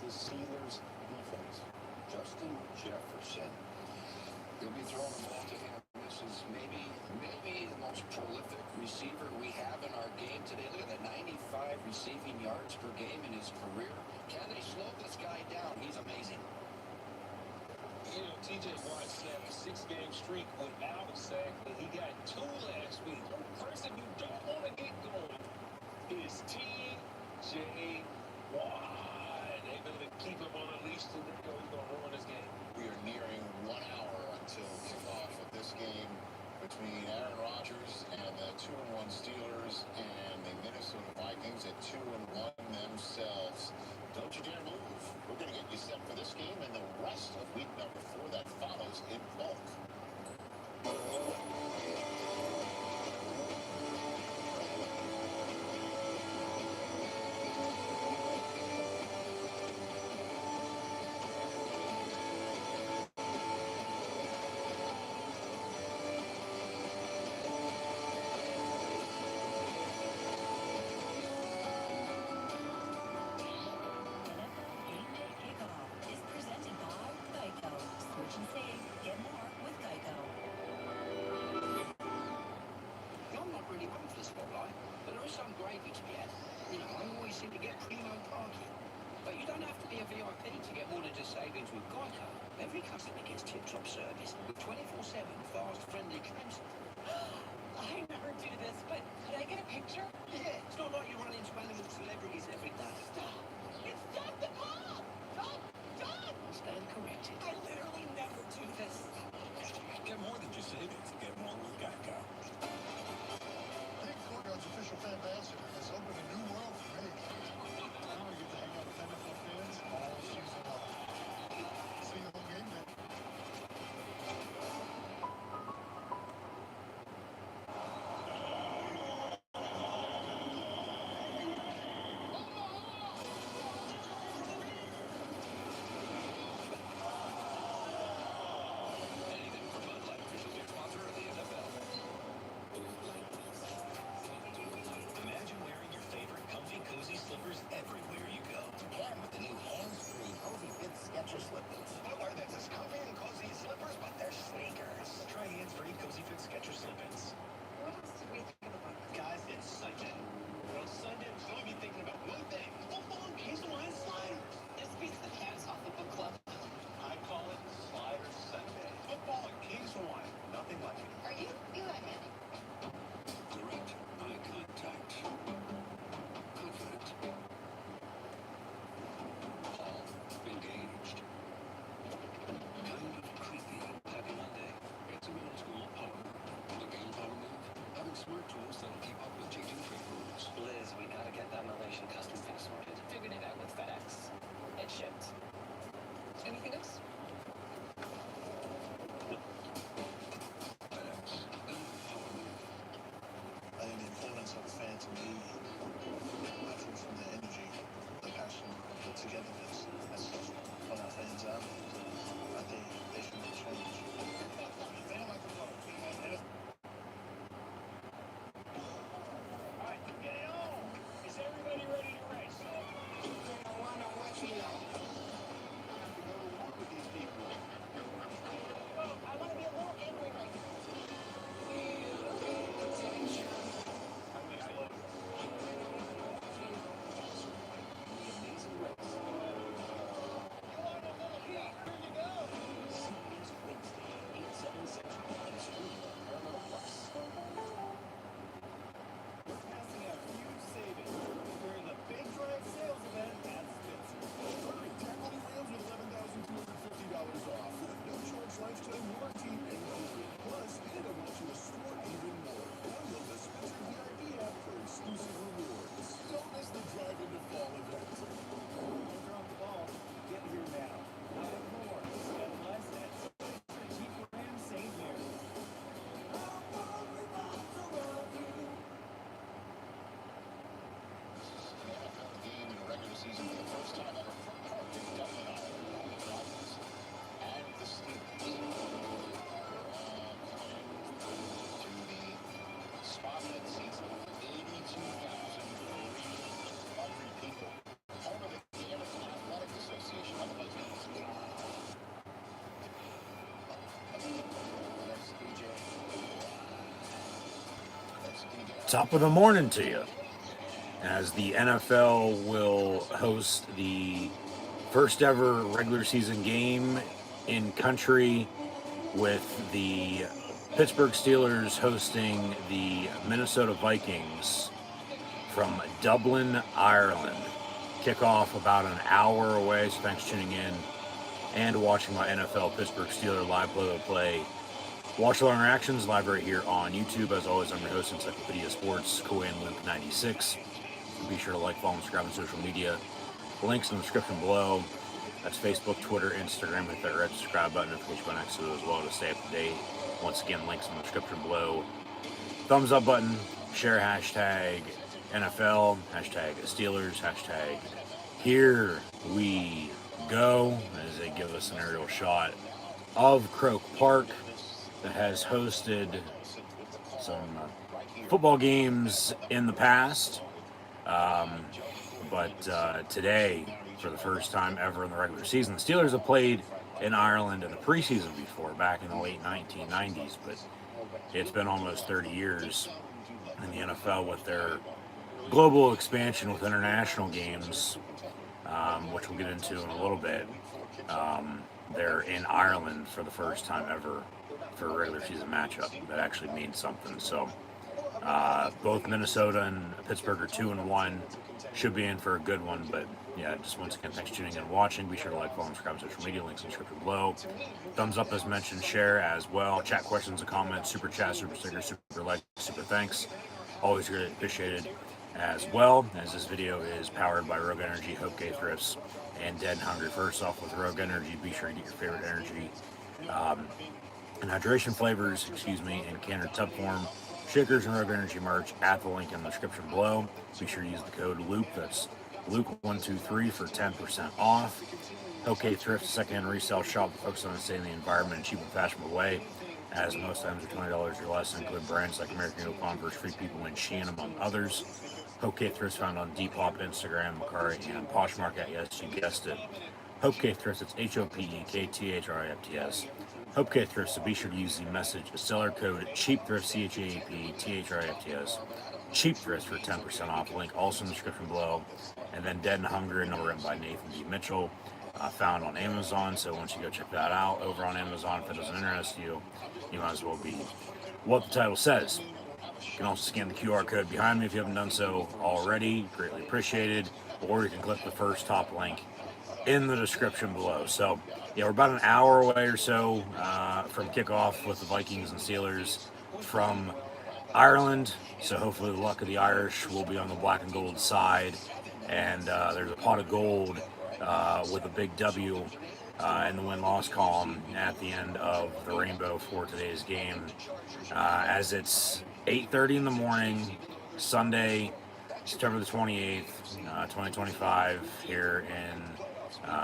against this Steelers defense? Justin Jefferson. He'll be throwing the ball to him. This is maybe the most prolific receiver we have in our game today. Look at that, 95 receiving yards per game in his career. Can they slow this guy down? He's amazing. You know, TJ Watt snapped a 6-game streak without a sack, and he got 2 last week. The person you don't want to get going is TJ Watt. They're going to keep him on a leash today, or he's going to ruin this game. We are nearing 1 hour until kickoff of this game between Aaron Rodgers and the 2-1 Steelers and the Minnesota Vikings at 2-1 themselves. Don't you dare move. We're going to get you set for this game and the rest of week number 4 that follows in bulk. Some gravy to be had. You know, I always seem to get primo parking. But you don't have to be a VIP to get more than just savings with Geico. Every customer gets tip-top service with 24/7 fast, friendly claims. I never do this, but could I get a picture? Yeah, it's not like you run into animal celebrities every day. Stop! It's Dr. Bob! John! Stand corrected. I literally never do this. Get more than just savings. Get more with Geico. Courtyard's official fan ambassador has opened a new world for me. Now I get to hang out with NFL fans all season long. See you on game day. Top of the morning to you, as the NFL will host the first ever regular season game in country, with the Pittsburgh Steelers hosting the Minnesota Vikings from Dublin, Ireland. Kickoff about an hour away, so thanks for tuning in and watching my NFL Pittsburgh Steelers live play-by-play. Watch all our interactions live right here on YouTube. As always, I'm your host, Encyclopedia Sports, Koen Luke 96. Be sure to like, follow, and subscribe on social media. Links in the description below. That's Facebook, Twitter, Instagram. Hit that red subscribe button, notification button next to it as well to stay up to date. Once again, links in the description below. Thumbs up button, share hashtag NFL, hashtag Steelers, hashtag here we go, as they give us an aerial shot of Croke Park that has hosted some football games in the past. But today, for the first time ever in the regular season, the Steelers have played in Ireland in the preseason before, back in the late 1990s, but it's been almost 30 years in the NFL with their global expansion with international games, which we'll get into in a little bit. They're in Ireland for the first time ever for a regular season matchup. That actually means something. So both Minnesota and Pittsburgh are 2-1. Should be in for a good one, but yeah, just once again, thanks for tuning in and watching. Be sure to like, follow, and subscribe to social media, links in the description below. Thumbs up as mentioned, share as well. Chat questions and comments, super chat, super sticker, super like, super thanks. Always really appreciated as well, as this video is powered by Rogue Energy, HopeKThrifts, and Dead and Hungry. First off, with Rogue Energy, be sure to get your favorite energy and hydration flavors, in can or tub form, shakers and Rogue Energy merch at the link in the description below. Be sure to use the code Luke, that's Luke123 for 10% off. HopeKThrifts, secondhand resale shop that focuses on saving the environment in a cheap and fashionable way, as most items are $20 or less, include brands like American Eagle, Converse, Free People, and Shein, among others. HopeKThrifts found on Depop, Instagram, Macari, and Poshmark at, yes, you guessed it, HopeKThrifts. It's HopeKThrifts. HopeKThrifts, so be sure to use the message seller code CHEAPTHRIFTS, CHEAPTHRIFTS, CHEAPTHRIFTS for 10% off. Link also in the description below. And then Dead and Hungry, number written by Nathan D. Mitchell, found on Amazon. So once you go check that out over on Amazon, if it doesn't interest you, you might as well be what the title says. You can also scan the QR code behind me if you haven't done so already. Greatly appreciated. Or you can click the first top link in the description below. So yeah, we're about an hour away or so from kickoff with the Vikings and Steelers from Ireland. So hopefully the luck of the Irish will be on the black and gold side. And there's a pot of gold with a big W in the win-loss column at the end of the rainbow for today's game. As it's 8:30 in the morning, Sunday, September the 28th, 2025, here in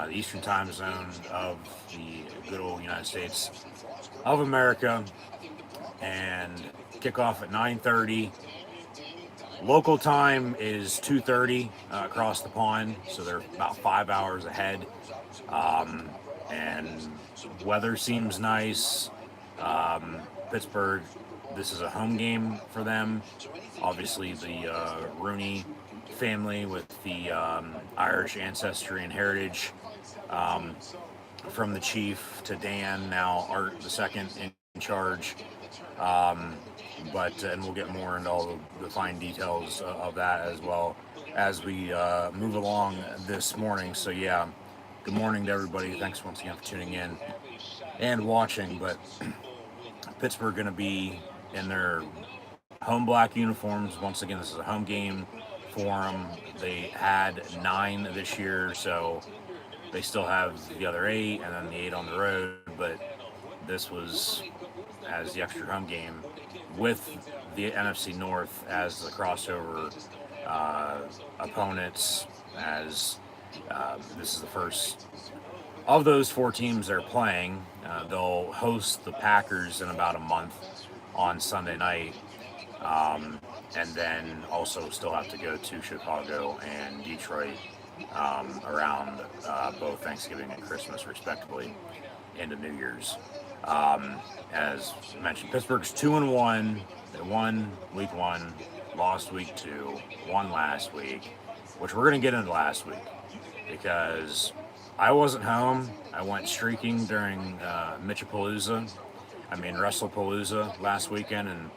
the Eastern Time Zone of the good old United States of America, and kickoff at 9:30. Local time is 2:30 across the pond, so they're about 5 hours ahead. And weather seems nice. Pittsburgh, this is a home game for them. Obviously, the Rooney family with the Irish ancestry and heritage, from the chief to Dan, now Art II in charge. And we'll get more into all the fine details of that as well as we move along this morning. So yeah, good morning to everybody. Thanks once again for tuning in and watching. But Pittsburgh going to be in their home black uniforms. Once again, this is a home game for them. They had 9 this year, so they still have the other 8 and then the 8 on the road. But this was as the extra home game with the NFC North as the crossover opponents, as this is the first of those 4 teams they're playing. They'll host the Packers in about a month on Sunday night, and then also still have to go to Chicago and Detroit around both Thanksgiving and Christmas, respectively, into New Year's. As mentioned, Pittsburgh's 2-1. They won week 1, lost week 2, won last week, which we're going to get into last week because I wasn't home. I went streaking during WrestlePalooza last weekend, and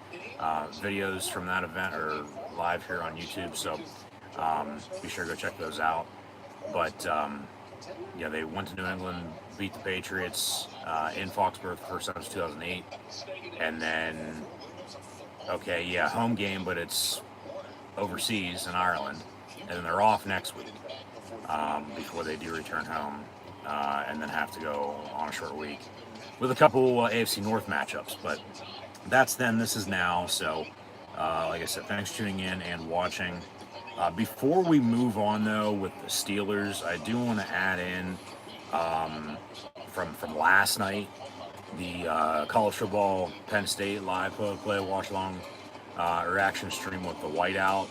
videos from that event are live here on YouTube, so be sure to go check those out. But yeah, they went to New England, beat the Patriots in Foxborough the first time since 2008, and then home game, but it's overseas in Ireland, and then they're off next week before they do return home, and then have to go on a short week with a couple AFC North matchups. But that's then, this is now. So like I said, thanks for tuning in and watching. Before we move on though with the Steelers, I do want to add in from last night, the college football Penn State live play watch along reaction stream with the whiteout.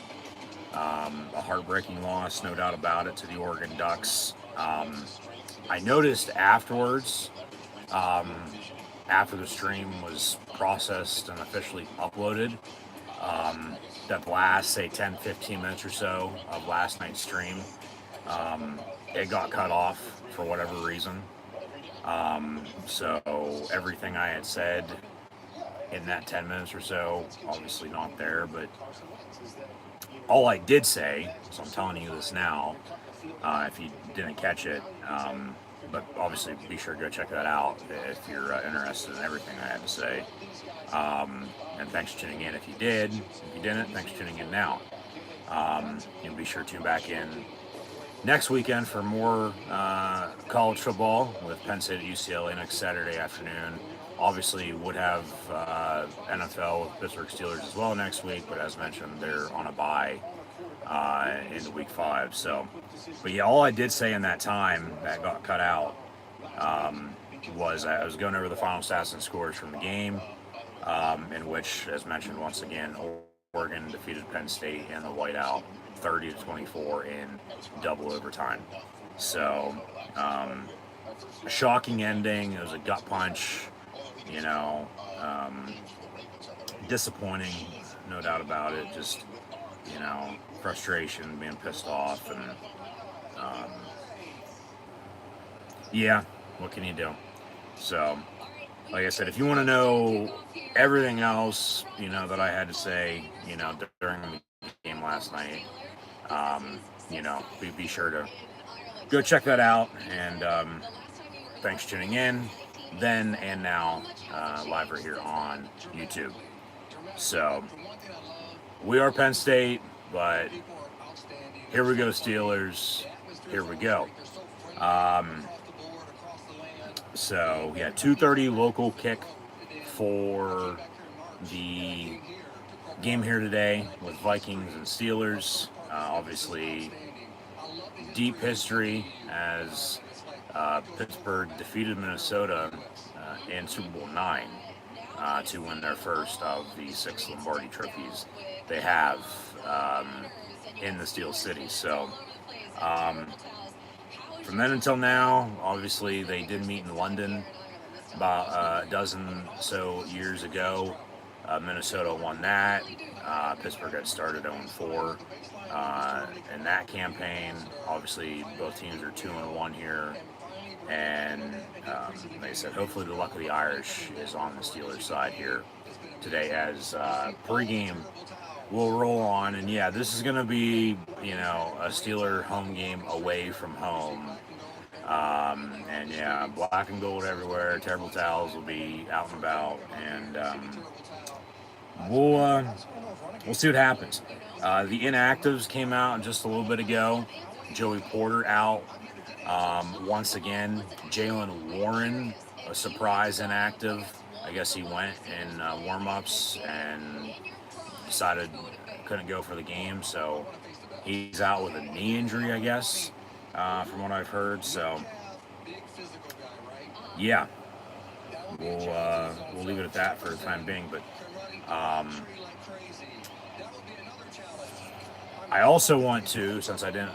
A heartbreaking loss, no doubt about it, to the Oregon Ducks. I noticed afterwards, after the stream was processed and officially uploaded, that last, say, 10-15 minutes or so of last night's stream, it got cut off for whatever reason. So everything I had said in that 10 minutes or so, obviously not there, but all I did say, so I'm telling you this now, if you didn't catch it, but obviously be sure to go check that out if you're interested in everything I had to say. And thanks for tuning in if you did. If you didn't, thanks for tuning in now. And be sure to tune back in next weekend for more college football with Penn State at UCLA next Saturday afternoon. Obviously, would have NFL with Pittsburgh Steelers as well next week, but as mentioned, they're on a bye into week 5. So, but yeah, all I did say in that time that got cut out was I was going over the final stats and scores from the game, in which, as mentioned once again, Oregon defeated Penn State in the whiteout 30-24 in double overtime. So, a shocking ending. It was a gut punch. Disappointing, no doubt about it. Just, frustration, being pissed off, and yeah, what can you do? So, like I said, if you want to know everything else, that I had to say, during the game last night, be sure to go check that out. And thanks for tuning in then and now, live right here on YouTube. So, we are Penn State, but here we go, Steelers. Here we go. So, yeah, 2:30 local kick for the game here today with Vikings and Steelers. Obviously, deep history as Pittsburgh defeated Minnesota in Super Bowl 9 to win their first of the 6 Lombardi trophies they have in the Steel City. So, from then until now, obviously they did meet in London about a dozen so years ago. Minnesota won that. Pittsburgh had started 0-4 in that campaign. Obviously, both teams are 2-1 here. And like I said, hopefully the luck of the Irish is on the Steelers side here today as pregame will roll on. And yeah, this is going to be, a Steeler home game away from home. And yeah, black and gold everywhere. Terrible towels will be out and about. And we'll see what happens. The inactives came out just a little bit ago. Joey Porter out. Once again, Jalen Warren, a surprise inactive. I guess he went in warm-ups and decided couldn't go for the game, so he's out with a knee injury, I guess, from what I've heard. So, yeah, we'll leave it at that for the time being. But I also want to, since I didn't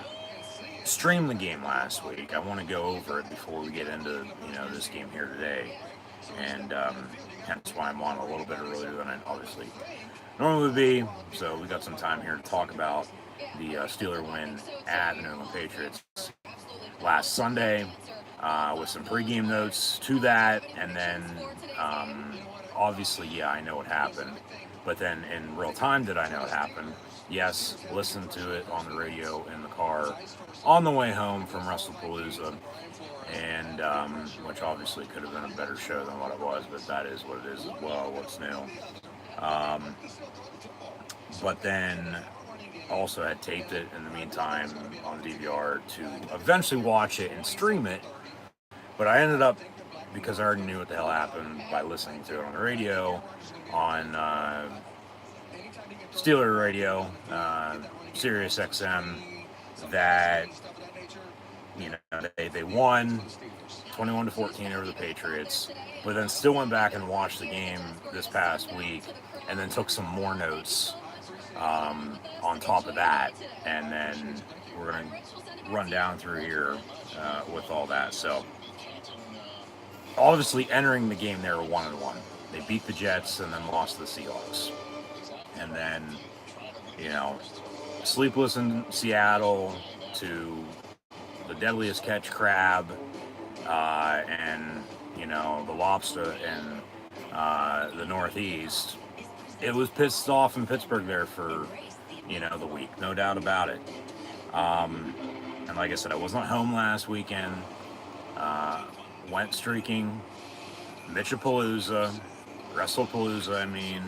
stream the game last week, I want to go over it before we get into this game here today. And hence why I'm on a little bit earlier than I obviously normally would be. So we got some time here to talk about the Steeler win at the New England Patriots last Sunday, with some pregame notes to that, and then obviously, yeah, I know what happened, but then in real time did I know what happened? Yes, listened to it on the radio in the car on the way home from WrestlePalooza, and which obviously could have been a better show than what it was, but that is what it is as well, what's new. But then also had taped it in the meantime on DVR to eventually watch it and stream it, but I ended up, because I already knew what the hell happened by listening to it on the radio, on Steeler radio, Sirius XM, that, you know, they won 21-14 over the Patriots, but then still went back and watched the game this past week, and then took some more notes on top of that, and then we're going to run down through here with all that. So obviously entering the game, they were 1-1. They beat the Jets and then lost to the Seahawks. And then, you know, sleepless in Seattle to the deadliest catch crab, and, you know, the lobster in the Northeast. It was pissed off in Pittsburgh there for, you know, the week, no doubt about it. And like I said, I wasn't home last weekend. Went streaking, Mitchapalooza, WrestlePalooza, I mean.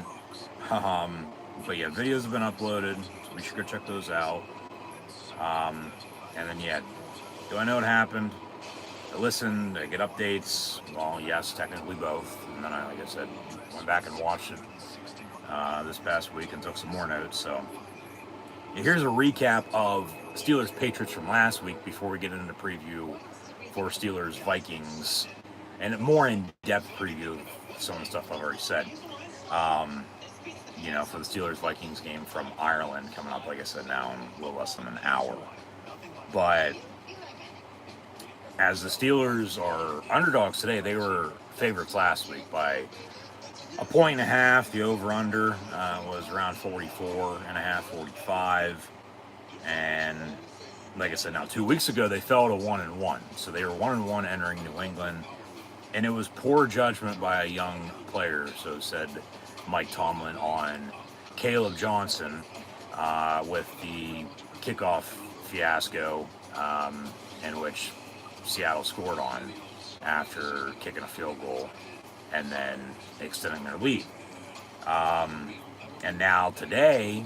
But yeah, videos have been uploaded, so we should go check those out. And then, yeah, do I know what happened? I listened, I get updates. Well, yes, technically both. And then I, like I said, went back and watched it this past week and took some more notes. So here's a recap of Steelers Patriots from last week before we get into the preview for Steelers Vikings, and a more in-depth preview of some of the stuff I've already said. You know, for the Steelers Vikings game from Ireland coming up, like I said, now in a little less than an hour. But as the Steelers are underdogs today, they were favorites last week by 1.5. The over-under was around 44.5, 45. And like I said, now 2 weeks ago, they fell to 1-1. So they were 1-1 entering New England. And it was poor judgment by a young player, so said Mike Tomlin, on Caleb Johnson with the kickoff fiasco in which Seattle scored on after kicking a field goal and then extending their lead. And now today,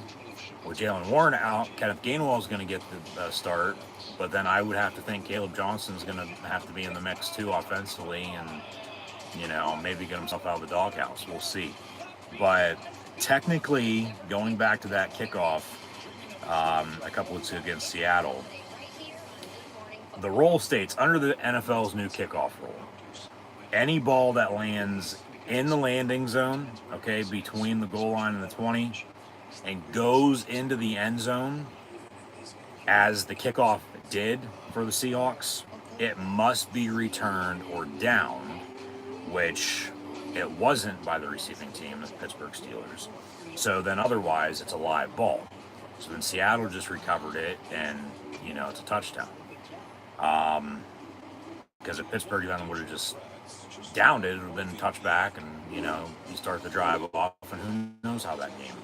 with Jalen Warren out, Kenneth Gainwell is going to get the start, but then I would have to think Caleb Johnson's going to have to be in the mix too offensively, and, you know, maybe get himself out of the doghouse. We'll see. But technically, going back to that kickoff a couple weeks ago against Seattle, the rule states, under the NFL's new kickoff rule, any ball that lands in the landing zone, okay, between the goal line and the 20, and goes into the end zone, as the kickoff did for the Seahawks, it must be returned or downed, which it wasn't by the receiving team, the Pittsburgh Steelers. So then otherwise, it's a live ball. So then Seattle just recovered it, and, you know, it's a touchdown. Because if Pittsburgh then would have just downed it, it would have been touchback, and, you know, you start the drive off, and who knows how that game,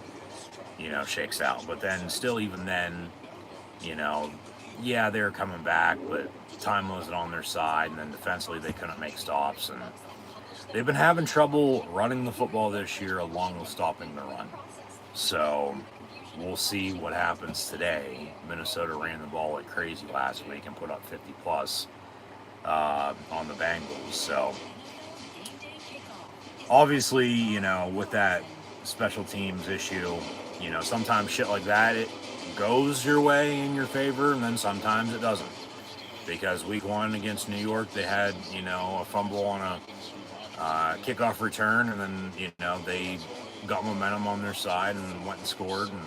you know, shakes out. But then still, even then, you know, yeah, they were coming back, but time wasn't on their side, and then defensively they couldn't make stops, and they've been having trouble running the football this year along with stopping the run. So we'll see what happens today. Minnesota ran the ball like crazy last week and put up 50 plus on the Bengals. So obviously, you know, with that special teams issue, you know, sometimes shit like that, it goes your way in your favor, and then sometimes it doesn't. Because week one against New York, they had, you know, a fumble on a kickoff return, and then, you know, they got momentum on their side and went and scored, and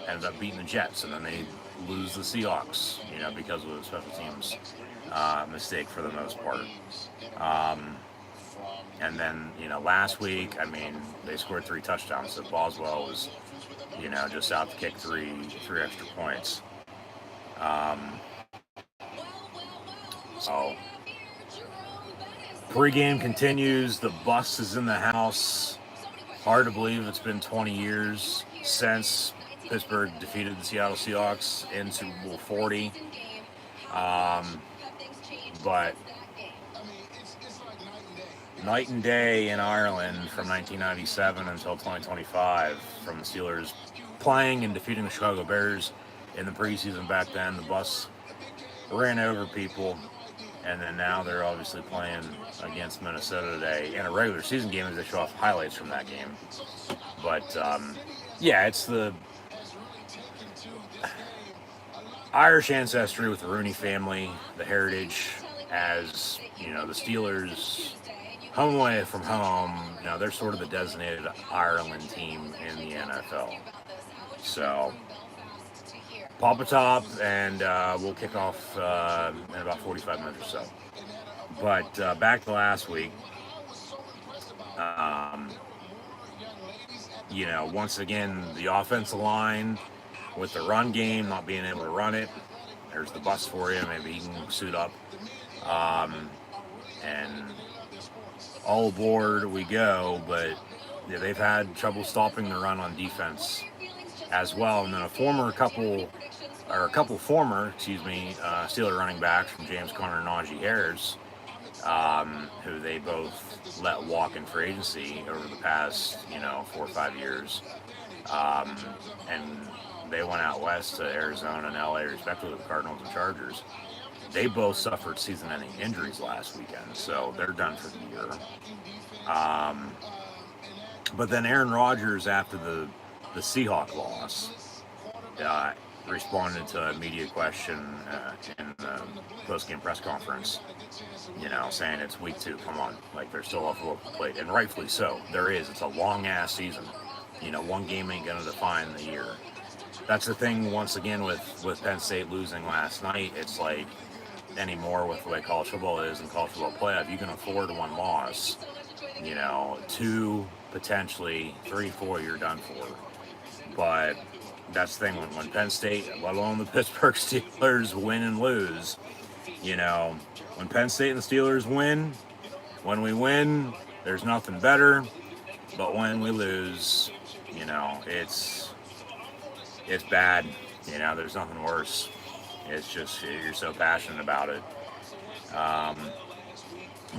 ended up beating the Jets, and then they lose the Seahawks, you know, because of the special teams mistake for the most part. And then, last week, I mean, they scored 3 touchdowns, so Boswell was, just out to kick three extra points. So, pregame continues. The bus is in the house. Hard to believe it's been 20 years since Pittsburgh defeated the Seattle Seahawks in Super Bowl 40. But night and day in Ireland from 1997 until 2025 from the Steelers playing and defeating the Chicago Bears in the preseason back then. The bus ran over people, and then now they're obviously playing against Minnesota today in a regular season game as they show off highlights from that game. But, yeah, it's the Irish ancestry with the Rooney family, the heritage as, the Steelers home away from home, they're sort of the designated Ireland team in the NFL. So, pop a top, and we'll kick off in about 45 minutes or so. But back to last week, once again, the offensive line with the run game, not being able to run it. There's the bus for you. Maybe he can suit up. And all aboard we go, but they've had trouble stopping the run on defense as well. And then a couple former Steeler running backs from James Conner and Najee Harris, who they both let walk in free agency over the past, 4 or 5 years. And they went out west to Arizona and LA, respectively, the Cardinals and Chargers. They both suffered season-ending injuries last weekend, so they're done for the year. But then Aaron Rodgers, after the Seahawk loss, responded to a media question in the post-game press conference, saying it's week 2, come on, like they're still off the local plate, and rightfully so. There is. It's a long-ass season. One game ain't going to define the year. That's the thing, once again, with Penn State losing last night. It's like, anymore with the way college football is and college football playoff, you can afford 1 loss, 2, potentially 3, 4, you're done for. But that's the thing, when Penn State, let alone the Pittsburgh Steelers, win and lose, when Penn State and the Steelers win, when we win, there's nothing better. But when we lose, it's bad. There's nothing worse. It's just, you're so passionate about it.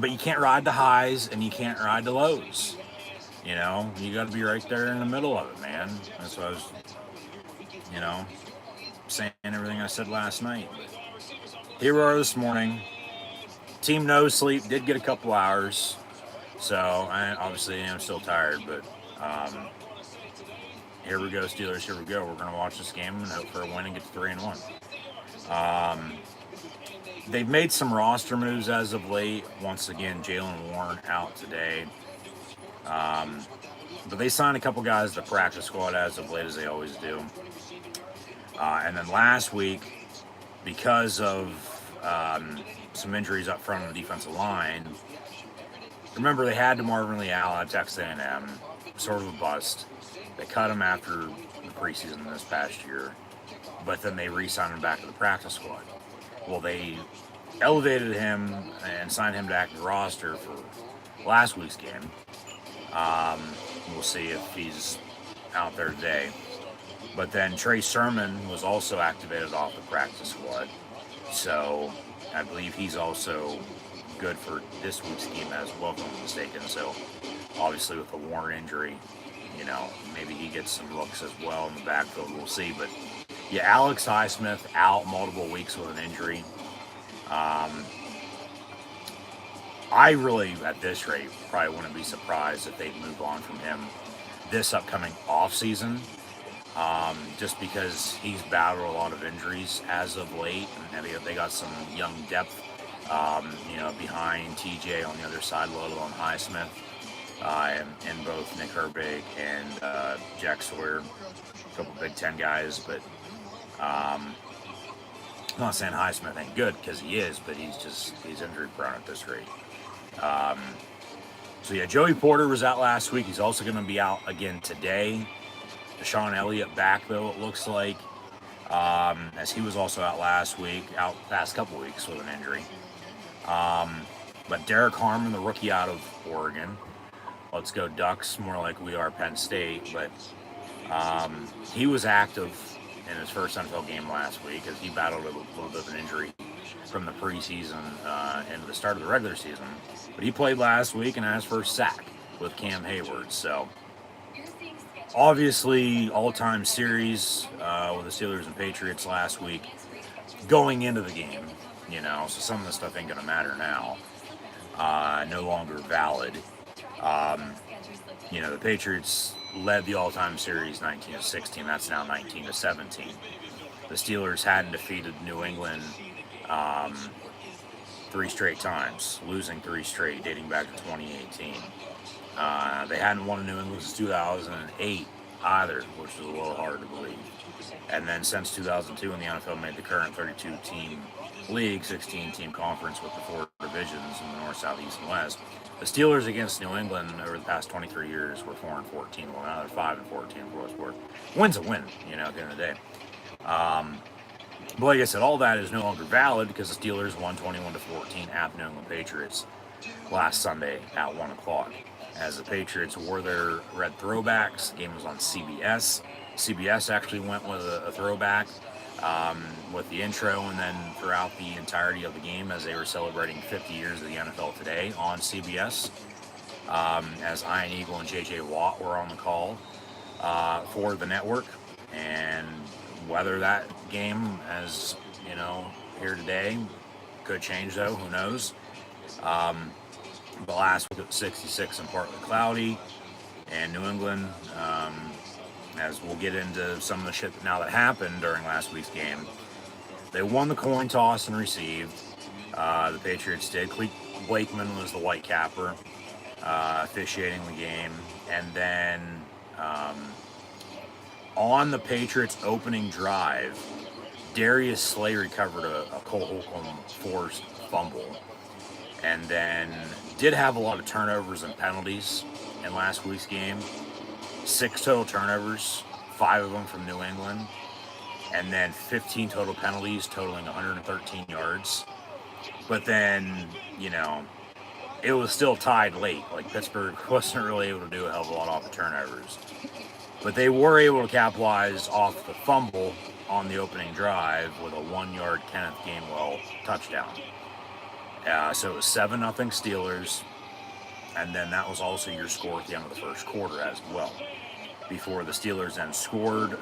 But you can't ride the highs and you can't ride the lows. You got to be right there in the middle of it, man. That's what I was, saying everything I said last night. But here we are this morning. Team no sleep, did get a couple hours. So, I'm still tired, but here we go, Steelers, here we go. We're going to watch this game and hope for a win and get to 3-1. They've made some roster moves as of late. Once again, Jalen Warren out today. But they signed a couple guys to the practice squad as of late, as they always do. And then last week, because of some injuries up front on the defensive line, remember they had Marvin Leal at Texas A&M, sort of a bust. They cut him after the preseason this past year, but then they re-signed him back to the practice squad. Well, they elevated him and signed him to active roster for last week's game. We'll see if he's out there today. But then Trey Sermon was also activated off the practice squad, so I believe he's also good for this week's game as well, if I'm not mistaken. So obviously with the Warren injury, maybe he gets some looks as well in the backfield. We'll see. But yeah, Alex Highsmith out multiple weeks with an injury. I really, at this rate, probably wouldn't be surprised if they'd move on from him this upcoming off season. Just because he's battled a lot of injuries as of late, and they got some young depth, behind TJ on the other side, let alone Highsmith, and both Nick Herbig and Jack Sawyer, a couple Big Ten guys. But I'm not saying Highsmith ain't good, because he is, but he's injury prone at this rate. So yeah, Joey Porter was out last week. He's also going to be out again today. Deshaun Elliott back though, it looks like, as he was also out last week, out past couple weeks with an injury. But Derek Harmon, the rookie out of Oregon, let's go Ducks, more like we are Penn State, but he was active in his first NFL game last week as he battled a little bit of an injury from the preseason and the start of the regular season. But he played last week and had his first sack with Cam Hayward. So obviously all-time series with the Steelers and Patriots last week going into the game, you know, so some of the stuff ain't going to matter now. No longer valid. You know, the Patriots led the all-time series 19-16. That's now 19-17. The Steelers hadn't defeated New England 3 straight times, losing 3 straight, dating back to 2018. They hadn't won in New England since 2008 either, which is a little hard to believe. And then since 2002, when the NFL made the current 32-team league, 16-team conference with the 4 divisions in the North, South, East, and West, the Steelers against New England over the past 23 years were 4-14. Well, now they're 5-14 for what it's worth. Win's a win, you know, at the end of the day. But like I said, all that is no longer valid because the Steelers won 21-14 at the New England Patriots last Sunday at 1 o'clock. As the Patriots wore their red throwbacks, the game was on CBS. CBS actually went with a throwback with the intro and then throughout the entirety of the game as they were celebrating 50 years of the NFL today on CBS. As Ian Eagle and J.J. Watt were on the call for the network. And whether that game, as you know, here today, could change though, who knows. But last week it was 66 and partly cloudy. And New England, as we'll get into some of the shit now that happened during last week's game, they won the coin toss and received. The Patriots did. Blakeman was the white capper officiating the game. And then on the Patriots' opening drive, Darius Slay recovered a Cole Holcomb forced fumble. And then did have a lot of turnovers and penalties in last week's game. 6 total turnovers, 5 of them from New England. And then 15 total penalties, totaling 113 yards. But then, you know, it was still tied late. Like, Pittsburgh wasn't really able to do a hell of a lot off the turnovers. But they were able to capitalize off the fumble on the opening drive with a 1-yard Kenneth Gainwell touchdown. So it was 7-0 Steelers. And then that was also your score at the end of the first quarter as well. Before the Steelers then scored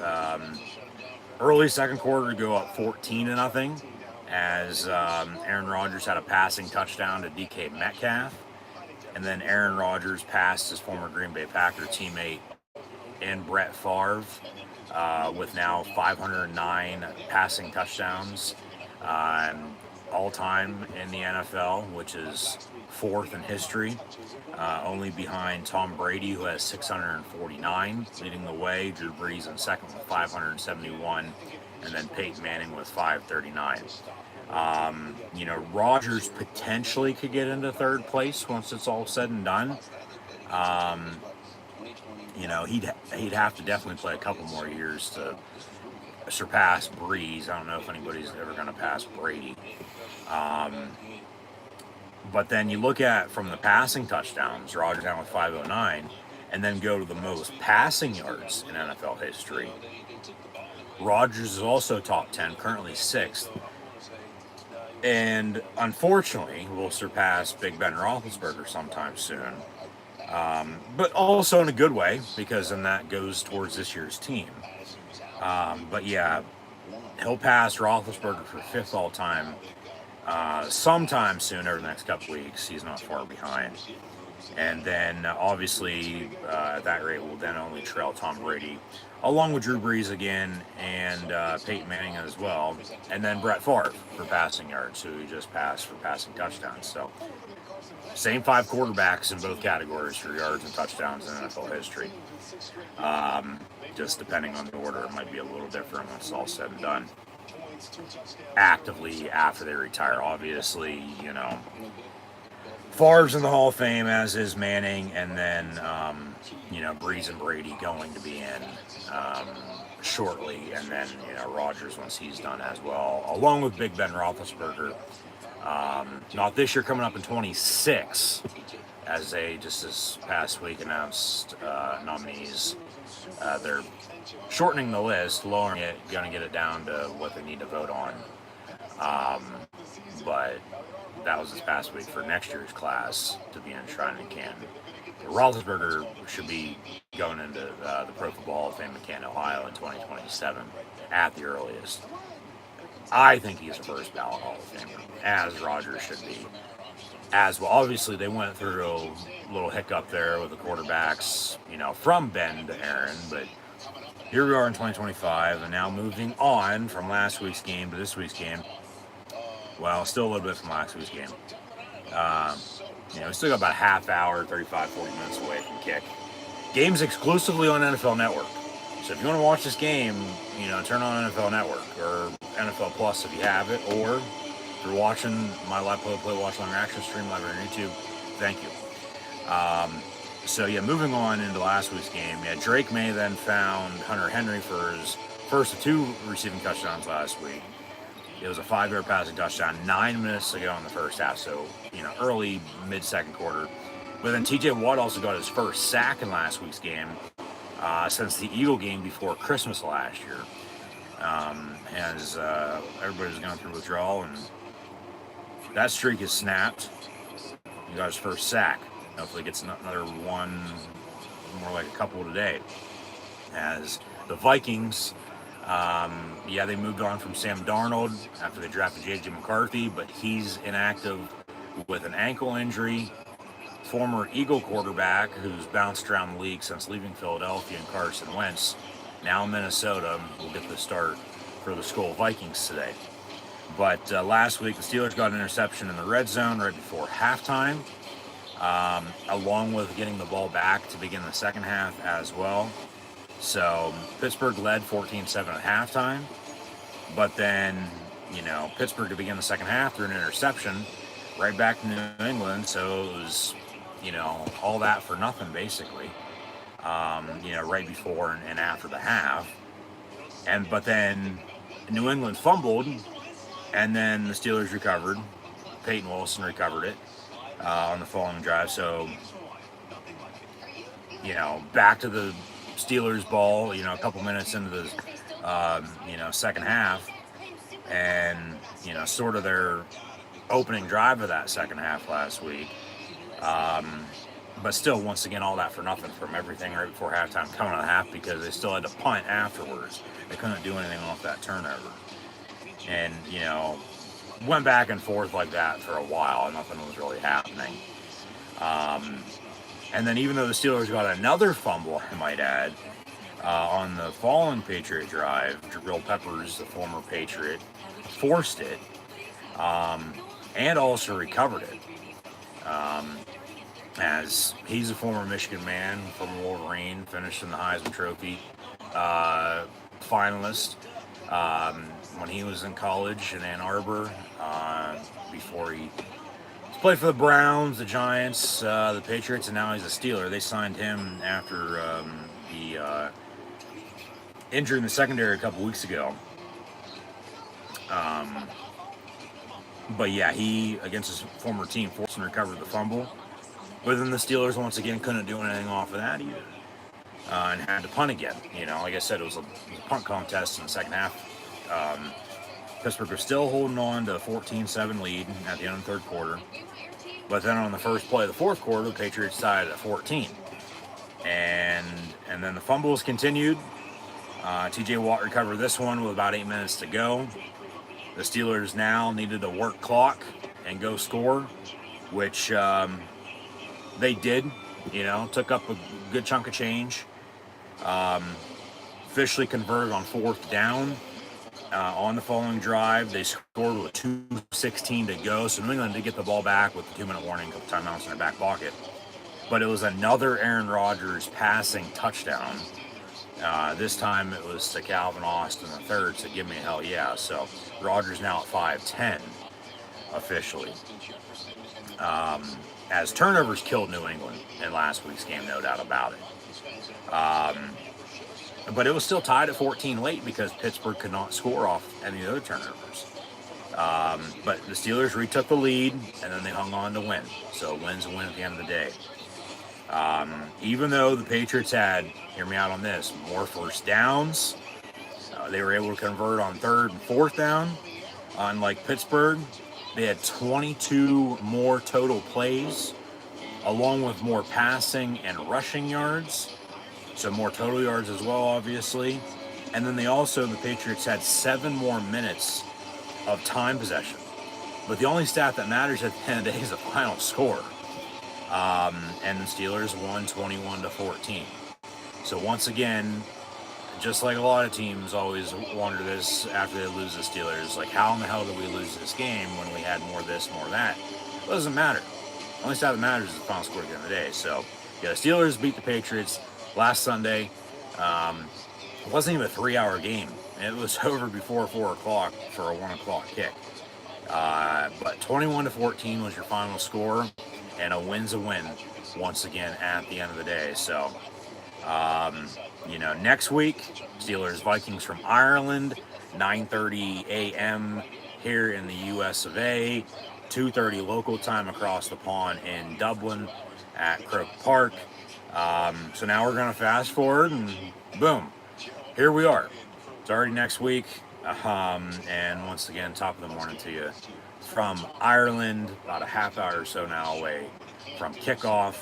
early second quarter to go up 14-0 as Aaron Rodgers had a passing touchdown to DK Metcalf. And then Aaron Rodgers passed his former Green Bay Packer teammate in Brett Favre with now 509 passing touchdowns all-time in the NFL, which is 4th in history, only behind Tom Brady, who has 649, leading the way. Drew Brees in second with 571, and then Peyton Manning with 539. You know, Rodgers potentially could get into 3rd place once it's all said and done. You know, he'd have to definitely play a couple more years to surpass Brees. I don't know if anybody's ever going to pass Brady. But then you look at from the passing touchdowns, Rodgers down with 509, and then go to the most passing yards in NFL history. Rodgers is also top 10, currently 6th. And unfortunately, will surpass Big Ben Roethlisberger sometime soon. But also in a good way, because then that goes towards this year's team. But yeah, he'll pass Roethlisberger for 5th all-time sometime soon over the next couple weeks. He's not far behind. And then obviously at that rate will then only trail Tom Brady, along with Drew Brees again and Peyton Manning as well. And then Brett Favre for passing yards, who he just passed for passing touchdowns. So same 5 quarterbacks in both categories for yards and touchdowns in NFL history. Just depending on the order, it might be a little different when it's all said and done. Actively after they retire, obviously, you know, Favre's in the Hall of Fame, as is Manning, and then Breeze and Brady going to be in shortly, and then Rodgers once he's done as well, along with Big Ben Roethlisberger. Not this year, coming up in 26, as they just this past week announced nominees. They're shortening the list, lowering it, going to get it down to what they need to vote on. But that was this past week for next year's class to be enshrined in Canton. Roethlisberger should be going into the Pro Football Hall of Fame in Canton, Ohio in 2027 at the earliest. I think he's a first ballot Hall of Famer, as Rodgers should be. As well, obviously they went through a little hiccup there with the quarterbacks, from Ben to Aaron, but here we are in 2025, and now moving on from last week's game to this week's game. Well, still a little bit from last week's game. We still got about a half hour, 35, 40 minutes away from kick. Game's exclusively on NFL Network. So if you want to watch this game, turn on NFL Network or NFL Plus if you have it, or if you're watching my live play watch long reaction stream live on YouTube, thank you. Moving on into last week's game. Drake May then found Hunter Henry for his first of 2 receiving touchdowns last week. It was a 5-yard passing touchdown 9 minutes to go in the first half, so early mid-second quarter. But then TJ Watt also got his first sack in last week's game since the Eagle game before Christmas last year. As everybody's going through withdrawal, and that streak is snapped. He got his first sack. Hopefully gets another one, more like a couple today. As the Vikings, they moved on from Sam Darnold after they drafted J.J. McCarthy, but he's inactive with an ankle injury. Former Eagle quarterback who's bounced around the league since leaving Philadelphia, and Carson Wentz, now in Minnesota, will get the start for the Skull Vikings today. But last week, the Steelers got an interception in the red zone right before halftime, along with getting the ball back to begin the second half as well. So Pittsburgh led 14-7 at halftime, but then, Pittsburgh to begin the second half threw an interception right back to New England. So it was, all that for nothing basically, right before and after the half. But then New England fumbled, and then the Steelers recovered. Peyton Wilson recovered it on the following drive. So, back to the Steelers ball, a couple minutes into the, second half, and, sort of their opening drive of that second half last week. But still, once again, all that for nothing from everything right before halftime coming out of the half, because they still had to punt afterwards. They couldn't do anything off that turnover. And, went back and forth like that for a while, and nothing was really happening. And then even though the Steelers got another fumble, I might add, on the following Patriot drive, Jabril Peppers, the former Patriot, forced it, and also recovered it. As he's a former Michigan man, former Wolverine, finished in the Heisman Trophy finalist when he was in college in Ann Arbor, before he played for the Browns, the Giants, the Patriots, and now he's a Steeler. They signed him after the injury in the secondary a couple weeks ago. But yeah, he, against his former team, forced and recovered the fumble. But then the Steelers, once again, couldn't do anything off of that either. And had to punt again. Like I said, it was a punt contest in the second half. Pittsburgh was still holding on to a 14-7 lead at the end of the third quarter. But then on the first play of the fourth quarter, the Patriots tied at 14. And then the fumbles continued. TJ Watt recovered this one with about 8 minutes to go. The Steelers now needed to work clock and go score, which they did. Took up a good chunk of change. Officially converted on fourth down. On the following drive, they scored with 2:16 to go. So New England did get the ball back with the 2-minute warning, a couple timeouts in their back pocket. But it was another Aaron Rodgers passing touchdown. This time it was to Calvin Austin III, so give me a hell yeah. So Rodgers now at 5'10", officially. as turnovers killed New England in last week's game, no doubt about it. But it was still tied at 14 late because Pittsburgh could not score off any other turnovers. But the Steelers retook the lead, and then they hung on to win. So win's a win at the end of the day. Even though the Patriots had, hear me out on this, more first downs, they were able to convert on third and fourth down. Unlike Pittsburgh, they had 22 more total plays, along with more passing and rushing yards. So more total yards as well, obviously. And then the Patriots had 7 more minutes of time possession. But the only stat that matters at the end of the day is the final score. And the Steelers won 21-14. So once again, just like a lot of teams always wonder this after they lose the Steelers, like how in the hell did we lose this game when we had more this, more that? It doesn't matter. The only stat that matters is the final score at the end of the day. So yeah, the Steelers beat the Patriots last Sunday. It wasn't even a 3-hour game. It was over before 4 o'clock for a 1 o'clock kick. But 21-14 was your final score, and a win's a win once again at the end of the day. So, next week, Steelers Vikings from Ireland, 9:30 a.m. here in the US of A, 2:30 local time across the pond in Dublin at Croke Park. So now we're going to fast forward, and boom, here we are. It's already next week, and once again, top of the morning to you from Ireland, about a half hour or so now away from kickoff,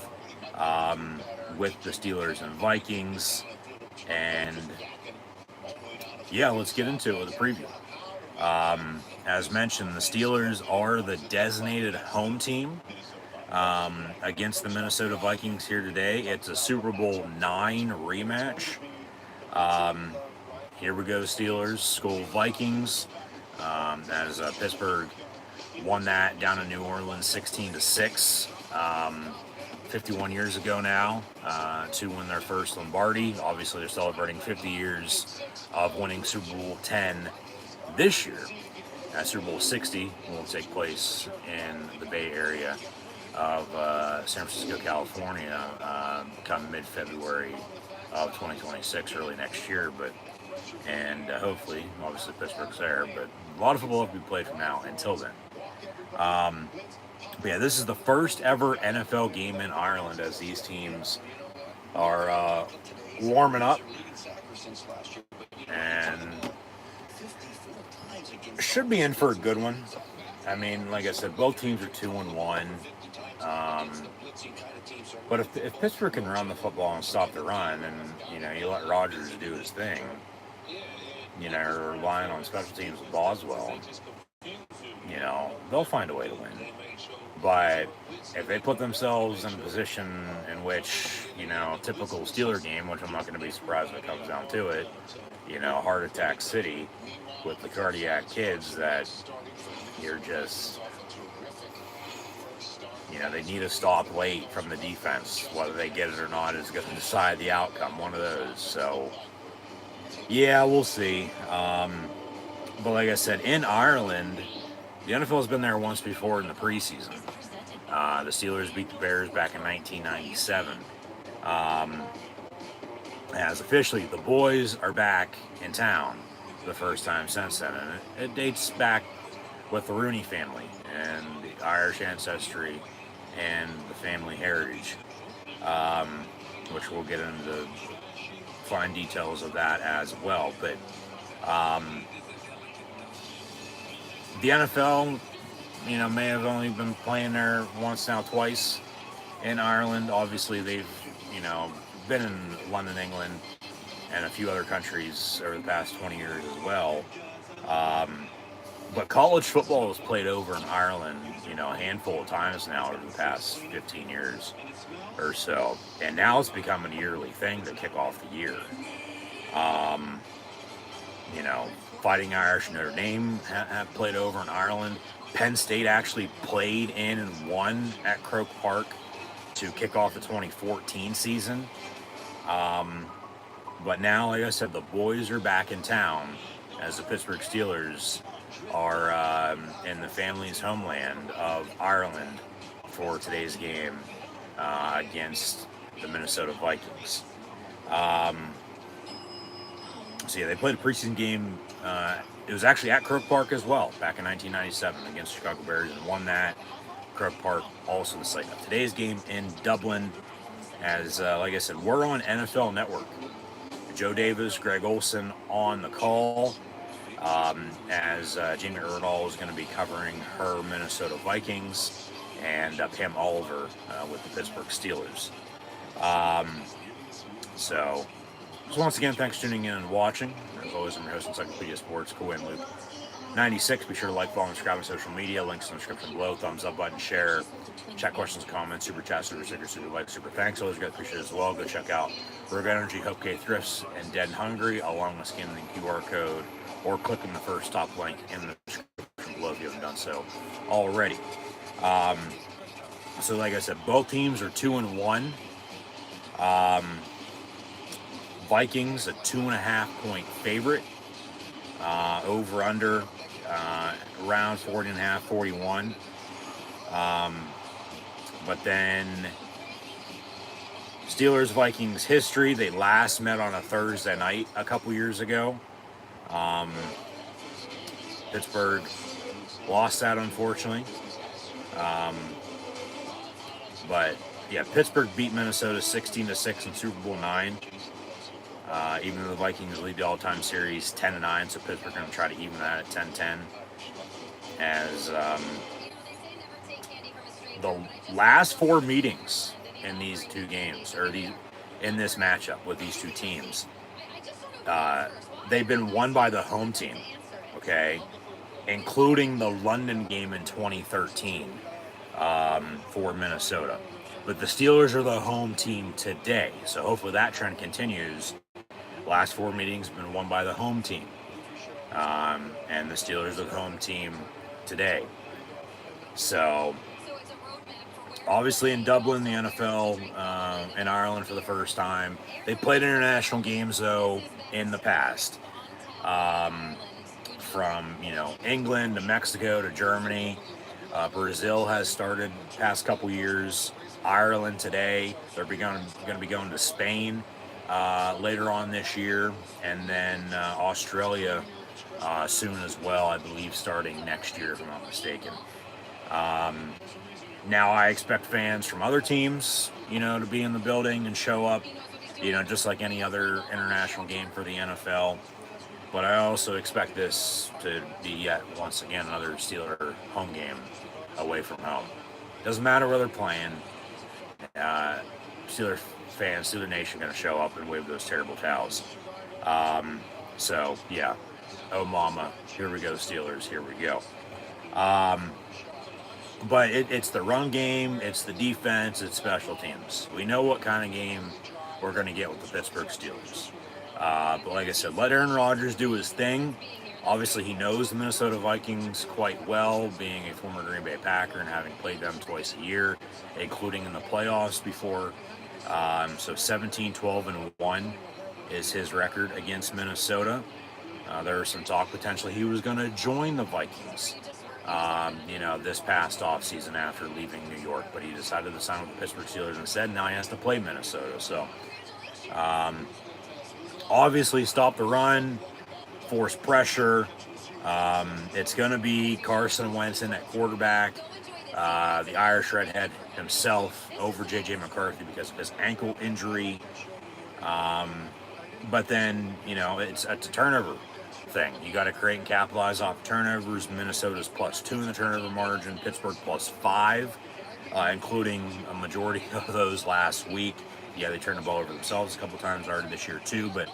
with the Steelers and Vikings. And yeah, let's get into it with a preview. As mentioned, the Steelers are the designated home team against the Minnesota Vikings here today. It's a Super Bowl IX rematch. Here we go, Steelers, Skull Vikings. As Pittsburgh won that down in New Orleans 16-6. 51 years ago now, to win their first Lombardi. Obviously, they're celebrating 50 years of winning Super Bowl X this year. Super Bowl 60 will take place in the Bay Area of San Francisco, California, come mid-February of 2026, early next year. And hopefully, obviously, Pittsburgh's there. But a lot of football will be played from now until then. But yeah, this is the first ever NFL game in Ireland as these teams are warming up, and should be in for a good one. I mean, like I said, both teams are 2-1. But if Pittsburgh can run the football and stop the run, and you let Rodgers do his thing, relying on special teams with Boswell, they'll find a way to win. But if they put themselves in a position in which, typical Steeler game, which I'm not going to be surprised if it comes down to it, heart attack city with the cardiac kids, that you're just, they need a stop late from the defense. Whether they get it or not is going to decide the outcome, one of those. So, yeah, we'll see. But like I said, in Ireland, the NFL has been there once before in the preseason. The Steelers beat the Bears back in 1997. As officially, the boys are back in town for the first time since then. And it dates back with the Rooney family and the Irish ancestry and the family heritage, which we'll get into fine details of that as well. But the NFL, may have only been playing there once, now twice in Ireland. Obviously, they've, been in London, England, and a few other countries over the past 20 years as well. But college football was played over in Ireland, a handful of times now over the past 15 years or so. And now it's become a yearly thing to kick off the year. Fighting Irish, Notre Dame have played over in Ireland. Penn State actually played in and won at Croke Park to kick off the 2014 season. But now, like I said, the boys are back in town as the Pittsburgh Steelers are in the family's homeland of Ireland for today's game against the Minnesota Vikings. So yeah, they played a preseason game. It was actually at Croke Park as well, back in 1997 against Chicago Bears, and won that. Croke Park, also the site of today's game in Dublin. As like I said, we're on NFL Network. Joe Davis, Greg Olson on the call, as Jamie Erdahl is going to be covering her Minnesota Vikings, and Pam Oliver with the Pittsburgh Steelers. So once again, thanks for tuning in and watching. As always, I'm your host, Encyclopedia Sports, Cohen Luke 96. Be sure to like, follow, and subscribe on social media. Links in the description below. Thumbs up button, share, chat questions, comments, super chat, super sticker, super like, super thanks. Always great, appreciate it as well. Go check out Rogue Energy, HopeKThrifts, and Dead and Hungry, along with scanning the QR code or clicking the first top link in the description below if you haven't done so already. So like I said, both teams are 2-1. Vikings a 2.5 point favorite. Over under around 40.5, 41. But then Steelers Vikings history. They last met on a Thursday night a couple years ago. Pittsburgh lost that, unfortunately. But yeah, Pittsburgh beat Minnesota 16-6 in Super Bowl IX. Even though the Vikings lead the all-time series 10-9, so Pittsburgh going to try to even that at 10-10. As the last 4 meetings in these two games, or in this matchup with these two teams, they've been won by the home team, okay, including the London game in 2013 for Minnesota. But the Steelers are the home team today, so hopefully that trend continues. Last 4 meetings have been won by the home team, and the Steelers are the home team today. So obviously in Dublin, the NFL, in Ireland for the first time. They played international games though in the past, from England to Mexico to Germany. Brazil has started the past couple years. Ireland today. They're going to be going to Spain later on this year, and then Australia soon as well, I believe, starting next year, if I'm not mistaken. Now I expect fans from other teams, to be in the building and show up, just like any other international game for the NFL. But I also expect this to be yet once again another Steeler home game away from home. Doesn't matter where they're playing. Steeler fans, Steeler Nation, going to show up and wave those terrible towels. So yeah, oh mama, here we go, Steelers, here we go. But it's the run game, it's the defense, it's special teams. We know what kind of game we're going to get with the Pittsburgh Steelers. But like I said, let Aaron Rodgers do his thing. Obviously, he knows the Minnesota Vikings quite well, being a former Green Bay Packer and having played them twice a year, including in the playoffs before. So 17-12-1 is his record against Minnesota. There was some talk potentially he was going to join the Vikings, this past offseason after leaving New York, but he decided to sign with the Pittsburgh Steelers instead. Now he has to play Minnesota. So obviously stop the run, force pressure. It's going to be Carson Wentz in at quarterback, the Irish redhead himself over J.J. McCarthy because of his ankle injury. But then, it's a turnover thing. You got to create and capitalize off turnovers. Minnesota's +2 in the turnover margin, Pittsburgh +5, including a majority of those last week. Yeah, they turned the ball over themselves a couple times already this year too, but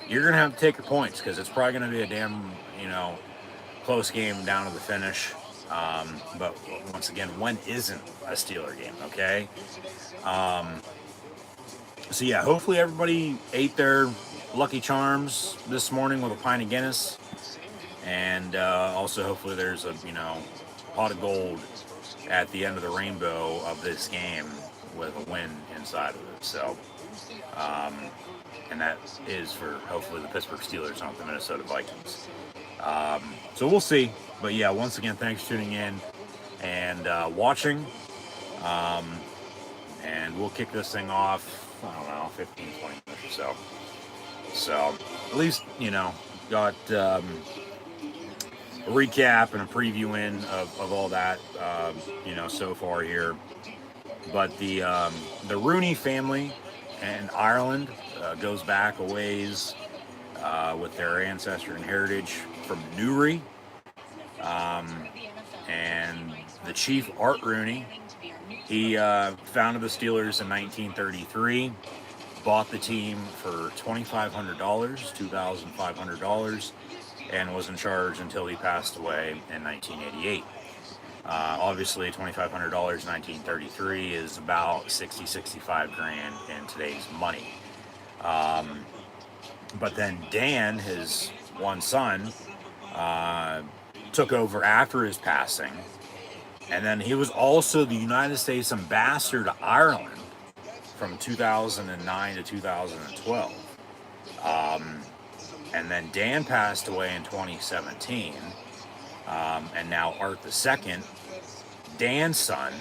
you're going to have to take your points because it's probably going to be a damn, close game down to the finish. But once again, when isn't a Steeler game, okay? So yeah, hopefully everybody ate their Lucky Charms this morning with a pint of Guinness. And also hopefully there's a, pot of gold at the end of the rainbow of this game with a win inside of it. So, and that is for hopefully the Pittsburgh Steelers, not the Minnesota Vikings. So we'll see. But yeah, once again, thanks for tuning in and watching. And we'll kick this thing off, I don't know, 15, 20 minutes or so. So, at least, got a recap and a preview in of all that, so far here. But the Rooney family in Ireland goes back a ways with their ancestor and heritage from Newry. And the chief, Art Rooney, he founded the Steelers in 1933, bought the team for $2,500, $2,500, and was in charge until he passed away in 1988. Obviously, $2,500 in 1933 is about 65 grand in today's money. But then Dan, his one son, took over after his passing, and then he was also the United States ambassador to Ireland from 2009 to 2012. And then Dan passed away in 2017, and now Art II, Dan's son,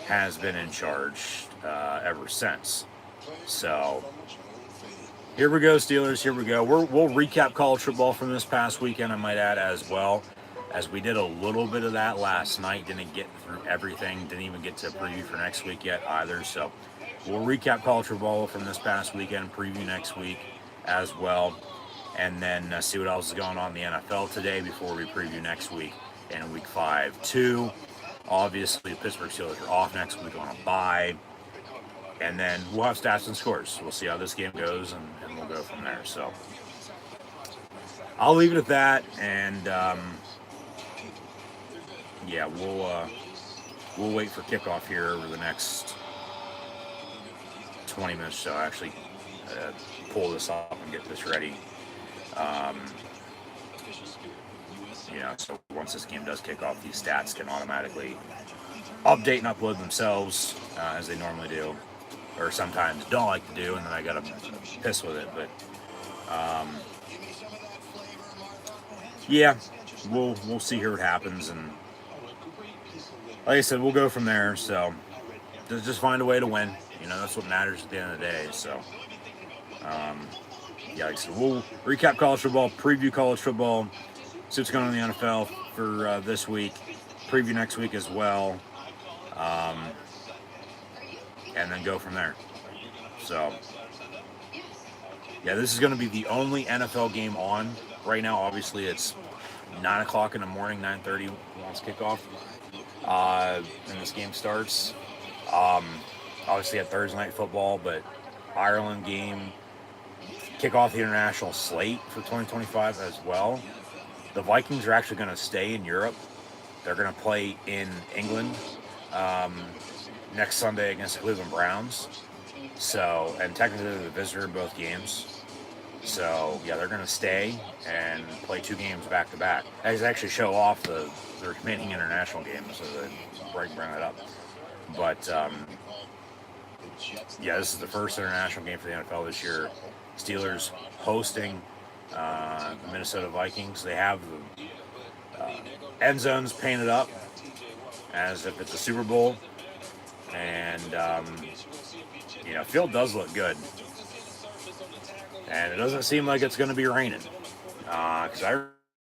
has been in charge ever since. So here we go, Steelers. Here we go. We'll recap college football from this past weekend, I might add, as well, as we did a little bit of that last night. Didn't get through everything. Didn't even get to preview for next week yet either. So we'll recap college football from this past weekend, preview next week as well, and then see what else is going on in the NFL today before we preview next week in Week 5 too. Obviously, Pittsburgh Steelers are off next week on a bye. And then we'll have stats and scores. We'll see how this game goes, and we'll go from there. So I'll leave it at that, and we'll wait for kickoff here over the next 20 minutes. So I actually pull this off and get this ready. So once this game does kick off, these stats can automatically update and upload themselves as they normally do, or sometimes don't like to do, and then I gotta piss with it. But we'll see here what happens, and like I said, we'll go from there. So just find a way to win. That's what matters at the end of the day. So like I said, we'll recap college football, preview college football, see what's going on in the NFL for this week, preview next week as well, and then go from there. So this is going to be the only NFL game on right now. Obviously, it's 9 o'clock in the morning, 9:30 once kickoff, and this game starts. Obviously, at Thursday Night Football, but Ireland game kick off the international slate for 2025 as well. The Vikings are actually going to stay in Europe. They're going to play in England next Sunday against the Cleveland Browns. So, and technically they're the visitor in both games. So, they're going to stay and play 2 games back to back. They actually show off their remaining international games, so they bring that up. But this is the first international game for the NFL this year. Steelers hosting the Minnesota Vikings. They have the end zones painted up as if it's a Super Bowl, and field does look good, and it doesn't seem like it's going to be raining, because I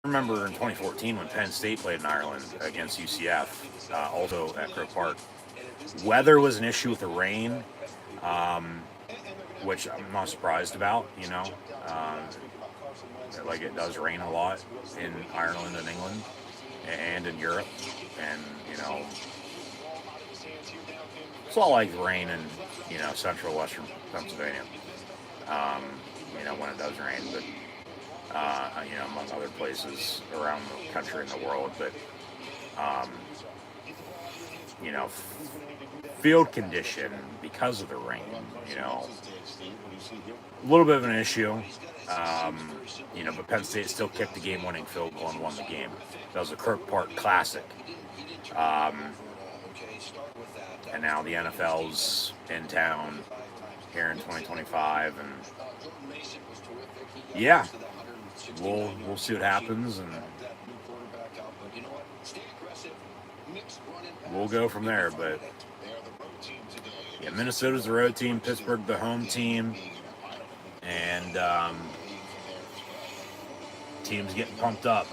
remember in 2014 when Penn State played in Ireland against UCF, also at Croke Park, weather was an issue with the rain, which I'm not surprised about. Like, it does rain a lot in Ireland and England and in Europe, and it's all like rain in central western Pennsylvania when it does rain, but among other places around the country and the world. But field condition because of the rain, a little bit of an issue. But Penn State still kicked the game-winning field goal and won the game. That was a Croke Park Classic. And now the NFL's in town here in 2025, and we'll see what happens, and we'll go from there. But Yeah, Minnesota's the road team, Pittsburgh the home team, and teams getting pumped up.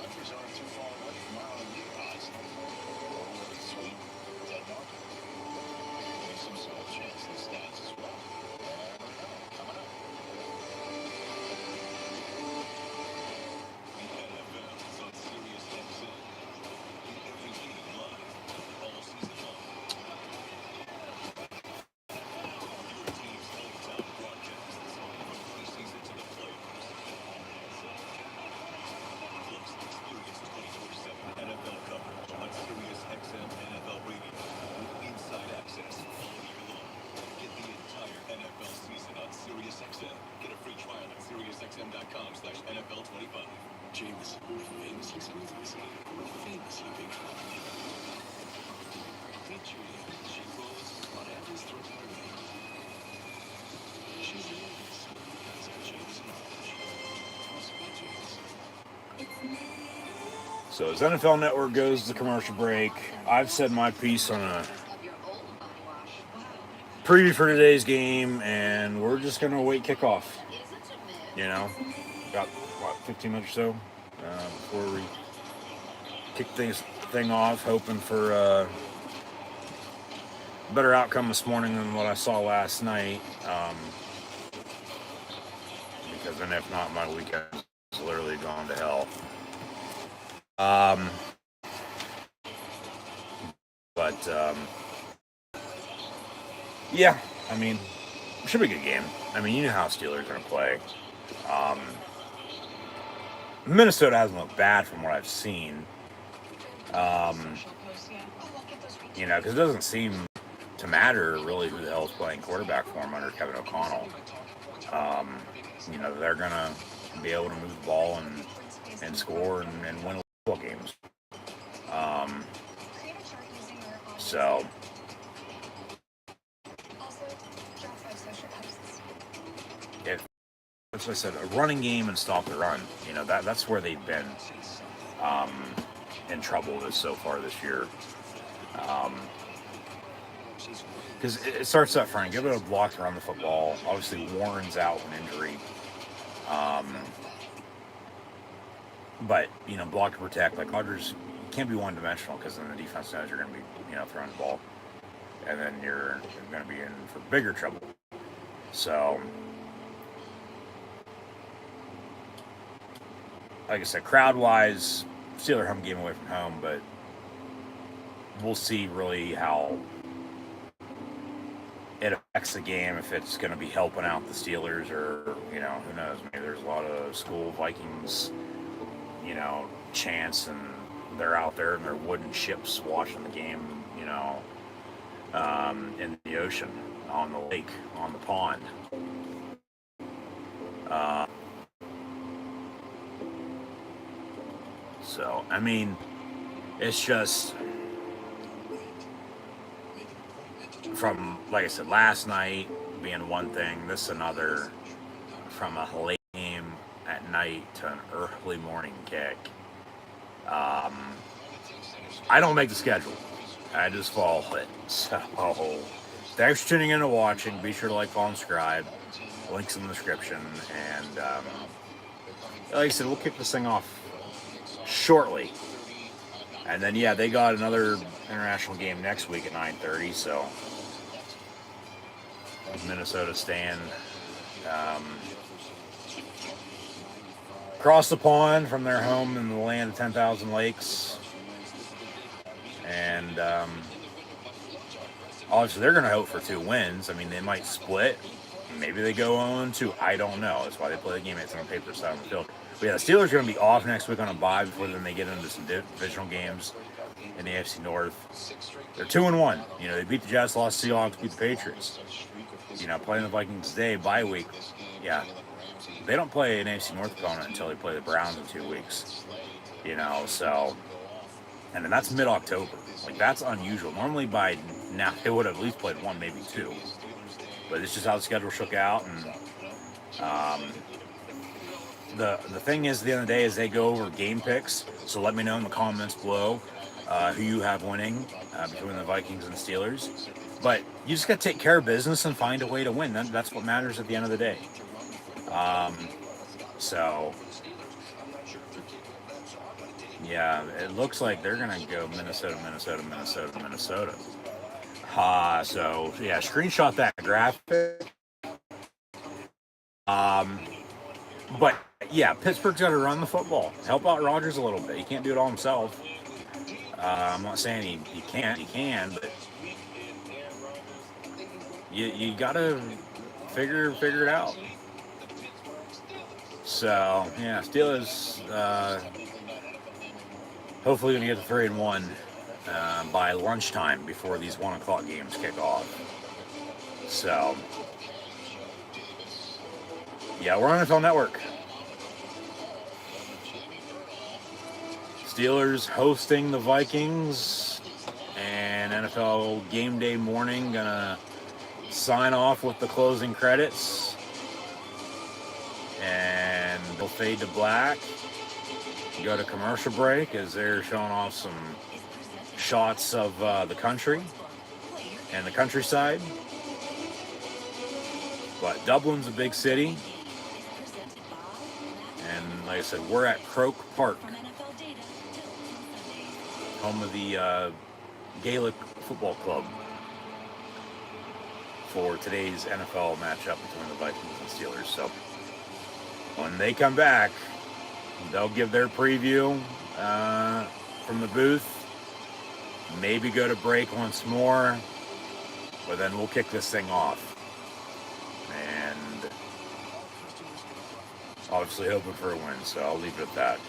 James, we're famously smoothies. We're famously big fun. Featuring she rolls on Apple's throat party. She's really smooth as a James knowledge. So as NFL Network goes to commercial break, I've said my piece on a preview for today's game, and we're just going to await kickoff. You know, about, 15 minutes or so before we kick this thing off, hoping for a better outcome this morning than what I saw last night. Because then if not, my weekend is literally gone to hell. Yeah, I mean, it should be a good game. I mean, you know how Steelers are going to play. Minnesota hasn't looked bad from what I've seen. You know, because it doesn't seem to matter really who the hell is playing quarterback for them under Kevin O'Connell. You know, they're going to be able to move the ball and score and win football games. So, as I said, a running game and stop the run. You know, that's where they've been in trouble so far this year. Because it starts up front, give it a block around the football. Obviously, Warren's out with an injury. But, you know, block and protect. Like, Rodgers can't be one-dimensional because then the defense knows you're going to be, you know, throwing the ball. And then you're going to be in for bigger trouble. So, like I said, crowd-wise, Steeler home game away from home, but we'll see really how it affects the game, if it's going to be helping out the Steelers or, you know, who knows. Maybe there's a lot of school Vikings, you know, chants, and they're out there in their wooden ships watching the game, you know, in the ocean, on the lake, on the pond. So, I mean, it's just from, like I said, last night being one thing, this another, from a late game at night to an early morning kick. I don't make the schedule. I just follow it. So, thanks for tuning in and watching. Be sure to like, follow, and subscribe. Links in the description. And, like I said, we'll kick this thing off shortly. And then, yeah, they got another international game next week at 9:30, so Minnesota staying across the pond from their home in the land of 10,000 lakes. And obviously they're going to hope for 2 wins. I mean, they might split. Maybe they go 0-2. I don't know. That's why they play the game. It's on paper side on the field. But yeah, the Steelers are going to be off next week on a bye before then they get into some divisional games in the AFC North. They're 2-1. You know, they beat the Jets, lost the Seahawks, beat the Patriots. You know, playing the Vikings today, bye week. Yeah, they don't play an AFC North opponent until they play the Browns in 2 weeks. You know, so, and then that's mid-October. Like, that's unusual. Normally by now they would have at least played 1, maybe 2. But it's just how the schedule shook out. And the thing is, at the end of the day, is they go over game picks. So let me know in the comments below who you have winning between the Vikings and the Steelers. But you just got to take care of business and find a way to win. That's what matters at the end of the day. So, yeah, it looks like they're going to go Minnesota. So, yeah, screenshot that graphic. But, yeah, Pittsburgh's got to run the football. Help out Rodgers a little bit. He can't do it all himself. I'm not saying he can't. He can, but you got to figure it out. So, yeah, Steelers hopefully going to get to 3-1 by lunchtime before these 1 o'clock games kick off. So, yeah, we're on NFL Network. Steelers hosting the Vikings, and NFL Game Day morning gonna sign off with the closing credits, and they'll fade to black. Go to commercial break as they're showing off some shots of the country and the countryside. But Dublin's a big city, and like I said, we're at Croke Park, home of the Gaelic Football Club, for today's NFL matchup between the Vikings and Steelers. So when they come back, they'll give their preview from the booth, maybe go to break once more, but then we'll kick this thing off. And obviously hoping for a win, so I'll leave it at that.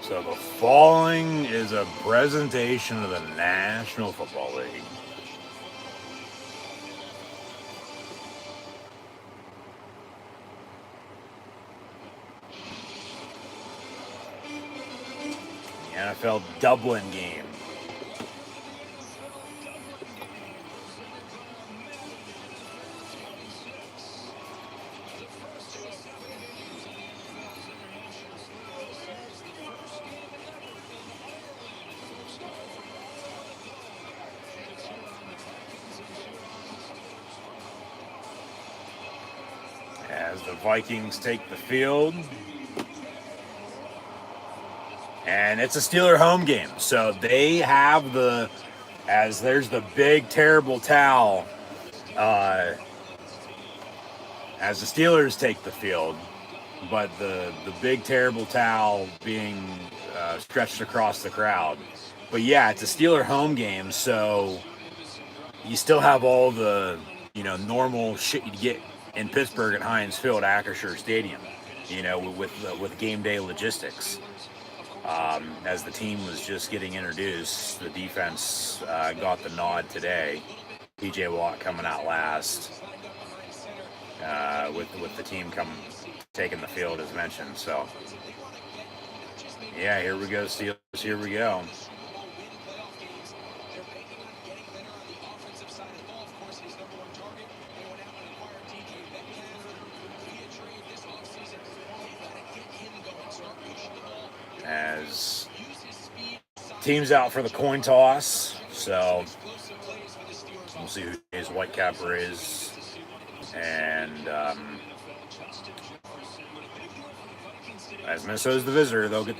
So the following is a presentation of the National Football League. The NFL Dublin game. As the Vikings take the field. And it's a Steeler home game. So they have there's the big, terrible towel as the Steelers take the field. But the big, terrible towel being stretched across the crowd. But yeah, it's a Steeler home game. So you still have all the, normal shit you get in Pittsburgh at Heinz Field, Acrisure Stadium, with game day logistics. As the team was just getting introduced, the defense got the nod today. P.J. Watt coming out last, with the team taking the field as mentioned. So, yeah, here we go, Steelers. Here we go. As team's out for the coin toss, so we'll see who his Whitecapper is, and as Minnesota's the visitor, they'll get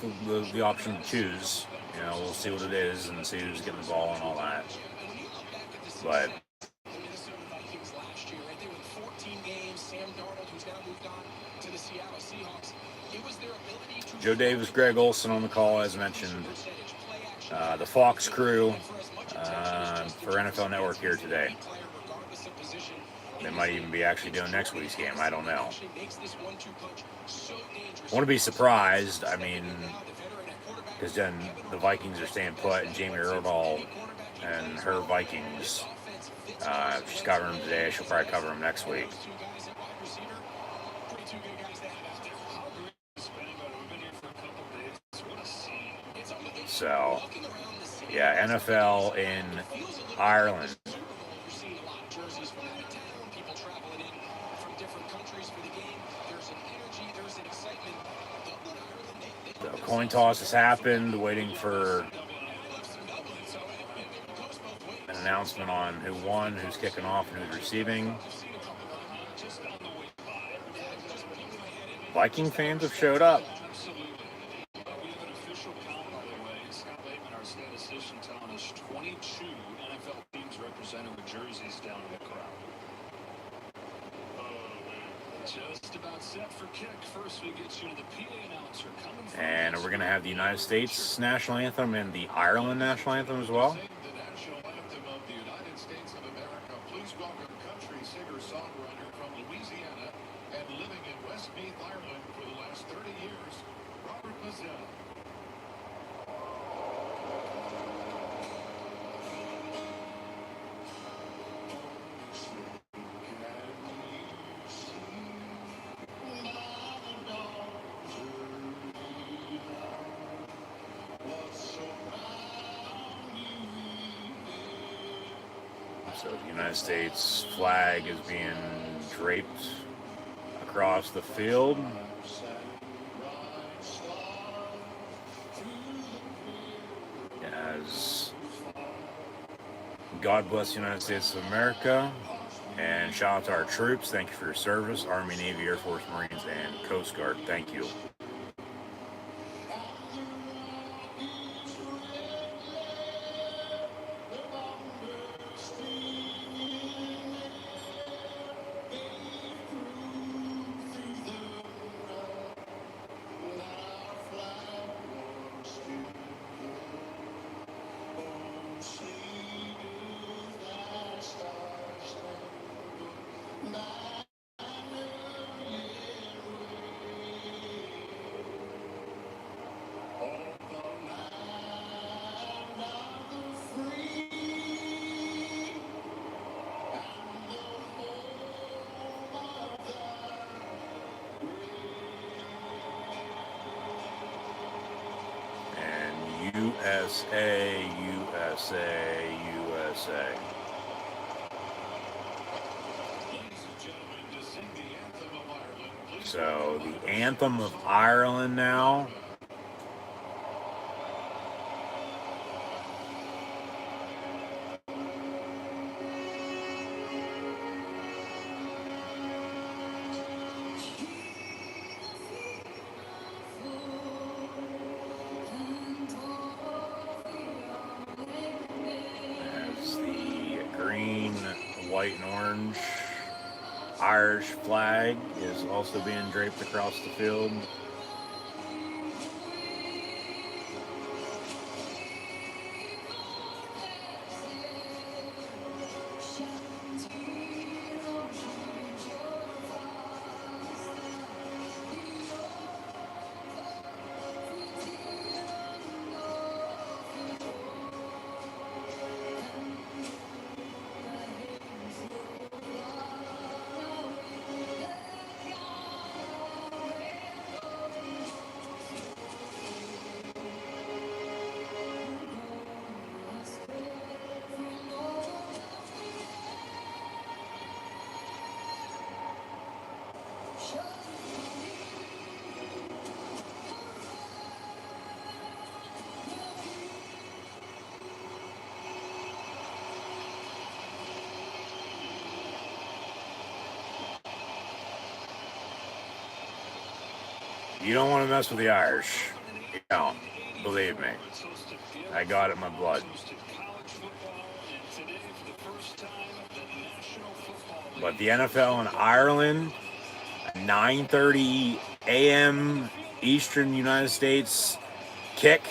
the option to choose. You know, we'll see what it is and see who's getting the ball and all that. But Joe Davis, Greg Olson on the call, as mentioned. The Fox crew for NFL Network here today. They might even be actually doing next week's game. I don't know. I want to be surprised. I mean, because then the Vikings are staying put, and Jamie Erdahl and her Vikings, she's covering them today. She'll probably cover them next week. So, yeah, NFL in Ireland. The coin toss has happened, waiting for an announcement on who won, who's kicking off, and who's receiving. Viking fans have showed up. And we're going to have the United States national anthem and the Ireland national anthem as well. The national anthem of the United States of America. Please welcome country singer-songwriter from Louisiana and living in Westmeath, Ireland for the last 30 years, Robert Mazzell. So the United States flag is being draped across the field. As God bless the United States of America, and shout out to our troops. Thank you for your service, Army, Navy, Air Force, Marines, and Coast Guard. Thank you. USA, USA, USA. So the anthem of Ireland now. White and orange Irish flag is also being draped across the field. You don't want to mess with the Irish. You don't. Believe me. I got it in my blood. But the NFL in Ireland, 9:30 a.m. Eastern United States kick.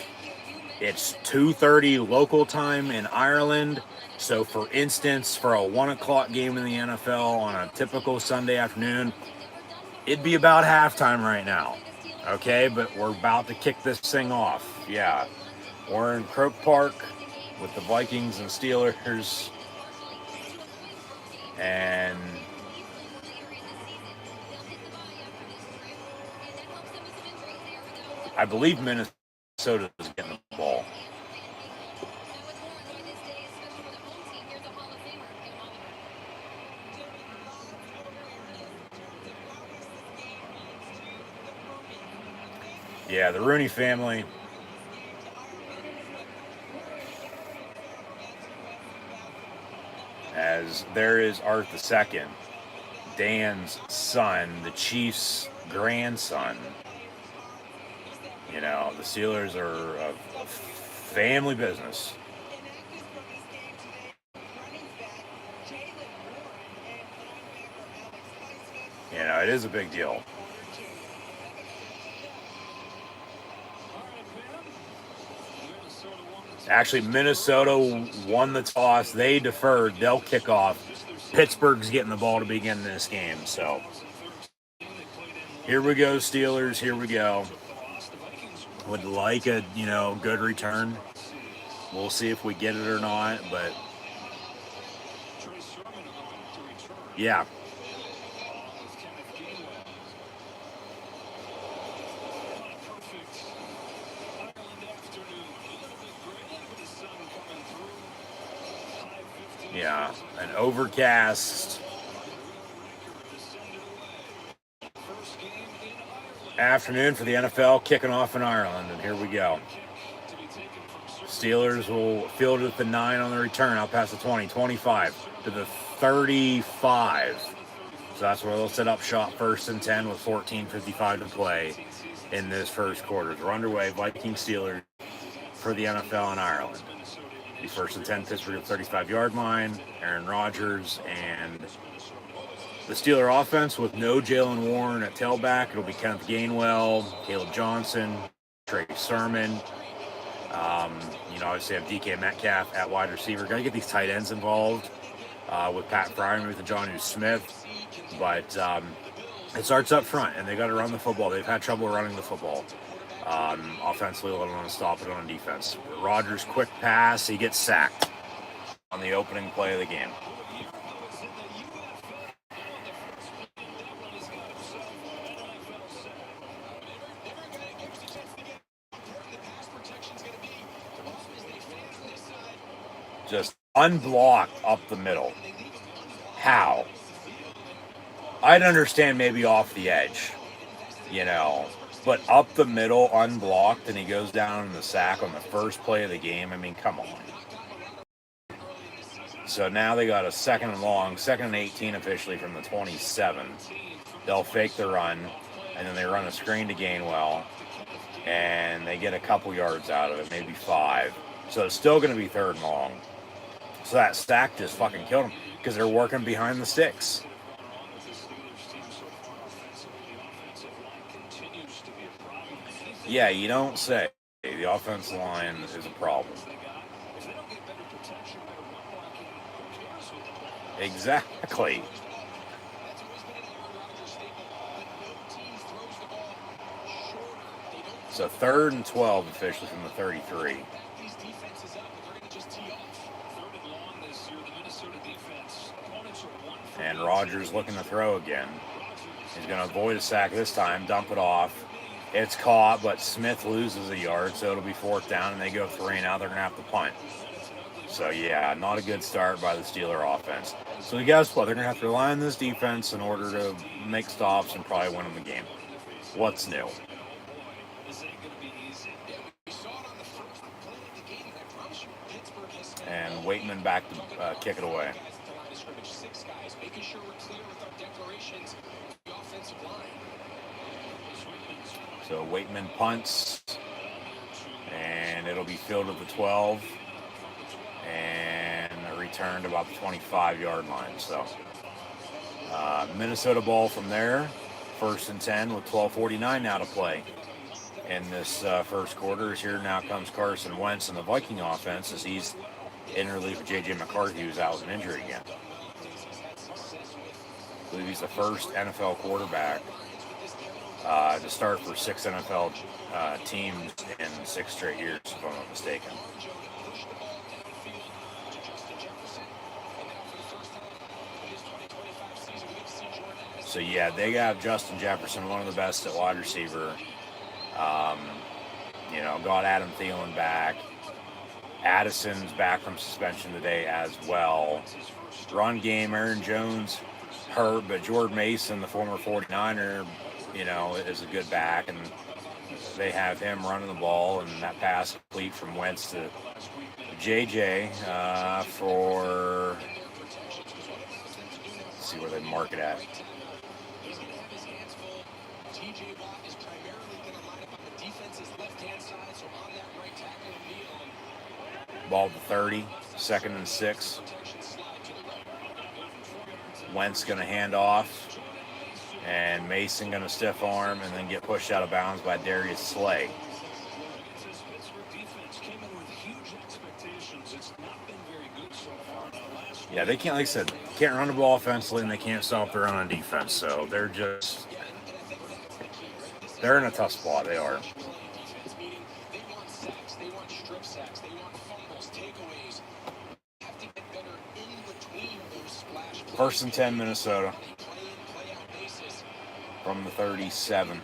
It's 2:30 local time in Ireland. So, for instance, for a 1 o'clock game in the NFL on a typical Sunday afternoon, it'd be about halftime right now. Okay, but we're about to kick this thing off. Yeah, we're in Croke Park with the Vikings and Steelers. And I believe Minnesota is getting the ball. Yeah, the Rooney family. As there is Art II, Dan's son, the Chiefs' grandson. You know, the Steelers are a family business. You know, it is a big deal. Actually, Minnesota won the toss. They deferred. They'll kick off. Pittsburgh's getting the ball to begin this game. So here we go, Steelers. Here we go. Would like a, good return. We'll see if we get it or not. But yeah. Yeah, an overcast afternoon for the NFL, kicking off in Ireland, and here we go. Steelers will field it at the 9 on the return, out past the 20, 25 to the 35. So that's where they'll set up shop, 1st and 10 with 14:55 to play in this first quarter. We're underway, Vikings Steelers for the NFL in Ireland. The 1st and 10, Pittsburgh at the 35-yard line. Aaron Rodgers and the Steeler offense with no Jalen Warren at tailback. It'll be Kenneth Gainwell, Caleb Johnson, Trey Sermon. Obviously have DK Metcalf at wide receiver. Got to get these tight ends involved with Pat Fryer, with Jonnu Smith. But it starts up front, and they got to run the football. They've had trouble running the football. Offensively, let alone stop it on defense. Rodgers, quick pass, he gets sacked on the opening play of the game. Just unblocked up the middle. How? I'd understand maybe off the edge, but up the middle, unblocked, and he goes down in the sack on the first play of the game. I mean, come on. So now they got a 2nd and long, 2nd and 18 officially from the 27. They'll fake the run, and then they run a screen to Gainwell, and they get a couple yards out of it, maybe 5. So it's still going to be 3rd and long. So that sack just fucking killed them because they're working behind the sticks. Yeah, you don't say. The offensive line is a problem. Exactly. So 3rd and 12 officially from the 33. And Rodgers looking to throw again. He's going to avoid a sack this time, dump it off. It's caught, but Smith loses a yard, so it'll be 4th down, and they go 3. Now they're going to have to punt. So, yeah, not a good start by the Steeler offense. So, guess what? They're going to have to rely on this defense in order to make stops and probably win them the game. What's new? And Waitman back to kick it away. So Waitman punts, and it'll be fielded at the 12, and returned about the 25-yard line. So Minnesota ball from there, 1st and 10 with 12:49 now to play. In this first quarter, as here now comes Carson Wentz in the Viking offense as he's in relief of J.J. McCarthy, who's out with an injury again. I believe he's the first NFL quarterback to start for 6 NFL teams in 6 straight years, if I'm not mistaken. So yeah, they got Justin Jefferson, one of the best at wide receiver. Got Adam Thielen back. Addison's back from suspension today as well. Run game, Aaron Jones hurt, but Jordan Mason, the former 49er, is a good back, and they have him running the ball, and that pass complete from Wentz to JJ for, let's see where they mark it at. Ball to 30, 2nd and 6. Wentz going to hand off, and Mason going to stiff arm and then get pushed out of bounds by Darius Slay. Yeah, they can't, like I said, can't run the ball offensively, and they can't stop the run on defense. So they're in a tough spot. They are. First and 10, Minnesota. From the 37.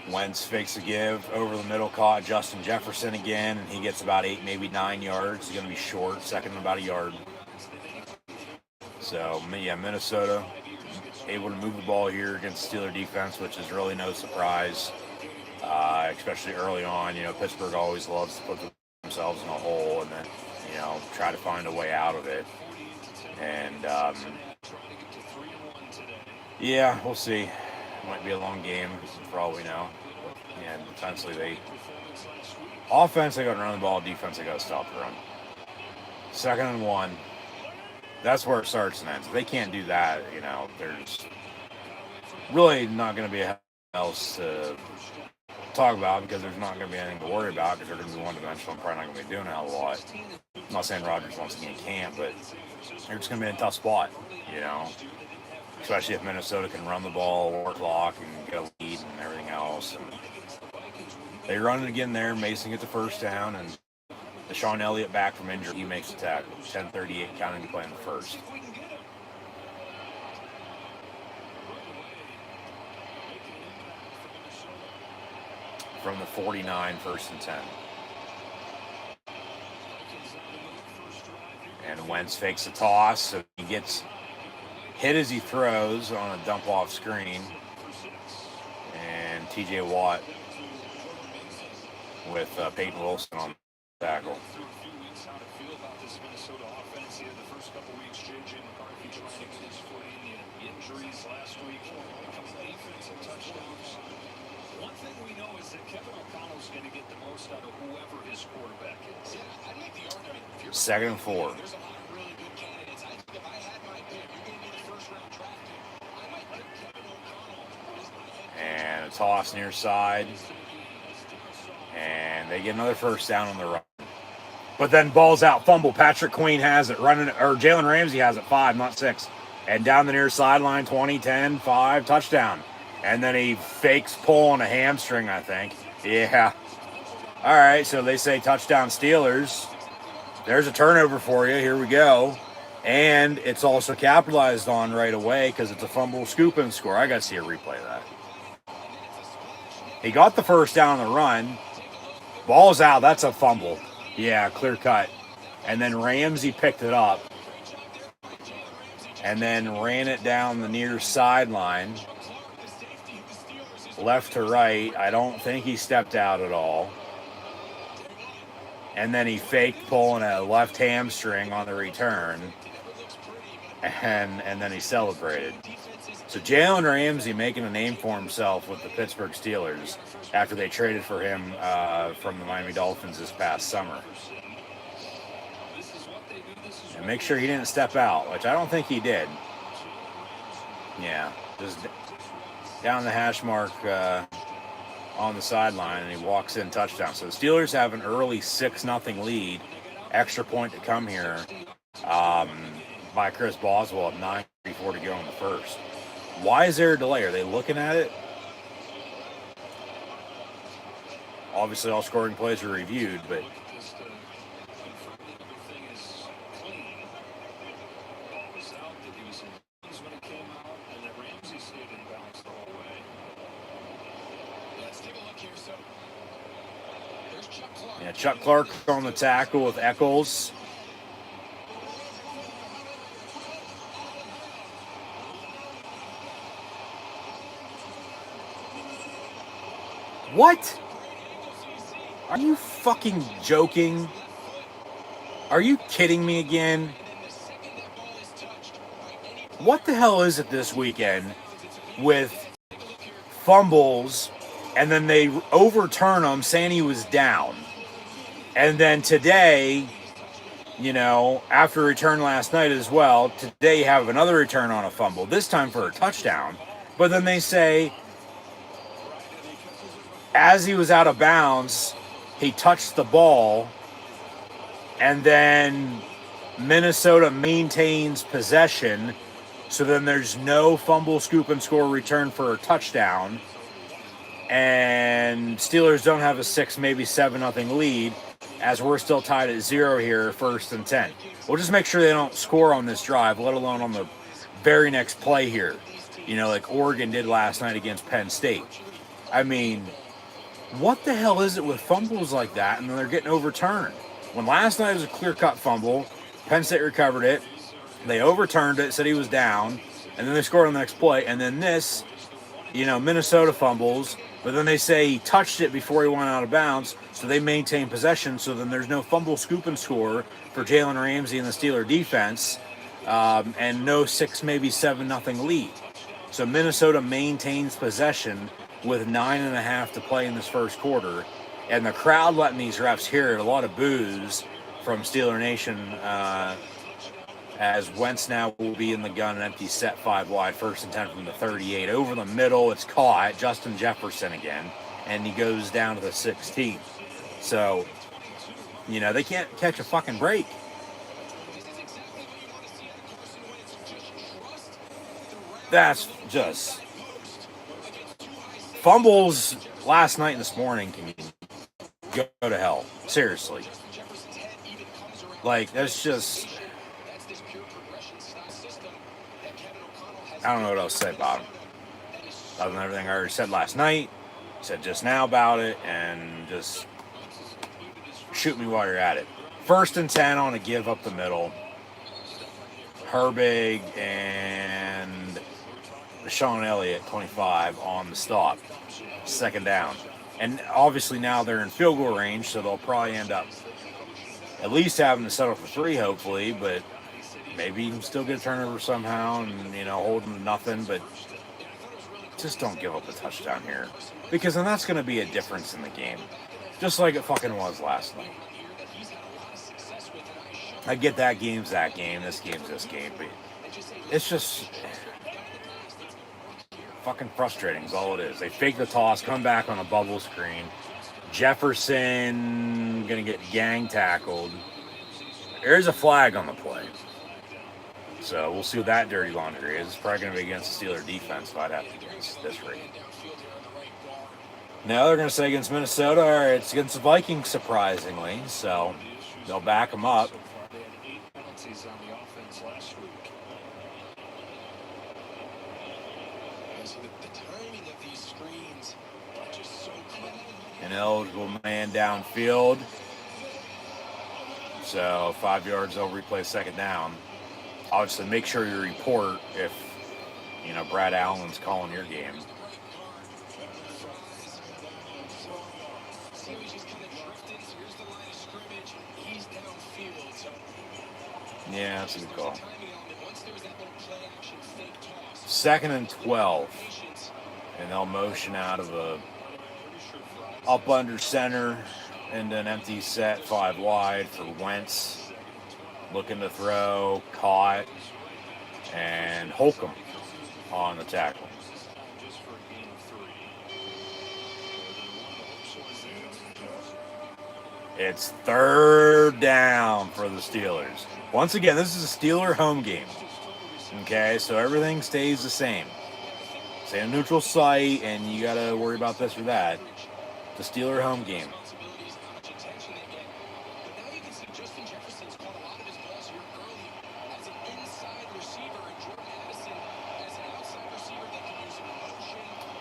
Wentz fakes a give over the middle, caught Justin Jefferson again, and he gets about 8, maybe 9 yards. He's going to be short, second and about a yard. So, yeah, Minnesota able to move the ball here against Steeler defense, which is really no surprise, especially early on. Pittsburgh always loves to put themselves in a hole and then, try to find a way out of it. And, yeah, we'll see. Might be a long game for all we know. And defensively, offense, they got to run the ball. Defense, they got to stop the run. 2nd and 1. That's where it starts and ends. If they can't do that, there's really not going to be anything else to talk about, because there's not going to be anything to worry about, because they're going to be one-dimensional and probably not going to be doing a hell of a lot. I'm not saying Rodgers once again can't, but they're just going to be in a tough spot, especially if Minnesota can run the ball, work clock, and get a lead and everything else. And they run it again there. Mason gets the first down, and Deshaun Elliott back from injury. He makes the tackle. 10:38 counting to play in the first. From the 49, 1st and 10. And Wentz fakes a toss, so he gets hit as he throws on a dump-off screen. And T.J. Watt with Peyton Wilson on the tackle. One thing we know is that Kevin O'Connell's going to get the most out of whoever his quarterback is. Yeah, I'd make the argument. 2nd and 4. There's a lot of really good candidates. I think if I had my pick, you're going to be the first-round draft pick. I might pick Kevin O'Connell as my head. And a toss near side. And they get another first down on the run. But then ball's out, fumble. Patrick Queen has it running, or Jalen Ramsey has it, 5, not 6. And down the near sideline, 20, 10, 5, touchdown. And then he fakes pull on a hamstring, I think. Yeah. All right, so they say touchdown Steelers. There's a turnover for you. Here we go. And it's also capitalized on right away because it's a fumble, scoop, and score. I got to see a replay of that. He got the first down on the run. Ball's out. That's a fumble. Yeah, clear cut. And then Ramsey picked it up and then ran it down the near sideline, left to right. I don't think he stepped out at all. And then he faked pulling a left hamstring on the return. and then he celebrated. So Jalen Ramsey making a name for himself with the Pittsburgh Steelers after they traded for him from the Miami Dolphins this past summer. And make sure he didn't step out, which I don't think he did. Yeah, just down the hash mark on the sideline, and he walks in, touchdown. So the Steelers have an early 6-0 lead. Extra point to come here by Chris Boswell at 9:34 to go in the first. Why is there a delay? Are they looking at it? Obviously, all scoring plays are reviewed, but yeah, Chuck Clark on the tackle with Eccles. What? Are you fucking joking? Are you kidding me again? What the hell is it this weekend with fumbles and then they overturn them saying he was down? And then today, you know, after a return last night as well, today you have another return on a fumble, this time for a touchdown. But then they say, as he was out of bounds, he touched the ball, and then Minnesota maintains possession, so then there's no fumble, scoop, and score return for a touchdown, and Steelers don't have a 6, maybe 7-0 lead, as we're still tied at 0 here, 1st and 10. We'll just make sure they don't score on this drive, let alone on the very next play here, you know, like Oregon did last night against Penn State. I mean, what the hell is it with fumbles like that, and then they're getting overturned? When last night was a clear-cut fumble, Penn State recovered it, they overturned it, said he was down, and then they scored on the next play, and then this, you know, Minnesota fumbles, but then they say he touched it before he went out of bounds, so they maintain possession, so then there's no fumble, scoop, and score for Jalen Ramsey and the Steeler defense, and no 6, maybe 7-0 lead. So Minnesota maintains possession with 9.5 to play in this first quarter, and the crowd letting these refs hear it. A lot of boos from Steeler Nation as Wentz now will be in the gun, an empty set 5 wide, 1st and 10 from the 38. Over the middle, it's caught, Justin Jefferson again, and he goes down to the 16. So, you know, they can't catch a fucking break. That's just... Fumbles last night and this morning can go to hell. Seriously. Like, that's just... I don't know what else to say about him. Other than everything I already said last night, said just now about it, and just shoot me while you're at it. 1st and 10 on a give up the middle. Herbig and Sean Elliott, 25, on the stop. 2nd down. And obviously now they're in field goal range, so they'll probably end up at least having to settle for 3, hopefully, but maybe you can still get a turnover somehow and, you know, hold them to nothing, but just don't give up a touchdown here. Because then that's going to be a difference in the game. Just like it fucking was last night. I get that game's that game, this game's this game, but it's just fucking frustrating is all it is. They fake the toss, come back on a bubble screen. Jefferson going to get gang tackled. There's a flag on the play. So we'll see what that dirty laundry is. It's probably going to be against the Steeler defense if I'd have to guess this rate. Now they're going to say against Minnesota, or it's against the Vikings, surprisingly. So they'll back them up. An eligible man downfield. So 5 yards, they'll replay 2nd down. Obviously, make sure you report if, you know, Brad Allen's calling your game. Yeah, that's a good call. 2nd and 12. And they'll motion out of a up under center into an empty set 5 wide for Wentz. Looking to throw, caught, and Holcomb on the tackle. It's 3rd down for the Steelers. Once again, this is a Steeler home game. Okay, so everything stays the same. It's a neutral site, and you got to worry about this or that. It's a Steeler home game.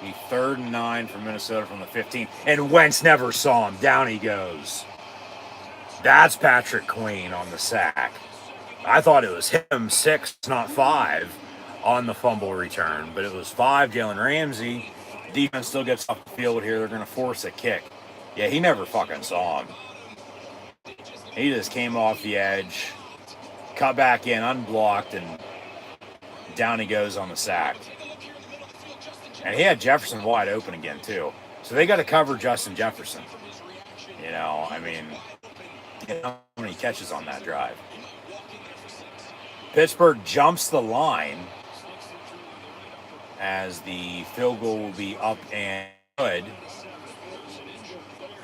Be 3rd and 9 for Minnesota from the 15. And Wentz never saw him. Down he goes. That's Patrick Queen on the sack. I thought it was him, 6, not 5, on the fumble return. But it was 5, Jalen Ramsey. Defense still gets off the field here. They're going to force a kick. Yeah, he never fucking saw him. He just came off the edge, cut back in, unblocked, and down he goes on the sack. And he had Jefferson wide open again, too. So they got to cover Justin Jefferson. You know, I mean, how many catches on that drive? Pittsburgh jumps the line as the field goal will be up and good.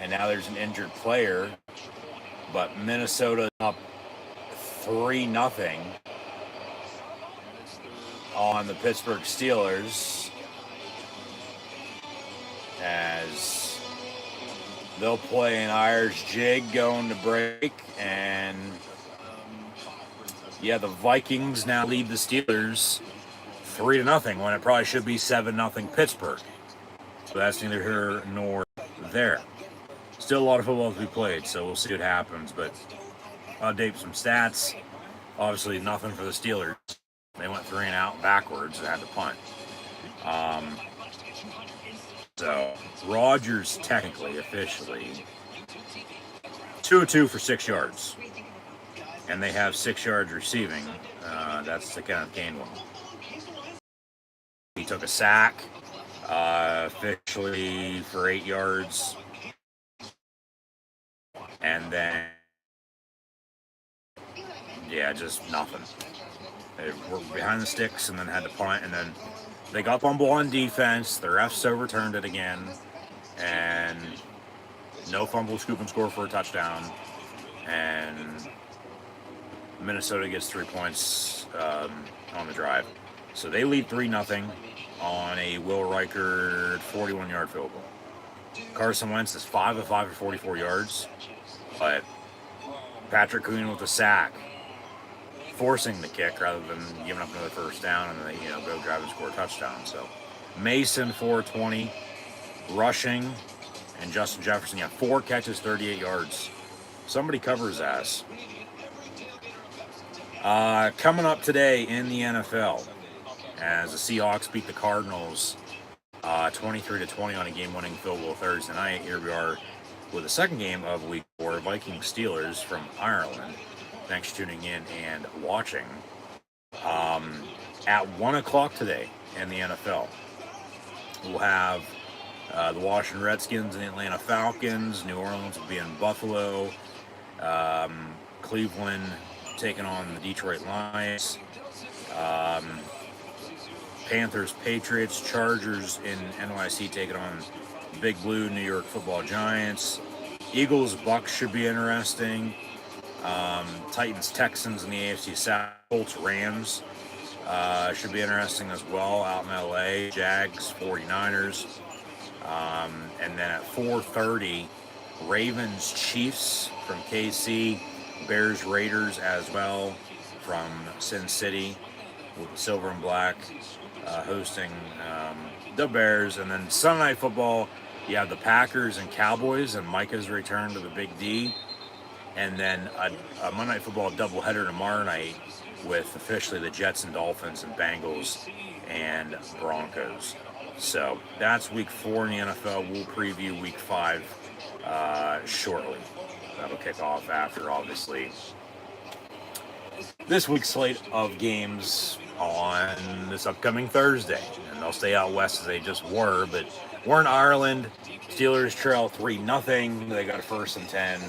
And now there's an injured player. But Minnesota up 3-0 on the Pittsburgh Steelers, as they'll play an Irish jig going to break. And yeah, the Vikings now lead the Steelers 3-0 when it probably should be 7-0 Pittsburgh. So that's neither here nor there. Still a lot of football to be played, so we'll see what happens. But I'll update some stats. Obviously, nothing for the Steelers. They went 3 and out backwards and had to punt. So Rodgers technically, officially, 2-2 for 6 yards. And they have 6 yards receiving. That's the Kenneth Gain one. He took a sack, officially for 8 yards. And then, yeah, just nothing. They were behind the sticks and then had to punt. And then they got fumble on defense. The refs overturned it again. And no fumble, scoop, and score for a touchdown. And Minnesota gets 3 points on the drive. So they lead 3-0 on a Will Reichard 41-yard field goal. Carson Wentz is 5 of 5 for 44 yards. But Patrick Queen with a sack, forcing the kick rather than giving up another first down and then go drive and score a touchdown. So Mason 420 rushing, and Justin Jefferson 4 catches, 38 yards. Somebody cover his ass. Coming up today in the NFL, as the Seahawks beat the Cardinals 23-20 on a game-winning field goal Thursday night. Here we are with the second game of Week 4, Vikings Steelers from Ireland. Thanks for tuning in and watching. At 1 o'clock today in the NFL, we'll have the Washington Redskins and the Atlanta Falcons. New Orleans will be in Buffalo. Cleveland taking on the Detroit Lions. Panthers, Patriots, Chargers in NYC taking on Big Blue New York Football Giants. Eagles, Bucks should be interesting. Titans, Texans in the AFC South. Colts, Rams should be interesting as well out in LA. Jags, 49ers. And then at 4:30, Ravens, Chiefs from KC. Bears, Raiders as well from Sin City with the silver and black hosting the Bears. And then Sunday Night Football, you have the Packers and Cowboys, and Micah's return to the Big D. And then a Monday Night Football doubleheader tomorrow night with officially the Jets and Dolphins and Bengals and Broncos. So that's Week 4 in the NFL. We'll preview Week 5 shortly. That'll kick off after, obviously, this week's slate of games on this upcoming Thursday. And they'll stay out west as they just were, but we're in Ireland. Steelers trail 3-0. They got a 1st and 10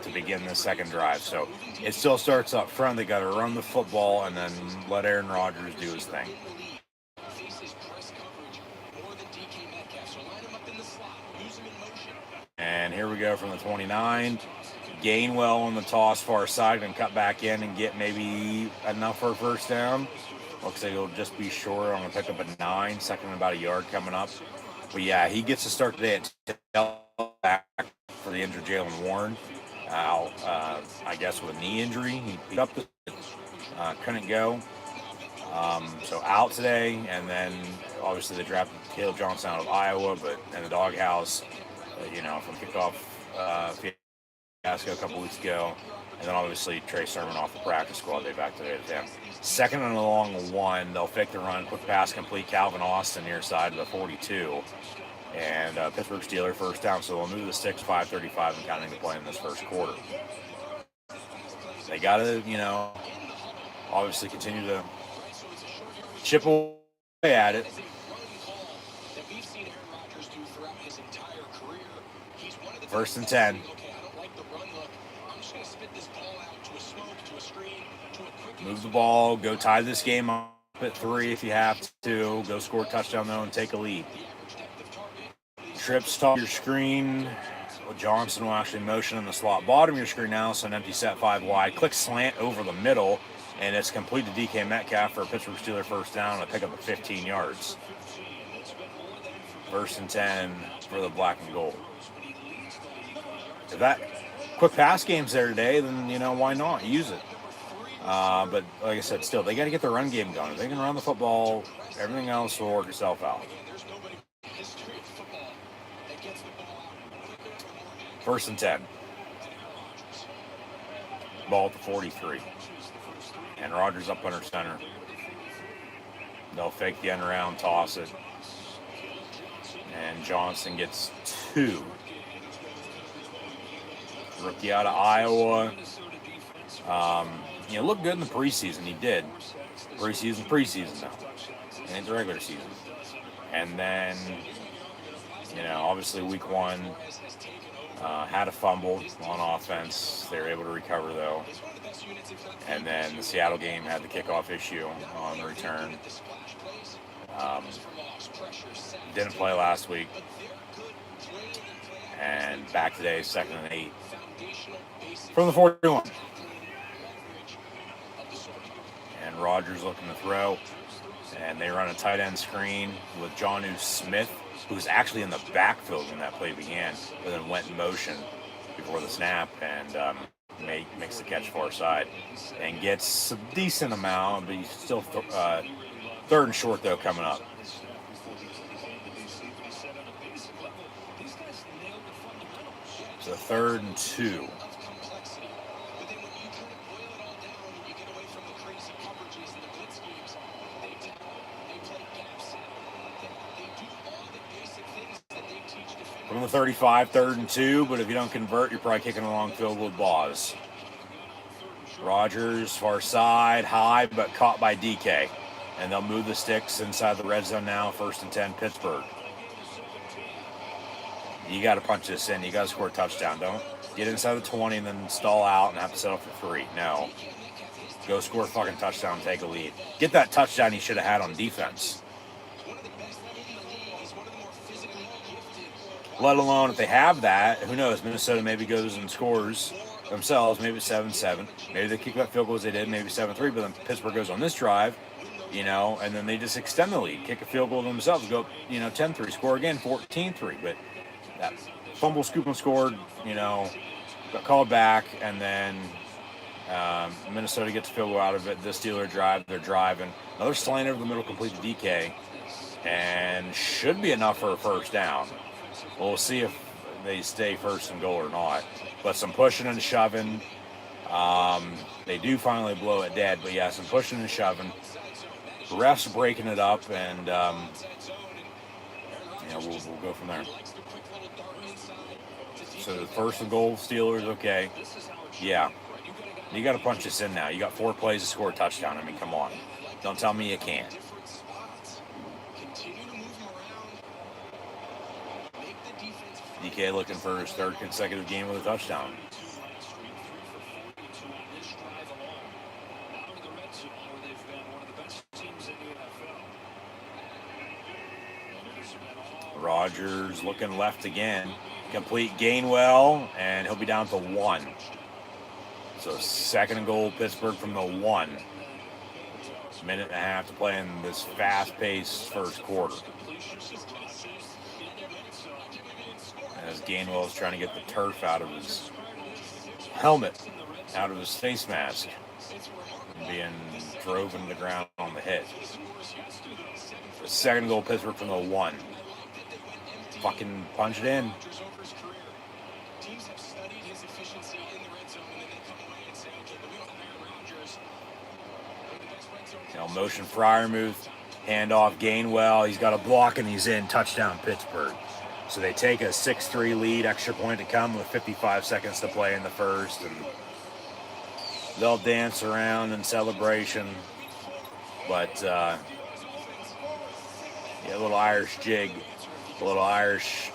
to begin the second drive. So it still starts up front. They got to run the football and then let Aaron Rodgers do his thing. And here we go from the 29. Gainwell on the toss far side and cut back in and get maybe enough for a 1st down. Looks like it'll just be short. I'm going to pick up a 9, second and about a yard coming up. But yeah, he gets to start today at tailback for the injured Jalen Warren. I guess with a knee injury. He beat up the couldn't go. So out today, and then obviously they drafted Caleb Johnson out of Iowa, but in the doghouse, from kickoff fiasco a couple weeks ago, and then obviously Trey Sermon off the practice squad. They back today with him. 2nd and a long 1. They'll fake the run, quick pass complete. Calvin Austin near side of the 42. And Pittsburgh Steelers 1st down, so we'll move the sticks 5:35 and counting the play in this 1st quarter. They got to, obviously continue to chip away at it. 1st and 10. Move the ball, go tie this game up at 3 if you have to. Go score a touchdown, though, and take a lead. Trips top your screen. Johnson will actually motion in the slot bottom of your screen now, so an empty set 5 wide. Click slant over the middle, and it's complete to DK Metcalf for a Pittsburgh Steelers 1st down and pick up at 15 yards. 1st and 10 for the black and gold. If that quick pass game's there today, then, why not? Use it. But like I said, still, they got to get the run game going. If they can run the football, everything else will work itself out. 1st and 10. Ball at the 43. And Rodgers up under center. They'll fake the end around, toss it. And Johnson gets 2. Rookie out of Iowa. Looked good in the preseason. He did. Preseason now. It ain't the regular season. And then, obviously week 1, had a fumble on offense. They were able to recover, though. And then the Seattle game had the kickoff issue on the return. Didn't play last week. And back today, 2nd and 8. From the 41. And Rodgers looking to throw. And they run a tight end screen with Jonnu Smith, who's actually in the backfield when that play began, but then went in motion before the snap and makes the catch far side and gets a decent amount, but he's still 3rd and short, though, coming up. So 3rd and 2. From the 35, 3rd and 2, but if you don't convert, you're probably kicking a long field goal with Boz. Rodgers, far side, high, but caught by DK. And they'll move the sticks inside the red zone now, 1st and 10, Pittsburgh. You got to punch this in. You got to score a touchdown. Don't get inside the 20 and then stall out and have to settle for 3. No. Go score a fucking touchdown and take a lead. Get that touchdown you should have had on defense. Let alone if they have that, who knows? Minnesota maybe goes and scores themselves, maybe 7-7. Maybe they kick that field goal as they did, maybe 7-3, but then Pittsburgh goes on this drive, and then they just extend the lead, kick a field goal themselves, go, 10-3, score again, 14-3. But that fumble, scoop, and scored, got called back, and then Minnesota gets a field goal out of it. The Steelers drive, they're driving. Another slant over the middle, complete to DK, and should be enough for a 1st down. We'll see if they stay 1st and goal or not. But some pushing and shoving. They do finally blow it dead, but yeah, some pushing and shoving. Refs breaking it up, and we'll go from there. So the 1st and goal, Steelers, okay. Yeah. You got to punch this in now. You got 4 plays to score a touchdown. I mean, come on. Don't tell me you can't. Different spots. Continue to move him around. Make the defense. DK looking for his 3rd consecutive game with a touchdown. Rodgers looking left again. Complete Gainwell, and he'll be down to 1. So 2nd and goal, Pittsburgh from the 1. Minute and a half to play in this fast-paced first quarter. As Gainwell is trying to get the turf out of his helmet, out of his face mask, and being driven to the ground on the hit. The 2nd goal, Pittsburgh from the 1. Fucking punch it in. Motion Fryer move, handoff Gainwell. He's got a block and he's in. Touchdown Pittsburgh. So they take a 6-3 lead, extra point to come with 55 seconds to play in the first, and they'll dance around in celebration. But yeah, a little Irish jig, a little Irish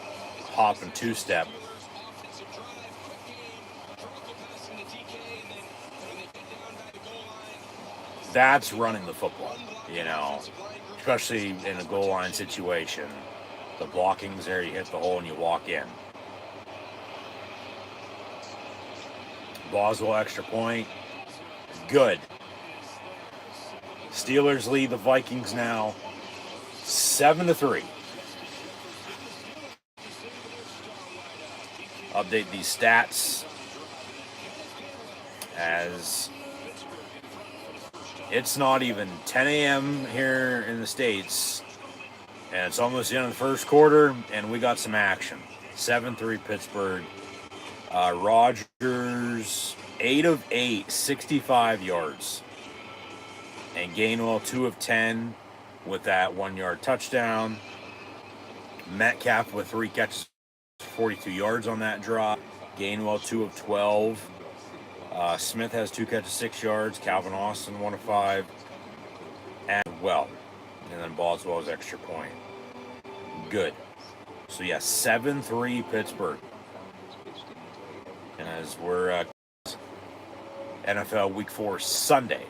hop and 2-step. That's running the football, you know, especially in a goal line situation. The blocking's there, you hit the hole and you walk in. Boswell extra point. Good. Steelers lead the Vikings now 7-3. Update these stats as it's not even 10 a.m. here in the States, and it's almost the end of the first quarter, and we got some action. 7-3 Pittsburgh. Rodgers, 8 of 8, 65 yards. And Gainwell, 2 of 10 with that 1-yard touchdown. Metcalf with 3 catches, 42 yards on that drop. Gainwell, 2 of 12. Smith has 2 catches, 6 yards. Calvin Austin, 1 of 5. And well. And then Boswell's extra point. Good. So yeah, 7-3 Pittsburgh. And as we're NFL Week 4 Sunday,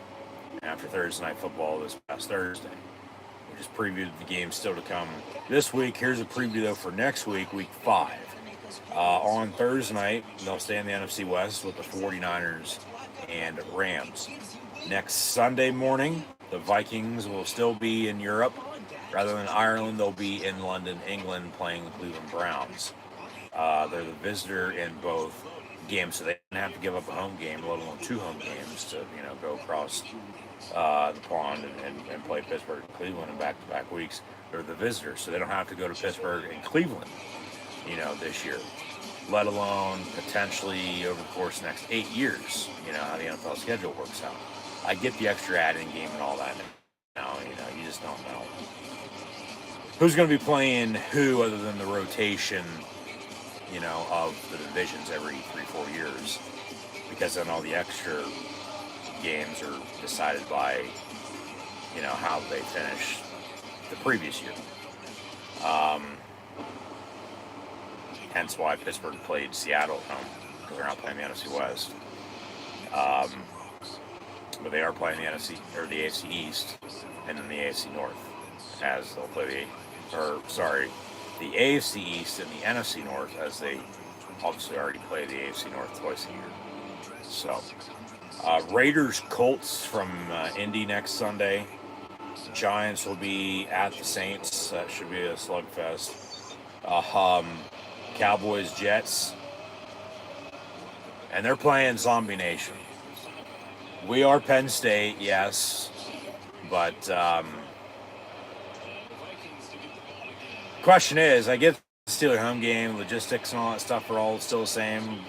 after Thursday Night Football this past Thursday. We just previewed the games still to come this week. Here's a preview, though, for next week, Week 5. On Thursday night, they'll stay in the NFC West with the 49ers and Rams. Next Sunday morning, the Vikings will still be in Europe. Rather than Ireland, they'll be in London, England, playing the Cleveland Browns. They're the visitor in both games, so they didn't have to give up a home game, let alone 2 home games to, go across the pond and play Pittsburgh and Cleveland in back-to-back weeks. They're the visitors, so they don't have to go to Pittsburgh and Cleveland, this year, let alone potentially over the course of the next 8 years, how the NFL schedule works out. I get the extra add-in game and all that now, you just don't know who's going to be playing who other than the rotation, of the divisions every 3-4 years, because then all the extra games are decided by, how they finish the previous year. Hence why Pittsburgh played Seattle at home, because they're not playing the NFC West. But they are playing the NFC or the AFC East and then the AFC North, as they'll play the AFC East and the NFC North, as they obviously already play the AFC North twice a year. So, Raiders Colts from Indy next Sunday. Giants will be at the Saints. That should be a slugfest. Cowboys Jets, and they're playing Zombie Nation. We are Penn State, yes, but question is, I get the Steeler home game, logistics and all that stuff are all still the same,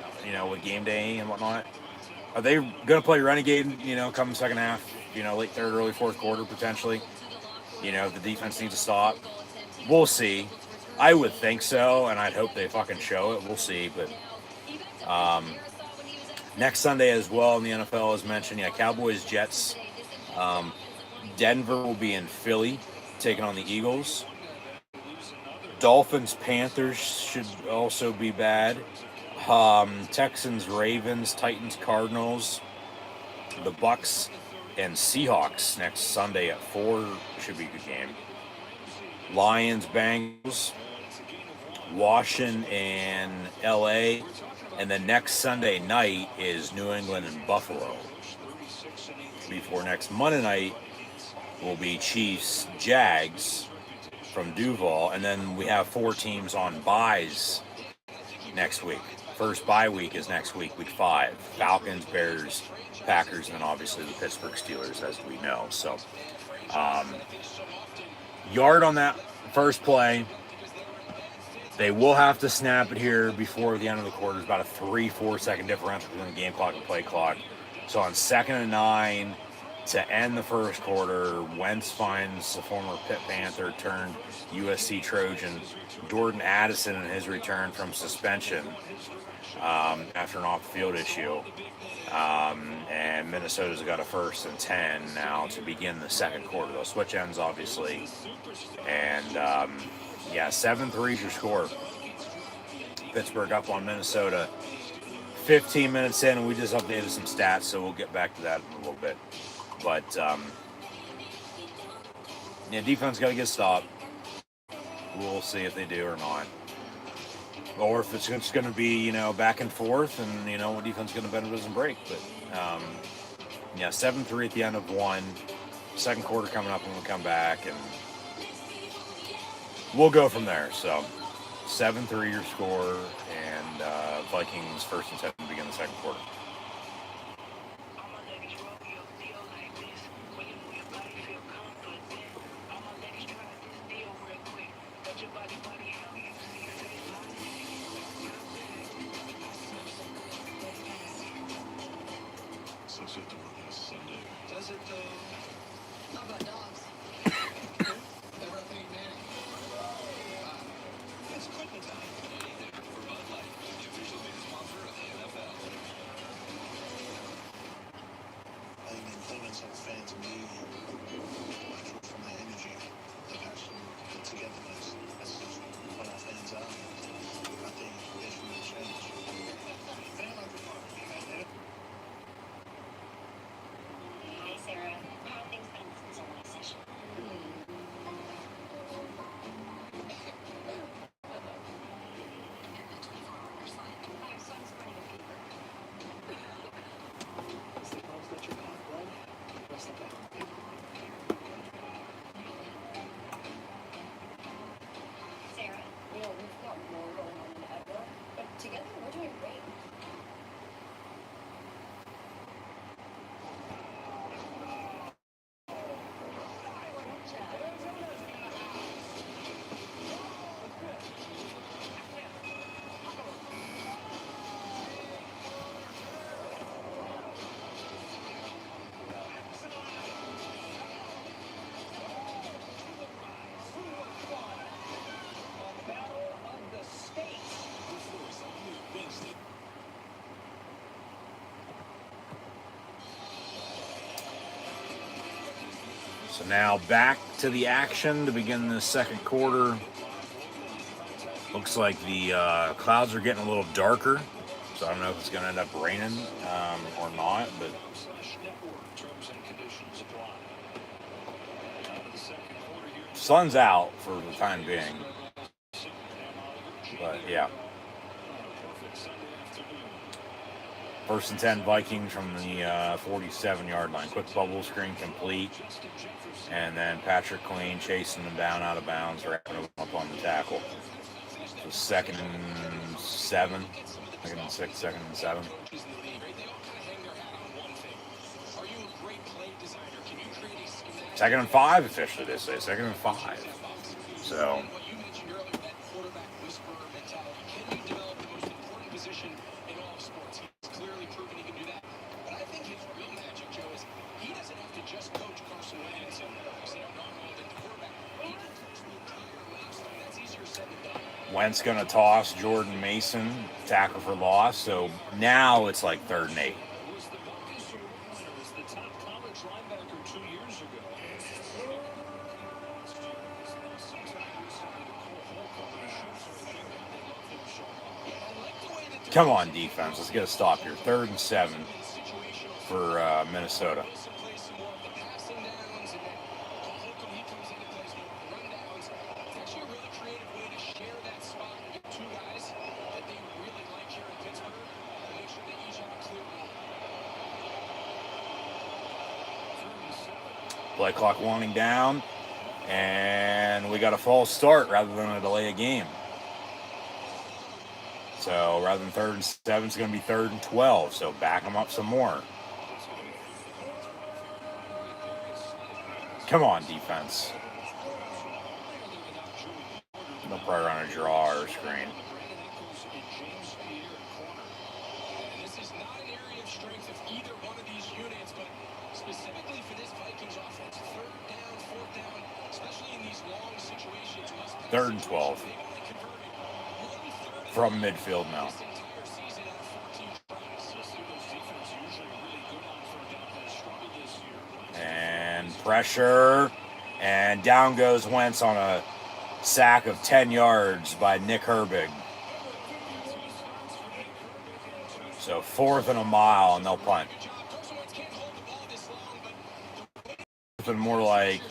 with game day and whatnot. Are they going to play Renegade, come second half, late third, early fourth quarter potentially? If the defense needs to stop. We'll see. I would think so, and I'd hope they fucking show it. We'll see, but Next Sunday as well in the NFL, as mentioned, yeah, Cowboys, Jets. Denver will be in Philly, taking on the Eagles. Dolphins, Panthers should also be bad. Texans, Ravens, Titans, Cardinals. The Bucks and Seahawks next Sunday at 4 should be a good game. Lions, Bengals, Washington and LA, and then next Sunday night is New England and Buffalo. Before next Monday night will be Chiefs, Jags from Duval, and then we have 4 teams on byes next week. First bye week is next week, week 5. Falcons, Bears, Packers, and then obviously the Pittsburgh Steelers, as we know. So, yard on that first play. They will have to snap it here before the end of the quarter. It's about a 3-4 second differential between the game clock and play clock. So on 2nd and 9 to end the first quarter, Wentz finds the former Pitt Panther turned USC Trojan Jordan Addison in his return from suspension after an off-field issue. And Minnesota's got a 1st and 10 now to begin the second quarter. They'll switch ends, obviously. And, 7-3 is your score. Pittsburgh up on Minnesota. 15 minutes in, and we just updated some stats, so we'll get back to that in a little bit. But, defense got to get stopped. We'll see if they do or not. Or if it's just going to be, back and forth, and, what defense is going to bend doesn't break. But, 7-3 at the end of 1. Second quarter coming up when we come back, and we'll go from there. So, 7-3 your score, and Vikings 1st and 10 to begin the second quarter. Does it though? How about dogs? Everything, man. It's quitting time for Bud Light, the official beer sponsor of the NFL. I think the importance of fans me, I draw from the energy, the passion, the togetherness. That's just what our fans are. I think they should change. Fan like a fan. Hi, Sarah. How have things been since our last session? My son's running a fever. Sarah, we've got more going on than ever, but together we're doing great. So now back to the action to begin the second quarter. Looks like the clouds are getting a little darker, so I don't know if it's going to end up raining or not, but sun's out for the time being. But yeah. 1st and 10 Vikings from the 47-yard line. Quick bubble screen complete. And then Patrick Queen chasing them down out of bounds, wrapping them up on the tackle. So 2nd and 7. 2nd and 6, 2nd and 7. Second and 5 officially, they say. 2nd and 5. So Wentz going to toss Jordan Mason, tackle for loss. So now it's like 3rd and 8. Was the Vikings who won, or was the top college linebacker 2 years ago? Come on, defense. Let's get a stop here. 3rd and 7 for Minnesota. Play clock winding down, and we got a false start rather than a delay of game. So rather than 3rd and 7, it's going to be 3rd and 12. So back them up some more. Come on, defense. They'll probably run a draw or a screen. This is not an area of strength of either one of these units, but specifically for this Vikings offense, 3rd down, 4th down, especially in these long situations. 3rd and 12. From midfield now. And pressure. And down goes Wentz on a sack of 10 yards by Nick Herbig. So 4th and a mile, and they'll punt. Something more like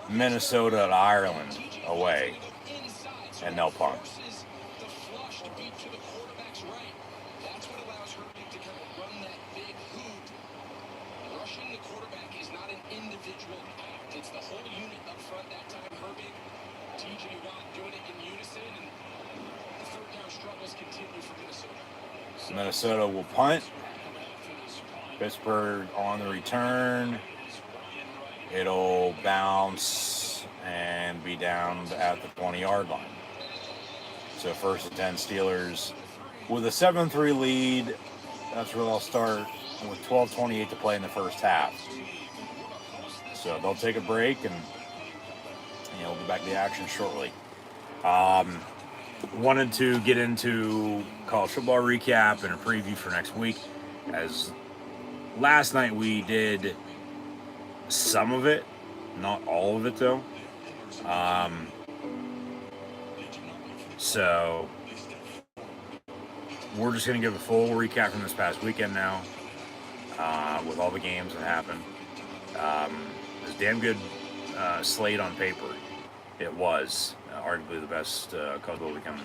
Minnesota and Ireland away, and they'll punt. Minnesota will punt. Pittsburgh on the return. It'll bounce and be down at the 20-yard line. So 1st and 10 Steelers with a 7-3 lead. That's where they'll start with 12:28 to play in the first half. So they'll take a break, and we'll be back to the action shortly. Wanted to get into college football recap and a preview for next week, as last night we did some of it, not all of it though. So we're just going to give a full recap from this past weekend now, with all the games that happened. It was a damn good slate on paper. It was arguably the best college football weekend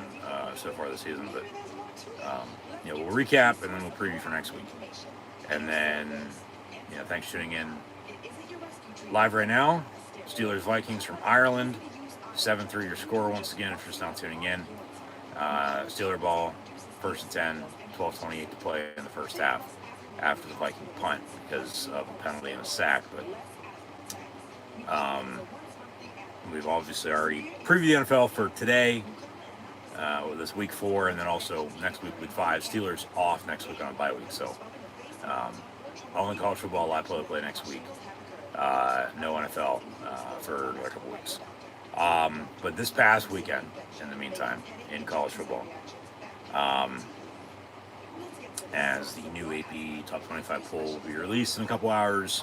so far this season. But we'll recap and then we'll preview for next week. And then, thanks for tuning in live right now. Steelers Vikings from Ireland. 7-3 your score once again if you're just now tuning in. Steeler ball, 1st and 10, 12:28 to play in the first half after the Viking punt because of a penalty and a sack. But we've obviously already previewed the NFL for today, with this week 4, and then also next week, week 5. Steelers off next week on a bye week. So only college football live play next week. No NFL for a couple weeks. But this past weekend, in the meantime, in college football, as the new AP Top 25 poll will be released in a couple hours.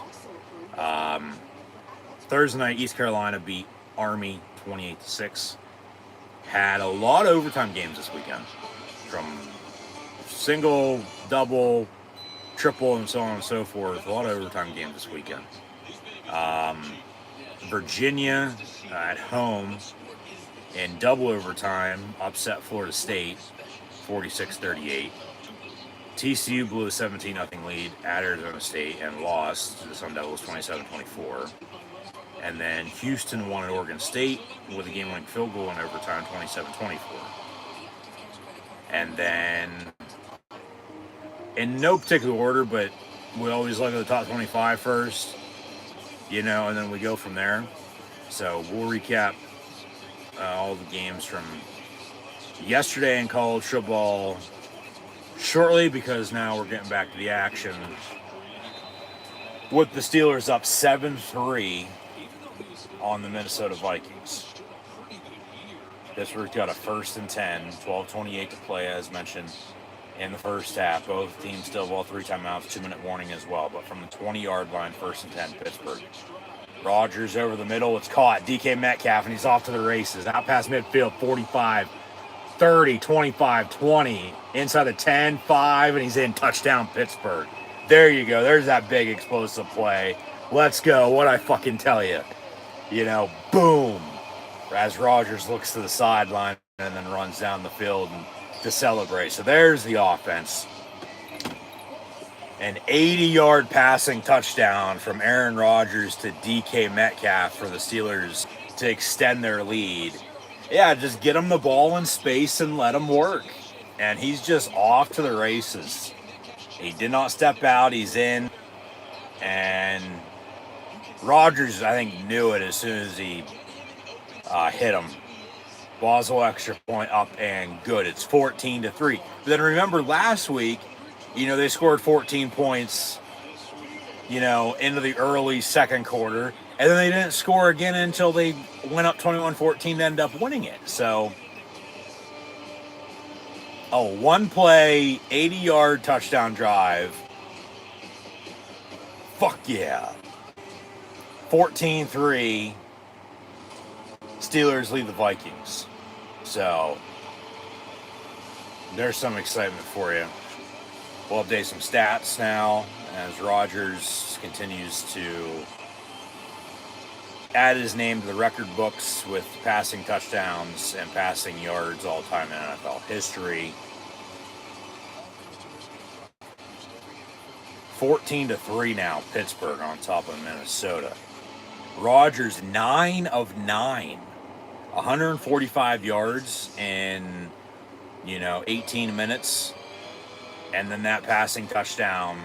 Thursday night, East Carolina beat Army 28-6. Had a lot of overtime games this weekend, from single, double, triple, and so on and so forth. A lot of overtime games this weekend. Virginia at home in double overtime upset Florida State 46-38. TCU blew a 17-0 lead at Arizona State and lost to the Sun Devils 27-24. And then Houston won at Oregon State with a game-winning field goal in overtime 27-24. And then, in no particular order, but we always look at the top 25 first, and then we go from there. So we'll recap all the games from yesterday in college football shortly, because now we're getting back to the action with the Steelers up 7-3 on the Minnesota Vikings. Pittsburgh's got a 1st and 10, 12:28 to play, as mentioned, in the first half. Both teams still have all 3 timeouts, 2-minute warning as well. But from the 20-yard line, 1st and 10, Pittsburgh. Rodgers over the middle. It's caught. DK Metcalf, and he's off to the races. Out past midfield, 45, 30, 25, 20. Inside the 10, 5, and he's in. Touchdown, Pittsburgh. There you go. There's that big explosive play. Let's go. What'd I fucking tell you? You know, boom. As Rodgers looks to the sideline and then runs down the field to celebrate. So there's the offense. An 80-yard passing touchdown from Aaron Rodgers to DK Metcalf for the Steelers to extend their lead. Yeah, just get him the ball in space and let him work. And he's just off to the races. He did not step out. He's in. And Rodgers, I think, knew it as soon as he hit him. Boswell extra point up and good. It's 14-3. But then remember last week, they scored 14 points, into the early second quarter. And then they didn't score again until they went up 21-14 to end up winning it. So, one play, 80-yard touchdown drive. Fuck yeah. 14-3. Steelers lead the Vikings. So, there's some excitement for you. We'll update some stats now as Rodgers continues to add his name to the record books with passing touchdowns and passing yards all time in NFL history. 14-3 now, Pittsburgh on top of Minnesota. Rodgers 9 of 9, 145 yards in 18 minutes. And then that passing touchdown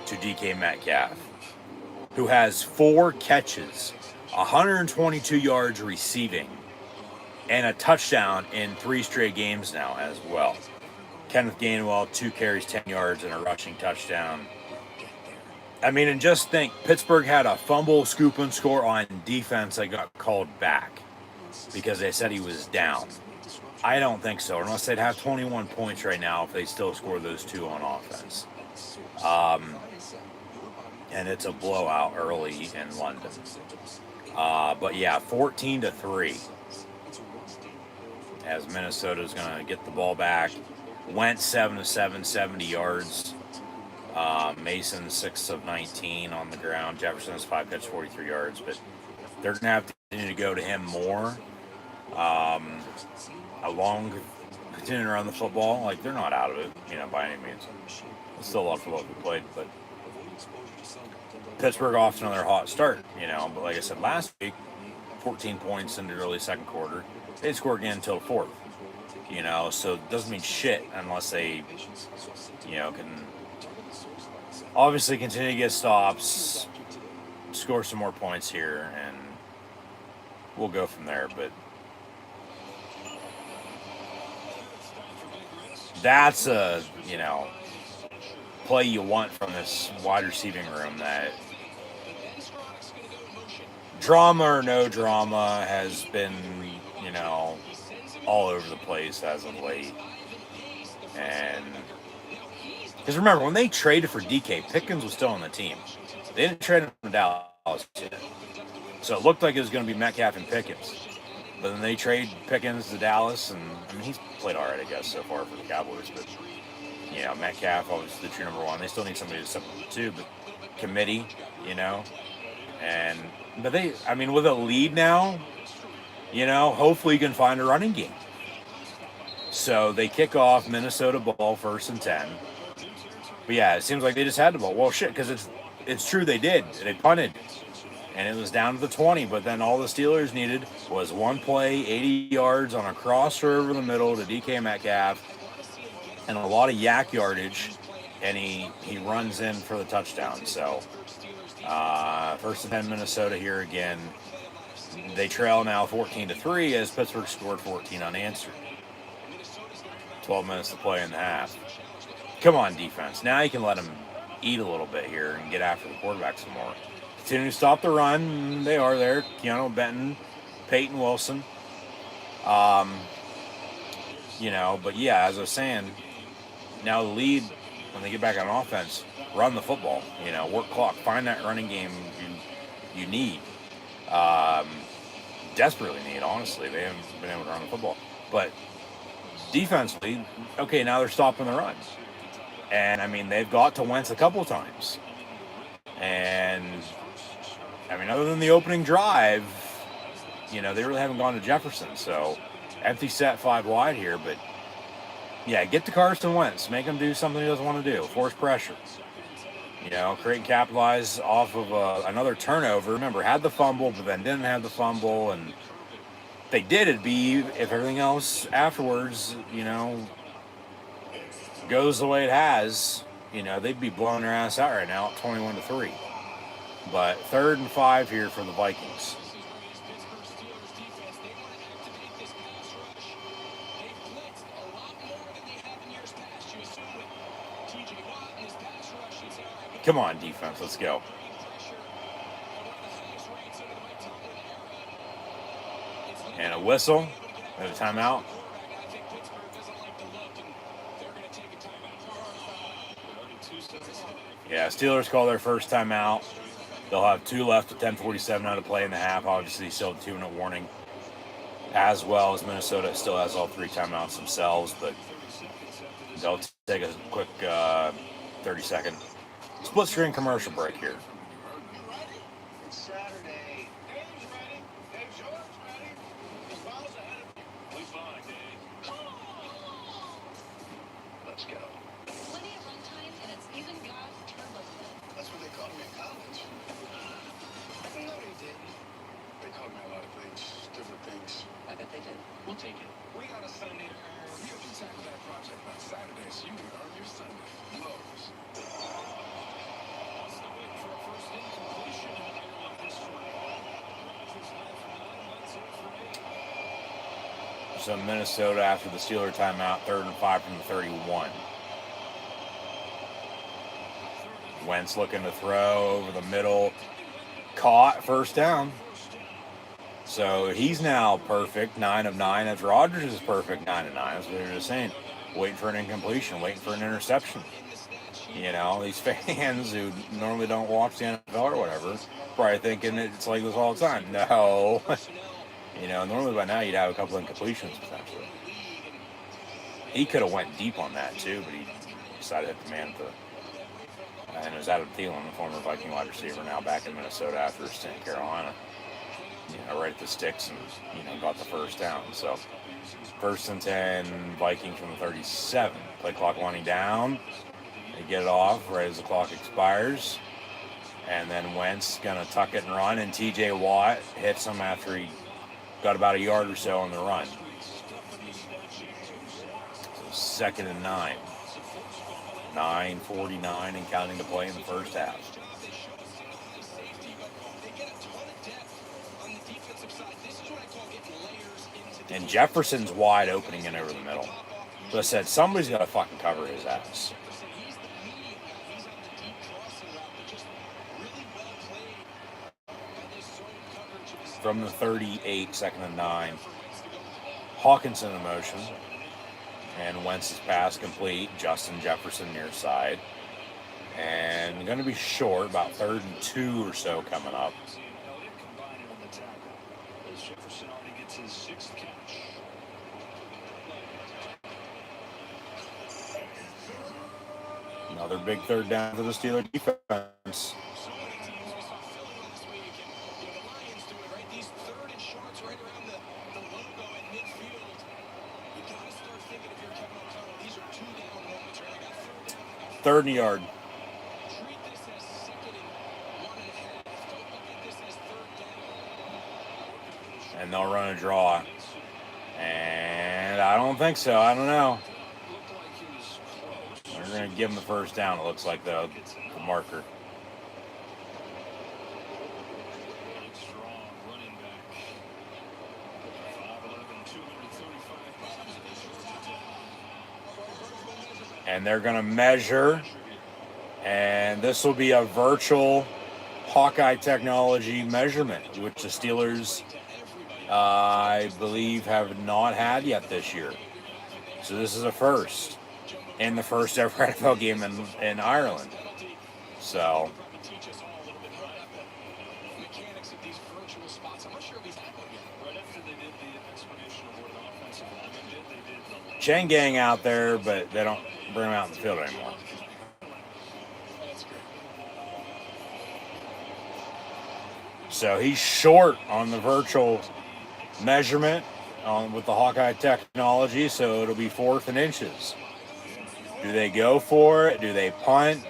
to DK Metcalf, who has 4 catches, 122 yards receiving, and a touchdown in 3 straight games now as well. Kenneth Gainwell, 2 carries, 10 yards, and a rushing touchdown. I mean, and just think, Pittsburgh had a fumble, scoop, and score on defense that got called back because they said he was down. I don't think so, unless they'd have 21 points right now if they still score those 2 on offense. And it's a blowout early in London. But yeah, 14-3. As Minnesota's going to get the ball back. Went 7-7, 70 yards. Mason 6 of 19 on the ground. Jefferson has 5 catches, 43 yards. But they're going to have to continue to go to him more. Continuing to run the football, like they're not out of it, by any means. There's still a lot of football to be played, but Pittsburgh off to another hot start, But like I said last week, 14 points in the early second quarter. They didn't score again until fourth, So it doesn't mean shit unless they, can obviously continue to get stops, score some more points here, and we'll go from there. But that's a, play you want from this wide receiving room that drama or no drama has been, all over the place as of late. And because remember, when they traded for DK, Pickens was still on the team. They didn't trade him to Dallas yet. So it looked like it was going to be Metcalf and Pickens. But then they trade Pickens to Dallas, and he's played all right, I guess, so far for the Cowboys. But Metcalf, obviously the true number 1. They still need somebody to step up too, but committee, but they, with a lead now, hopefully you can find a running game. So they kick off Minnesota ball 1st and 10. But yeah, it seems like they just had the ball. Well, shit, because it's true they did. They punted. And it was down to the 20, but then all the Steelers needed was one play, 80 yards on a crosser over the middle to DK Metcalf, and a lot of yak yardage, and he runs in for the touchdown. So, 1st and 10 Minnesota here again. They trail now 14-3 as Pittsburgh scored 14 unanswered. 12 minutes to play in the half. Come on, defense. Now you can let them eat a little bit here and get after the quarterback some more. Continue to stop the run. They are there. Keanu Benton, Peyton Wilson. But yeah, as I was saying, now the lead, when they get back on offense, run the football, work clock, find that running game you need. Desperately need, honestly. They haven't been able to run the football. But defensively, okay, now they're stopping the run. And, they've got to Wentz a couple times. And, other than the opening drive, they really haven't gone to Jefferson. So, empty set 5 wide here. But, yeah, get to Carson Wentz. Make him do something he doesn't want to do. Force pressure. Create and capitalize off of another turnover. Remember, had the fumble, but then didn't have the fumble. And if they did, it'd be, if everything else afterwards, goes the way it has, they'd be blowing their ass out right now at 21-3. But 3rd and 5 here for the Vikings. Come on, defense, let's go. And a whistle, and a timeout. Yeah, Steelers call their first timeout. They'll have 2 left with 10:47 now to play in the half. Obviously, still a 2-minute warning, as well as Minnesota still has all 3 timeouts themselves, but they'll take a quick 30-second split screen commercial break here. It's Saturday. Dave's ready. Dave George's ready. The ball's ahead of you. We fine, Dave. Let's go. Plenty of run time, and it's even got turbo. That's what they called me in college. No, they didn't. They called me a lot of things, different things. I bet they did. We'll take it. We got a Sunday to earn. You have to tackle that project on Saturday, so you can earn your Sunday. Lowe's. Still waiting for a first incompletion in Ireland this week. Rodgers led for 9, Wentz in for 8. So Minnesota after the Steeler timeout, 3rd and 5 from the 31. Wentz looking to throw over the middle, caught, first down. So he's now perfect, 9 of 9. As Rodgers is perfect, 9 of 9. That's what we were just saying. Waiting for an incompletion, waiting for an interception. These fans who normally don't watch the NFL or whatever, probably thinking it's like this all the time. No. Normally by now you'd have a couple incompletions potentially. He could have went deep on that too, but he decided to hit the man at the... And it was Adam Thielen, the former Viking wide receiver, now back in Minnesota after a stint in Carolina. Right at the sticks and, got the first down. So, 1st and 10, Vikings from the 37. Play clock winding down. They get it off right as the clock expires. And then Wentz going to tuck it and run. And T.J. Watt hits him after he got about a yard or so on the run. So 2nd and 9. 9:49 and counting to play in the first half. And Jefferson's wide opening in over the middle. So I said, somebody's got to fucking cover his ass. From the 38, 2nd and 9. Hawkinson in motion. And Wentz's pass complete. Justin Jefferson near side. And going to be short, about 3rd and 2 or so coming up. Jefferson already gets his 6th catch. Another big 3rd down for the Steelers defense. Third and yard. And they'll run a draw. And I don't think so. I don't know. They're going to give him the first down, it looks like, the marker. And they're going to measure. And this will be a virtual Hawkeye technology measurement, which the Steelers, I believe, have not had yet this year. So this is a first in the first ever NFL game in Ireland. So Mechanics of these virtual spots. I'm not sure if he's had one yet. Right after they did the explanation of what an offensive lineman did, they did the lane. chain gang out there, but they don't bring them out in the field anymore. That's great. So he's short on the virtual measurement with the Hawkeye technology, so it'll be 4th and inches. Do they go for it? Do they punt?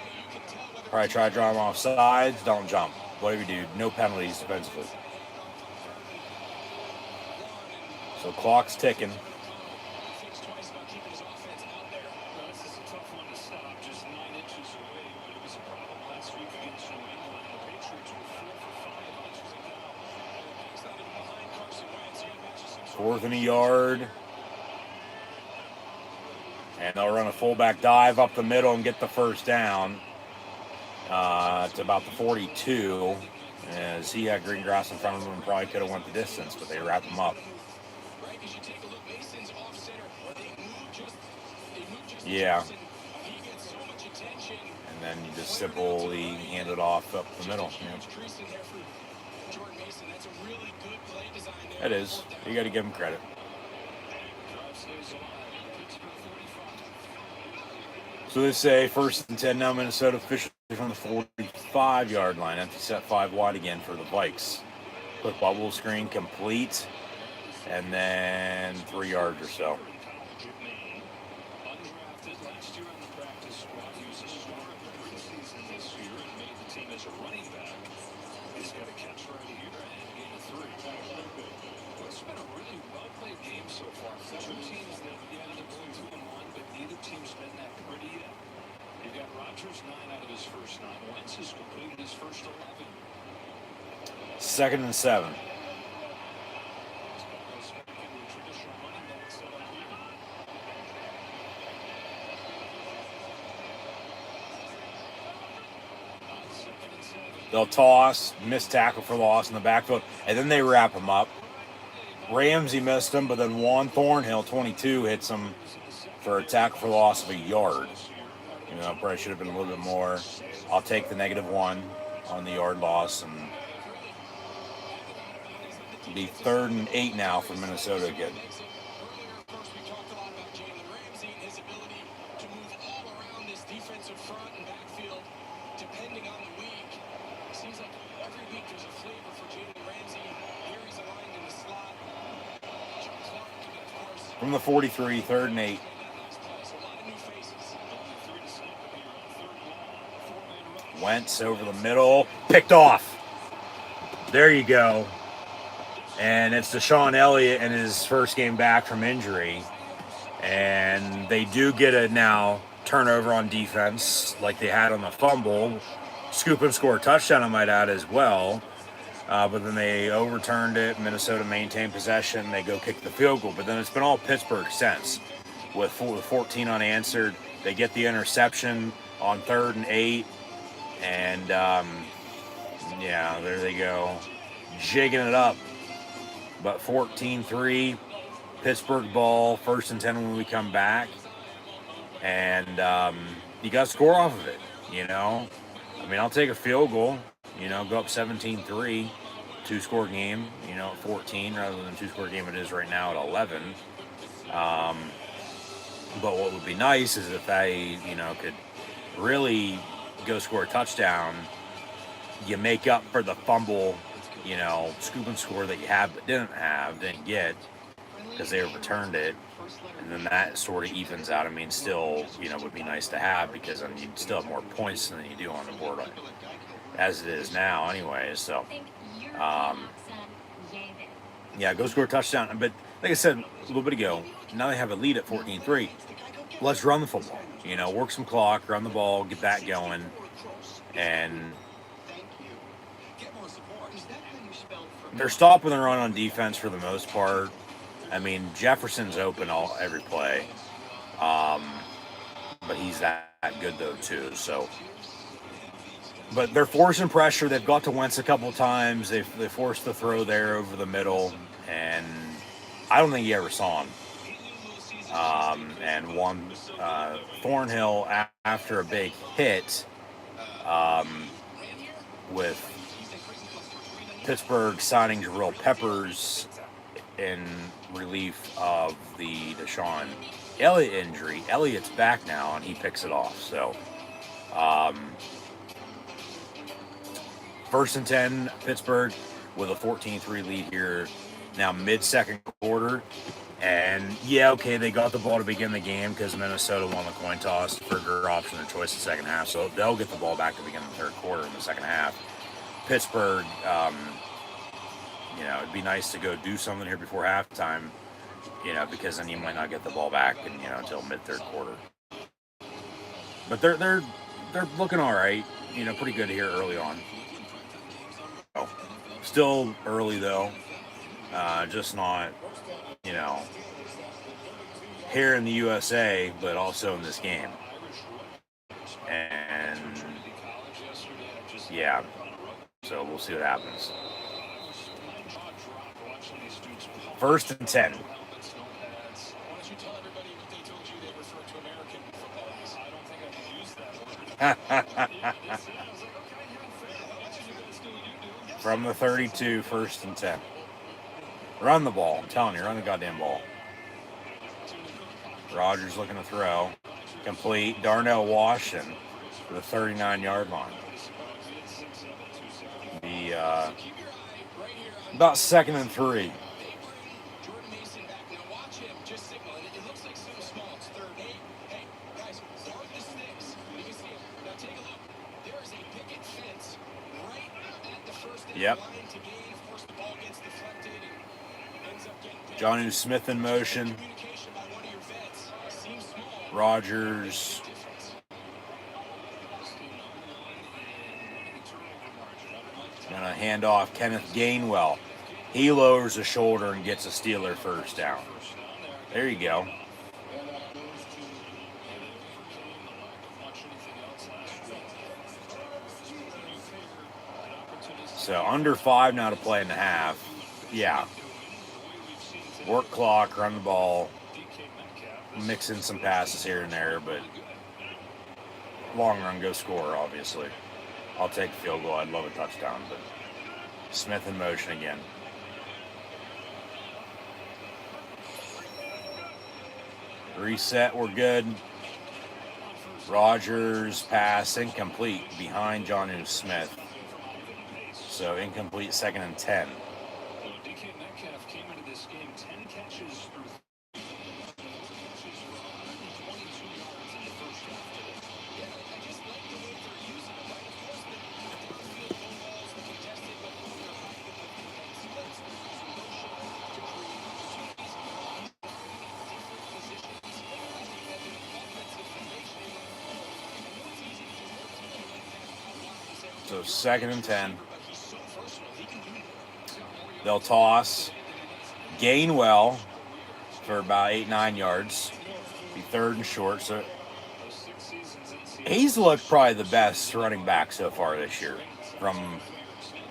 Probably try to draw him off sides. Don't jump. Whatever you do, no penalties defensively. So clock's ticking. Thinks twice about keeping his offense out there. Well, this is a tough one to stop, just 9 inches away, but it was a problem last week against New England. The Patriots were 4 for 5 inches and now. He's not even behind Carson Wentz. He matches some sort 4th and a yard. And they'll run a fullback dive up the middle and get the first down. It's about the 42. As he had green grass in front of him and probably could have went the distance, but they wrap him up. right as you take a look. Mason's off center. They move just Yeah. He gets so much attention. And then you just simply hand it off up the middle. Huge crease in there for Jordan Mason. That's a really good play design there. It is. You got to give him credit. Drive stays alive. Pittsburgh 45. So they say 1st and 10 now, Minnesota officially from the 45-yard line. Empty set 5 wide again for the Vikes. Quick bubble screen complete. And then 3 yards or so. Undrafted last year on the practice squad. He was a star of the preseason this year and made the team as a running back. He's got a catch right here and gain of 3. It's been a really well-played game so far. For two teams that, they're going 2-1, but neither team's been that pretty yet. You've got Rodgers 9 out of his first 9. Wentz has completed his first 11. 2nd and 7. Speaking of traditional running back setup here. On 2nd and 7. They'll toss, miss tackle for loss in the backfield, and then they wrap him up. Ramsey missed him, but then Juan Thornhill, 22, hits him for a tackle for loss of a yard. Probably should have been a little bit more. I'll take the -1 on the yard loss, and it'll be 3rd and 8 now for Minnesota again. Earlier, of course, we talked a lot about Jalen Ramsey and his ability to move all around this defensive front and backfield, depending on the week. It seems like every week there's a flavor for Jalen Ramsey. Here he's aligned in the slot. John Clark, of course, From the 43, 3rd and 8. nice play. So a lot of new faces. Only 3 to stop it here on 3rd and long. 4-man rush. Wentz over the middle, picked off. There you go. And it's Deshaun Elliott in his first game back from injury. And they do get a now turnover on defense like they had on the fumble. Scoop and score a touchdown, I might add, as well. But then they overturned it. Minnesota maintained possession. They go kick the field goal. But then it's been all Pittsburgh since. With 14 unanswered, they get the interception on 3rd and 8. And, there they go. Jigging it up. But 14-3, Pittsburgh ball, 1st and 10 when we come back. And you got to score off of it, I'll take a field goal, go up 17-3, 2-score game, at 14 rather than 2-score game it is right now at 11. But what would be nice is if they, could really go score a touchdown, you make up for the fumble, scoop and score that you have but didn't get because they overturned it, and then that sort of evens out. Still, would be nice to have because you'd still have more points than you do on the board as it is now anyway. So, go score a touchdown. But like I said a little bit ago, now they have a lead at 14-3. Let's run the football. Work some clock, run the ball, get that going, and they're stopping the run on defense for the most part. Jefferson's open every play, but he's that good though too. So, but they're forcing pressure. They've got to Wentz a couple times. They forced the throw there over the middle, and I don't think he ever saw him. and one Thornhill after a big hit with Pittsburgh signing Jarrell Peppers in relief of the Deshaun Elliott injury. Elliott's back now, and he picks it off. So, 1st and 10, Pittsburgh with a 14-3 lead here. Now mid-second quarter. And, yeah, okay, they got the ball to begin the game because Minnesota won the coin toss. Further option of choice in the second half. So they'll get the ball back to begin the third quarter in the second half. Pittsburgh, it'd be nice to go do something here before halftime, because then you might not get the ball back and, until mid-third quarter. But they're looking all right, pretty good here early on. Oh, still early though, just not, here in the USA, but also in this game. And yeah, so we'll see what happens. 1st and 10. From the 32, 1st and 10. Run the ball. I'm telling you, run the goddamn ball. Rodgers looking to throw. Complete. Darnell Washington for the 39-yard line. Be about 2nd and 3. Yep. Jonnu Smith in motion. Rodgers. Gonna hand off Kenneth Gainwell. He lowers the shoulder and gets a Steeler first down. There you go. So under 5 now to play in the half. Yeah. Work clock, run the ball, mix in some passes here and there, but long run, go score, obviously. I'll take the field goal. I'd love a touchdown, but Smith in motion again. Reset, we're good. Rodgers pass incomplete behind Jonnu Smith. So incomplete, 2nd and 10. So 2nd and 10. They'll toss. Gainwell for about 8-9 yards. Be 3rd and short. So he's looked probably the best running back so far this year. From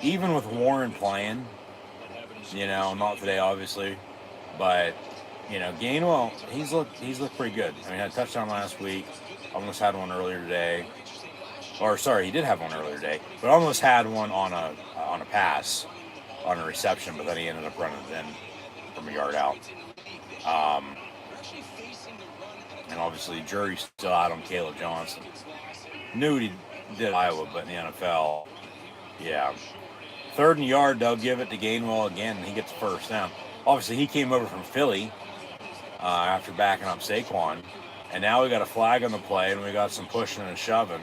even with Warren playing, not today obviously, but Gainwell, he's looked pretty good. I mean, had a touchdown last week. Almost had one earlier today. Or sorry, he did have one earlier today, but almost had one on a pass, on a reception, but then he ended up running it in from a yard out. And obviously, jury's still out on Caleb Johnson. Knew what he did at Iowa, but in the NFL, yeah. 3rd and yard, they'll give it to Gainwell again, and he gets the first down. Obviously, he came over from Philly after backing up Saquon, and now we got a flag on the play, and we got some pushing and shoving.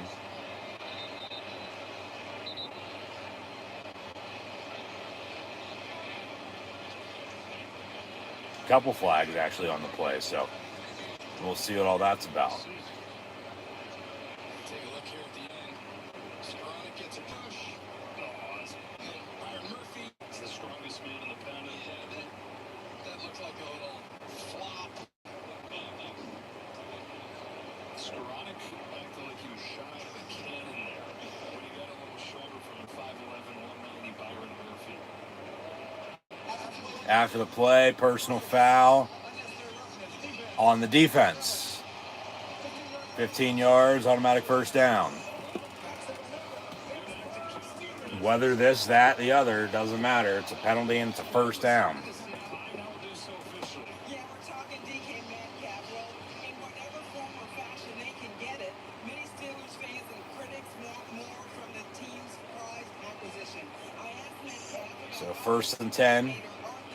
Couple flags actually on the play, so we'll see what all that's about. Take a look here at the end. Skowronek gets a push. Byron Murphy is the strongest man in the pen. Yeah, that looked like a little flop. Skowronek acted like he was shot out of a cannon there. When he got a little shoulder from 5'11", 190 Byron Murphy. After the play, personal foul on the defense. 15 yards, automatic first down. Whether this, that, the other, doesn't matter. It's a penalty and it's a first down. Yeah, we're talking DK Metcalf. Well, in whatever form or fashion they can get it, many Steelers fans and critics want more from the team's prize acquisition. I asked Metcalf So first and 10. Arthur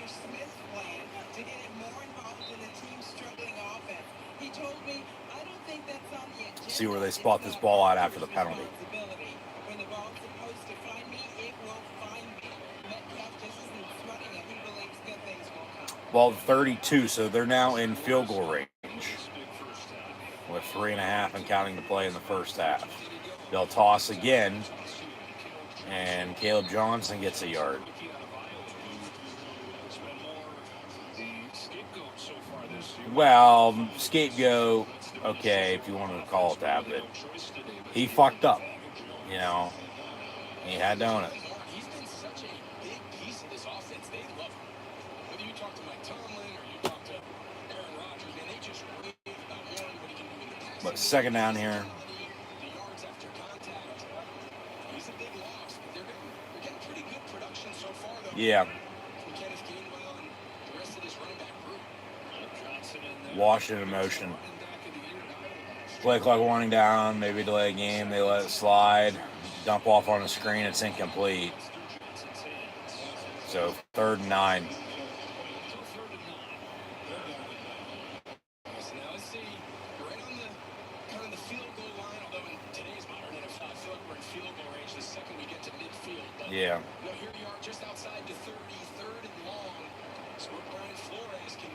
Smith's plan to get him more involved in the team's struggling offense. He told me, I don't think that's on the agenda. See where they spot this ball out after the penalty. When the ball's supposed to find me, it will find me. Metcalf just isn't sweating it. He believes good things will come. Ball 32, so they're now in field goal range with 3.5 and counting the play in the first half. They'll toss again, and Caleb Johnson gets a yard. Well, scapegoat, okay, if you wanted to call it that, but he fucked up, you know. He had to own it. He's been such a big piece of this offense. They love him. Whether you talk to Mike Tomlin or you talk to Aaron Rodgers, man, they just rave about what he can do in the passing. But second down here. The yards after contact. He's a big loss, but they're getting pretty good production so far, though. Yeah. From Kenneth Gainwell and the rest of this running back group. Washington in motion. Play clock winding down, maybe delay a game, they let it slide. Dump off on the screen, it's incomplete. So 3rd and 9. Now let's see, right on the kind of the field goal line, although in today's modern NFL, I feel like we're in field goal range the second we get to midfield. But, Yeah. you know, here you are just outside the 30, 3rd and long. So Brian Flores can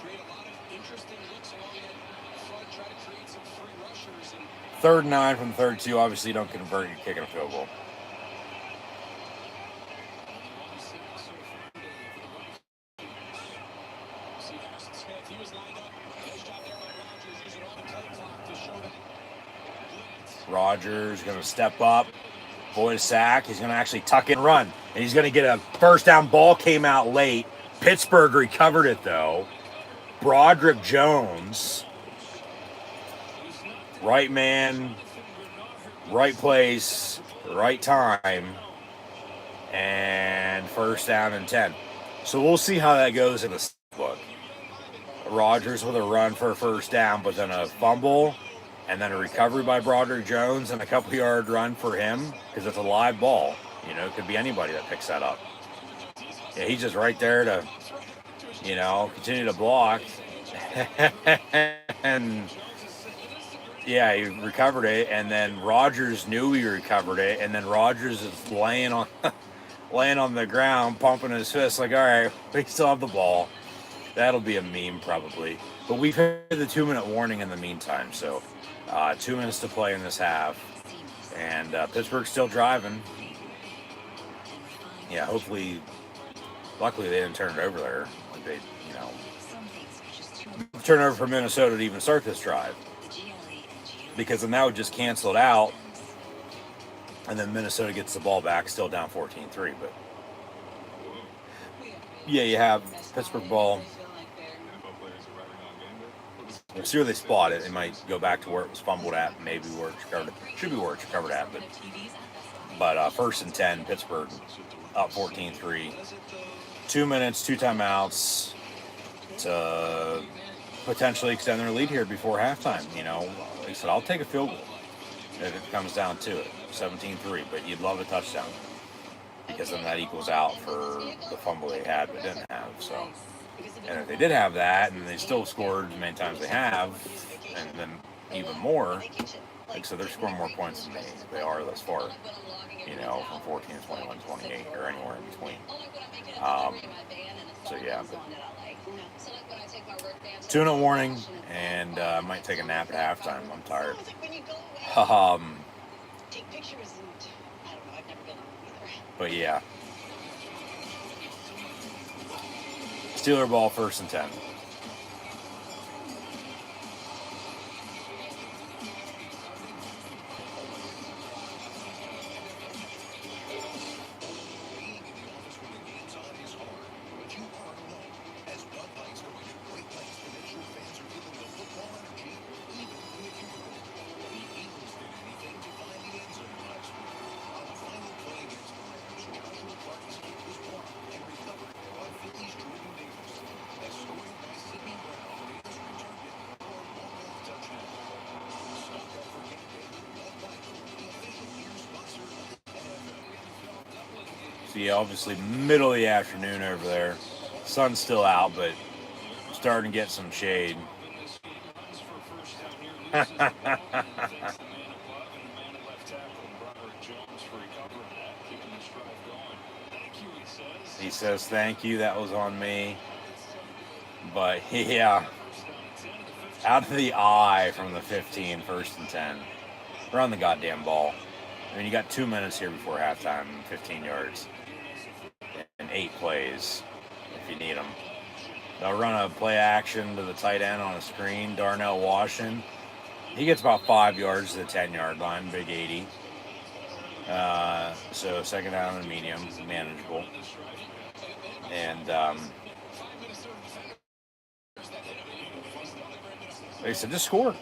create a lot of interesting looks along that front, try to create some free rushers. And 3rd and 9 from 32. Obviously, you don't convert, you're kicking a field goal. see Harrison Smith, he was lined up. Nice job there by Rodgers, using all the play clock to show that blitz. Rodgers going to step up. Boyd sack. He's going to actually tuck and run. And he's going to get a first down. Ball came out late. Pittsburgh recovered it, though. Broderick Jones. Right man, right place, right time. And first down and 10. So we'll see how that goes in the book. Rodgers with a run for a first down, but then a fumble. And then a recovery by Broderick Jones and a couple-yard run for him because it's a live ball. You know, it could be anybody that picks that up. Yeah, he's just right there to, you know, continue to block. And, yeah, he recovered it. And then Rodgers knew he recovered it. And then Rodgers is laying on the ground, pumping his fist like, all right, we still have the ball. That'll be a meme probably. But we've had the 2-minute warning in the meantime, so 2 minutes to play in this half. And Pittsburgh's still driving. Yeah, luckily they didn't turn it over there. Like they, you know, turn over for Minnesota to even start this drive. Because then that would just cancel it out. And then Minnesota gets the ball back, still down 14-3. But yeah, you have Pittsburgh ball. We'll see where they spot it. It might go back to where it was fumbled at, maybe where it's recovered. Should be where it's recovered at, but 1st and 10, Pittsburgh up 14-3. 2 minutes, 2 timeouts to potentially extend their lead here before halftime. You know, like I said, I'll take a field goal if it comes down to it, 17-3. But you'd love a touchdown because then that equals out for the fumble they had but didn't have. So. And if they did have that, and they still scored as many times they have, and then even more, like so they're scoring more points than they are thus far, you know, from 14 to 21, 28, or anywhere in between. So yeah, but 2-minute warning, and I might take a nap at halftime. I'm tired. But yeah. Steeler ball, 1st and 10. Yeah, obviously middle of the afternoon over there. Sun's still out, but starting to get some shade. He says, thank you, that was on me. But yeah, out of the eye from the 15, 1st and 10. Run the goddamn ball. I mean, you got 2 minutes here before halftime, 15 yards, and 8 plays if you need them. They'll run a play action to the tight end on a screen, Darnell Washington. He gets about 5 yards to the 10-yard line, big 80. So second down and medium, manageable. And they said, just score.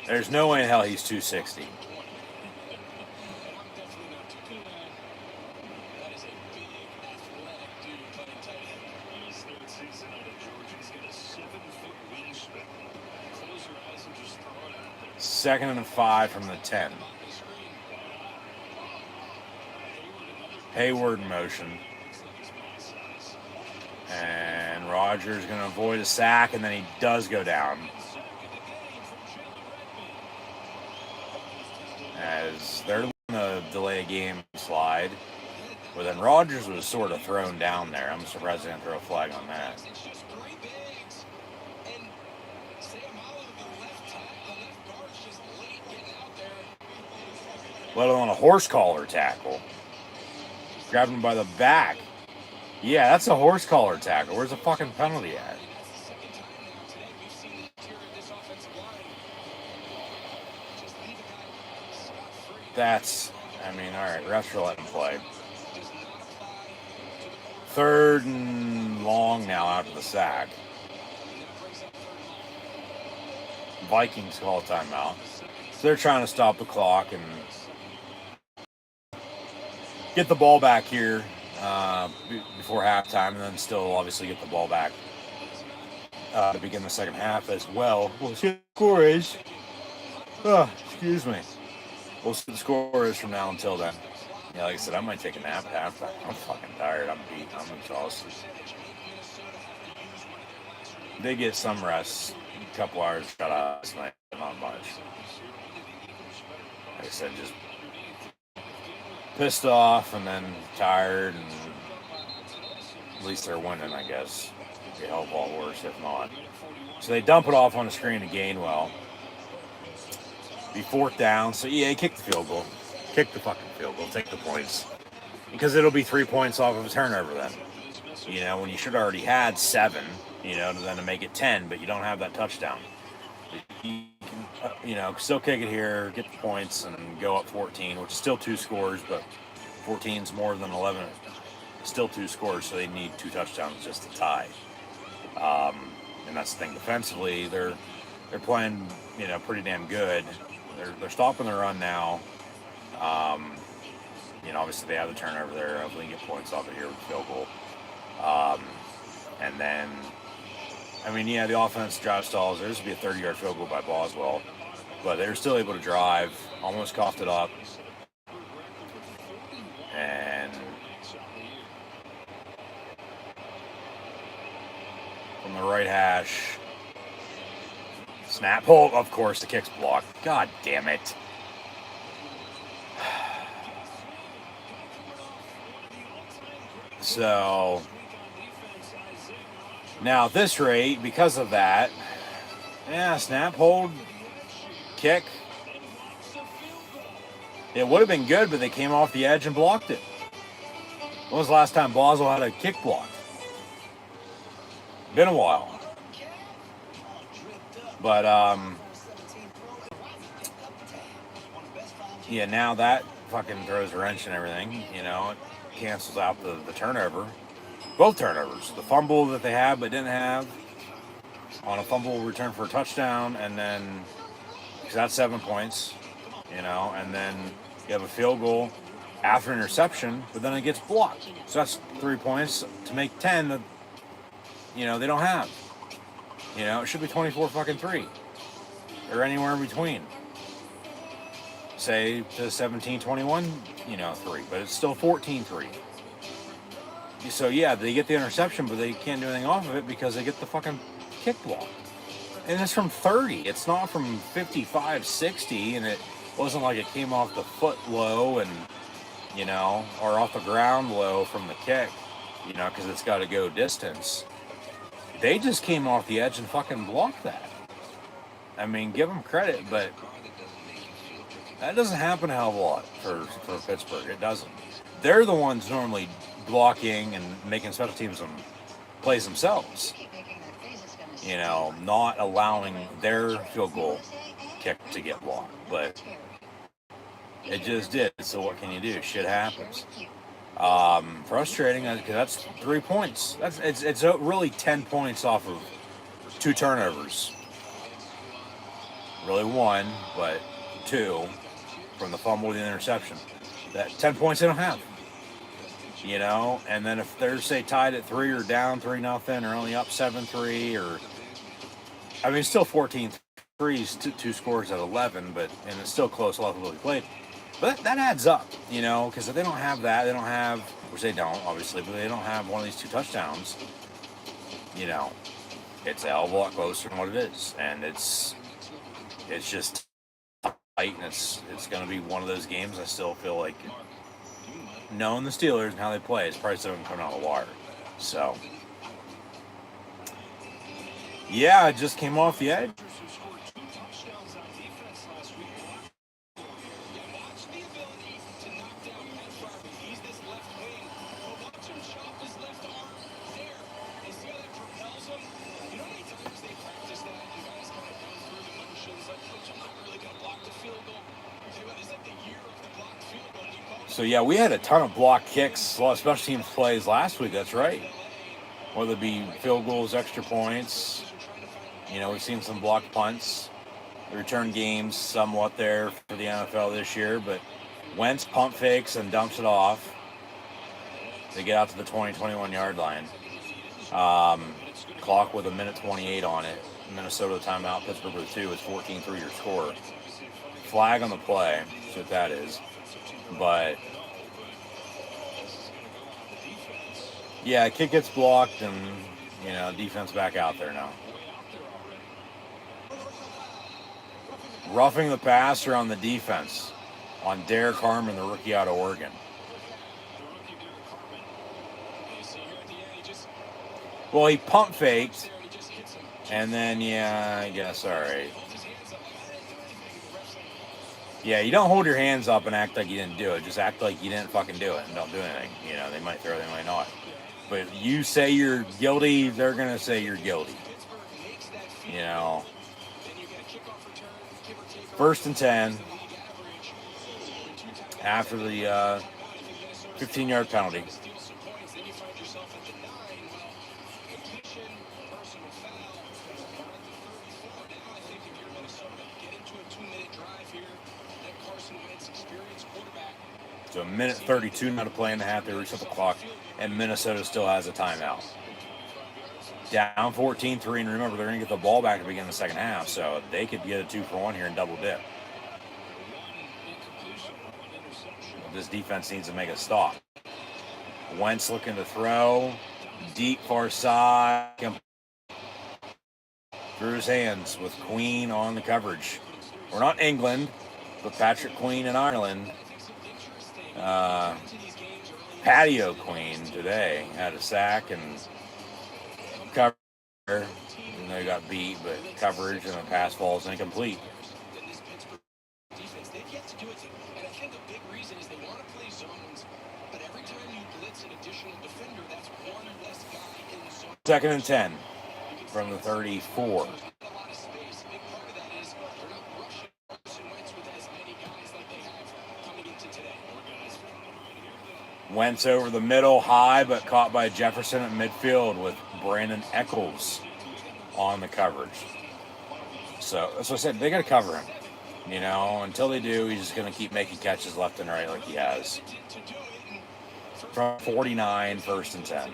There's no way in hell he's 260. Second and 5 from the 10. Hayward in motion. And Rodgers going to avoid a sack, and then he does go down. As they're going to delay a game slide. But then Rodgers was sort of thrown down there. I'm surprised they didn't throw a flag on that. Let alone a horse collar tackle. Grabbed him by the back. Yeah, that's a horse collar tackle. Where's the fucking penalty at? That's, I mean, alright, refs are letting him play. 3rd and long now after the sack. Vikings call timeout. So they're trying to stop the clock and get the ball back here before halftime, and then still obviously get the ball back to begin the second half as well. We'll see what the score is. Oh, excuse me. We'll see what the score is from now until then. Yeah, like I said, I might take a nap at halftime. I'm fucking tired. I'm beat. I'm exhausted. They get some rest. A couple hours shut out last night, but not much. Like I said, just pissed off and then tired, and at least they're winning, I guess. It'd help all worse if not. So they dump it off on the screen to Gainwell. Be 4th down. So yeah, he kicked the field goal. Kick the fucking field goal. Take the points. Because it'll be 3 points off of a turnover then. You know, when you should have already had 7, you know, then to make it 10, but you don't have that touchdown. You can, you know, still kick it here, get the points, and go up 14, which is still 2 scores, but 14 is more than 11. Still 2 scores, so they need 2 touchdowns just to tie. And that's the thing. Defensively, they're playing, you know, pretty damn good. They're stopping the run now. You know, obviously they have the turnover there. Hopefully get points off it here with the field goal. And then, I mean, yeah, the offense drive stalls. There's to be a 30-yard field goal by Boswell, but they're still able to drive. Almost coughed it up. And from the right hash, snap hold. Of course, the kick's blocked. God damn it. So now at this rate, because of that, yeah, snap, hold, kick. It would have been good, but they came off the edge and blocked it. When was the last time Boswell had a kick block? Been a while. But yeah, now that fucking throws a wrench and everything, you know. It cancels out the turnover. Both turnovers. The fumble that they had but didn't have on a fumble return for a touchdown, and then, because that's 7 points, you know, and then you have a field goal after interception, but then it gets blocked. So that's 3 points to make 10 that, you know, they don't have. You know, it should be 24 fucking 3. Or anywhere in between. say to 17-21, you know, 3, but it's still 14-3. So yeah, they get the interception, but they can't do anything off of it because they get the fucking kick block. And it's from 30. It's not from 55, 60, and it wasn't like it came off the foot low and, you know, or off the ground low from the kick, you know, because it's got to go distance. They just came off the edge and fucking blocked that. I mean, give them credit, but that doesn't happen a hell of a lot for Pittsburgh. It doesn't. They're the ones normally blocking and making special teams some plays themselves. You know, not allowing their field goal kick to get blocked. But it just did. So what can you do? Shit happens. Frustrating because that's 3 points. It's really 10 points off of 2 turnovers. Really 1, but 2 from the fumble to the interception. That 10 points they don't have. You know, and then if they're say tied at 3 or down 3-0 or only up 7-3 or I mean, it's still 14-3, 2 scores at 11, but and it's still close. A lot of people played, but that adds up, you know, because if they don't have that, they don't have, which they don't obviously, but they don't have one of these 2 touchdowns. You know, it's a hell of a lot closer than what it is, and it's just tight, and it's going to be one of those games. I still feel like knowing the Steelers and how they play, it's probably still going to come out of the wire. So. Yeah, it just came off the edge. So yeah, we had a ton of block kicks, a lot of special teams plays last week, that's right. Whether it be field goals, extra points. You know, we've seen some blocked punts, the return games somewhat there for the NFL this year, but Wentz pump fakes and dumps it off. They get out to the 20-21 yard line. Clock with 1:28 on it. Minnesota timeout, Pittsburgh with 2. It's 14-3 your score. Flag on the play, that's what that is. But yeah, kick gets blocked and, you know, defense back out there now. Roughing the passer on the defense on Derek Harmon, the rookie out of Oregon. Well, he pump faked, and then, yeah, I guess, all right. Yeah, you don't hold your hands up and act like you didn't do it. Just act like you didn't fucking do it and don't do anything. You know, they might throw, they might not. But you say you're guilty, they're going to say you're guilty. You know. 1st and 10 after the 15-yard penalty. So 1:32 now to play in the half. They reset the clock, and Minnesota still has a timeout. Down 14-3, and remember, they're going to get the ball back to begin the second half, so they could get a 2-for-1 here and double dip. This defense needs to make a stop. Wentz looking to throw. Deep far side. Through his hands with Queen on the coverage. We're not England, but Patrick Queen in Ireland. Patio Queen today had a sack and cover. And they got beat, but coverage and the pass falls incomplete. Second and 10 from the 34. Wentz over the middle, high, but caught by Jefferson at midfield with Brandon Eccles on the coverage. So, that's what I said. They got to cover him. You know, until they do, he's just going to keep making catches left and right like he has. From 49, 1st and 10.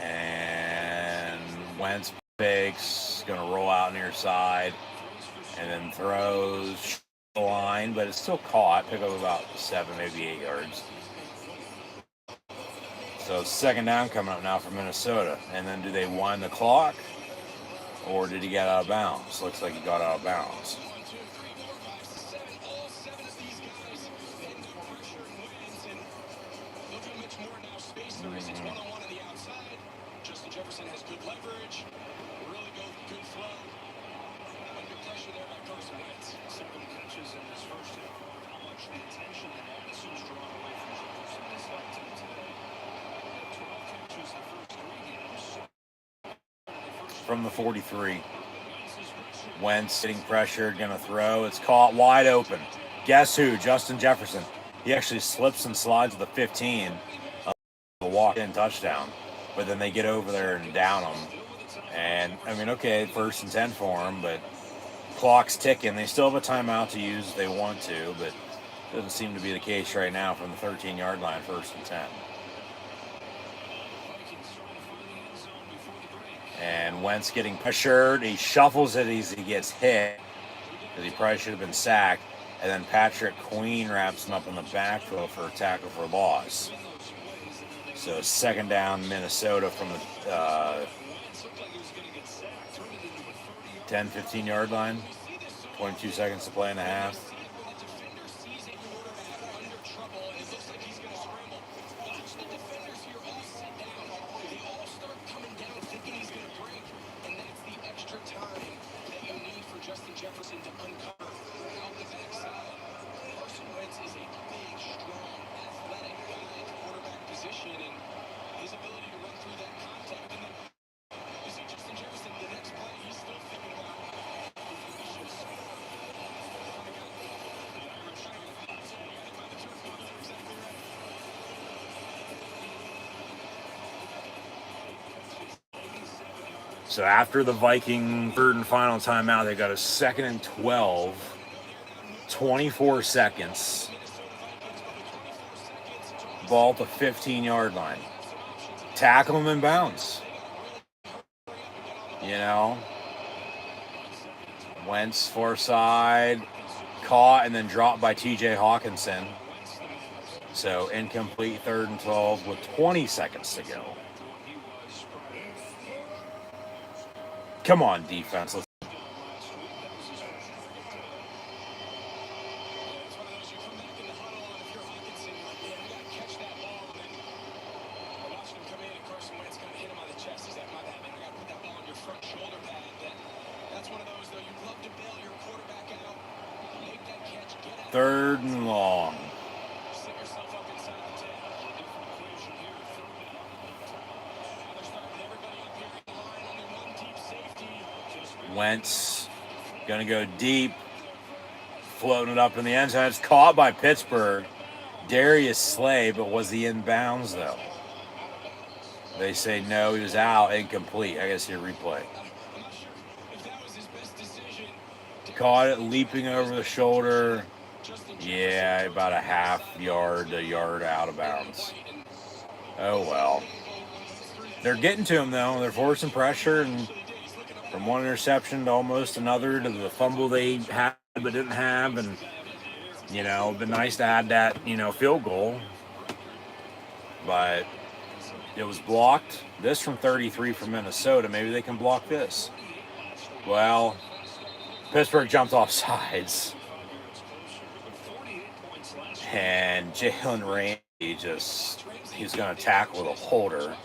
And Wentz fakes, going to roll out near side. and then throws the line, but it's still caught. Pick up about 7, maybe 8 yards. So second down coming up now for Minnesota. And then do they wind the clock? Or did he get out of bounds? Looks like he got out of bounds. Justin Jefferson has good leverage. Really good flow. Under pressure there by Carson Wentz. 7 catches in his first half. How much the attention and emphasis drawn away from Jefferson is left to today. 12 catches the first 3 games. From the 43. Wentz getting pressured, gonna throw. It's caught wide open. Guess who? Justin Jefferson. He actually slips and slides to the 15. A walk-in touchdown. But then they get over there and down him. And, I mean, okay, 1st and 10 for them, but clock's ticking. They still have a timeout to use if they want to, but doesn't seem to be the case right now from the 13-yard line, 1st and 10. And Wentz getting pressured. He shuffles it as he gets hit, because he probably should have been sacked. And then Patrick Queen wraps him up in the backfield for a tackle for loss. So second down, Minnesota from the 10, 15-yard line. 22 seconds to play in the half. Justin Jefferson to uncover out the backside. Carson Wentz is a big, strong, athletic guy at the quarterback position, and his ability to run through that contact. And then you see Justin Jefferson, the next play, he's still thinking about if he should score. So after the Viking third and final timeout, they got a 2nd and 12, 24 seconds. Ball at the 15-yard line. Tackle him in bounds. You know, Wentz far side, caught and then dropped by T.J. Hawkinson. So incomplete 3rd and 12 with 20 seconds to go. Come on, defense. Let's third and long. Wentz gonna go deep, floating it up in the end zone. It's caught by Pittsburgh. Darius Slay, but was he in bounds though? They say no, he was out, incomplete. I guess here replay. Caught it leaping over the shoulder. Yeah, about a half yard, a yard out of bounds. Oh well. They're getting to him though. They're forcing pressure, and from one interception to almost another to the fumble they had but didn't have, and you know, it'd been nice to add that, you know, field goal, but it was blocked. This from 33 from Minnesota. Maybe they can block this. Well, Pittsburgh jumped off sides, and Jalen Ramsey he's going to tackle the holder.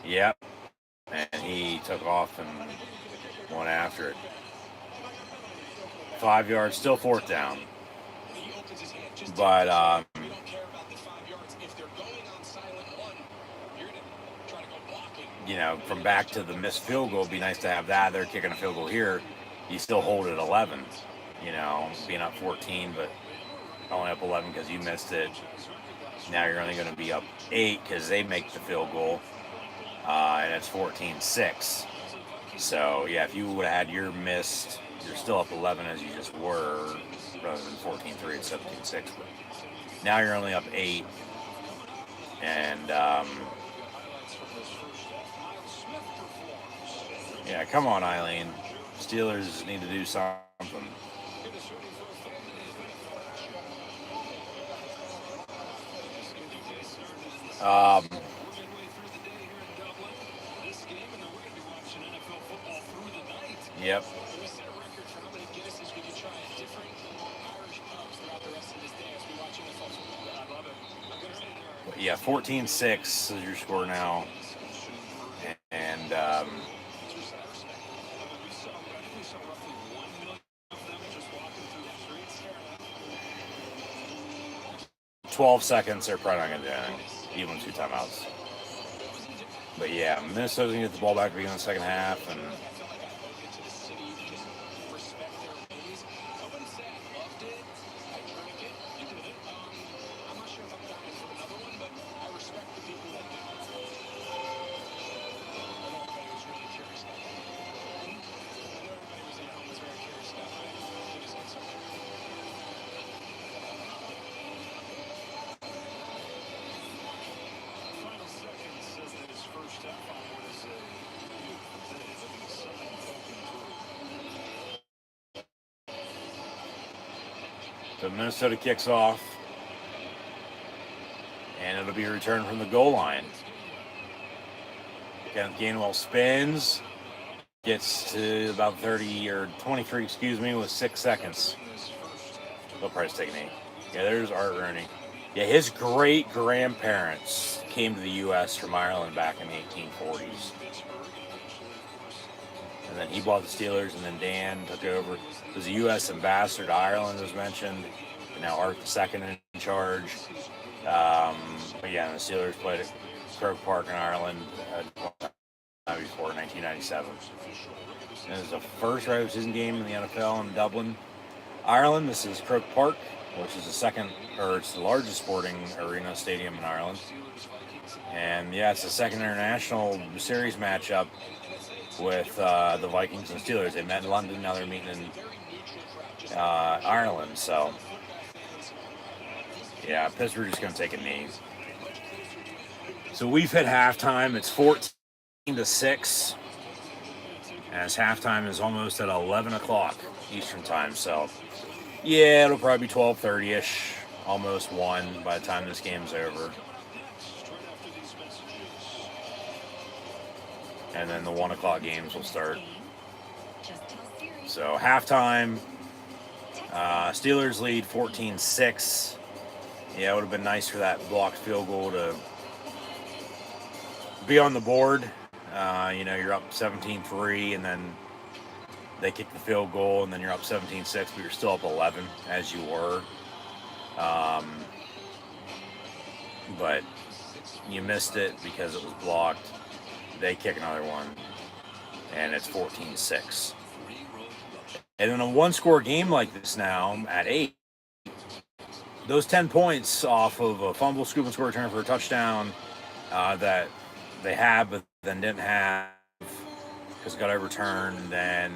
Yep, and he took off and went after it. 5 yards, still 4th down. But, you know, from back to the missed field goal, it'd be nice to have that. They're kicking a field goal here. You still hold it 11, you know, being up 14, but only up 11 because you missed it. Now you're only going to be up 8 because they make the field goal. And it's 14-6. So, yeah, if you would have had your missed, you're still up 11 as you just were, rather than 14-3 and 17-6. But now you're only up 8. And Yeah, come on, Eileen. Steelers need to do something. Um, yep. Yeah, 14-6 is your score now. And 12 seconds, they're probably not going to do anything, even 2 timeouts. But yeah, Minnesota's going to get the ball back at the beginning of the second half. And so Minnesota kicks off. And it'll be a return from the goal line. Kenneth Gainwell spins. Gets to about 30 or 23, with 6 seconds. They'll probably take a knee. Yeah, there's Art Rooney. Yeah, his great-grandparents came to the U.S. from Ireland back in the 1840s. And then he bought the Steelers, and then Dan took over. He was a U.S. ambassador to Ireland, as mentioned. And now Art II in charge. But yeah, the Steelers played at Croke Park in Ireland before 1997. And it was the first regular season game in the NFL in Dublin, Ireland. This is Croke Park, which is it's the largest sporting arena stadium in Ireland. And yeah, it's the second international series matchup with the Vikings and Steelers. They met in London, now they're meeting in Ireland. So yeah, Pittsburgh is going to take a knee. So we've hit halftime. It's 14-6. As halftime is almost at 11 o'clock Eastern time. So yeah, it'll probably be 12:30-ish, almost 1 by the time this game's over. And then the 1 o'clock games will start. So halftime, Steelers lead 14-6. Yeah, it would have been nice for that blocked field goal to be on the board. You're up 17-3, and then they kick the field goal, and then you're up 17-6, but you're still up 11, as you were. But you missed it because it was blocked. They kick another one, and it's 14-6. And in a one-score game like this now, at 8, those 10 points off of a fumble, scoop, and score return for a touchdown that they had but then didn't have because it got overturned, then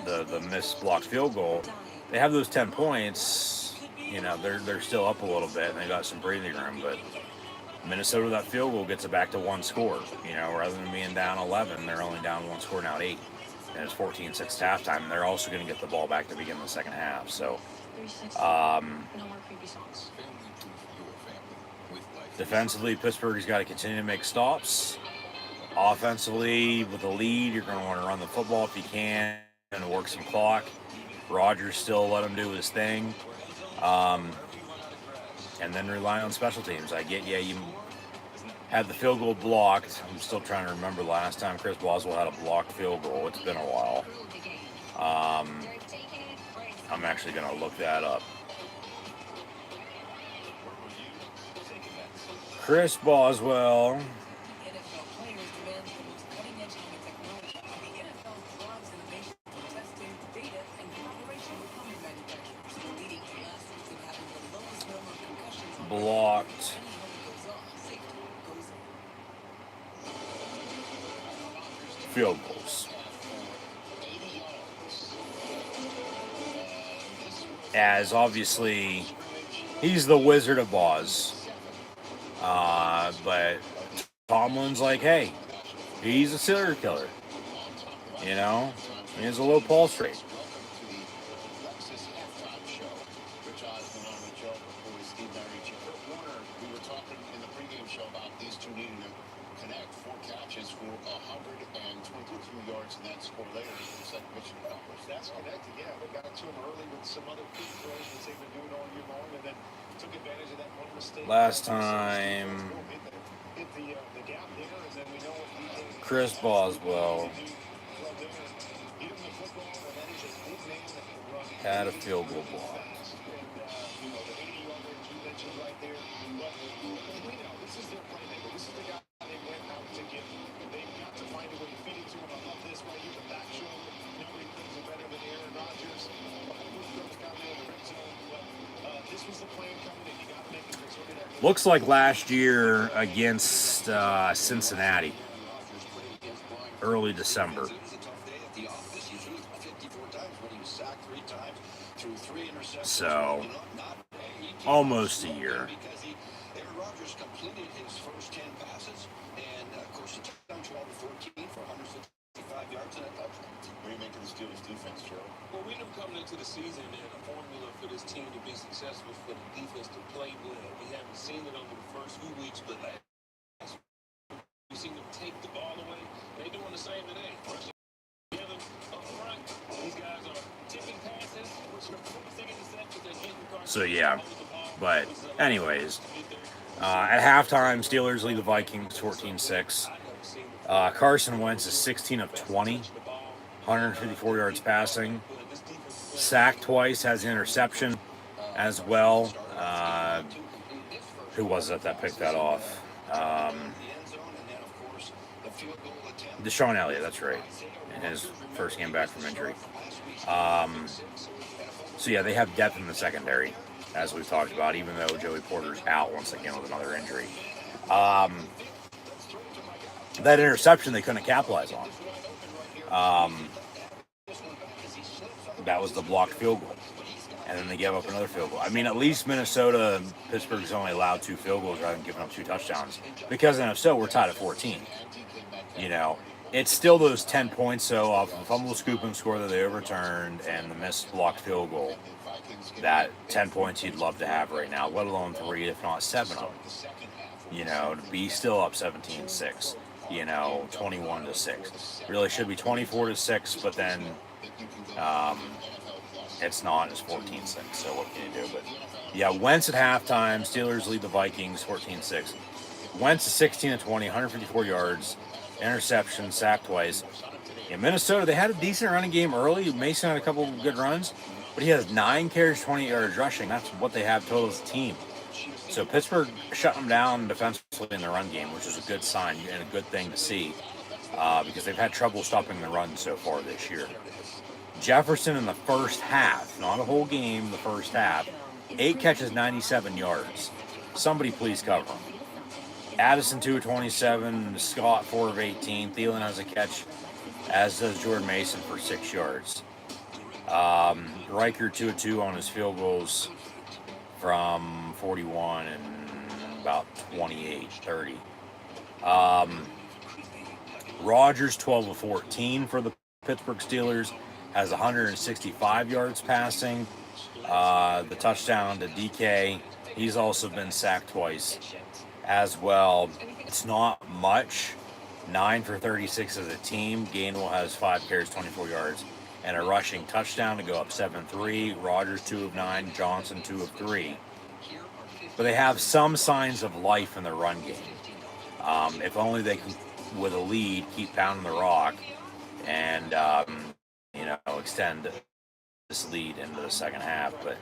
the missed blocked field goal, they have those 10 points, they're still up a little bit, and they got some breathing room, but Minnesota, that field goal gets it back to 1 score. Rather than being down 11, they're only down 1 score now at 8. And it's 14-6 halftime, and they're also going to get the ball back to begin the second half. So, defensively, Pittsburgh has got to continue to make stops. Offensively, with the lead, you're going to want to run the football if you can and work some clock. Rodgers still let him do his thing. And then rely on special teams. You had the field goal blocked. I'm still trying to remember the last time Chris Boswell had a blocked field goal. It's been a while. I'm actually going to look that up. Chris Boswell. Blocked field goals. As obviously, he's the Wizard of Oz. But Tomlin's like, hey, He's a serial killer. You know, he has a low pulse rate. We were talking in the pregame show about these two needing to connect. 4 catches for 122 yards, and then score later. It's like mission accomplished. That's connected, yeah. They got to him early with some other big throws that they've been doing all year long, and then took advantage of that one mistake. Last time, Hit the gap there, and then we know what he did. Chris Boswell had a field goal block. Looks like last year against Cincinnati, early December. So, almost a year. Aaron Rodgers completed his first 10 passes, and of course, he took down 12 to 14 for 165 yards and a touchdown. What do you make of the Steelers defense, Joe? Well, we knew coming into the season that a formula for this team to be successful for the defense to play well. We haven't seen it over the first few weeks, but last we've seen them take the ball away. They're doing the same today. Rushing together up front. These guys are tipping passes, which are forcing interceptions. They're getting So yeah, but anyways, at halftime, Steelers lead the Vikings 14-6. Carson Wentz is 16 of 20, 154 yards passing. Sacked twice, has an interception as well. Who was it that picked that off? Deshaun Elliott, that's right, in his first game back from injury. So yeah, they have depth in the secondary, as we've talked about, even though Joey Porter's out once again with another injury. That interception they couldn't capitalize on. That was the blocked field goal. And then they gave up another field goal. I mean, at least Minnesota and Pittsburgh's only allowed 2 field goals rather than giving up 2 touchdowns. Because in so we're tied at 14. You know, it's still those 10 points, so off a fumble, scoop, and score that they overturned and the missed blocked field goal. That 10 points you'd love to have right now, let alone 3, if not 7 of them. You know, to be still up 17-6. You know, 21-6. Really should be 24-6, but then it's not. It's 14-6. So what can you do? But yeah, Wentz at halftime. Steelers lead the Vikings 14-6. Wentz is 16 of 20, 154 yards, interception, sacked twice. In Minnesota, they had a decent running game early. Mason had a couple of good runs, but he has 9 carries, 20 yards rushing. That's what they have total as a team. So Pittsburgh shut them down defensively in the run game, which is a good sign and a good thing to see because they've had trouble stopping the run so far this year. Jefferson in the first half, not a whole game, the first half, 8 catches, 97 yards. Somebody please cover him. Addison 2 of 27, Scott 4 of 18, Thielen has a catch, as does Jordan Mason for 6 yards. Riker 2 of 2 on his field goals from 41 and about 28, 30. Rodgers 12 of 14 for the Pittsburgh Steelers, has 165 yards passing. The touchdown to DK, he's also been sacked twice as well. It's not much. 9 for 36 as a team. Gainwell has 5 carries, 24 yards, and a rushing touchdown to go up 7-3. Rodgers 2 of 9, Johnson 2 of 3. But they have some signs of life in the run game. If only they can, with a lead, keep pounding the rock and extend this lead into the second half. But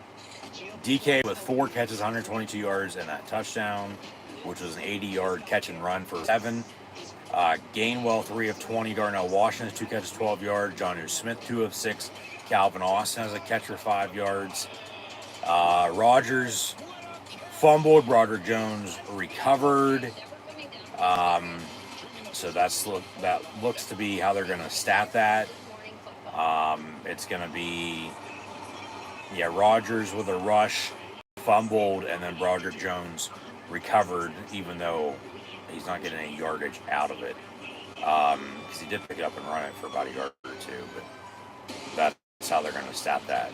DK with 4 catches, 122 yards, and that touchdown, which was an 80-yard catch and run for 7. Gainwell 3 of 20. Darnell Washington 2 catches, 12 yards. Jonnu Smith 2 of 6. Calvin Austin has a catch for 5 yards. Rodgers fumbled. Broderick Jones recovered. So that looks to be how they're going to stat that. It's going to be, Rodgers with a rush, fumbled, and then Broderick Jones recovered, even though he's not getting any yardage out of it. because he did pick it up and run it for about a yard or two, but that's how they're going to stat that.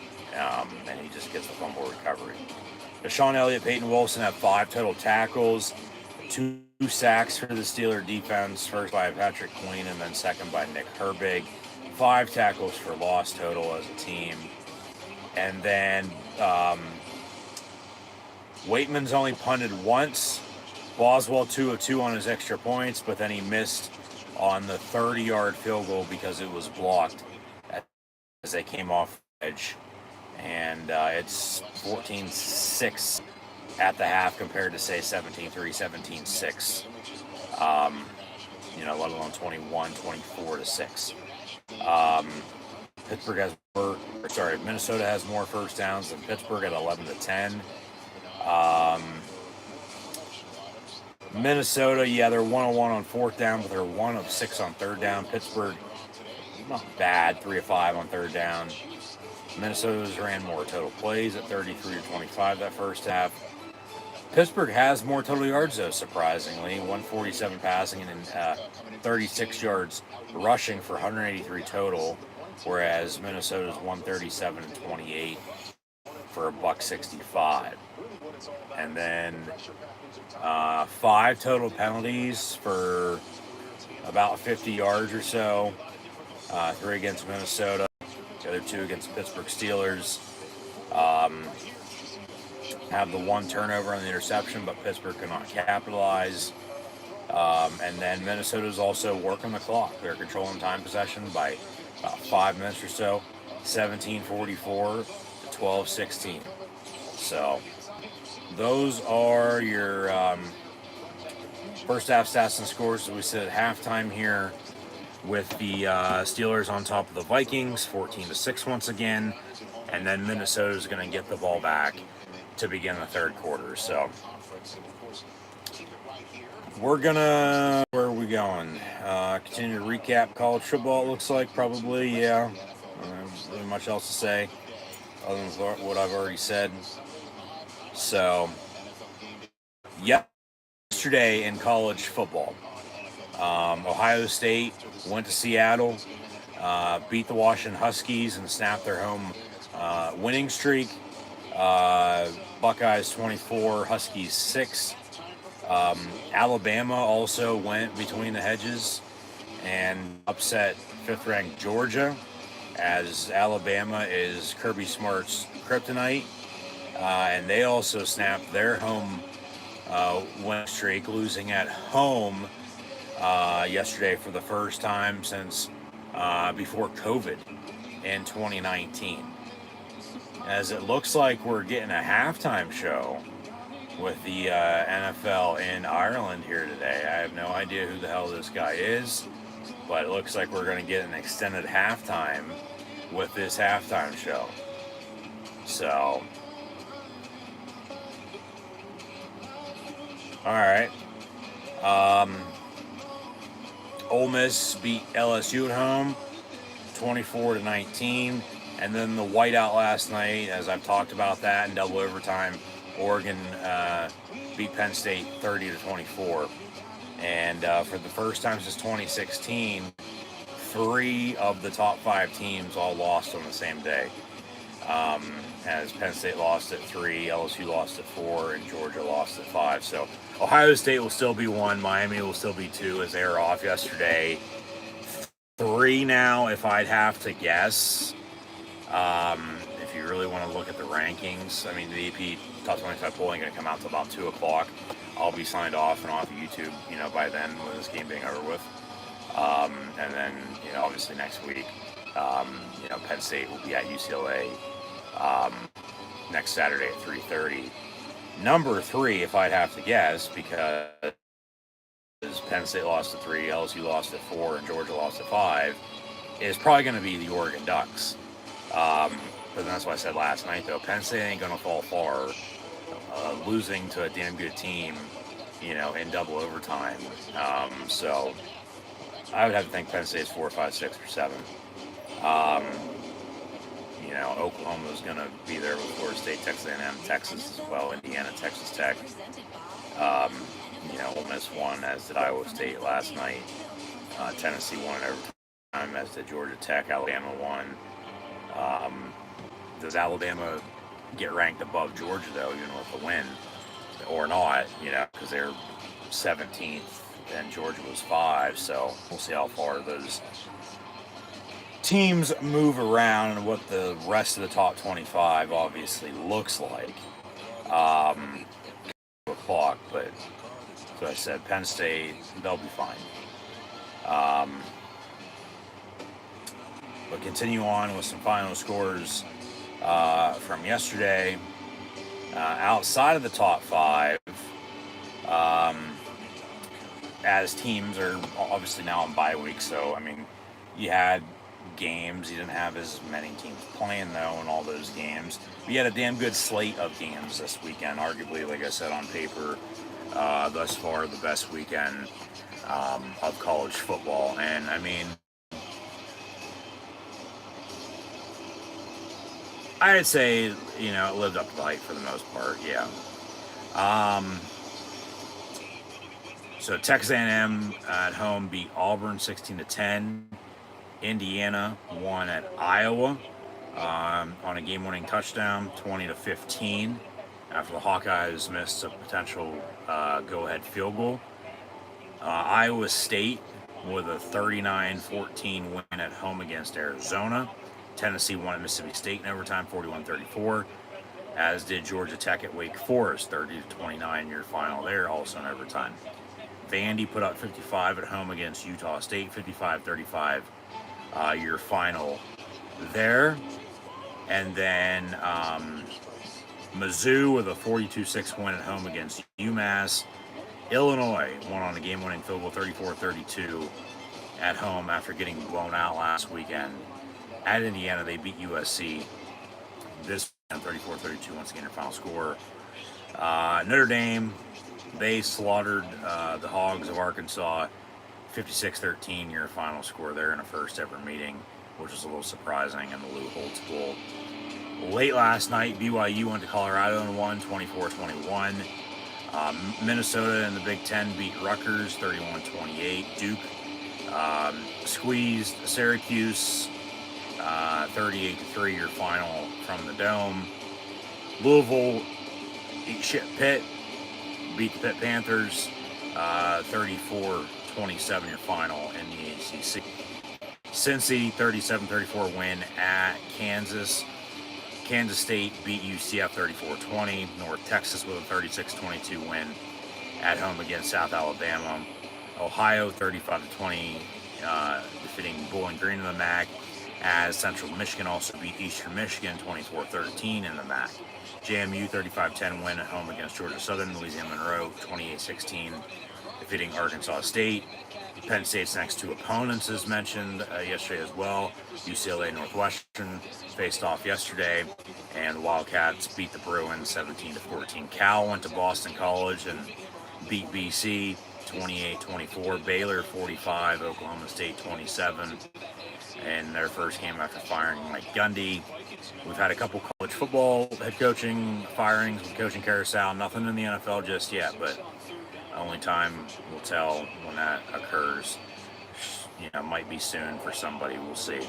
And he just gets the fumble recovery. Deshaun Elliott, Peyton Wilson have 5 total tackles, 2 sacks for the Steeler defense, first by Patrick Queen and then second by Nick Herbig. 5 tackles for loss total as a team. And then Waitman's only punted once. Boswell 2 of 2 on his extra points, but then he missed on the 30-yard field goal because it was blocked as they came off the edge. And it's 14-6 at the half compared to, say, 17-3, 17-6. Let alone 21-24-6. Pittsburgh has Minnesota has more first downs than Pittsburgh at 11-10. Minnesota, they're 1-1 on fourth down, but they're 1 of 6 on third down. Pittsburgh, not bad, 3 of 5 on third down. Minnesota's ran more total plays at 33-25 that first half. Pittsburgh has more total yards, though, surprisingly. 147 passing and 36 yards rushing for 183 total, whereas Minnesota's 137 and 28 for $165. And then 5 total penalties for about 50 yards or so. 3 against Minnesota, the other 2 against the Pittsburgh Steelers. Have the 1 turnover on the interception, but Pittsburgh could not capitalize. And then Minnesota's also working the clock. They're controlling time possession by about 5 minutes or so, 17:44 to 12:16. So those are your first half stats and scores. So we sit at halftime here with the Steelers on top of the Vikings, 14-6 once again. And then Minnesota's going to get the ball back to begin the third quarter. So we're gonna, where are we going? Continue to recap college football, it looks like, probably, yeah. Really much else to say other than what I've already said. So, yesterday in college football, Ohio State went to Seattle, beat the Washington Huskies and snapped their home winning streak. Buckeyes 24, Huskies 6. Alabama also went between the hedges and upset 5th-ranked Georgia, as Alabama is Kirby Smart's kryptonite. And they also snapped their home win streak, losing at home yesterday for the first time since before COVID in 2019. As it looks like we're getting a halftime show with the NFL in Ireland here today. I have no idea who the hell this guy is, but it looks like we're going to get an extended halftime with this halftime show. So, all right. Ole Miss beat LSU at home, 24-19. And then the whiteout last night, as I've talked about that in double overtime, Oregon beat Penn State 30-24. And for the first time since 2016, 3 of the top 5 teams all lost on the same day. As Penn State lost at 3, LSU lost at 4, and Georgia lost at 5. So Ohio State will still be 1, Miami will still be 2, as they were off yesterday. 3 now, if I'd have to guess. If you really want to look at the rankings, I mean, the AP Top 25 polling going to come out to about 2 o'clock. I'll be signed off and off of YouTube, by then, with this game being over with. And then, obviously next week, Penn State will be at UCLA next Saturday at 3:30. Number 3, if I'd have to guess, because Penn State lost at 3, LSU lost at 4, and Georgia lost at 5, is probably going to be the Oregon Ducks. But that's what I said last night, though. Penn State ain't going to fall far, losing to a damn good team, in double overtime. So I would have to think Penn State's 4, 5, 6, or 7. Oklahoma's going to be there with Florida State, Texas A&M, Texas as well, Indiana, Texas Tech. Ole Miss won, as did Iowa State last night. Tennessee won in overtime, as did Georgia Tech. Alabama won. Does Alabama get ranked above Georgia, though, even with a win? Or not, because they're 17th and Georgia was 5, so we'll see how far those teams move around and what the rest of the top 25 obviously looks like. 2 o'clock, but as I said, Penn State, they'll be fine. But continue on with some final scores from yesterday. Outside of the top 5, as teams are obviously now on bye week, so you had games. You didn't have as many teams playing though in all those games. But you had a damn good slate of games this weekend. Arguably, like I said, on paper, thus far the best weekend of college football. And I'd say it lived up to the hype for the most part. Yeah. So Texas A&M at home beat Auburn 16-10. Indiana won at Iowa on a game-winning touchdown, 20-15, after the Hawkeyes missed a potential go-ahead field goal. Iowa State with a 39-14 win at home against Arizona. Tennessee won at Mississippi State in overtime, 41-34, as did Georgia Tech at Wake Forest, 30-29 your final there, also in overtime. Vandy put up 55 at home against Utah State, 55-35 your final there. And then Mizzou with a 42-6 win at home against UMass. Illinois won on a game-winning field goal, 34-32 at home after getting blown out last weekend. At Indiana, they beat USC this weekend, 34-32, once again, their final score. Notre Dame, they slaughtered the Hogs of Arkansas, 56-13, your final score there in a first ever meeting, which was a little surprising in the Lou Holtz Bowl. Late last night, BYU went to Colorado and won 24-21. Minnesota in the Big Ten beat Rutgers 31-28. Duke squeezed Syracuse 38-3, your final from the Dome. Louisville eat shit Pitt, beat the Pitt Panthers 34-27, your final in the ACC. Cincy 37-34 win at Kansas. Kansas State beat UCF 34-20. North Texas with a 36-22 win at home against South Alabama. Ohio 35-20 defeating Bowling Green in the MAC, as Central Michigan also beat Eastern Michigan 24-13 in the MAC. JMU 35-10 win at home against Georgia Southern. Louisiana Monroe 28-16 defeating Arkansas State. Penn State's next 2 opponents, as mentioned yesterday as well. UCLA Northwestern faced off yesterday, and the Wildcats beat the Bruins 17-14. Cal went to Boston College and beat BC 28-24. Baylor 45, Oklahoma State 27. In their first game after firing Mike Gundy. We've had a couple college football head coaching firings with coaching carousel. Nothing in the NFL just yet, but only time will tell when that occurs. Might be soon for somebody. We'll see.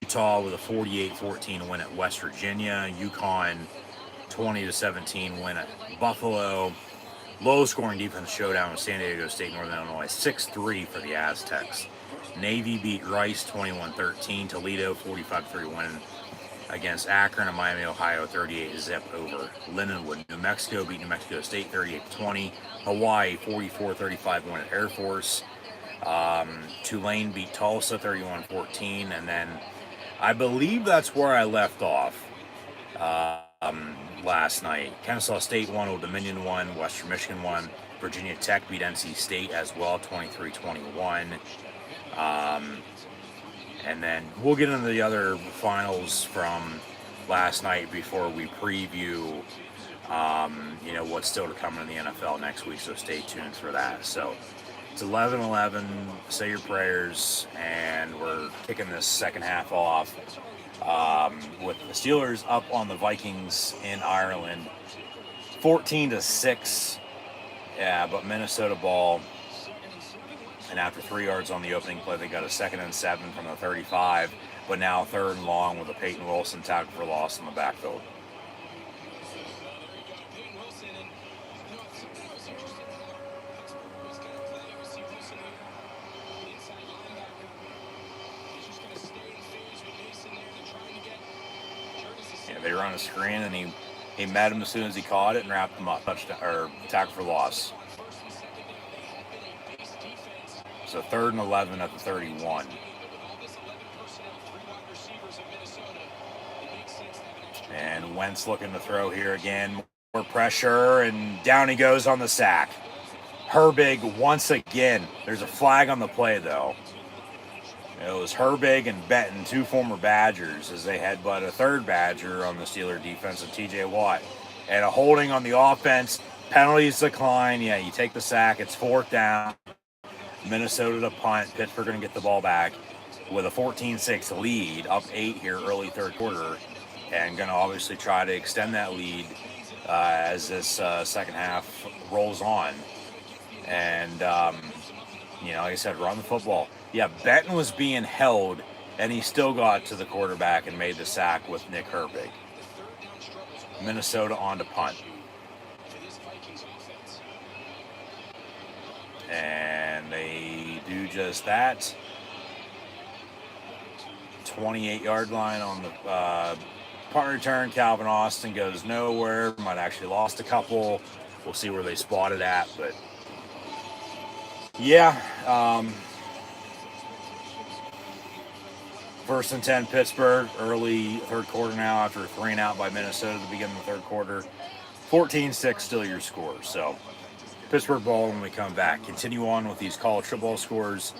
Utah with a 48-14 win at West Virginia. UConn 20-17 win at Buffalo. Low-scoring defense showdown with San Diego State, Northern Illinois, 6-3 for the Aztecs. Navy beat Rice 21-13. Toledo 45-3 win against Akron, and Miami, Ohio 38-zip over Lindenwood. New Mexico beat New Mexico State 38-20. Hawaii 44-35 win at Air Force. Tulane beat Tulsa 31-14, and then I believe that's where I left off. Last night, Kennesaw State won, Old Dominion won, Western Michigan won, Virginia Tech beat NC State as well, 23-21. And then we'll get into the other finals from last night before we preview, what's still to come in the NFL next week, so stay tuned for that. So it's 11-11, say your prayers, and we're kicking this second half off with the Steelers up on the Vikings in Ireland, 14-6. Yeah, but Minnesota ball And after 3 yards on the opening play, they got a 2nd and 7 from the 35, but now 3rd and long with a Peyton Wilson tackle for loss in the backfield. Yeah, they run a screen, and he met him as soon as he caught it and wrapped him up. Touchdown or tackle for loss. So 3rd and 11 at the 31. And Wentz looking to throw here again. More pressure, and down he goes on the sack. Herbig once again. There's a flag on the play, though. It was Herbig and Benton, 2 former Badgers, as they headbutt a 3rd Badger on the Steeler defense of TJ Watt. And a holding on the offense. Penalties decline. Yeah, you take the sack. It's 4th down. Minnesota to punt. Pittsburgh going to get the ball back with a 14-6 lead, up 8 here early 3rd quarter, and going to obviously try to extend that lead as this second half rolls on. And, like I said, run the football. Yeah, Benton was being held, and he still got to the quarterback and made the sack with Nick Herbig. Minnesota on to punt. And they do just that. 28-yard line on the punt return. Calvin Austin goes nowhere. Might actually lost a couple. We'll see where they spot it at. But, yeah. 1st and 10 Pittsburgh. Early 3rd quarter now after 3 and out by Minnesota at the beginning of the 3rd quarter. 14-6 still your score. So Pittsburgh ball when we come back. Continue on with these college football scores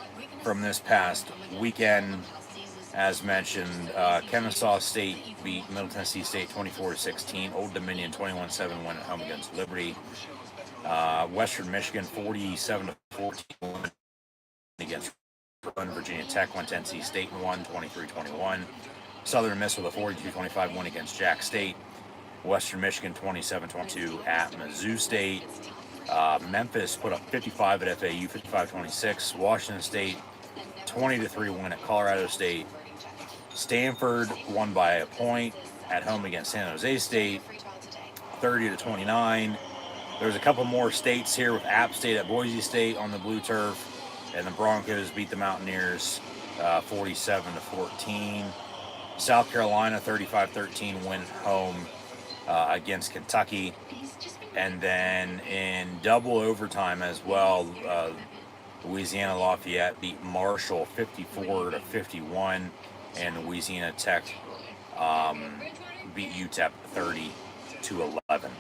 from this past weekend. As mentioned, Kennesaw State beat Middle Tennessee State 24-16. Old Dominion 21-7 win at home against Liberty. Western Michigan 47-14 win against Virginia Tech. Won Tennessee State and won 23-21. Southern Miss with a 42-25 win against Jack State. Western Michigan 27-22 at Mizzou State. Memphis put up 55 at FAU, 55-26. Washington State 20-3 win at Colorado State. Stanford won by a point at home against San Jose State, 30-29. There's a couple more states here with App State at Boise State on the blue turf, and the Broncos beat the Mountaineers 47-14. South Carolina 35-13 win at home against Kentucky. And then in double overtime as well, Louisiana Lafayette beat Marshall 54-51, and Louisiana Tech beat UTEP 30-11.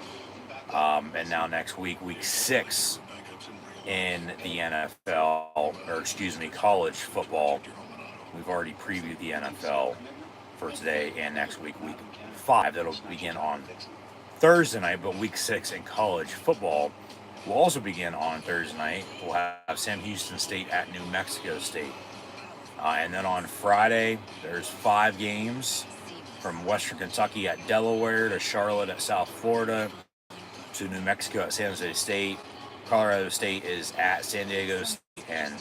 And now next week, week 6 in the NFL, college football. We've already previewed the NFL for today and next week, week 5. That'll begin on Thursday night, but week 6 in college football will also begin on Thursday night. We'll have Sam Houston State at New Mexico State. And then on Friday, there's 5 games from Western Kentucky at Delaware to Charlotte at South Florida to New Mexico at San Jose State. Colorado State is at San Diego State, and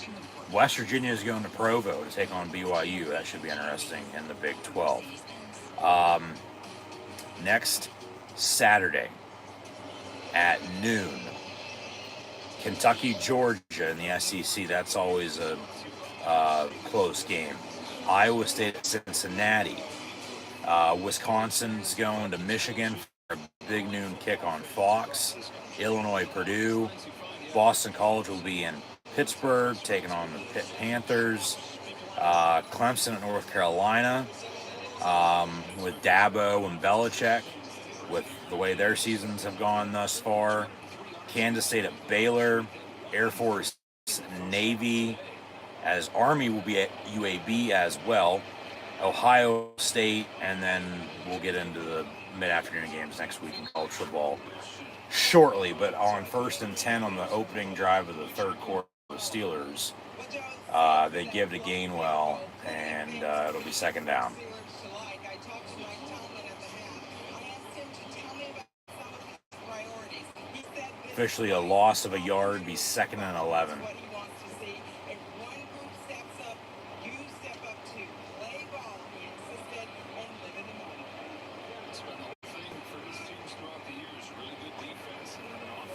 West Virginia is going to Provo to take on BYU. That should be interesting in the Big 12. Next Saturday at noon, Kentucky, Georgia in the SEC. That's always a close game. Iowa State at Cincinnati. Wisconsin's going to Michigan for a big noon kick on Fox. Illinois, Purdue. Boston College will be in Pittsburgh taking on the Pitt Panthers. Clemson at North Carolina with Dabo and Belichick, with the way their seasons have gone thus far. Kansas State at Baylor. Air Force, Navy, as Army will be at UAB as well. Ohio State, and then we'll get into the mid-afternoon games next week in college football shortly. But on 1st and 10 on the opening drive of the 3rd quarter, the Steelers, they give to Gainwell, and it'll be 2nd down. Officially a loss of a yard, be 2nd and 11.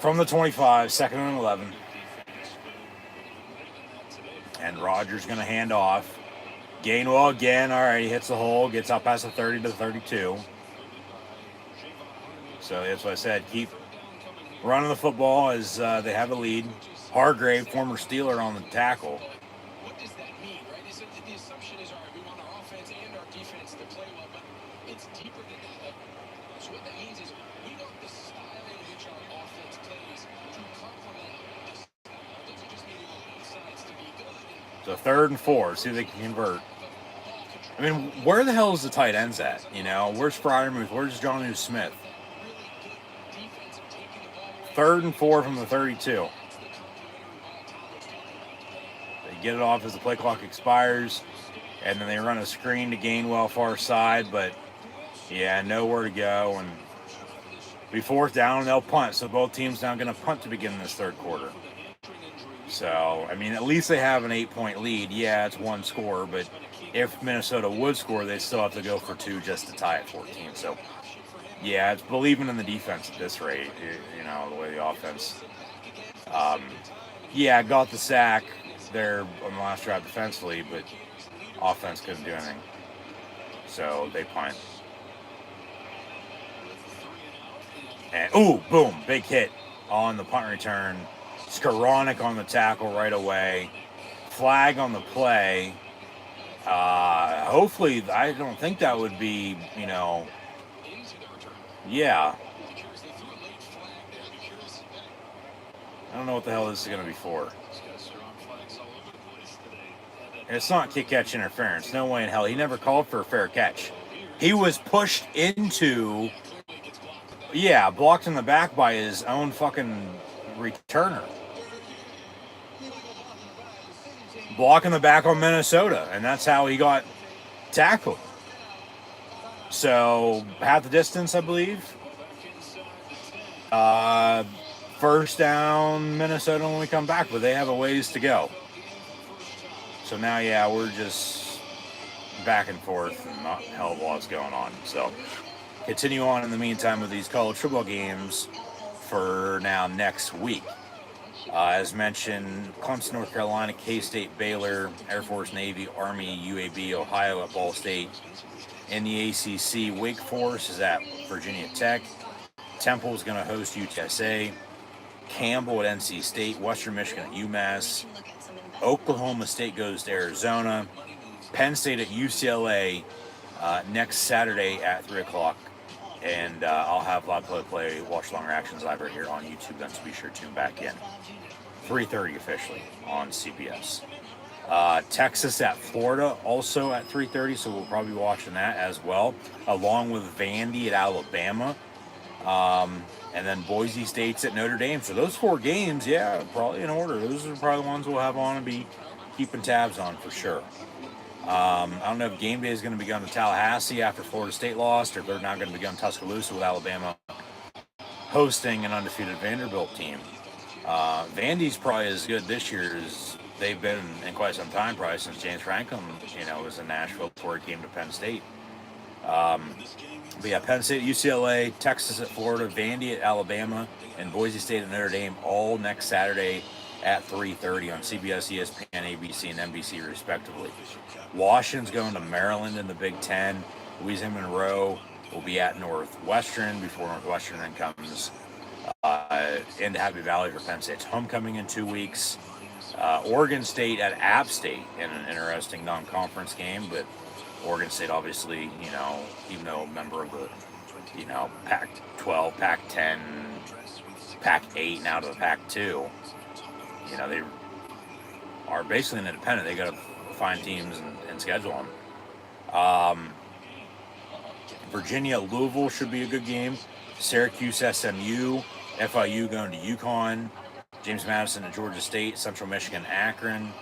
From the 25, 2nd and 11. And Rodgers going to hand off. Gainwell again. All right, he hits the hole, gets up past the 30 to the 32. So that's what I said. Keep running the football as they have a lead. Hargrave, former Steeler, on the tackle. What does that mean, right? The assumption is, all right, we want our offense and our defense to play well, but it's deeper than that. So what that means is we want the style in which our offense plays to complement the style. It doesn't just mean we want both sides to be good. So 3rd and 4. See if they can convert. I mean, where the hell is the tight ends at? You know, where's Fryermuth? Where's Jonnu Smith? 3rd and 4 from the 32. They get it off as the play clock expires, and then they run a screen to Gainwell far side, but yeah, nowhere to go. And be 4th down, and they'll punt. So both teams now going to punt to begin this 3rd quarter. So, I mean, at least they have an 8-point lead. Yeah, it's one score, but if Minnesota would score, they still have to go for 2 just to tie at 14. So, yeah, it's believing in the defense at this rate, you know, the way the offense. Yeah, got the sack there on the last drive defensively, but offense couldn't do anything. So they punt. And, ooh, boom, big hit on the punt return. Skoranek on the tackle right away. Flag on the play. Hopefully, I don't think that would be, you know, yeah. I don't know what the hell this is going to be for. And it's not kick-catch interference. No way in hell. He never called for a fair catch. He was pushed into, yeah, blocked in the back by his own fucking returner. Block in the back on Minnesota, and that's how he got tackled. So, half the distance, I believe. 1st down, Minnesota when we come back, but they have a ways to go. So now, yeah, we're just back and forth, and not a hell of a lot's going on. So, continue on in the meantime with these college football games for now next week. As mentioned, Clemson, North Carolina, K-State, Baylor, Air Force, Navy, Army, UAB, Ohio at Ball State. In the ACC, Wake Forest is at Virginia Tech. Temple is going to host UTSA. Campbell at NC State. Western Michigan at UMass. Oklahoma State goes to Arizona. Penn State at UCLA next Saturday at 3 o'clock. And I'll have live play watch-along reactions live right here on YouTube. Then, so be sure to tune back in. 3:30 officially on CBS. Texas at Florida also at 3:30, so we'll probably be watching that as well, along with Vandy at Alabama. And then Boise State's at Notre Dame. So those 4 games, yeah, probably in order. Those are probably the ones we'll have on and be keeping tabs on for sure. I don't know if game day is going to be going to Tallahassee after Florida State lost, or if they're not going to be going to Tuscaloosa with Alabama hosting an undefeated Vanderbilt team. Vandy's probably as good this year as they've been in quite some time, probably since James Franklin, you know, was in Nashville before he came to Penn State. But yeah, Penn State, UCLA, Texas at Florida, Vandy at Alabama, and Boise State at Notre Dame all next Saturday at 3:30 on CBS, ESPN, ABC, and NBC respectively. Washington's going to Maryland in the Big Ten. Louisiana Monroe will be at Northwestern before Northwestern then comes into Happy Valley for Penn State's homecoming in 2 weeks. Oregon State at App State in an interesting non-conference game, but Oregon State obviously, you know, even though a member of the, you know, Pac-12, Pac-10, Pac-8, now to the Pac-2, you know, they are basically an independent. They got to find teams and schedule them. Virginia, Louisville should be a good game. Syracuse, SMU, FIU going to UConn, James Madison at Georgia State, Central Michigan, Akron,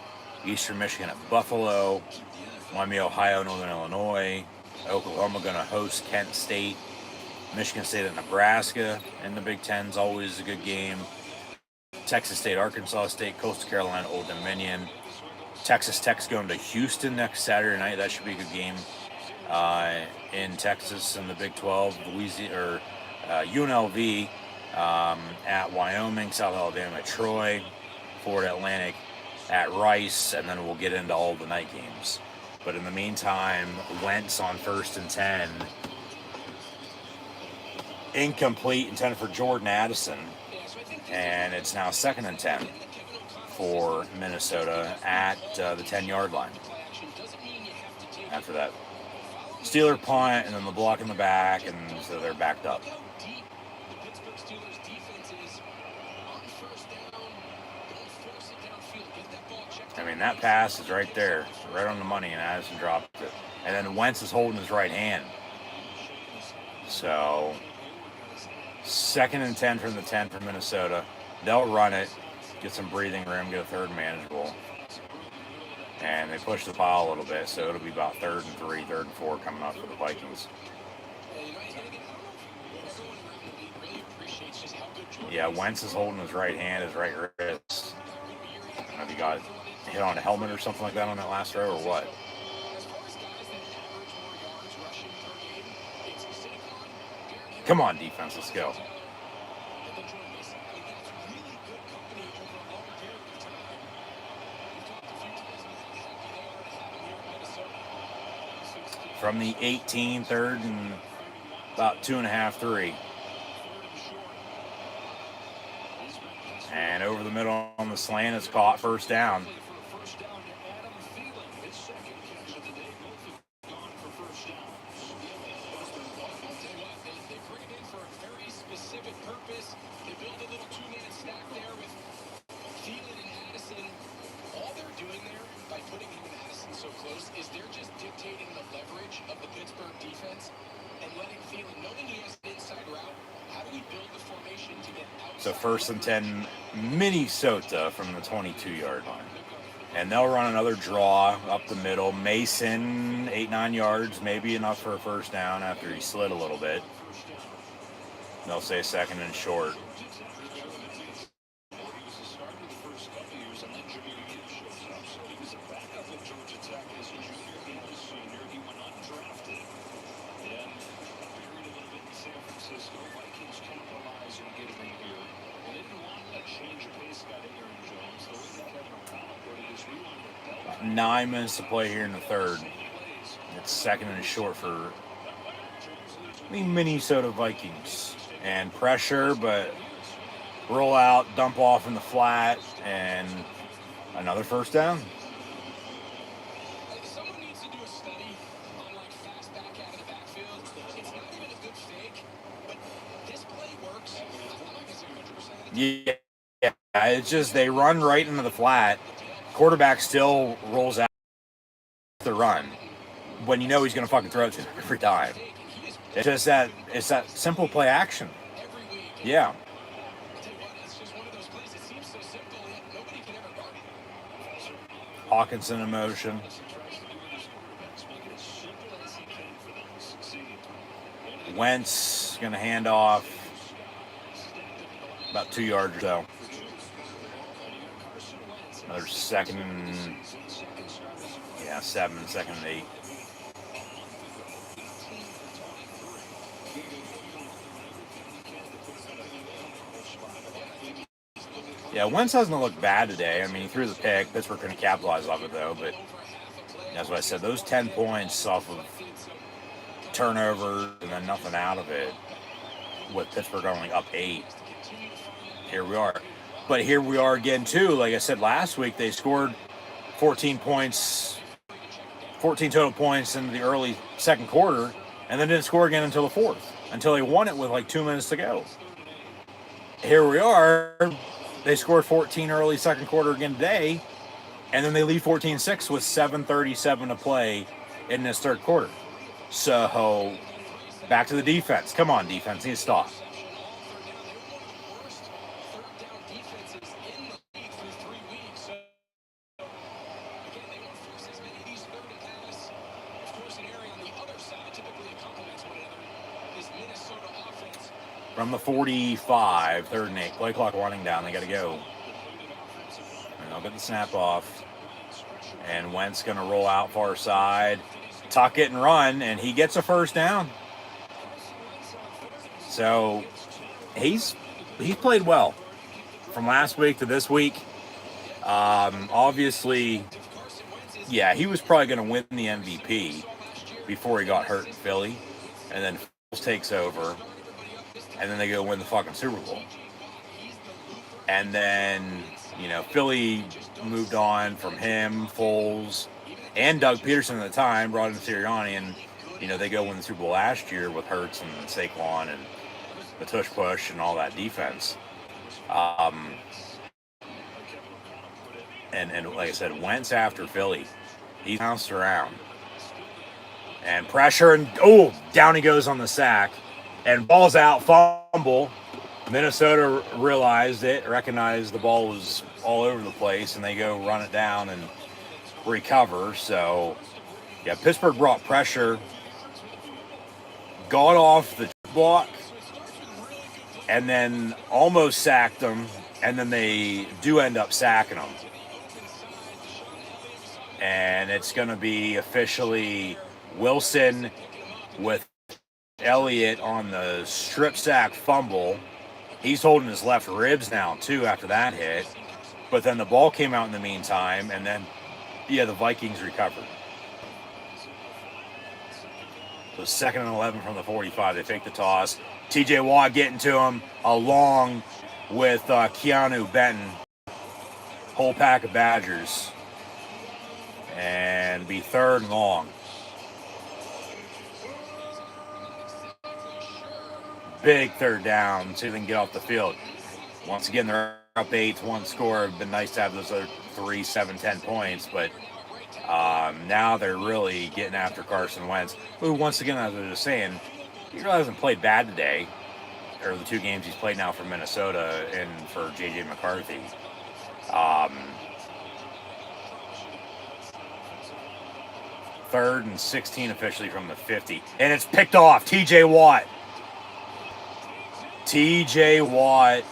Eastern Michigan at Buffalo, Miami, Ohio, Northern Illinois, Oklahoma going to host Kent State, Michigan State at Nebraska in the Big Ten's always a good game. Texas State, Arkansas State, Coastal Carolina, Old Dominion. Texas Tech's going to Houston next Saturday night. That should be a good game in Texas in the Big 12. UNLV at Wyoming, South Alabama at Troy, Florida Atlantic at Rice, and then we'll get into all the night games. But in the meantime, Wentz on 1st and 10. Incomplete, intended for Jordan Addison. And it's now 2nd and 10 for Minnesota at the 10-yard line. After that Steeler punt, and then the block in the back, and so they're backed up. I mean, that pass is right there, right on the money, and Addison dropped it. And then Wentz is holding his right hand. So, 2nd and 10 from the 10 for Minnesota. They'll run it, get some breathing room, get a third manageable. And they push the pile a little bit, so it'll be about 3rd and 3, 3rd and 4 coming up for the Vikings. Yeah, Wentz is holding his right hand, his right wrist. I don't know if he got hit on a helmet or something like that on that last throw or what. Come on, defense, let's go. From the 18, 3rd and about 2.5, 3. And over the middle on the slant, it's caught, 1st down. Is they're just dictating the leverage of the Pittsburgh defense and letting Thielen, knowing he has an inside route, how do we build the formation to get outside? So 1st and 10, Minnesota from the 22-yard line. And they'll run another draw up the middle. Mason, 8-9 yards, maybe enough for a 1st down after he slid a little bit. They'll say 2nd and short. Vikings capitalize and get it in here. They didn't want a change of pace by Aaron Jones. The way that Kevin O'Connell put it is we wanted to 9 minutes to play here in the 3rd. It's 2nd and short for the Minnesota Vikings. And pressure, but roll out, dump off in the flat, and another 1st down. Someone needs to do a study on like fast back out of the backfield. It's not even a good fake, but this play works. I'm not gonna say 100%. Yeah, it's just they run right into the flat. Quarterback still rolls out the run when you know he's going to fucking throw it to him every time. It's just that simple play action. Yeah. Hawkinson in motion. Wentz going to hand off about 2 yards or so. Another 2nd and 7, 2nd and 8. Yeah, Wentz doesn't look bad today. I mean, he threw the pick. Pittsburgh couldn't capitalize off it, though. But that's what I said. Those 10 points off of turnovers and then nothing out of it, with Pittsburgh only up 8. Here we are. But here we are again, too. Like I said last week, they scored 14 total points in the early 2nd quarter, and then didn't score again until the 4th, until they won it with like 2 minutes to go. Here we are. They scored 14 early 2nd quarter again today, and then they lead 14-6 with 7:37 to play in this 3rd quarter. So, back to the defense. Come on, defense. Need to stop. From the 45, 3rd and 8. Play clock running down. They got to go. And they'll get the snap off. And Wentz going to roll out far side. Tuck it and run. And he gets a 1st down. So, he's he's played well from last week to this week. Obviously, yeah, he was probably going to win the MVP before he got hurt in Philly, and then Foles takes over, and then they go win the fucking Super Bowl. And then, Philly moved on from him, Foles, and Doug Peterson at the time, brought in Sirianni, and, they go win the Super Bowl last year with Hurts and Saquon and the tush push and all that defense. And like I said, Wentz after Philly, he bounced around. And pressure, and down he goes on the sack. And ball's out, fumble. Minnesota recognized the ball was all over the place, and they go run it down and recover. So, yeah, Pittsburgh brought pressure, got off the block, and then almost sacked them, and then they do end up sacking them. And it's going to be officially Wilson with Elliott on the strip sack fumble. He's holding his left ribs now, too, after that hit. But then the ball came out in the meantime, and then, the Vikings recovered. So 2nd and 11 from the 45. They fake the toss. TJ Watt getting to him along with Keanu Benton. Whole pack of Badgers. And be 3rd and long. Big 3rd down, see if they can get off the field. Once again, they're up 8-1 score. It'd been nice to have those other 3, 7, 10 points, but now they're really getting after Carson Wentz, who, once again, as I was just saying, he really hasn't played bad today, or the 2 games he's played now for Minnesota and for J.J. McCarthy. 3rd and 16 officially from the 50. And it's picked off. TJ Watt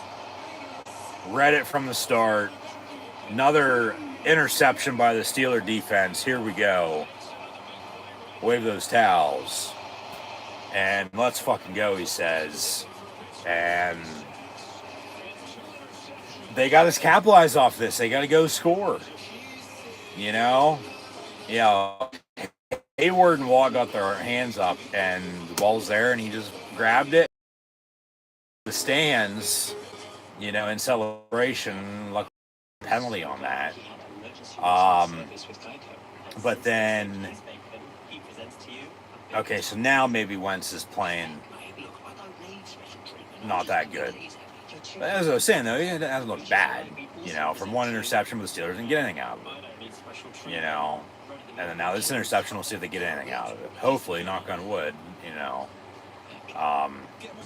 read it from the start. Another interception by the Steeler defense. Here we go. Wave those towels. And let's fucking go, he says. And they got to capitalize off this. They got to go score. Hayward and Watt got their hands up, and the ball's there, and he just grabbed it. The stands, in celebration, lucky penalty on that. But then, okay, so now maybe Wentz is playing not that good. But as I was saying, though, it doesn't look bad, from one interception with the Steelers and get anything out of it, And then now this interception, we'll see if they get anything out of it. Hopefully, knock on wood,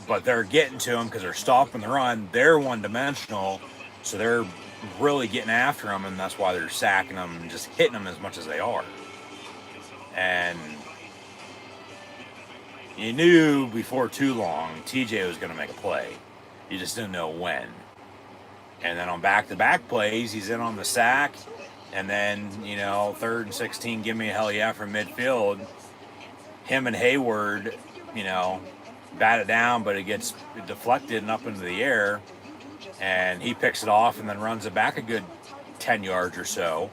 But they're getting to them because they're stopping the run. They're one-dimensional, so they're really getting after them, and that's why they're sacking them and just hitting them as much as they are. And you knew before too long TJ was going to make a play. You just didn't know when. And then on back-to-back plays, he's in on the sack. And then, 3rd and 16, give me a hell yeah from midfield. Him and Hayward, bat it down, but it gets deflected and up into the air. And he picks it off and then runs it back a good 10 yards or so.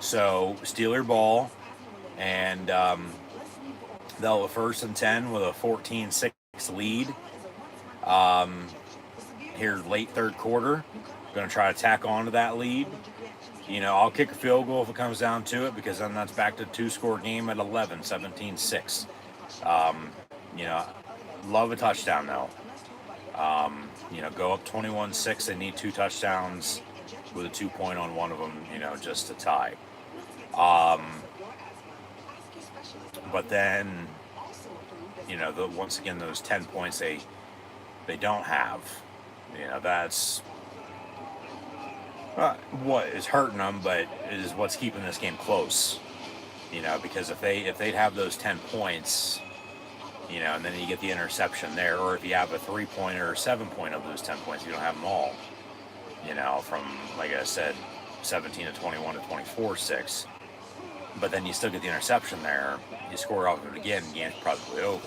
So, Steeler ball. And they'll have 1st and 10 with a 14-6 lead. Here, late 3rd quarter. Going to try to tack on to that lead. I'll kick a field goal if it comes down to it, because then that's back to 2-score game at 11, 17-6. Love a touchdown, though. Go up 21-6. They need 2 touchdowns with a 2-point on one of them, just to tie. But then, once again, those 10 points they don't have. That's what is hurting them, but it is what's keeping this game close. Because if they'd have those 10 points, and then you get the interception there, or if you have a 3-pointer or 7-point of those 10 points, you don't have them all. From, like I said, 17 to 21 to 24-6. But then you still get the interception there. You score off of it again, game's probably over.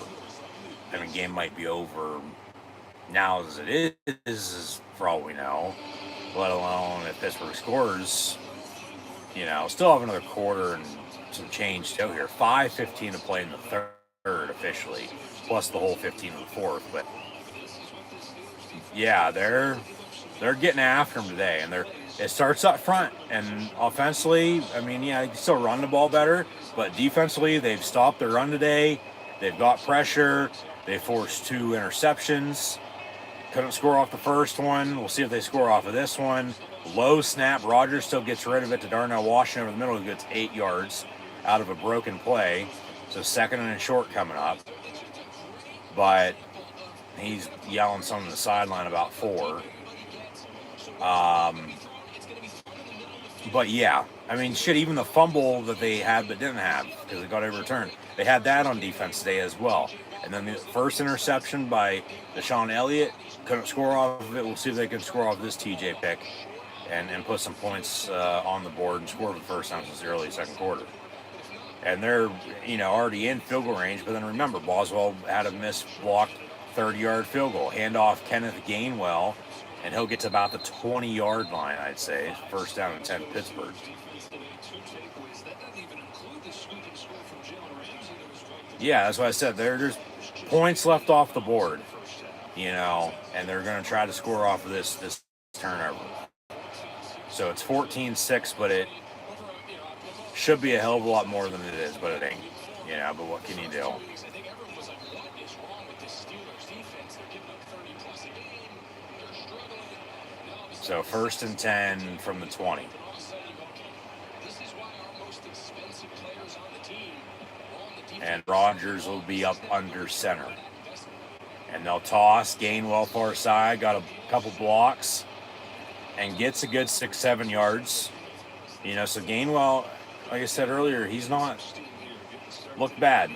Game might be over now as it is for all we know, let alone if Pittsburgh scores, still have another quarter and some change to go here. 5:15 to play in the third officially, plus the whole 15 in the fourth. But yeah, they're getting after them today, and it starts up front and offensively. I mean, yeah, you can still run the ball better, but defensively they've stopped their run today. They've got pressure. They forced 2 interceptions. Couldn't score off the first one. We'll see if they score off of this one. Low snap. Rogers still gets rid of it to Darnell Washington over the middle, who gets 8 yards out of a broken play. So second and short coming up. But he's yelling something on the sideline about 4. But yeah, I mean, shit, even the fumble that they had but didn't have because it got overturned, they had that on defense today as well. And then the first interception by Deshaun Elliott, couldn't score off of it. We'll see if they can score off this TJ pick and put some points on the board and score for the first time since the early second quarter. And they're, already in field goal range. But then remember, Boswell had a missed blocked 30-yard field goal. Handoff Kenneth Gainwell, and he'll get to about the 20-yard line, I'd say. First down and 10, Pittsburgh. Yeah, that's what I said. There's points left off the board, and they're going to try to score off of this turnover. So it's 14-6, but it should be a hell of a lot more than it is, but it ain't. But what can you do? So first and 10 from the 20. And Rogers will be up under center. And they'll toss. Gainwell far side. Got a couple blocks. And gets a good 6-7 yards. So Gainwell, like I said earlier, he's not looked bad.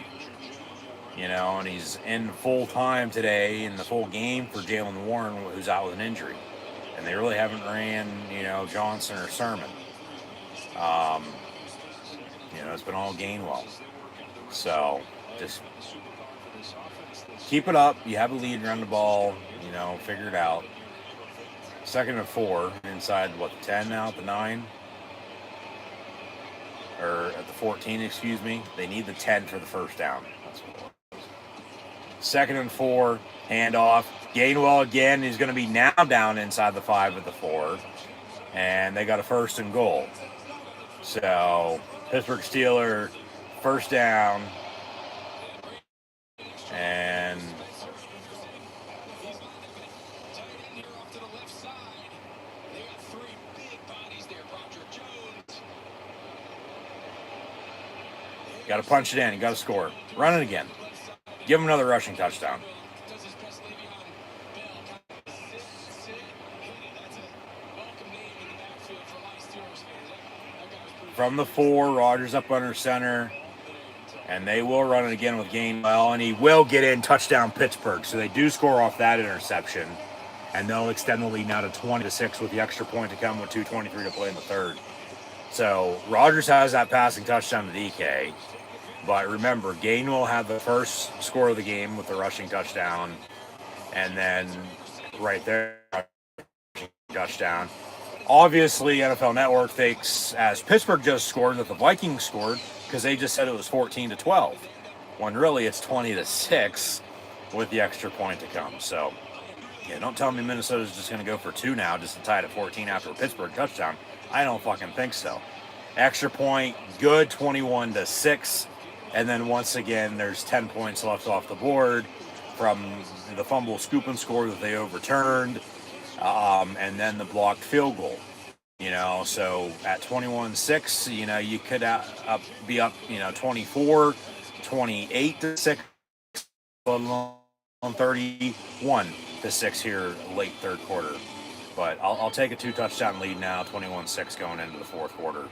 And he's in full time today in the full game for Jalen Warren, who's out with an injury. And they really haven't ran, Johnson or Sermon. It's been all Gainwell. So just keep it up. You have a lead around the ball, figure it out. Second and 4 inside, the 10 now, at the 9? Or at the 14, excuse me. They need the 10 for the first down. That's what it was. Second and 4, handoff. Gainwell again is going to be now down inside the 5 at the 4. And they got a first and goal. So Pittsburgh Steelers, first down. And got to punch it in. You got to score. Run it again. Give him another rushing touchdown. From the 4, Rogers up under center. And they will run it again with Gainwell. And he will get in. Touchdown, Pittsburgh. So they do score off that interception. And they'll extend the lead now to 20-6 with the extra point to come with 2:23 to play in the third. So Rogers has that passing touchdown to DK. But remember, Gainwell had the first score of the game with the rushing touchdown. And then right there, touchdown. Obviously, NFL Network thinks, as Pittsburgh just scored, that the Vikings scored because they just said it was 14-12. When really it's 20-6 with the extra point to come. So, yeah, don't tell me Minnesota's just going to go for 2 now just to tie it at 14 after a Pittsburgh touchdown. I don't fucking think so. Extra point, good, 21-6. And then once again, there's 10 points left off the board from the fumble, scoop, and score that they overturned. And then the blocked field goal, so at 21-6, you could be up, 24, 28-6, on 31-6 here late third quarter. But I'll take a 2-touchdown lead now, 21-6 going into the fourth quarter.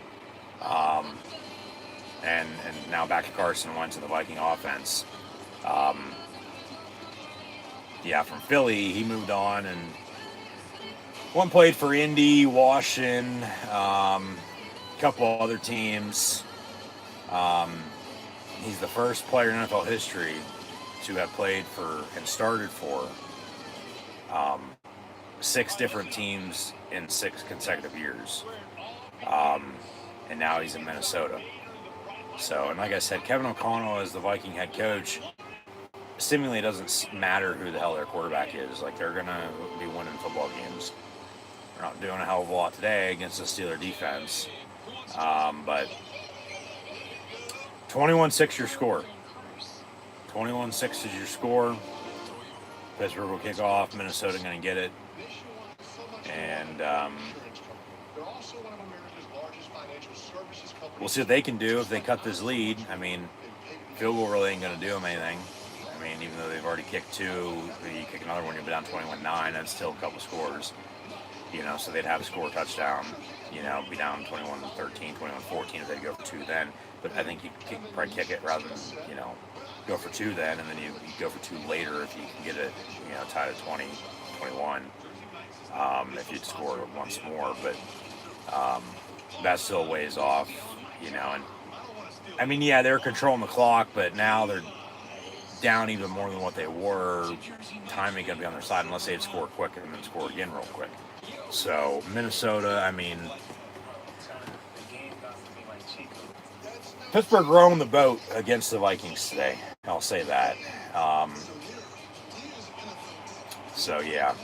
And now back to Carson Wentz and the Viking offense. From Philly, he moved on and one played for Indy, Washington, a couple other teams. He's the first player in NFL history to have played for and started for 6 different teams in 6 consecutive years. And now he's in Minnesota. So, and like I said, Kevin O'Connell as the Viking head coach, seemingly it doesn't matter who the hell their quarterback is. Like, they're going to be winning football games. They're not doing a hell of a lot today against the Steeler defense. But 21-6 your score. 21-6 is your score. Pittsburgh will kick off. Minnesota going to get it. And we'll see what they can do if they cut this lead. I mean, field goal really ain't going to do them anything. I mean, even though they've already kicked 2, you kick another one, you'll be down 21-9. That's still a couple scores. You know, so they'd have to score a touchdown. You know, be down 21-13, 21-14 if they go for 2 then. But I think you probably kick it rather than, you know, go for 2 then, and then you go for 2 later if you can get it, you know, tied at 20, 21. If you'd score once more, but that's still a ways off, you know. And I mean, yeah, they're controlling the clock, but now they're down even more than what they were. Time ain't gonna be on their side unless they'd score quick and then score again real quick. So Minnesota, I mean, Pittsburgh rowing the boat against the Vikings today. I'll say that. So yeah.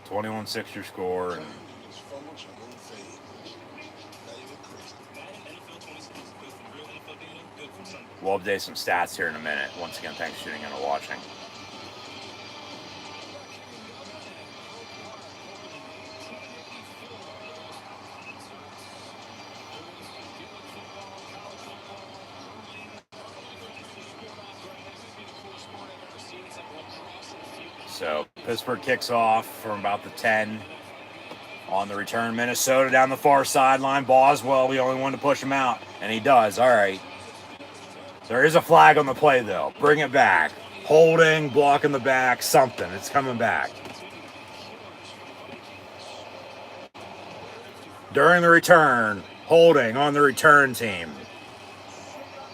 21-6 your score, and we'll update some stats here in a minute. Once again, thanks for tuning in and watching. So Pittsburgh kicks off from about the 10 on the return. Minnesota down the far sideline. Boswell, the only one to push him out, and he does. All right. There is a flag on the play, though. Bring it back. Holding, blocking the back, something. It's coming back. During the return, holding on the return team.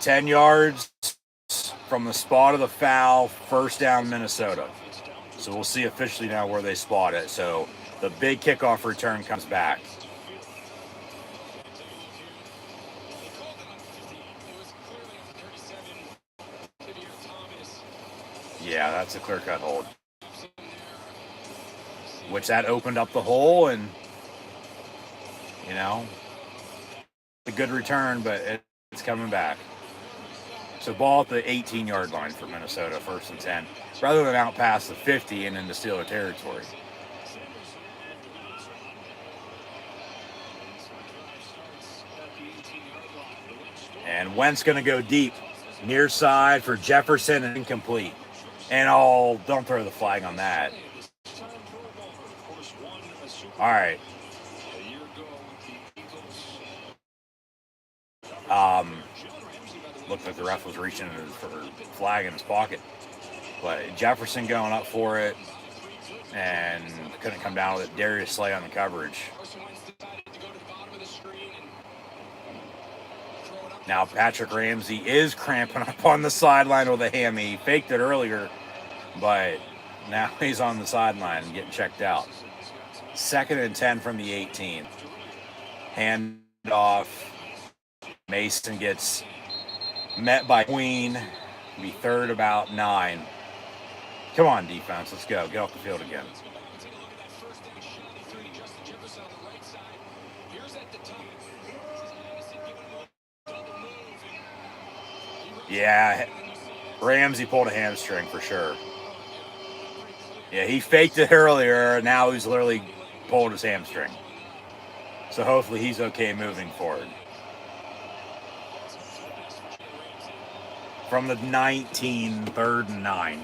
10 yards from the spot of the foul, first down Minnesota. So we'll see officially now where they spot it. So the big kickoff return comes back. Yeah, that's a clear-cut hold. Which that opened up the hole, and, you know, a good return, but it's coming back. So ball at the 18-yard line for Minnesota, 1st and 10, rather than out past the 50 and into Steeler territory. And Wentz going to go deep, near side for Jefferson, and incomplete. And don't throw the flag on that. All right. Looked like the ref was reaching for a flag in his pocket. But Jefferson going up for it and couldn't come down with it. Darius Slay on the coverage. Now Patrick Ramsey is cramping up on the sideline with a hammy. He faked it earlier, but now he's on the sideline and getting checked out. 2nd and 10 from the 18. Hand off. Mason gets met by Queen. Be 3rd about 9. Come on, defense. Let's go. Get off the field again. Yeah, Ramsey pulled a hamstring for sure. Yeah, he faked it earlier. Now he's literally pulled his hamstring. So hopefully he's okay moving forward. From the 19, 3rd and 9.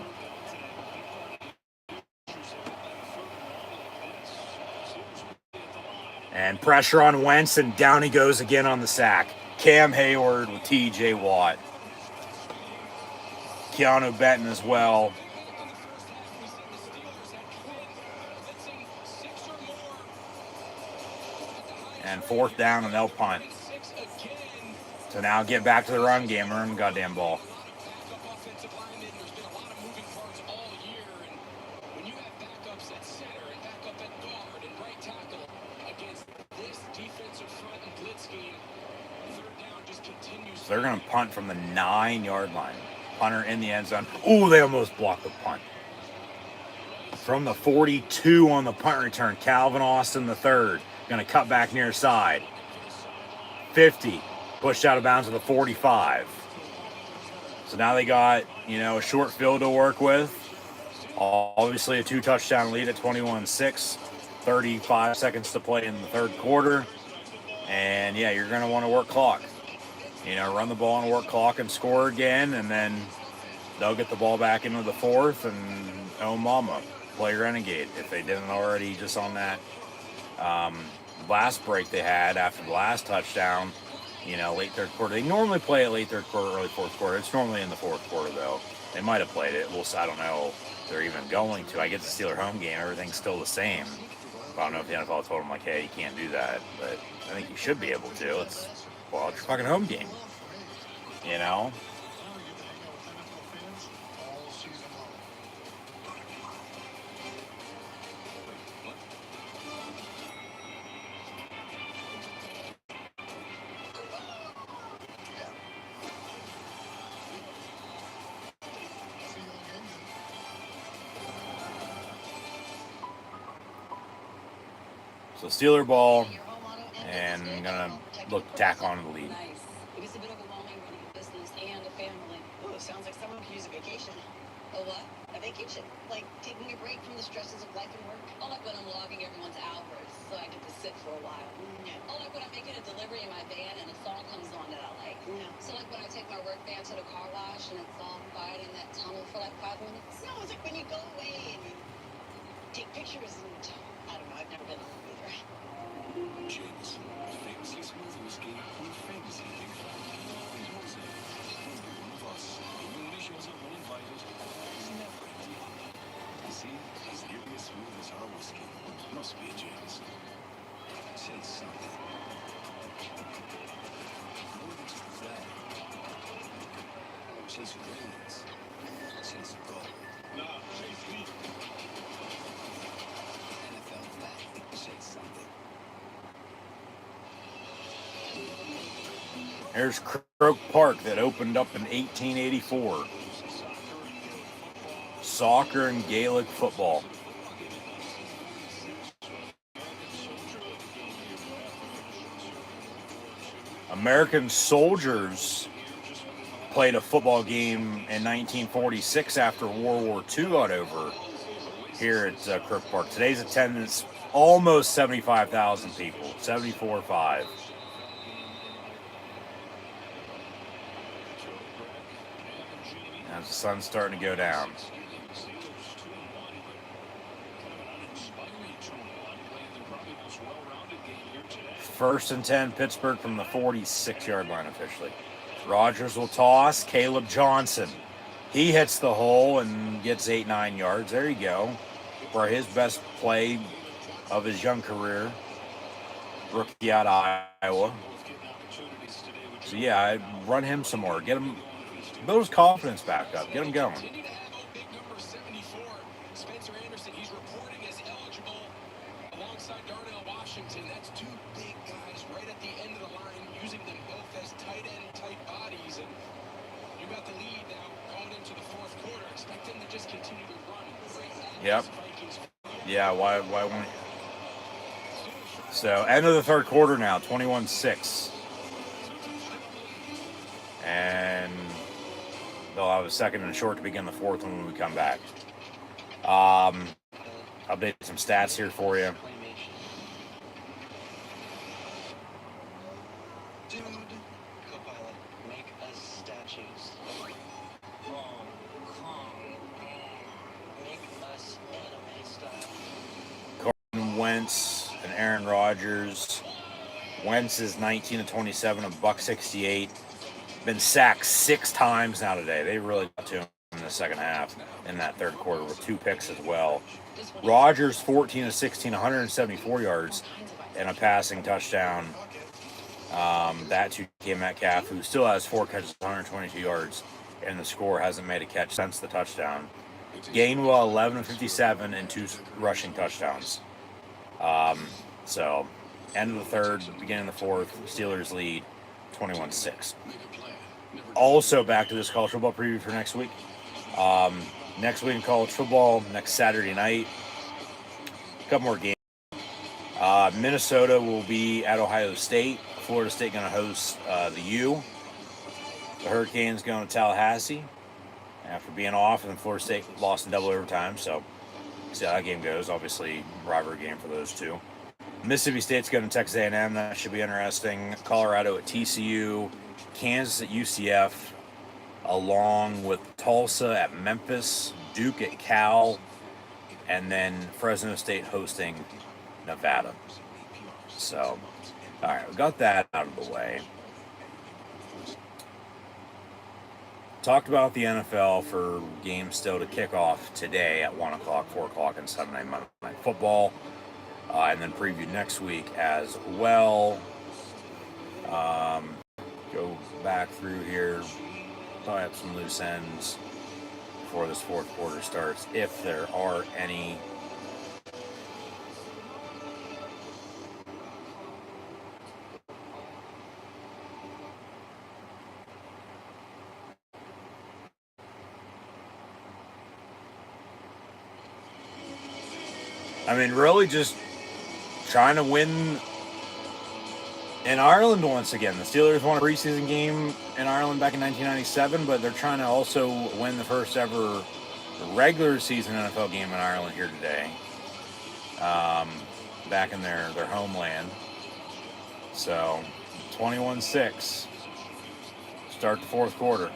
And pressure on Wentz, and down he goes again on the sack. Cam Hayward with T.J. Watt. Keanu Benton as well. And 4th down, and they'll punt. So now get back to the run game, run the goddamn ball. Backup offensive lineman. There's been a lot of moving parts all year, and when you have backups at center and backup at guard and right tackle against this defensive front and blitz scheme, third down just continues. So they're going to punt from the 9-yard line. Punter in the end zone. Ooh, they almost blocked the punt. From the 42 on the punt return, Calvin Austin the third. Going to cut back near side. 50. Pushed out of bounds to the 45. So now they got, a short field to work with. Obviously a 2-touchdown lead at 21-6. 35 seconds to play in the third quarter. And yeah, you're going to want to work clock. Run the ball and work clock and score again. And then they'll get the ball back into the fourth and oh mama, play Renegade. If they didn't already just on that last break they had after the last touchdown, late third quarter. They normally play it late third quarter, early fourth quarter. It's normally in the fourth quarter, though. They might have played it. I don't know if they're even going to. I get the Steeler home game. Everything's still the same. I don't know if the NFL told them, hey, you can't do that. But I think you should be able to. It's your fucking home game. So Steeler ball, and I'm gonna look tack on the lead. Nice. It is a bit overwhelming running a business and a family. Ooh, sounds like someone could use a vacation. A what? A vacation. Like taking a break from the stresses of life and work. I like when I'm logging everyone's hours so I get to sit for a while. No. I like when I'm making a delivery in my van and a song comes on that I like. No. So like when I take my work van to the car wash and it's all quiet in that tunnel for like 5 minutes. No, it's like when you go away and you take pictures and I don't know, I've never been on either. James, famously smooth whiskey, we famously think he's Jose. He's the one of us. He only shows up when invited. He's never empty. You see, he's nearly as smooth as our whiskey. Must be James. Say something. More than just flag. Chase rings. Chase gold. Nah, chase me. NFL flag. Chase something. There's Croke Park that opened up in 1884. Soccer and Gaelic football. American soldiers played a football game in 1946 after World War II got over here at Croke Park. Today's attendance almost 75,000 people, 74.5. As the sun's starting to go down. First and 10, Pittsburgh from the 46-yard line officially. Rodgers will toss. Caleb Johnson. He hits the hole and gets 8-9 yards. There you go. For his best play of his young career. Rookie out of Iowa. So yeah, I'd run him some more. Get him, build his confidence back up. Get him going. Spencer Anderson, he's reporting as eligible alongside Darnell Washington. That's two big guys right at the end of the line, using them both as tight end type bodies. And you got the lead now going into the fourth quarter. Expect them to just continue to run. Yep. Yeah, why won't he? So, end of the third quarter now, 21-6. And they'll have a second and short to begin the fourth when we come back. Update some stats here for you. Dude, Copilot, make us statues. Make us anime style. Carson Wentz and Aaron Rodgers. Wentz is 19-27, a $168. Been sacked 6 times now today. They really got to him in the second half in that third quarter with 2 picks as well. Rodgers 14-16, 174 yards and a passing touchdown. That to DK Metcalf, who still has 4 catches, 122 yards, and the score hasn't made a catch since the touchdown. Gainwell 11 of 57 and 2 rushing touchdowns. So, end of the third, beginning of the fourth, Steelers lead 21-6. Also, back to this college football preview for next week. Next week in college football, next Saturday night, a couple more games. Minnesota will be at Ohio State. Florida State going to host the U. The Hurricanes going to Tallahassee after being off, and Florida State lost in double overtime. So, see how that game goes. Obviously, rivalry game for those two. Mississippi State's going to Texas A&M. That should be interesting. Colorado at TCU. Kansas at UCF. Along with Tulsa at Memphis. Duke at Cal. And then Fresno State hosting Nevada. So, all right, we got that out of the way. Talked about the NFL for games still to kick off today at 1 o'clock, 4 o'clock, and Sunday night, Monday Night Football. And then preview next week as well. Go back through here, tie up some loose ends before this fourth quarter starts, if there are any. I mean, really just trying to win in Ireland once again. The Steelers won a preseason game in Ireland back in 1997, but they're trying to also win the first ever regular season NFL game in Ireland here today, back in their homeland. So, 21-6, start the fourth quarter.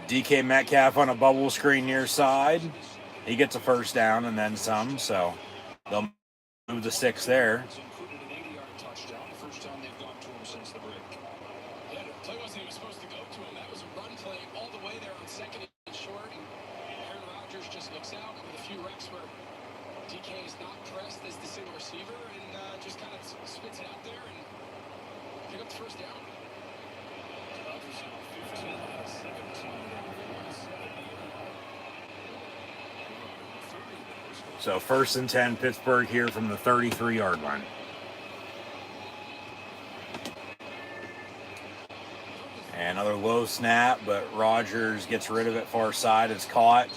DK Metcalf on a bubble screen near side. He gets a first down and then some, so they'll move the 6 there. DK is not pressed as the single receiver and just kind of spits it out there and pick up the first down. So 1st and 10, Pittsburgh here from the 33-yard line. And another low snap, but Rodgers gets rid of it far side. It's caught.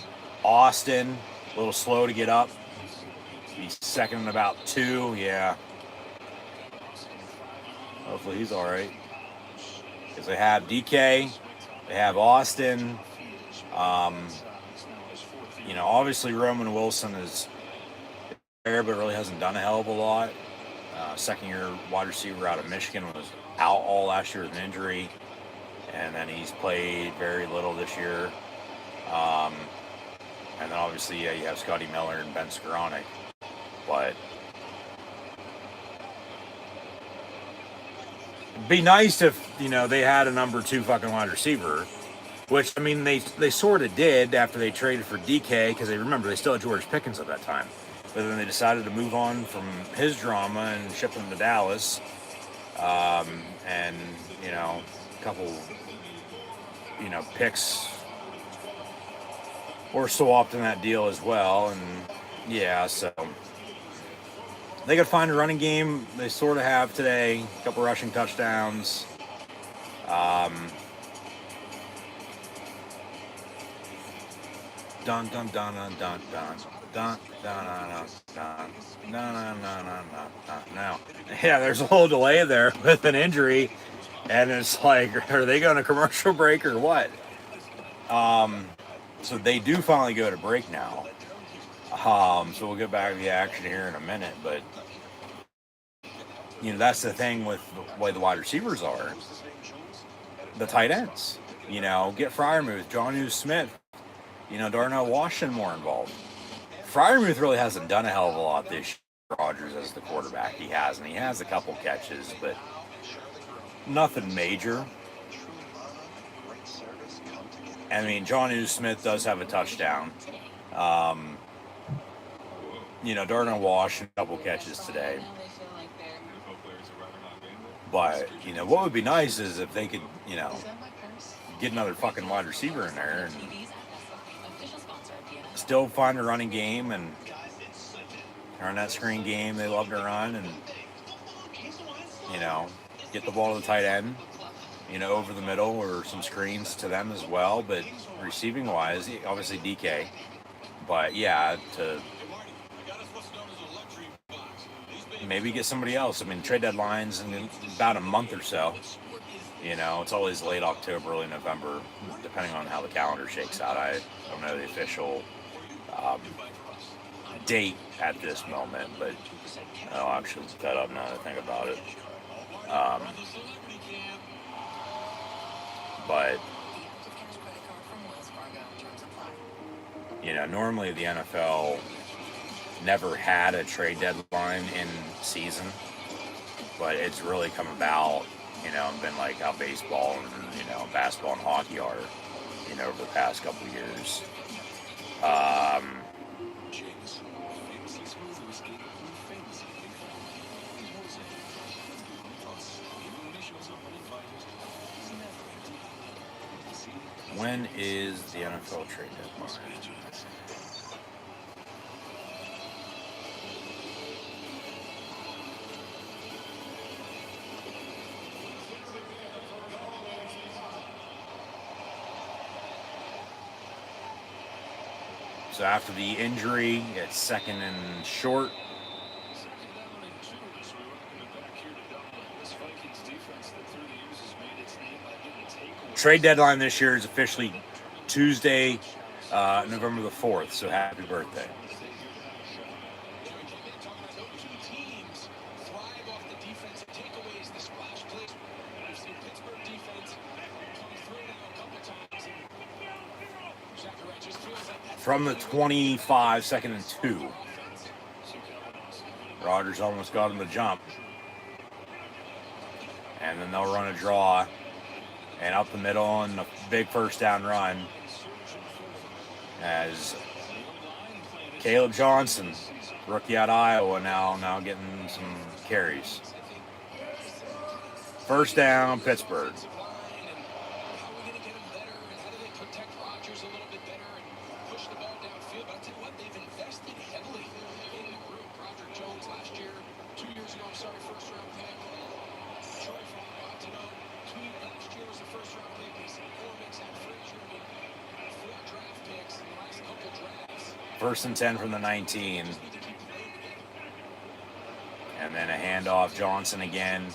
Austin, a little slow to get up. He's second and about 2, yeah. Hopefully he's all right. Because they have DK, they have Austin. You know, obviously Roman Wilson is there, but really hasn't done a hell of a lot. Second-year wide receiver out of Michigan was out all last year with an injury, and then he's played very little this year. And then obviously, yeah, you have Scotty Miller and Ben Skoranek, but it'd be nice if, you know, they had a number 2 fucking wide receiver. Which, I mean, they sort of did after they traded for DK, because they still had George Pickens at that time. But then they decided to move on from his drama and ship him to Dallas. And, you know, a couple, you know, picks were swapped in that deal as well. And, yeah, so they could find a running game. They sort of have today. A couple rushing touchdowns. Dun dun dun dun dun dun dun dun dun dun dun. Now, yeah, there's a little delay there with an injury, and it's like, are they going to commercial break or what? So they do finally go to break now. So we'll get back to the action here in a minute, but you know, that's the thing with the way the wide receivers are. The tight ends, you know, get Freiermuth, Jonnu Smith. You know, Darnell Washington more involved. Freiermuth really hasn't done a hell of a lot this year. Rodgers as the quarterback, he has a couple catches, but nothing major. I mean, Jonnu Smith does have a touchdown. Darnell Wash, a couple catches today. But, what would be nice is if they could, get another fucking wide receiver in there and still find a running game and run that screen game they love to run and, get the ball to the tight end, over the middle or some screens to them as well. But receiving wise, obviously DK. But yeah, to maybe get somebody else. I mean, trade deadline's in about a month or so. It's always late October, early November, depending on how the calendar shakes out. I don't know the official date at this moment, but I'll actually look that up now that I think about it. But normally the NFL never had a trade deadline in season, but it's really come about, and been like how baseball and, basketball and hockey are, over the past couple of years. When is the NFL trade deadline? So after the injury, it's second and short. Trade deadline this year is officially Tuesday, November the 4th, so happy birthday. From the 25, second and 2. Rodgers almost got him to jump. And then they'll run a draw. And up the middle and a big first down run as Caleb Johnson, rookie out of Iowa, now getting some carries. First down, Pittsburgh. First and 10 from the 19. And then a handoff, Johnson again.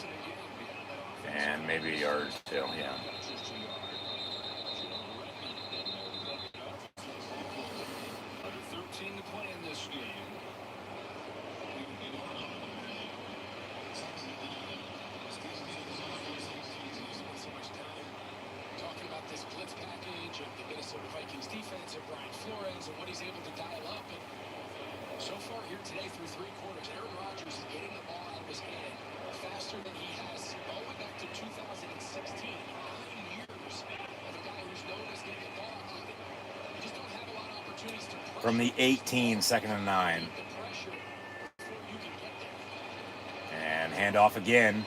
And maybe a yard or two, yeah. Talking about this blitz package of the Minnesota Vikings defense and Brian Flores and what he's able to dial up. And so far here today through three quarters, Aaron Rodgers is getting the ball out of his hand faster than he has all the way back to 2016. 9 years of a guy who's known as getting the ball out. You just don't have a lot of opportunities to pressure. From the 18, second and 9. And handoff again.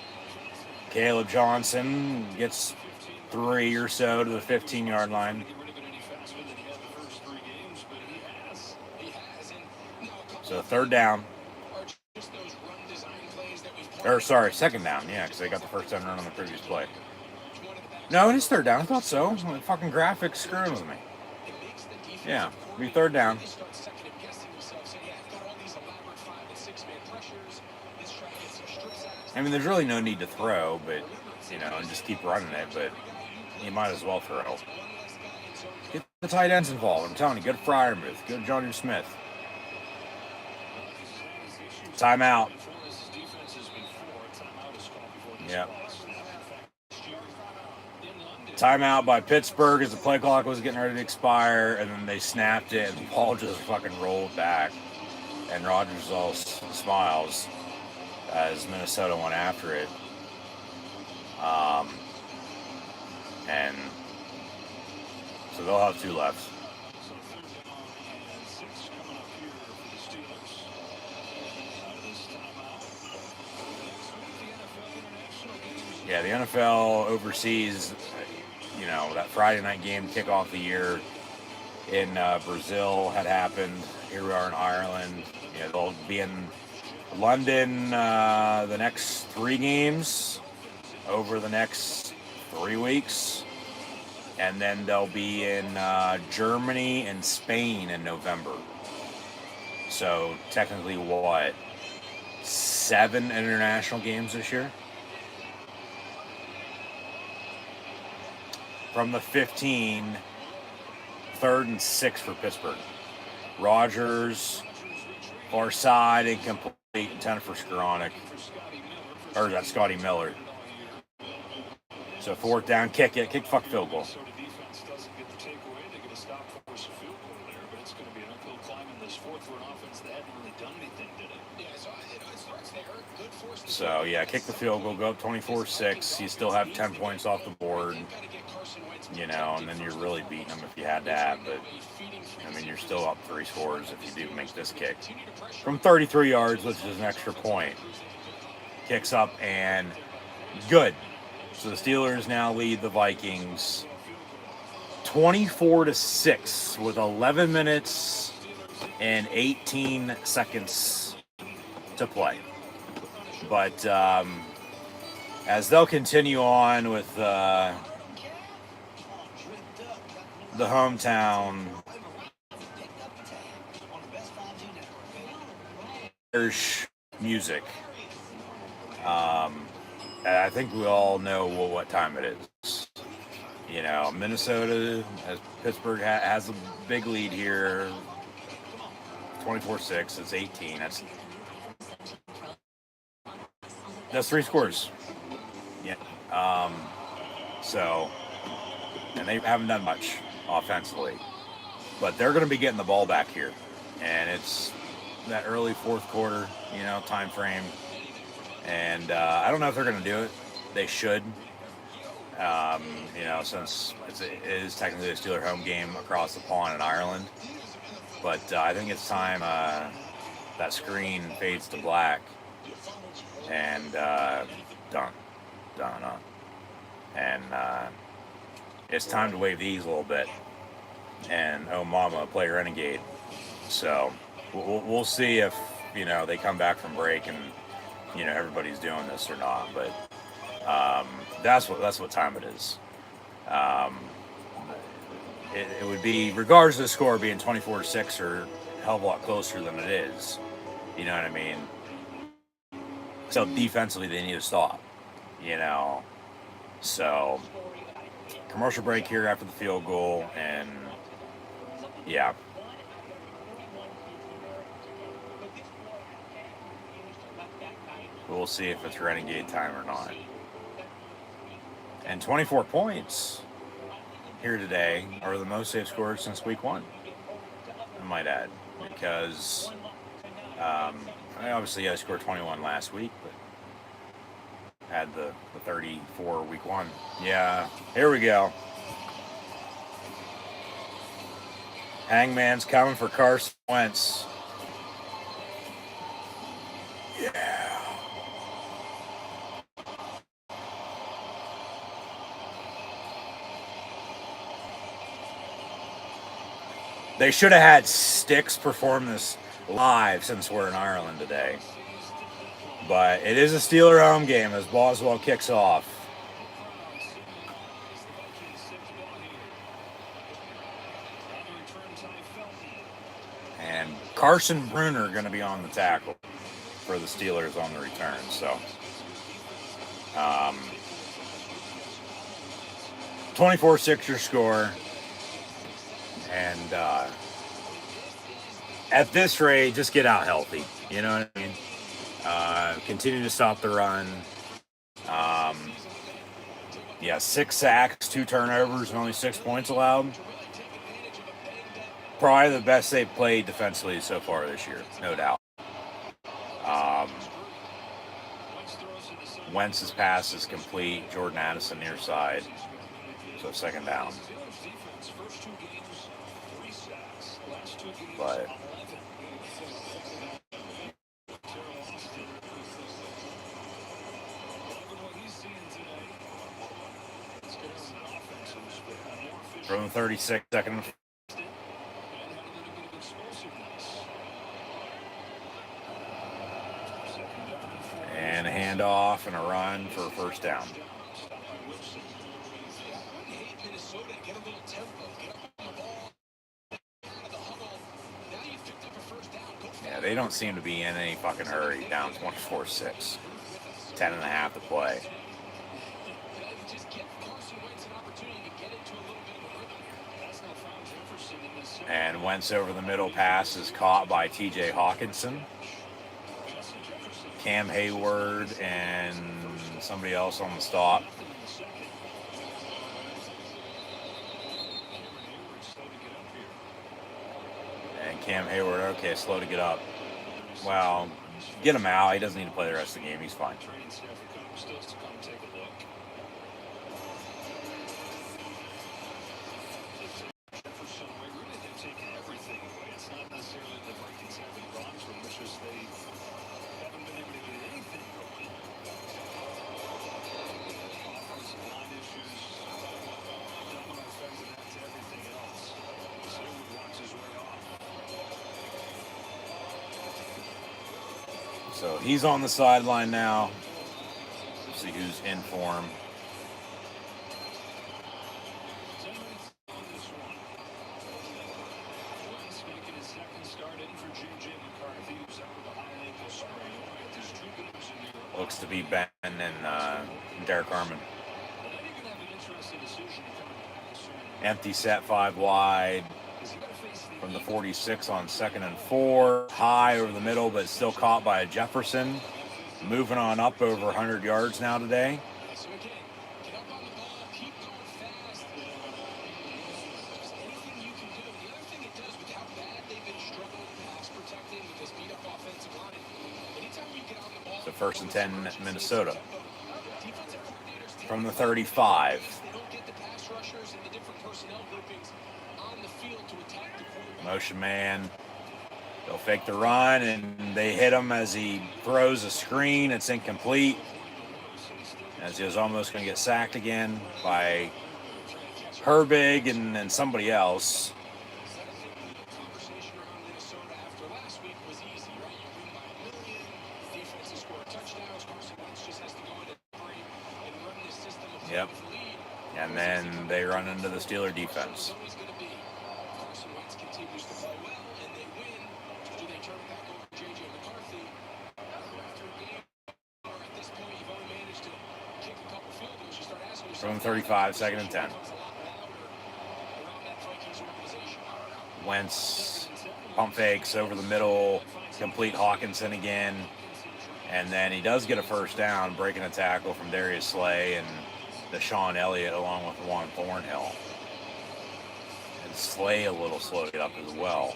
Caleb Johnson gets 3 or so to the 15-yard line. So third down. Or sorry, second down. Yeah, because they got the first down run on the previous play. No, it is third down. I thought so. The fucking graphics screwing with me. Yeah, be third down. I mean, there's really no need to throw, but, and just keep running it, but you might as well throw. Get the tight ends involved. I'm telling you, good Fryermuth, good Jonnu Smith. Timeout. Yeah. Timeout by Pittsburgh as the play clock was getting ready to expire, and then they snapped it, and the ball just fucking rolled back. And Rodgers all smiles as Minnesota went after it. And so they'll have 2 left. So 3rd down and 6 coming up here for the Steelers. Out of this timeout. Next week, the NFL international games. Yeah, the NFL oversees, that Friday night game to kick off the year in Brazil had happened. Here we are in Ireland. They'll be in London the next 3 games over the next 3 weeks. And then they'll be in Germany and Spain in November. So technically, 7 international games this year? From the 15, 3rd and 6 for Pittsburgh. Rodgers, far side, incomplete, intended for Skoranek. Or is that Scotty Miller? So 4th down, kick fuck field goal. So the defense doesn't get the takeaway. They get a stop force a field goal there, but it's going to be an uphill climb in this 4th for an offense that hadn't really done anything, did it? Yeah, so it starts there. Good force. So yeah, kick the field goal, go up 24-6. You still have 10 points off the board. And then you're really beating them if you had that. But you're still up 3 scores if you do make this kick from 33 yards, which is an extra point. Kicks up and good. So the Steelers now lead the Vikings 24-6 with 11 minutes and 18 seconds to play. But as they'll continue on with the hometown Irish music, I think we all know what time it is. Minnesota, as Pittsburgh has a big lead here, 24-6. It's 18. That's 3 scores. Yeah. And they haven't done much offensively, but they're going to be getting the ball back here, and it's that early 4th quarter, time frame. And I don't know if they're going to do it. They should. Since it is technically a Steeler home game across the pond in Ireland. But I think it's time that screen fades to black. And done. And it's time to wave these a little bit. And oh mama, play Renegade. So we'll see if, they come back from break and, everybody's doing this or not. But that's what time it is. It would be, regardless of the score being 24-6 or a hell of a lot closer than it is. You know what I mean? So defensively, they need to stop. So commercial break here after the field goal, and yeah. We'll see if it's Renegade time or not. And 24 points here today are the most they've scored since week 1, I might add, because I obviously I scored 21 last week, but had the 34 week 1. Yeah, here we go. Hangman's coming for Carson Wentz. Yeah. They should have had Styx perform this live since we're in Ireland today. But it is a Steeler home game as Boswell kicks off. And Carson Bruner going to be on the tackle for the Steelers on the return. So 24-6 your score. And at this rate, just get out healthy. You know what I mean? Continue to stop the run. 6 sacks, 2 turnovers, and only 6 points allowed. Probably the best they've played defensively so far this year, no doubt. Wentz's pass is complete. Jordan Addison near side. So second down. But from 36, second. And a handoff and a run for a first down. Yeah, they don't seem to be in any fucking hurry. Down 24-6. 10.5 to play. And Wentz over the middle pass is caught by T.J. Hawkinson. Cam Hayward and somebody else on the stop. And Cam Hayward, okay, slow to get up. Well, get him out. He doesn't need to play the rest of the game. He's fine. So he's on the sideline now. Let's see who's in for him. Looks to be Ben and Derek Harmon. Empty set 5 wide from the 46 on 2nd and 4. High over the middle, but still caught by a Jefferson. Moving on up over 100 yards now today. So 1st and 10 Minnesota. From the 35. Motion man. They'll fake the run, and they hit him as he throws a screen. It's incomplete, as he was almost going to get sacked again by Herbig and somebody else. Yep. And then they run into the Steeler defense. From 35, 2nd and 10. Wentz pump fakes over the middle, complete Hawkinson again, and then he does get a first down, breaking a tackle from Darius Slay and Deshaun Elliott along with Juan Thornhill. And Slay a little slow to get up as well.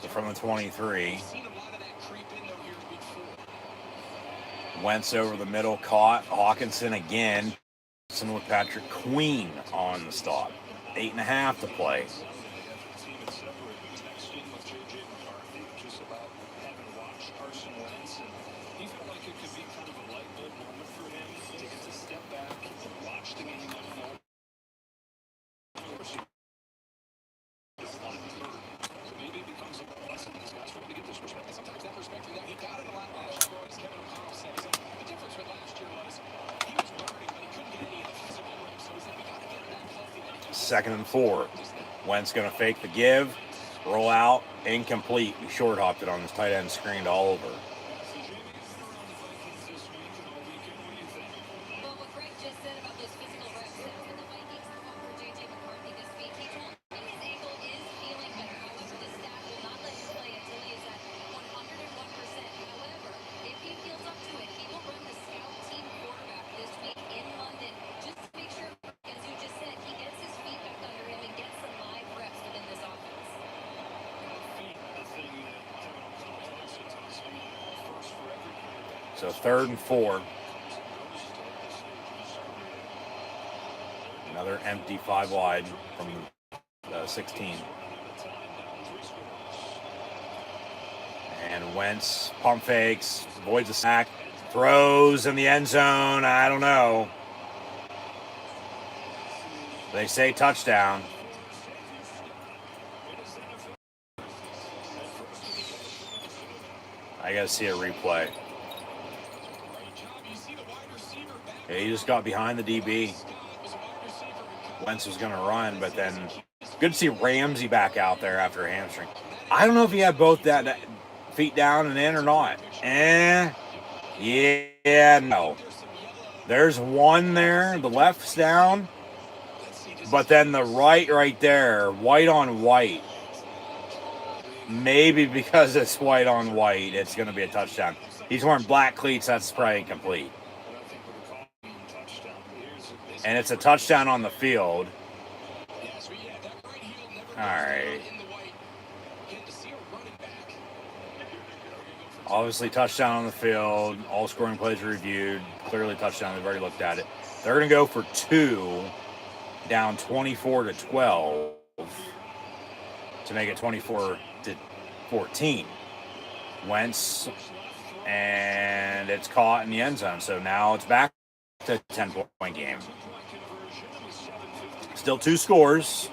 So from the 23, Wentz over the middle, caught Hawkinson again. With Patrick Queen on the stop. 8.5 to play. Second and 4. Wentz going to fake the give, roll out, incomplete. He short hopped it on his tight end screen to Oliver. Well, what Greg just said about those physical reps for the Vikings for J.J. McCarthy this week, he told me his ankle is feeling better. However, the staff will not let him play until he is at 101%. However, if he feels up to it, he will run the scout team quarterback this week in London. Just to make sure, as you just said, he gets his feet back under him and So 3rd and 4. Another empty 5 wide from 16. And Wentz pump fakes, avoids a sack, throws in the end zone. I don't know. They say touchdown. I gotta see a replay. Yeah, he just got behind the DB. Wentz was gonna run, but then good to see Ramsey back out there after a hamstring. I don't know if he had both that feet down and in or not. Yeah, no. There's one there. The left's down, but then the right there, white on white. Maybe because it's white on white, it's going to be a touchdown. He's wearing black cleats. That's probably incomplete. And it's a touchdown on the field. All right. Obviously, touchdown on the field. All scoring plays reviewed. Clearly touchdown. They've already looked at it. They're going to go for 2, down 24-12 to make it 24-14. Wentz, and it's caught in the end zone. So now it's back to a 10-point game. Still 2 scores.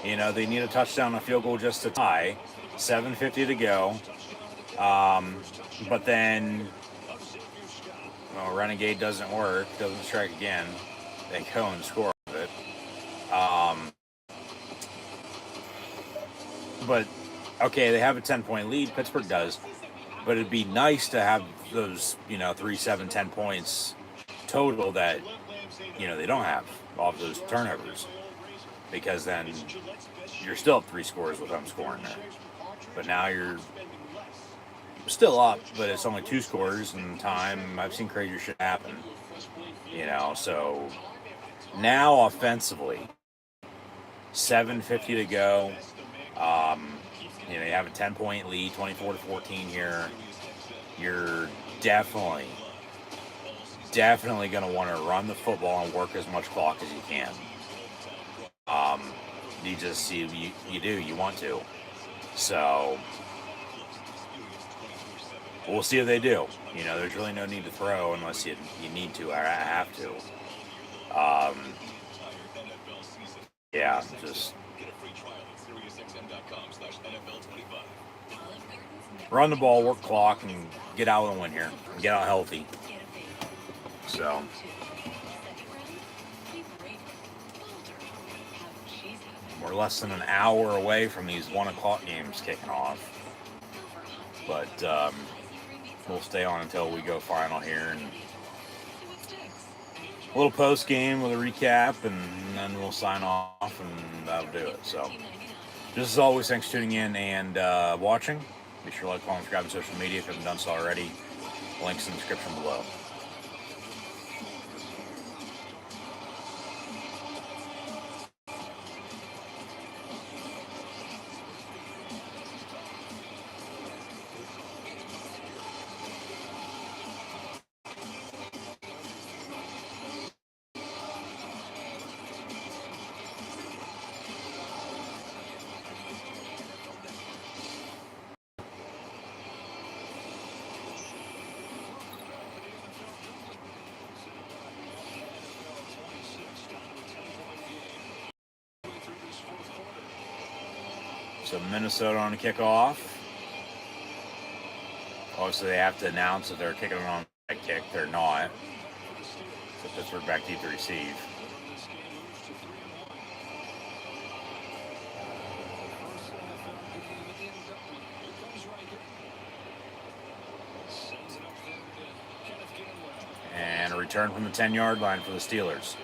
You know, they need a touchdown, a field goal just to tie. 7:50 to go. But then, well, Renegade doesn't work, doesn't strike again. They go and score it. But, okay, they have a 10-point lead. Pittsburgh does. But it'd be nice to have those, 3, 7, 10 points total that, they don't have off those turnovers. Because then you're still up 3 scores with them scoring there. But now you're still up, but it's only 2 scores in time. I've seen crazier shit happen. So now offensively, 7:50 to go. You have a 10-point lead, 24-14 here. You're definitely going to want to run the football and work as much clock as you can. You want to. So we'll see if they do. There's really no need to throw unless you need to or have to. Yeah, just run the ball, work clock, and get out and win here. And get out healthy. So we're less than an hour away from these 1 o'clock games kicking off. But we'll stay on until we go final here. And a little post game with a recap, and then we'll sign off, and that'll do it. So just as always, thanks for tuning in and watching. Be sure to like, follow, and subscribe on social media if you haven't done so already. Links in the description below. So Minnesota on the kickoff. Obviously, they have to announce that they're kicking it on a kick. They're not. So Pittsburgh back deep to receive. And a return from the 10-yard line for the Steelers.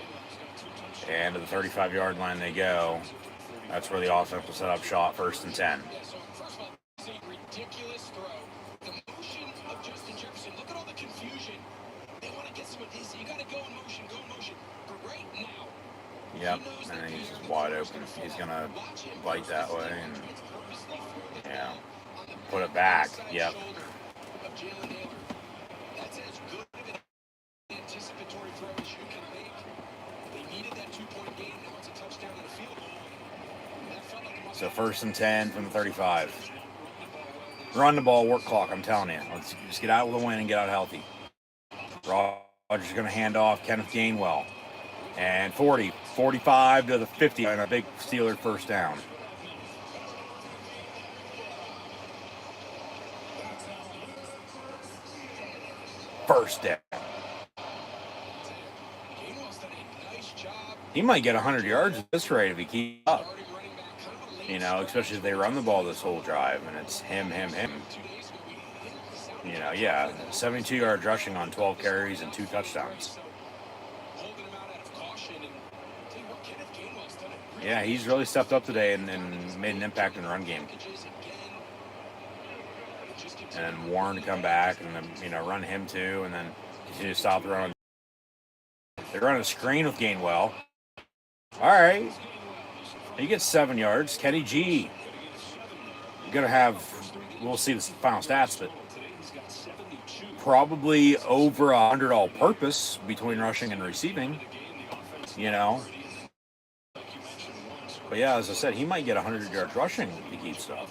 And to the 35-yard line they go. That's where the offense will set up shot, 1st and 10. Ridiculous throw. The motion of Justin Jefferson. Look at all the confusion. They want to get some of this. You got to go in motion, But right now. Yep, and he's just wide open. He's going to bite that way and, put it back. Yep. So 1st and 10 from the 35. Run the ball, work clock, I'm telling you. Let's just get out with a win and get out healthy. Rogers going to hand off Kenneth Gainwell. And 40, 45 to the 50, and a big Steeler first down. First down. He might get 100 yards at this rate if he keeps up. You know, especially if they run the ball this whole drive, and it's him. You know, yeah, 72 yards rushing on 12 carries and 2 touchdowns. Yeah, he's really stepped up today and made an impact in the run game. And Warren to come back and then, you know, run him too, and then continue to stop the run. They run a screen with Gainwell. All right. He gets 7 yards. Kenny G. Gonna have, we'll see the final stats, but probably over 100 all-purpose between rushing and receiving. You know. But yeah, as I said, he might get 100 yards rushing if he keeps up.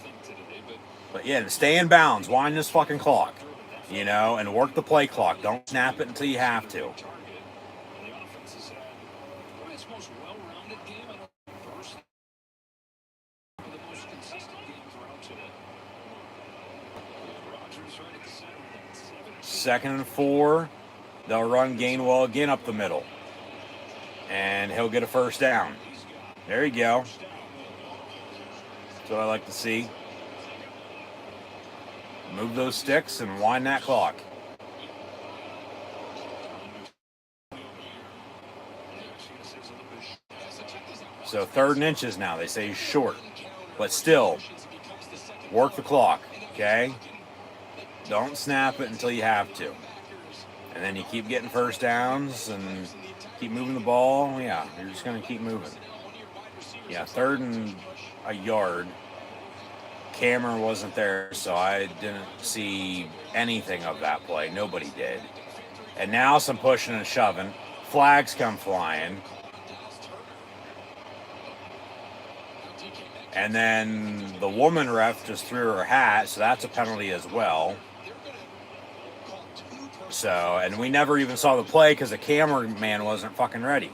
But yeah, stay in bounds, wind this fucking clock, you know, and work the play clock. Don't snap it until you have to. Second and 4, they'll run Gainwell again up the middle, and he'll get a first down. There you go. That's what I like to see. Move those sticks and wind that clock. So 3rd and inches now. They say he's short, but still, work the clock, okay? Don't snap it until you have to. And then you keep getting first downs and keep moving the ball. Yeah, you're just going to keep moving. Yeah, 3rd and a yard. Cameron wasn't there, so I didn't see anything of that play. Nobody did. And now some pushing and shoving. Flags come flying. And then the woman ref just threw her hat, so that's a penalty as well. So, and we never even saw the play because the cameraman wasn't fucking ready.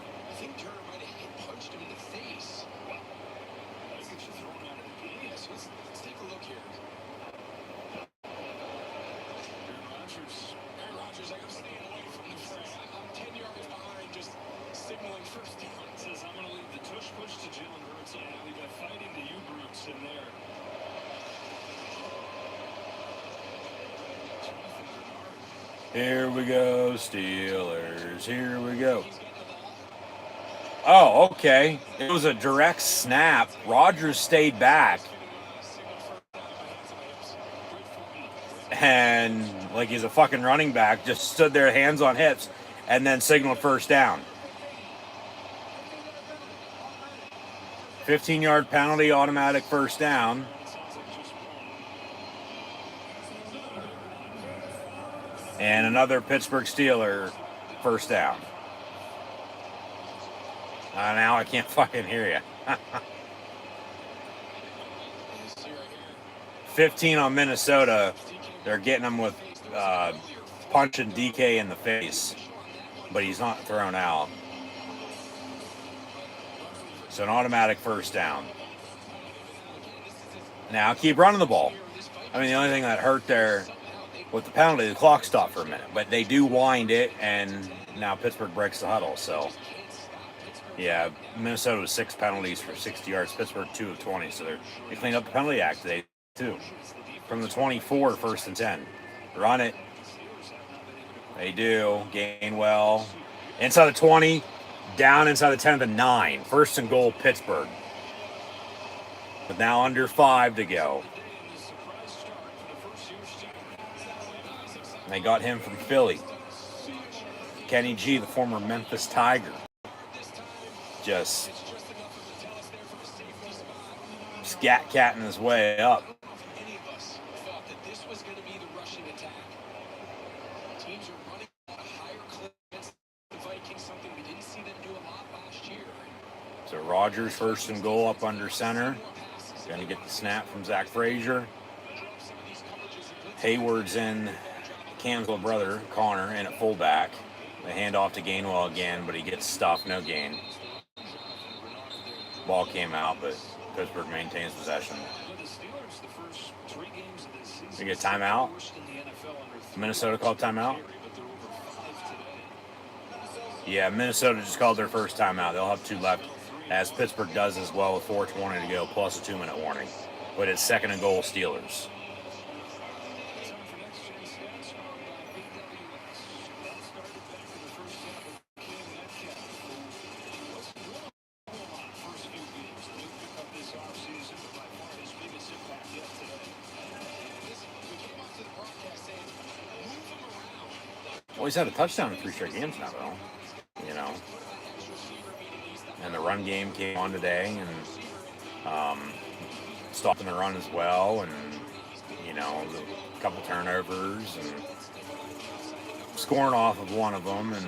Here we go, Steelers. Here we go. Oh, okay. It was a direct snap. Rodgers stayed back. And, like he's a fucking running back, just stood there, hands on hips, and then signaled first down. 15-yard penalty, automatic first down. And another Pittsburgh Steeler first down. Now I can't fucking hear you. 15 on Minnesota. They're getting him with punching DK in the face. But he's not thrown out. So an automatic first down. Now keep running the ball. I mean, the only thing that hurt there with the penalty, the clock stopped for a minute. But they do wind it, and now Pittsburgh breaks the huddle. So, yeah, Minnesota was 6 penalties for 60 yards. Pittsburgh 2 of 20. So they cleaned up the penalty act today, too. From the 24, 1st and 10. Run it. They do. Gainwell. Inside the 20. Down inside the 10 to 9. 1st and goal, Pittsburgh. But now under 5 to go. They got him from Philly. Kenny G, the former Memphis Tiger. Just scat-catting his way up. Any of us thought that this was going to be the rushing attack. Teams are running at a higher clip against the Vikings, something we didn't see them do a lot last year. So Rodgers 1st and goal up under center. Going to get the snap from Zach Frazier. Hayward's in Cam's little brother, Connor, in at fullback. They hand off to Gainwell again, but he gets stuffed, no gain. Ball came out, but Pittsburgh maintains possession. You get timeout. Minnesota called timeout. Yeah, Minnesota just called their first timeout. They'll have 2 left, as Pittsburgh does as well with 4:20 to go, plus a 2-minute warning. But it's 2nd and goal, Steelers. Well, he's had a touchdown in 3 straight games now, though. You know. And the run game came on today, and stopping the run as well, and, you know, a couple turnovers, and scoring off of one of them, and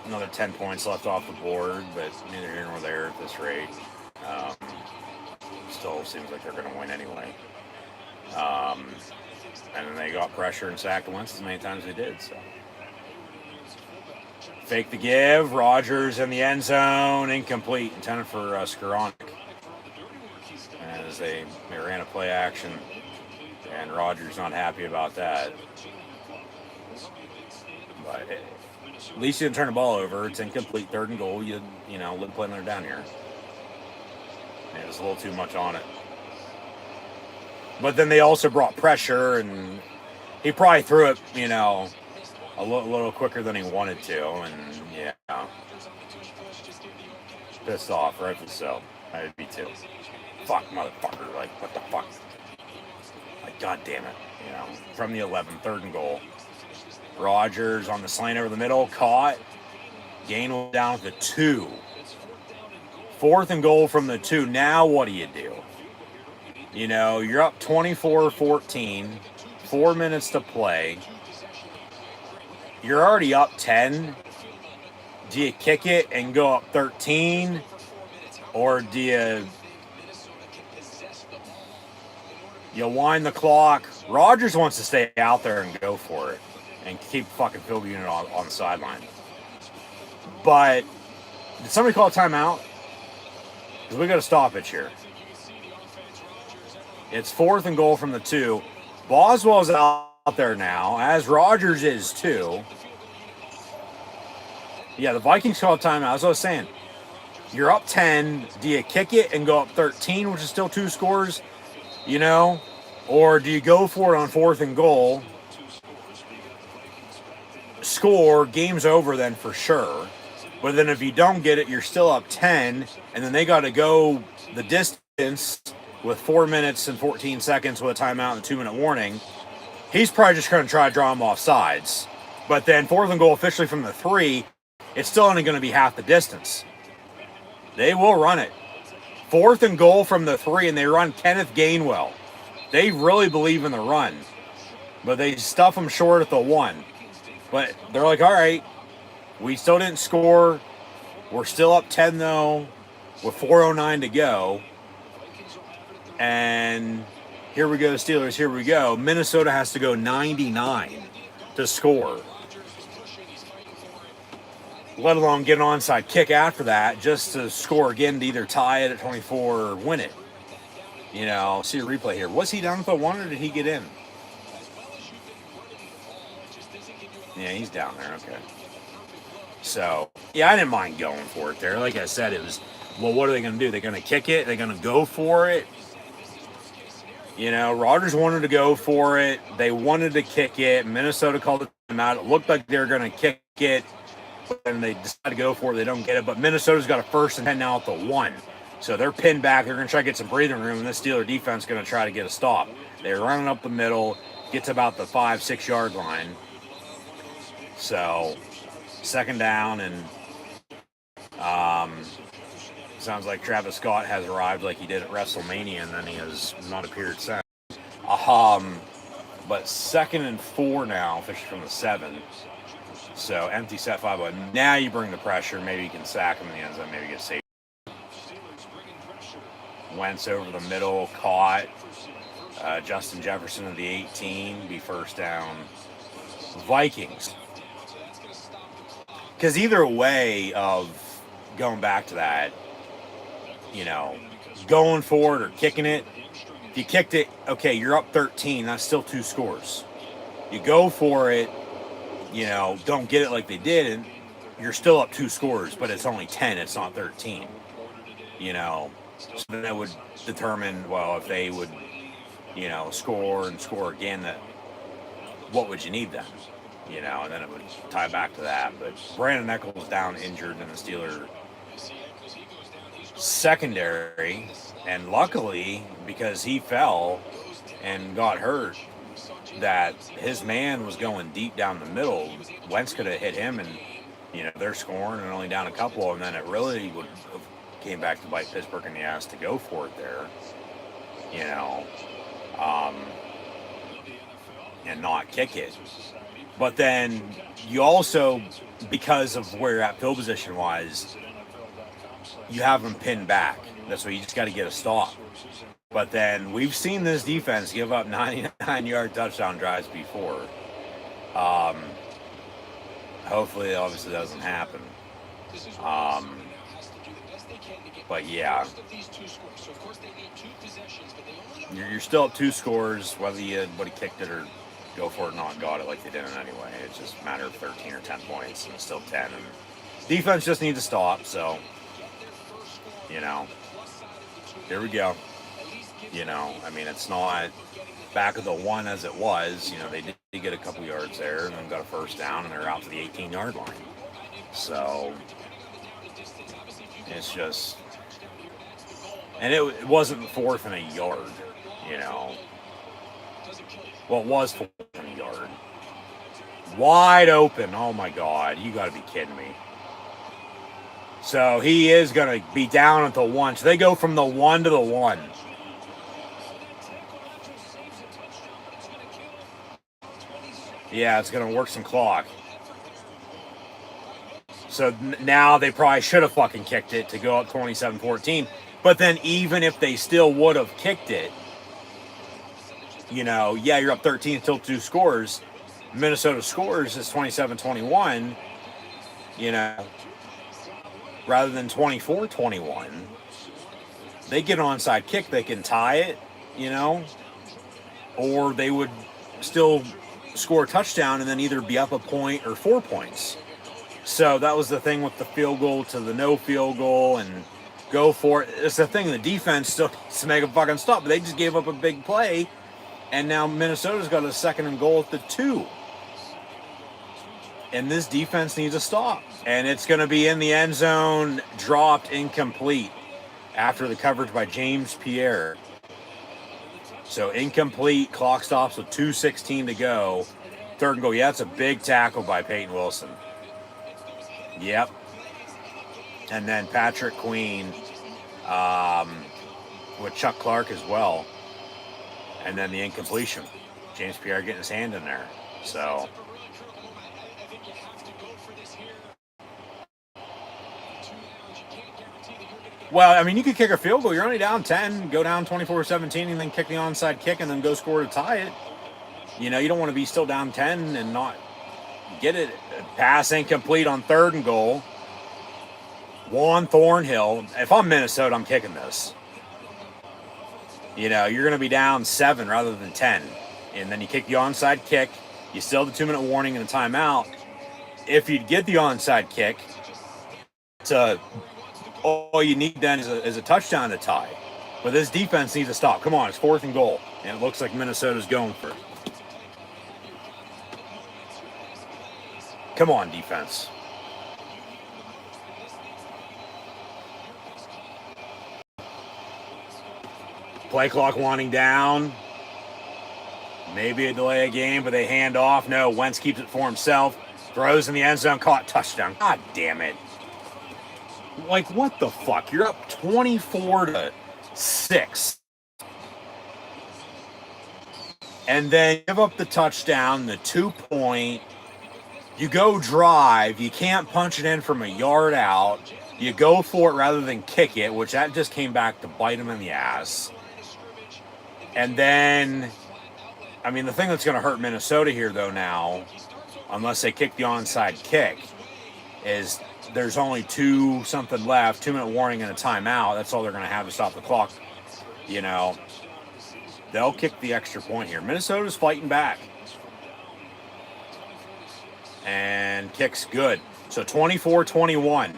another 10 points left off the board, but neither here nor there at this rate. Still seems like they're going to win anyway. And then they got pressure and sacked Wentz as many times as they did. So, fake the give. Rodgers in the end zone, incomplete, intended for Skoranek. As they ran a play action, and Rodgers not happy about that. But at least you didn't turn the ball over. It's incomplete, 3rd and goal. You know, let play down here. It was a little too much on it. But then they also brought pressure, and he probably threw it, you know, a little quicker than he wanted to, and yeah, pissed off, rightfully so. I would be too. Fuck, motherfucker, like, what the fuck? Like, god damn it, you know, from the 11, 3rd and goal. Rodgers on the slant over the middle, caught. Gain down to 2. 4th and goal from the 2. Now what do you do? You know, you're up 24-14, 4 minutes to play. You're already up 10. Do you kick it and go up 13? Or do you wind the clock? Rodgers wants to stay out there and go for it and keep fucking field unit on the sideline. But did somebody call a timeout? Because we got a stoppage here. It's 4th and goal from the 2. Boswell's out there now, as Rodgers is too. Yeah, the Vikings called timeout. As I was saying, you're up 10. Do you kick it and go up 13, which is still 2 scores? You know? Or do you go for it on 4th and goal? Score, game's over then for sure. But then if you don't get it, you're still up 10, and then they got to go the distance with 4 minutes and 14 seconds with a timeout and a 2-minute warning. He's probably just going to try to draw him off sides. But then 4th and goal officially from the 3, it's still only going to be half the distance. They will run it. 4th and goal from the 3, and they run Kenneth Gainwell. They really believe in the run. But they stuff him short at the 1. But they're like, all right, we still didn't score. We're still up 10, though, with 4:09 to go. And here we go, Steelers, here we go. Minnesota has to go 99 to score. Let alone get an onside kick after that just to score again to either tie it at 24 or win it. You know, see a replay here. Was he down at the 1 or did he get in? Yeah, he's down there, okay. So, yeah, I didn't mind going for it there. Like I said, it was, well, what are they going to do? They're going to kick it? They're going to go for it? You know, Rodgers wanted to go for it. They wanted to kick it. Minnesota called them out. It looked like they were going to kick it. And they decided to go for it. They don't get it. But Minnesota's got a 1st and 10 now at the 1. So they're pinned back. They're going to try to get some breathing room. And this Steeler defense is going to try to get a stop. They're running up the middle. Gets about the 5-6 yard line. So, 2nd down. And sounds like Travis Scott has arrived like he did at WrestleMania, and then he has not appeared since. But 2nd and 4 now, fishing from the 7. So empty set 5. But now you bring the pressure. Maybe you can sack him in the end zone. Maybe get safe. Wentz over the middle, caught. Justin Jefferson of the 18, be first down. Vikings. Because either way of going back to that, going for it or kicking it, if you kicked it, okay, you're up 13, that's still 2 scores. You go for it, don't get it like they did, and you're still up 2 scores, but it's only 10, it's not 13. So then that would determine, well, if they would, score and score again, that what would you need then? And then it would tie back to that. But Brandon Echols down injured in the Steeler secondary, and luckily, because he fell and got hurt, that his man was going deep down the middle. Wentz could have hit him, and they're scoring and only down a couple, and then it really would have came back to bite Pittsburgh in the ass to go for it there, and not kick it. But then you also, because of where you're at field position-wise, you have them pinned back. That's why you just got to get a stop. But then we've seen this defense give up 99-yard touchdown drives before. Hopefully, it obviously doesn't happen. But yeah, you're still up 2 scores, whether you kicked it or go for it and not got it like they didn't anyway. It's just a matter of 13 or 10 points, and it's still 10. And defense just needs to stop, so, here we go. It's not back of the 1 as it was. They did get a couple yards there and then got a first down, and they're out to the 18-yard line. So, it's just... And it wasn't 4th and a yard, Well, it was 4th and a yard. Wide open. Oh, my God. You got to be kidding me. So he is going to be down at the 1. So they go from the 1 to the 1. Yeah, it's going to work some clock. So now they probably should have fucking kicked it to go up 27-14. But then even if they still would have kicked it, you're up 13, still 2 scores. Minnesota scores is 27-21, rather than 24-21. They get an onside kick, they can tie it, or they would still score a touchdown and then either be up a point or 4 points. So that was the thing with the field goal to the no field goal and go for it. It's the thing, the defense still needs to make a fucking stop, but they just gave up a big play, and now Minnesota's got a 2nd and goal at the 2. And this defense needs a stop. And it's going to be in the end zone, dropped incomplete after the coverage by James Pierre. So incomplete, clock stops with 2:16 to go. 3rd and goal. Yeah, that's a big tackle by Peyton Wilson. Yep. And then Patrick Queen with Chuck Clark as well. And then the incompletion. James Pierre getting his hand in there. So... Well, you could kick a field goal. You're only down 10, go down 24-17, and then kick the onside kick and then go score to tie it. You don't want to be still down 10 and not get it. Pass incomplete on 3rd and goal. Juan Thornhill. If I'm Minnesota, I'm kicking this. You're going to be down 7 rather than 10. And then you kick the onside kick. You still have the 2-minute warning and a timeout. If you'd get the onside kick, all you need then is a touchdown to tie. But this defense needs to stop. Come on, it's 4th and goal. And it looks like Minnesota's going for it. Come on, defense. Play clock winding down. Maybe a delay of game, but they hand off. No, Wentz keeps it for himself. Throws in the end zone, caught, touchdown. God damn it. What the fuck? You're up 24-6. And then give up the touchdown, the 2-point. You go drive. You can't punch it in from a yard out. You go for it rather than kick it, which that just came back to bite them in the ass. And then, I mean, the thing that's going to hurt Minnesota here, though, now, unless they kick the onside kick, is there's only 2-something left, 2-minute warning and a timeout. That's all they're going to have to stop the clock. You know, they'll kick the extra point here. Minnesota's fighting back. And kicks good. So 24-21.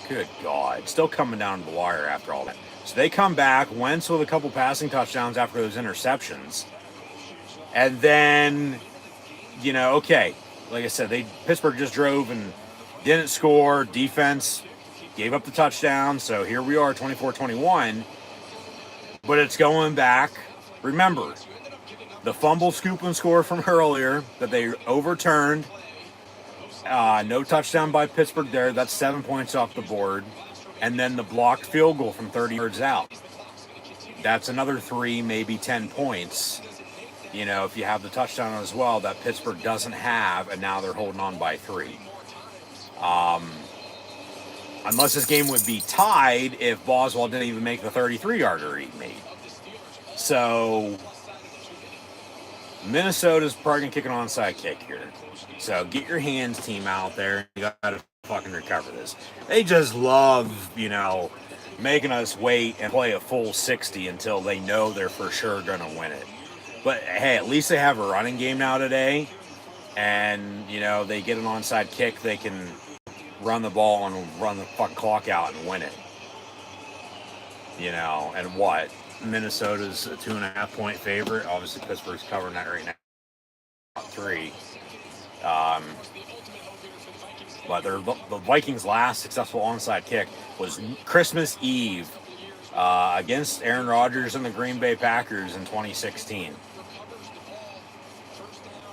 Good God. Still coming down to the wire after all that. So they come back. Wentz with a couple passing touchdowns after those interceptions. And then, you know, okay. Like I said, Pittsburgh just drove and didn't score. Defense gave up the touchdown. So here we are, 24-21. But it's going back. Remember, the fumble, scoop, and score from earlier that they overturned. No touchdown by Pittsburgh there. That's 7 points off the board. And then the blocked field goal from 30 yards out. That's another 3, maybe 10 points. You know, if you have the touchdown as well that Pittsburgh doesn't have, and now they're holding on by 3. Unless this game would be tied if Boswell didn't even make the 33-yarder he made. So Minnesota's probably going to kick an onside kick here. So get your hands team out there. You got to fucking recover this. They just love, you know, making us wait and play a full 60 until they know they're for sure going to win it. But, hey, at least they have a running game now today. And, you know, they get an onside kick. They can run the ball and run the fucking clock out and win it. You know, and what? Minnesota's a 2.5-point favorite. Obviously, Pittsburgh's covering that right now. 3. But the Vikings' last successful onside kick was Christmas Eve against Aaron Rodgers and the Green Bay Packers in 2016.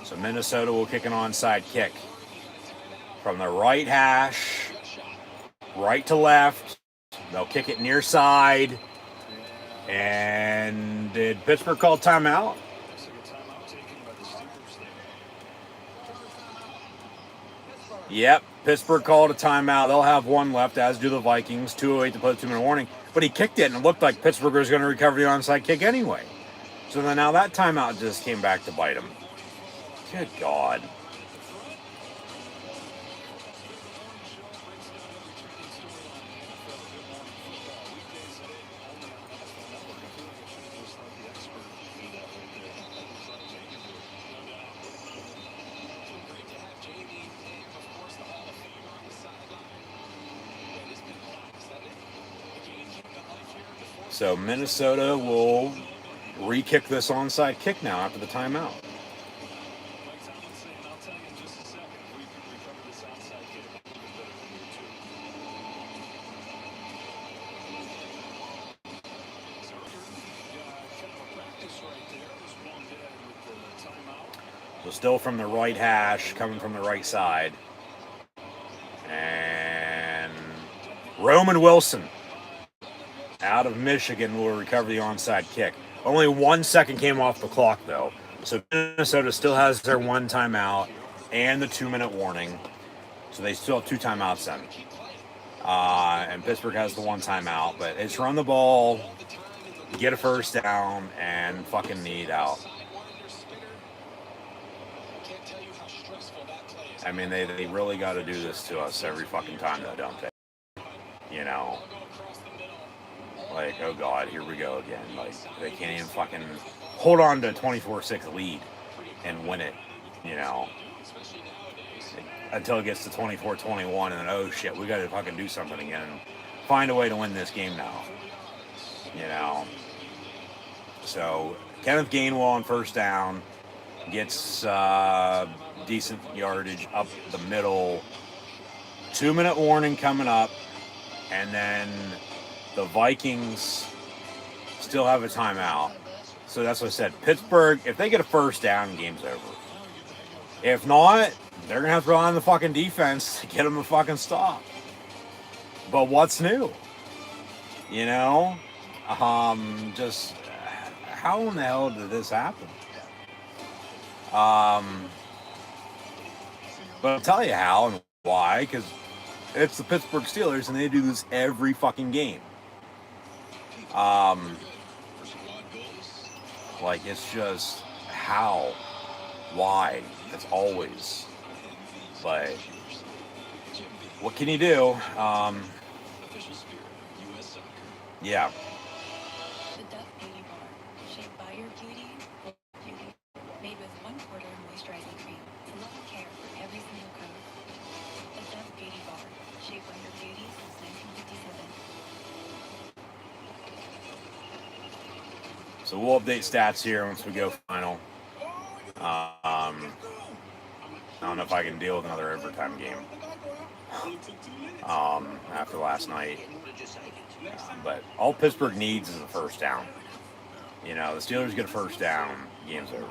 So Minnesota will kick an onside kick from the right hash, right to left. They'll kick it near side. And did Pittsburgh call timeout? Yep, Pittsburgh called a timeout. They'll have 1 left, as do the Vikings. 2:08 to play, 2-minute warning. But he kicked it, and it looked like Pittsburgh was going to recover the onside kick anyway. So then now that timeout just came back to bite him. Good God. So Minnesota will re-kick this onside kick now after the timeout. So still from the right hash, coming from the right side. And Roman Wilson out of Michigan will recover the onside kick. Only 1 second came off the clock, though. So Minnesota still has their 1 timeout and the 2-minute warning. So they still have 2 timeouts then. And Pittsburgh has the 1 timeout. But it's run the ball, get a first down, and fucking need out. I mean, they really got to do this to us every fucking time, though, don't they? You know? Like, oh God, here we go again. Like, they can't even fucking hold on to a 24-6 lead and win it, you know, until it gets to 24-21, and then, oh shit, we got to fucking do something again and find a way to win this game now, you know. So Kenneth Gainwell on first down gets decent yardage up the middle. 2-minute warning coming up, and then the Vikings still have a timeout. So that's what I said. Pittsburgh, if they get a first down, game's over. If not, they're going to have to rely on the fucking defense to get them a fucking stop. But what's new? You know? Just, how in the hell did this happen? But I'll tell you how and why, because it's the Pittsburgh Steelers, and they do this every fucking game. Like, it's just how, why, it's always. But what can you do? Yeah. The Dove Beauty Bar, shaped by your beauty, for beauty, made with 1/4 moisturizing cream to love and care for every single curve. The Dove Beauty Bar, shaped by your beauty since 1957. So we'll update stats here once we go final. I don't know if I can deal with another overtime game after last night. But all Pittsburgh needs is a first down. You know, the Steelers get a first down, game's over.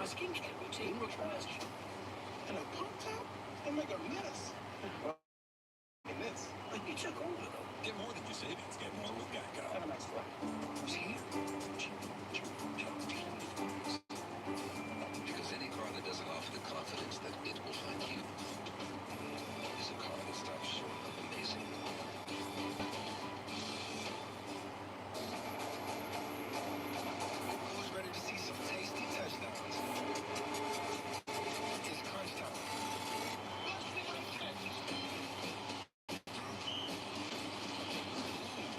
Get more than your savings. Get more with Geico. Because any car that doesn't offer the confidence that it will find you is a car that stops short of amazing. Who's ready to see some tasty touchdowns? It's crunch time.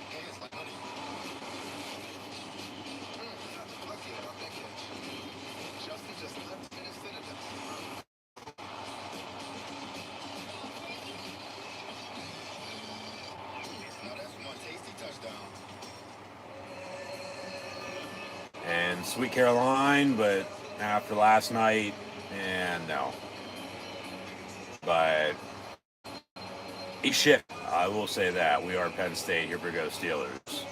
Hands like honey. Lucky about that catch. Justin just left in his finisher. Now that's one tasty touchdown. And Sweet Caroline, but after last night, and no. But eat shit. I will say that. We are Penn State. Here we go, Steelers.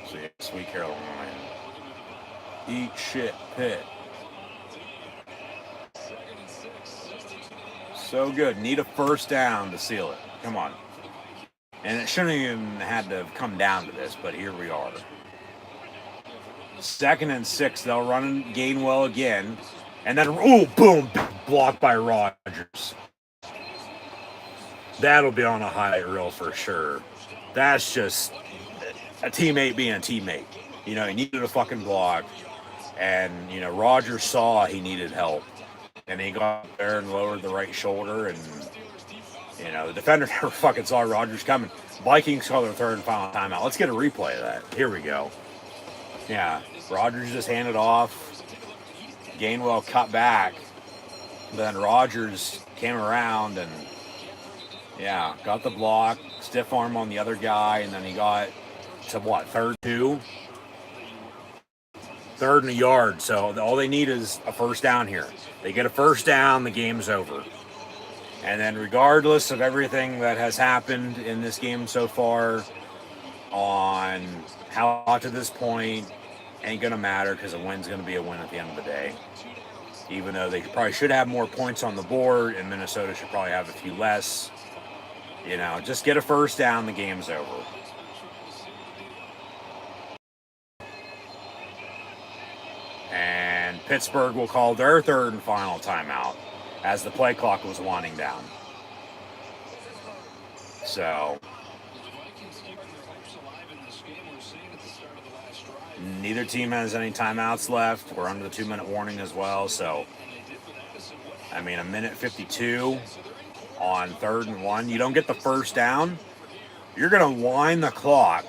So yeah, Sweet Caroline. Eat shit, Pitt. So good. Need a first down to seal it. Come on. And it shouldn't even had to have come down to this, but here we are. 2nd and 6. They'll run Gainwell again. And then, ooh, boom, blocked by Rodgers. That'll be on a highlight reel for sure. That's just a teammate being a teammate. You know, he needed a fucking block. And, you know, Rodgers saw he needed help. And he got there and lowered the right shoulder. And, you know, the defender never fucking saw Rodgers coming. Vikings call their 3rd and final timeout. Let's get a replay of that. Here we go. Yeah, Rodgers just handed off. Gainwell cut back. Then Rodgers came around and, yeah, got the block. Stiff arm on the other guy. And then he got to what, 3rd 2? 3rd and a yard. So all they need is a first down here. They get a first down, the game's over. And then regardless of everything that has happened in this game so far, on how to this point, ain't going to matter because a win's going to be a win at the end of the day. Even though they probably should have more points on the board, and Minnesota should probably have a few less. You know, just get a first down, the game's over. And Pittsburgh will call their 3rd and final timeout as the play clock was winding down. So, neither team has any timeouts left. We're under the 2-minute warning as well. So, I mean, a minute 52 on 3rd and 1. You don't get the first down, you're going to wind the clock,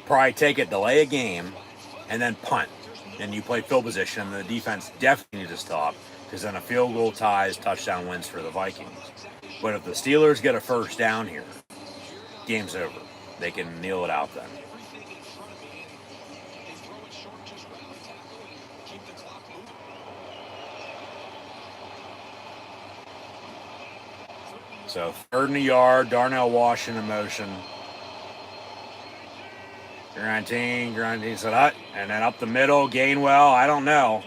probably take it, delay a game, and then punt. And you play field position. The defense definitely needs to stop, because then a field goal ties, touchdown wins for the Vikings. But if the Steelers get a first down here, game's over. They can kneel it out then. So 3rd and a yard, Darnell Washington in motion. Grantine said hut, and then up the middle, Gainwell, I don't know.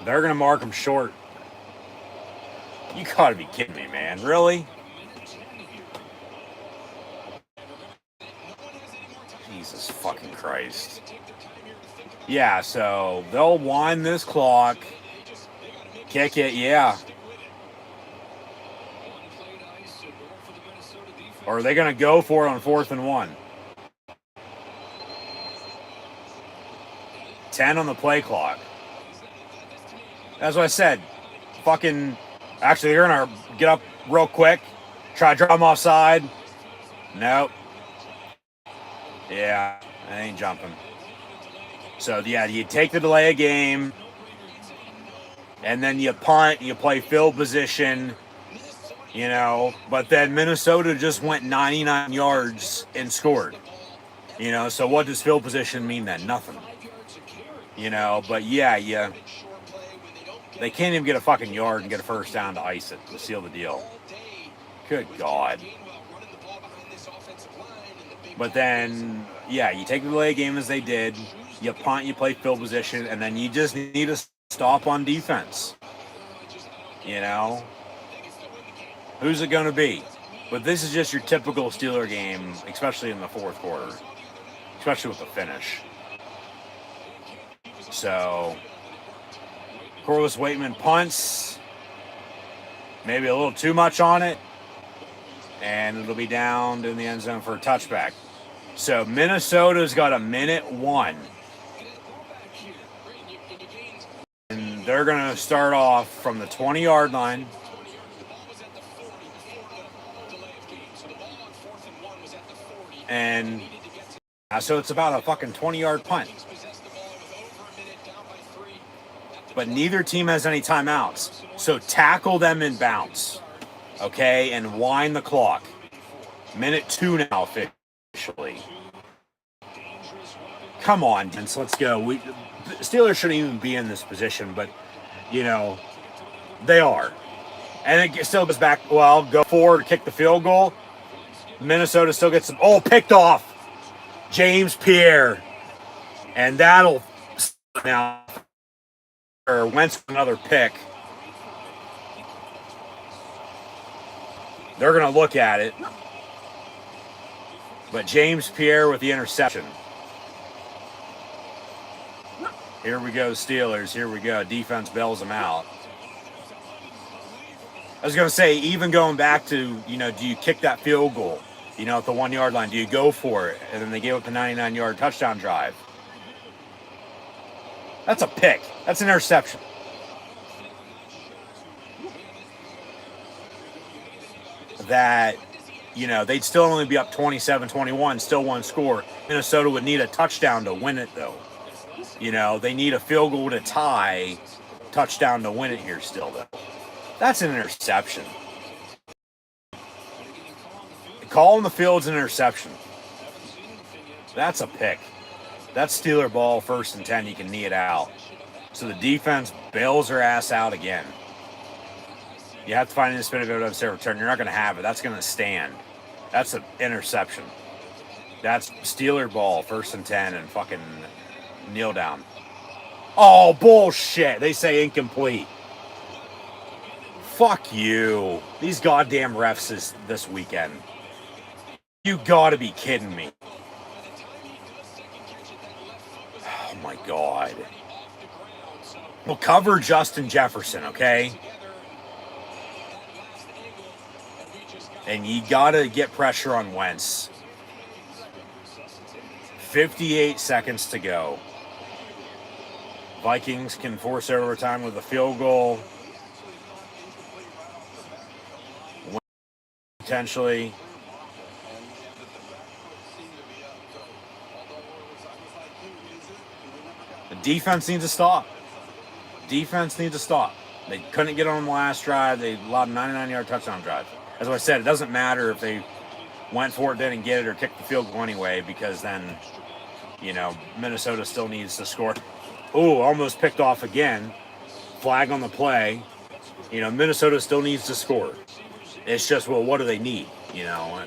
They're going to mark him short. You got to be kidding me, man. Really? Jesus fucking Christ. Yeah, so they'll wind this clock. Kick it, yeah. Or are they going to go for it on 4th and 1? 10 on the play clock. That's what I said. Fucking, actually, they're going to get up real quick. Try to drop them offside. Nope. Yeah, I ain't jumping. So, yeah, you take the delay of game, and then you punt, you play field position, you know, but then Minnesota just went 99 yards and scored. You know, so what does field position mean then? Nothing. You know, but yeah, they can't even get a fucking yard and get a first down to ice it, to seal the deal. Good God. But then, yeah, you take the delay game as they did, you punt, you play field position, and then you just need to stop on defense. You know? Who's it going to be? But this is just your typical Steeler game, especially in the 4th quarter. Especially with the finish. So, Corliss Waitman punts. Maybe a little too much on it. And it'll be down in the end zone for a touchback. So, Minnesota's got a minute 1. And they're going to start off from the 20-yard line. And so it's about a fucking 20-yard punt. But neither team has any timeouts. So tackle them in bounce. Okay? And wind the clock. Minute 2 now officially. Come on, Vince, let's go. Steelers shouldn't even be in this position, but, you know, they are. And it still goes back, well, go forward, kick the field goal. Minnesota still gets some, picked off. James Pierre. And that'll now, or Wentz another pick. They're going to look at it. But James Pierre with the interception. Here we go, Steelers. Here we go. Defense bails them out. I was going to say, even going back to, you know, do you kick that field goal? You know, at the 1-yard line, do you go for it? And then they gave up the 99-yard touchdown drive. That's a pick. That's an interception. That, you know, they'd still only be up 27-21, still one score. Minnesota would need a touchdown to win it, though. You know, they need a field goal to tie, touchdown to win it here still, though. That's an interception. Call on the field's an interception. That's a pick. That's Steeler ball, 1st and 10. You can knee it out. So the defense bails their ass out again. You have to find an spin of it return. You're not going to have it. That's going to stand. That's an interception. That's Steeler ball, 1st and 10, and fucking kneel down. Oh, bullshit. They say incomplete. Fuck you. These goddamn refs this weekend. You gotta be kidding me. Oh my God. Well, cover Justin Jefferson, okay? And you gotta get pressure on Wentz. 58 seconds to go. Vikings can force overtime with a field goal. Potentially. The defense needs to stop. Defense needs to stop. They couldn't get on the last drive. They allowed a 99-yard touchdown drive. As I said, it doesn't matter if they went for it, didn't get it, or kicked the field goal anyway, because then, you know, Minnesota still needs to score. Ooh, almost picked off again. Flag on the play. You know, Minnesota still needs to score. It's just, well, what do they need? You know,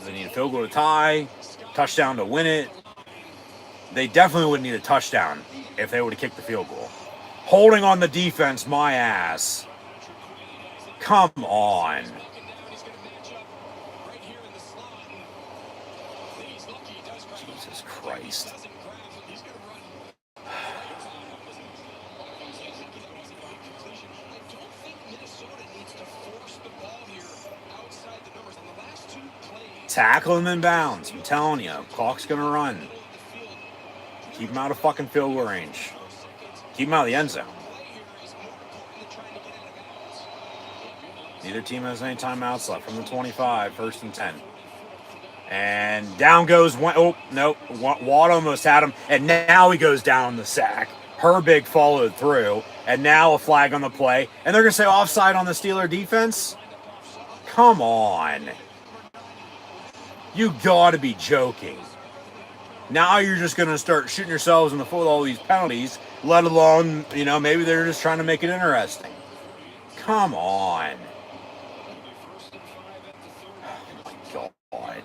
they need a field goal to tie, touchdown to win it. They definitely would need a touchdown if they would have kicked the field goal. Holding on the defense, my ass. Come on. Jesus Christ. Tackle him in bounds. I'm telling you, clock's going to run. Keep him out of fucking field goal range. Keep him out of the end zone. Neither team has any timeouts left from the 25, 1st and 10. And down goes, oh, no, Watt almost had him, and now he goes down the sack. Herbig followed through, and now a flag on the play. And they're going to say offside on the Steeler defense? Come on. You got to be joking. Now you're just going to start shooting yourselves in the foot with all these penalties, let alone, maybe they're just trying to make it interesting. Come on. Oh, my God.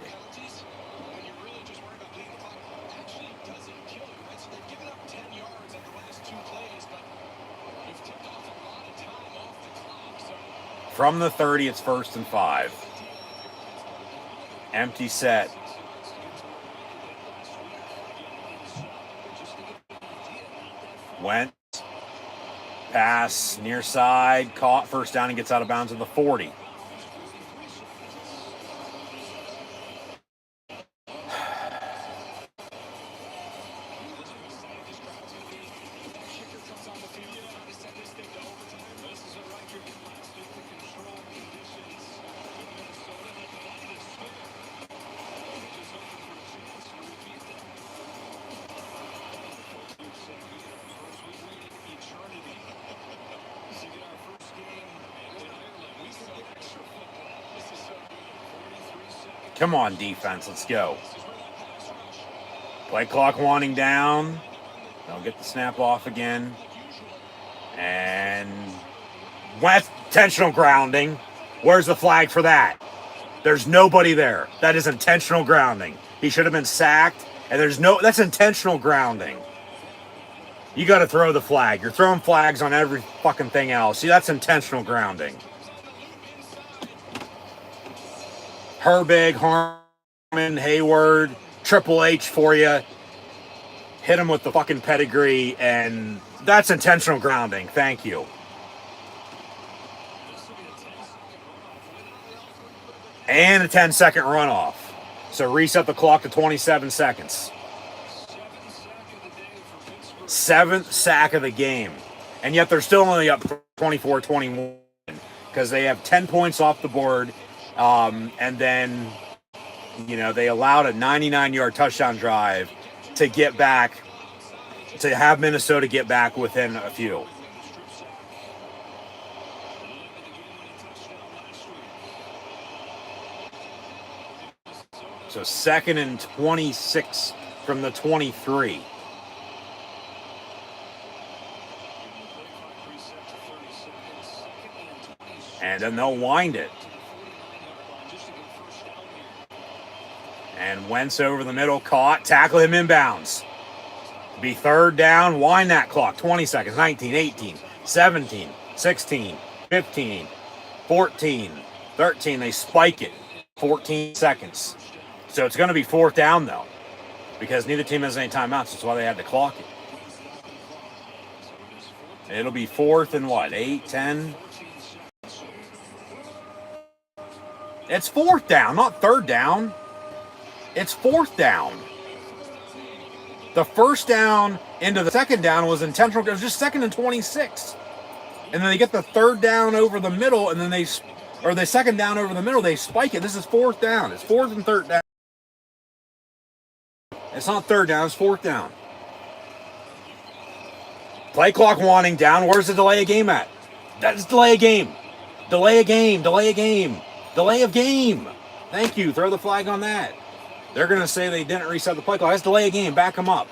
From the 30, it's 1st and 5. Empty set. Went. Pass near side. Caught. First down and gets out of bounds at the 40. Come on, defense. Let's go. Play clock winding down. They'll get the snap off again. And intentional grounding. Where's the flag for that? There's nobody there. That is intentional grounding. He should have been sacked. And that's intentional grounding. You got to throw the flag. You're throwing flags on every fucking thing else. See, that's intentional grounding. Herbig, Harmon, Hayward, Triple H for you. Hit him with the fucking pedigree, and that's intentional grounding. Thank you. And a 10-second runoff. So reset the clock to 27 seconds. 7th sack of the game. And yet they're still only up 24-21 because they have 10 points off the board. And then, they allowed a 99-yard touchdown drive to get back, to have Minnesota get back within a few. So 2nd and 26 from the 23. And then they'll wind it. And Wentz over the middle, caught, tackle him inbounds. Be 3rd down, wind that clock, 20 seconds, 19, 18, 17, 16, 15, 14, 13, they spike it, 14 seconds. So it's going to be 4th down, though, because neither team has any timeouts, that's why they had to clock it. It'll be 4th and 8, 10? It's 4th down, not 3rd down. It's 4th down. The 1st down into the 2nd down was intentional. It was just 2nd and 26. And then they get the 3rd down over the middle, and then the 2nd down over the middle, they spike it. This is 4th down. It's 4th and 3rd down. It's not 3rd down, it's 4th down. Play clock winding down. Where's the delay of game at? That's delay of game. Delay of game. Delay of game. Delay of game. Thank you. Throw the flag on that. They're going to say they didn't reset the play clock. That's delay a game. Back them up.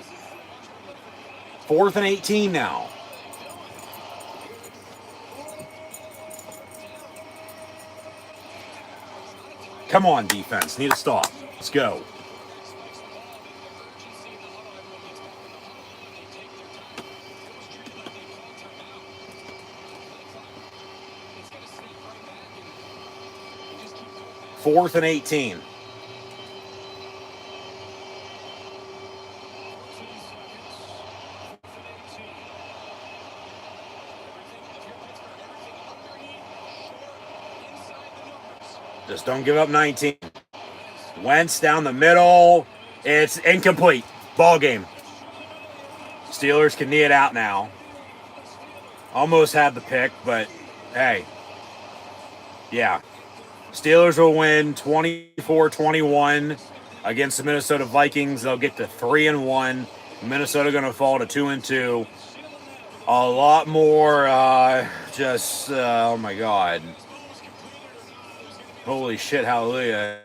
4th and 18 now. Come on, defense. Need a stop. Let's go. Fourth and 18. Just don't give up 19. Wentz down the middle. It's incomplete. Ball game. Steelers can knee it out now. Almost had the pick, but hey. Yeah. Steelers will win 24-21 against the Minnesota Vikings. They'll get to 3-1. Minnesota going to fall to 2-2. A lot more oh my God. Holy shit, hallelujah.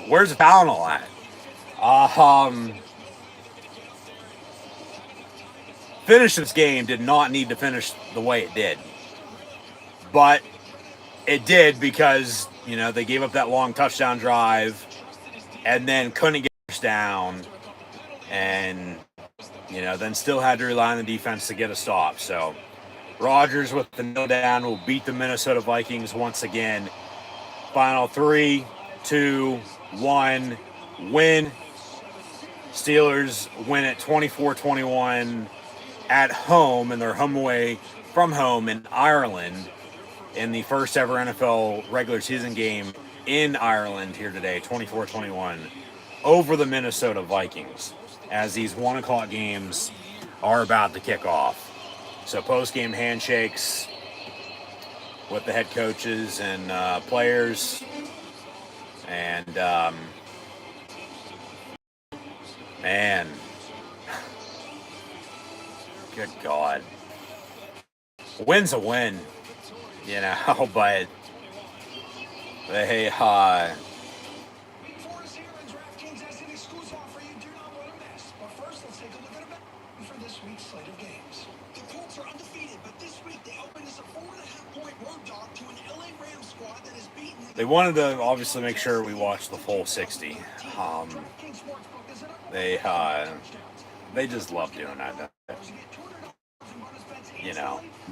Where's the Tylenol at? Finish this game did not need to finish the way it did. But it did because, they gave up that long touchdown drive and then couldn't get first down and, then still had to rely on the defense to get a stop. So Rodgers with the nail down will beat the Minnesota Vikings once again. Final 3, 2, 1, win. Steelers win at 24-21 at home in their home away from home in Ireland in the first ever NFL regular season game in Ireland here today, 24-21 over the Minnesota Vikings as these 1 o'clock games are about to kick off. So post-game handshakes with the head coaches and players. And, man, good God. Win's a win, but they, Before us here on DraftKings has an exclusive offer you do not want to miss. But first, let's take a look at a bet for this week's slate of games. The Colts are undefeated, but this week they opened as a 4.5-point road dog to an LA Rams squad that has beaten. They wanted to obviously make sure we watched the full 60. They just love doing that.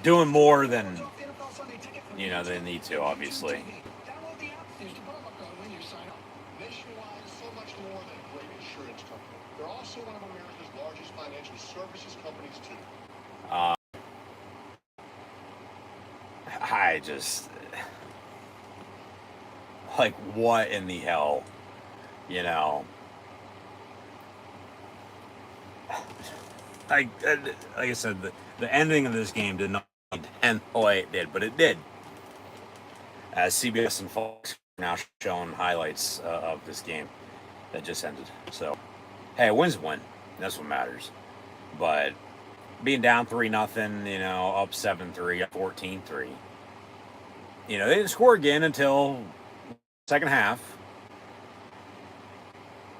Doing more than they need to, obviously. Nationwide is so much more than a great insurance company. They're also one of America's largest financial services companies, too. I just... Like, what in the hell? Like I said, the ending of this game did not end the way it did, but it did. As CBS and Fox are now showing highlights of this game that just ended. So, hey, a win's a win. That's what matters. But being down 3-0, up 7-3, up 14-3. They didn't score again until second half.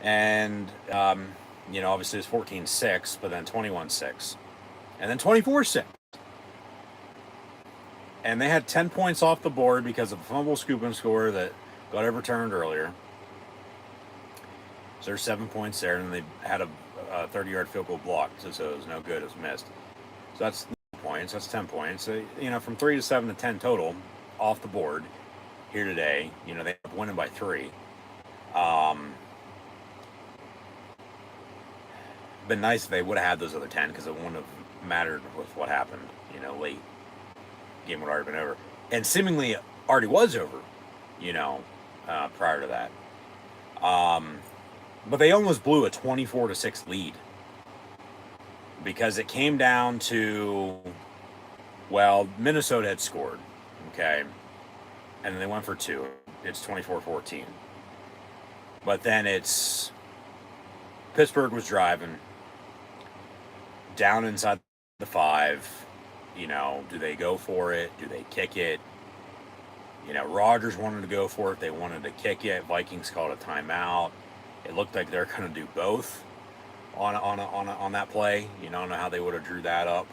And, obviously it's 14-6, but then 21-6. And then 24-6. And they had 10 points off the board because of a fumble, scoop, and score that got overturned earlier. So there's 7 points there, and they had a 30-yard field goal blocked, so it was no good. It was missed. So that's 9 points. That's 10 points. So, from 3 to 7 to 10 total off the board here today. They ended up winning by 3. Been nice if they would have had those other 10 because it wouldn't have mattered with what happened, late. Game would have already been over. And seemingly already was over, prior to that. But they almost blew a 24-6 lead because it came down to, Minnesota had scored, okay? And then they went for 2. It's 24-14. But then it's Pittsburgh was driving down inside the 5. Do they go for it? Do they kick it? Rodgers wanted to go for it. They wanted to kick it. Vikings called a timeout. It looked like they're going to do both on that play. I don't know how they would have drew that up,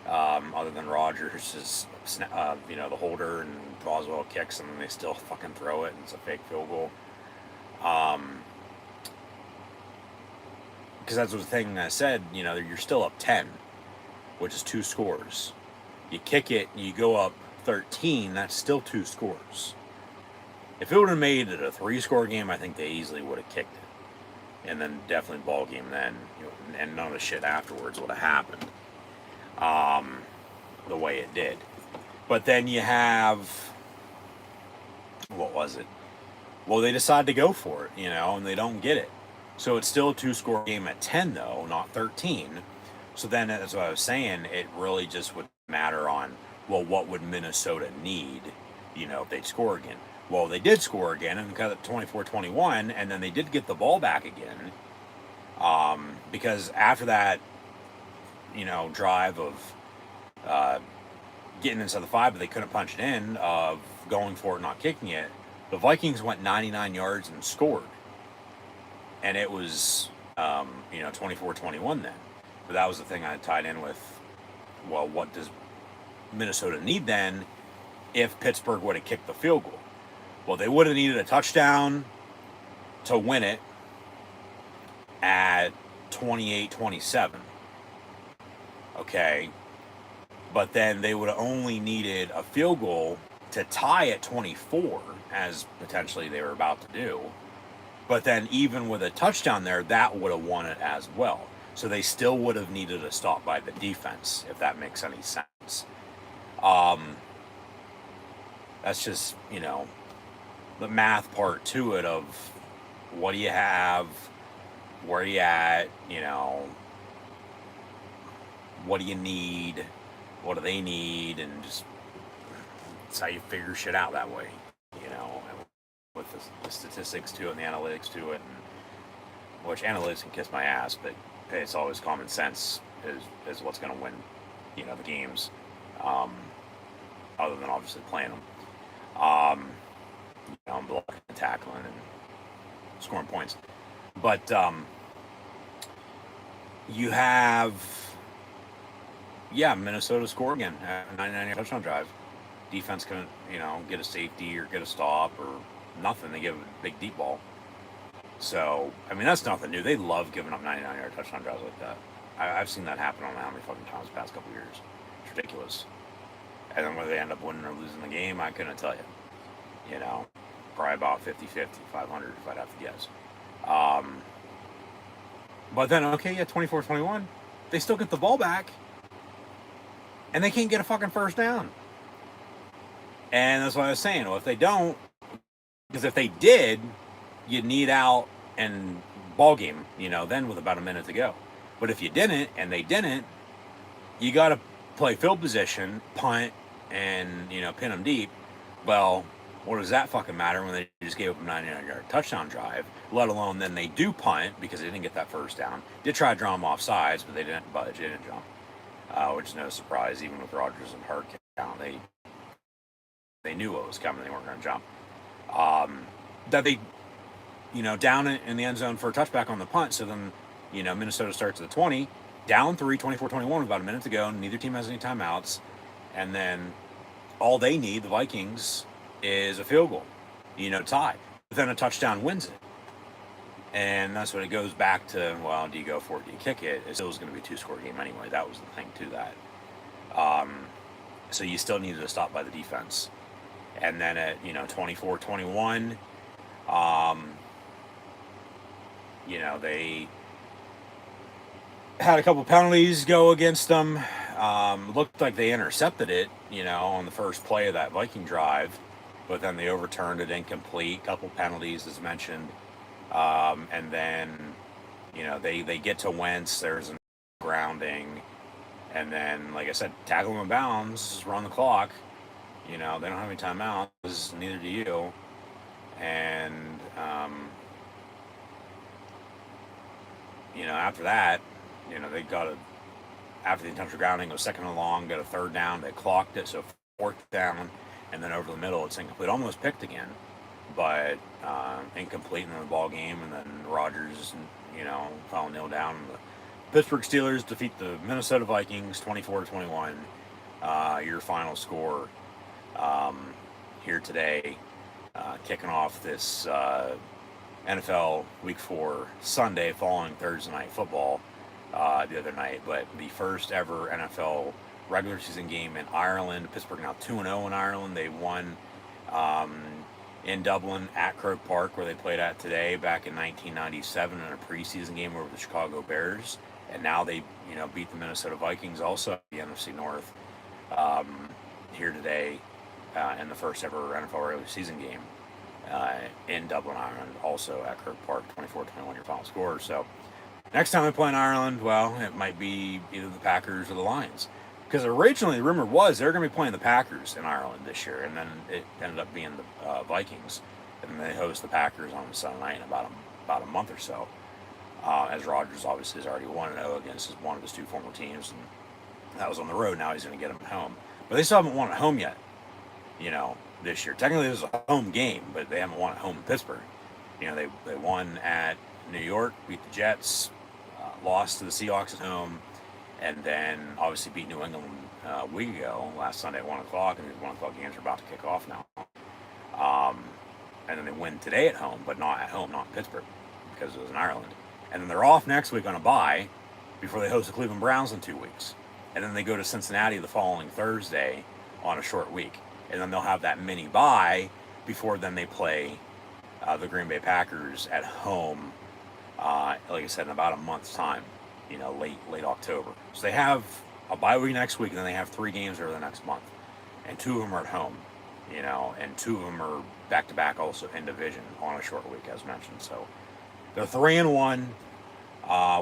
other than Rodgers is the holder and Boswell kicks and then they still fucking throw it and it's a fake field goal. Because that's the thing I said. You're still up 10. Which is 2 scores. You kick it, and you go up 13, that's still 2 scores. If it would have made it a 3-score game, I think they easily would have kicked it. And then definitely ball game then, and none of the shit afterwards would have happened. The way it did. But then you have, what was it? Well, they decide to go for it, and they don't get it. So it's still a 2-score game at 10, though, not 13. So then, that's what I was saying. It really just would matter on, well, what would Minnesota need, if they'd score again. Well, they did score again and got it 24-21, and then they did get the ball back again. Because after that, drive of getting inside the 5, but they couldn't punch it in, of going for it, not kicking it, the Vikings went 99 yards and scored. And it was, 24-21 then. But that was the thing I tied in with, well, what does Minnesota need then if Pittsburgh would have kicked the field goal? Well, they would have needed a touchdown to win it at 28-27. Okay. But then they would have only needed a field goal to tie at 24, as potentially they were about to do. But then even with a touchdown there, that would have won it as well. So they still would have needed a stop by the defense, if that makes any sense. That's just, the math part to it of what do you have, where are you at, what do you need, what do they need, and just that's how you figure shit out that way, with the statistics to it and the analytics to it, and which analytics can kiss my ass, but hey, it's always common sense is what's going to win, the games, other than obviously playing them. Blocking and tackling and scoring points. But you have, Minnesota score again at a 99-yard touchdown drive. Defense couldn't, get a safety or get a stop or nothing. They give a big deep ball. So, that's nothing new. They love giving up 99-yard touchdown drives like that. I've seen that happen on how many fucking times the past couple years. It's ridiculous. And then whether they end up winning or losing the game, I couldn't tell you. Probably about 50-50, 500 if I'd have to guess. But then, 24-21. They still get the ball back. And they can't get a fucking first down. And that's what I was saying. Well, if they don't, because if they did, you'd need out and ball game, then with about a minute to go. But if you didn't, and they didn't, you got to play field position, punt, and, pin them deep. Well, what does that fucking matter when they just gave up a 99-yard touchdown drive, let alone then they do punt because they didn't get that first down. Did try to draw them off sides, but they didn't budge, they didn't jump, which is no surprise. Even with Rodgers and Hurt down, they knew what was coming. They weren't going to jump. That they, down in the end zone for a touchback on the punt. So then, Minnesota starts at the 20, down 3, 24-21 with about a minute to go. Neither team has any timeouts. And then all they need, the Vikings, is a field goal, tie. But then a touchdown wins it. And that's when it goes back to, well, do you go for it, do you kick it? It still was going to be a 2-score game anyway. That was the thing to that. So you still needed to stop by the defense. And then at, 24-21, they had a couple penalties go against them. Looked like they intercepted it, on the first play of that Viking drive. But then they overturned it incomplete. Couple penalties, as mentioned. And then, they get to Wentz. There's a grounding. And then, like I said, tackle them in bounds, run the clock. They don't have any timeouts. Neither do you. And, after that, they got after the intentional grounding, it was second and long, got a third down. They clocked it, so fourth down. And then over the middle, it's incomplete. Almost picked again, but incomplete in the ball game. And then Rodgers, foul nil down. The Pittsburgh Steelers defeat the Minnesota Vikings 24-21. Your final score here today, kicking off this NFL Week 4 Sunday following Thursday Night Football the other night. But the first ever NFL regular season game in Ireland. Pittsburgh now 2-0 in Ireland. They won in Dublin at Croke Park, where they played at today, back in 1997 in a preseason game over the Chicago Bears. And now they, beat the Minnesota Vikings, also the NFC North, here today in the first ever NFL regular season game. in Dublin, Ireland, also at Kirk Park, 24-21 your final score. So next time they play in Ireland, well, it might be either the Packers or the Lions. Because originally the rumor was they were going to be playing the Packers in Ireland this year, and then it ended up being the Vikings. And then they host the Packers on Sunday night in about a month or so. As Rodgers obviously has already 1-0 against one of his two former teams, and that was on the road. Now he's going to get them at home. But they still haven't won at home yet, this year. Technically, this is a home game, but they haven't won at home in Pittsburgh. They won at New York, beat the Jets, lost to the Seahawks at home, and then obviously beat New England a week ago, last Sunday at 1 o'clock, and these 1 o'clock games are about to kick off now. And then they win today at home, but not at home, not in Pittsburgh, because it was in Ireland. And then they're off next week on a bye before they host the Cleveland Browns in 2 weeks. And then they go to Cincinnati the following Thursday on a short week. And then they'll have that mini bye before then they play the Green Bay Packers at home, like I said, in about a month's time, late October. So they have a bye week next week, and then they have 3 games over the next month. And 2 of them are at home, and 2 of them are back-to-back also in division on a short week, as mentioned. So they're 3-1.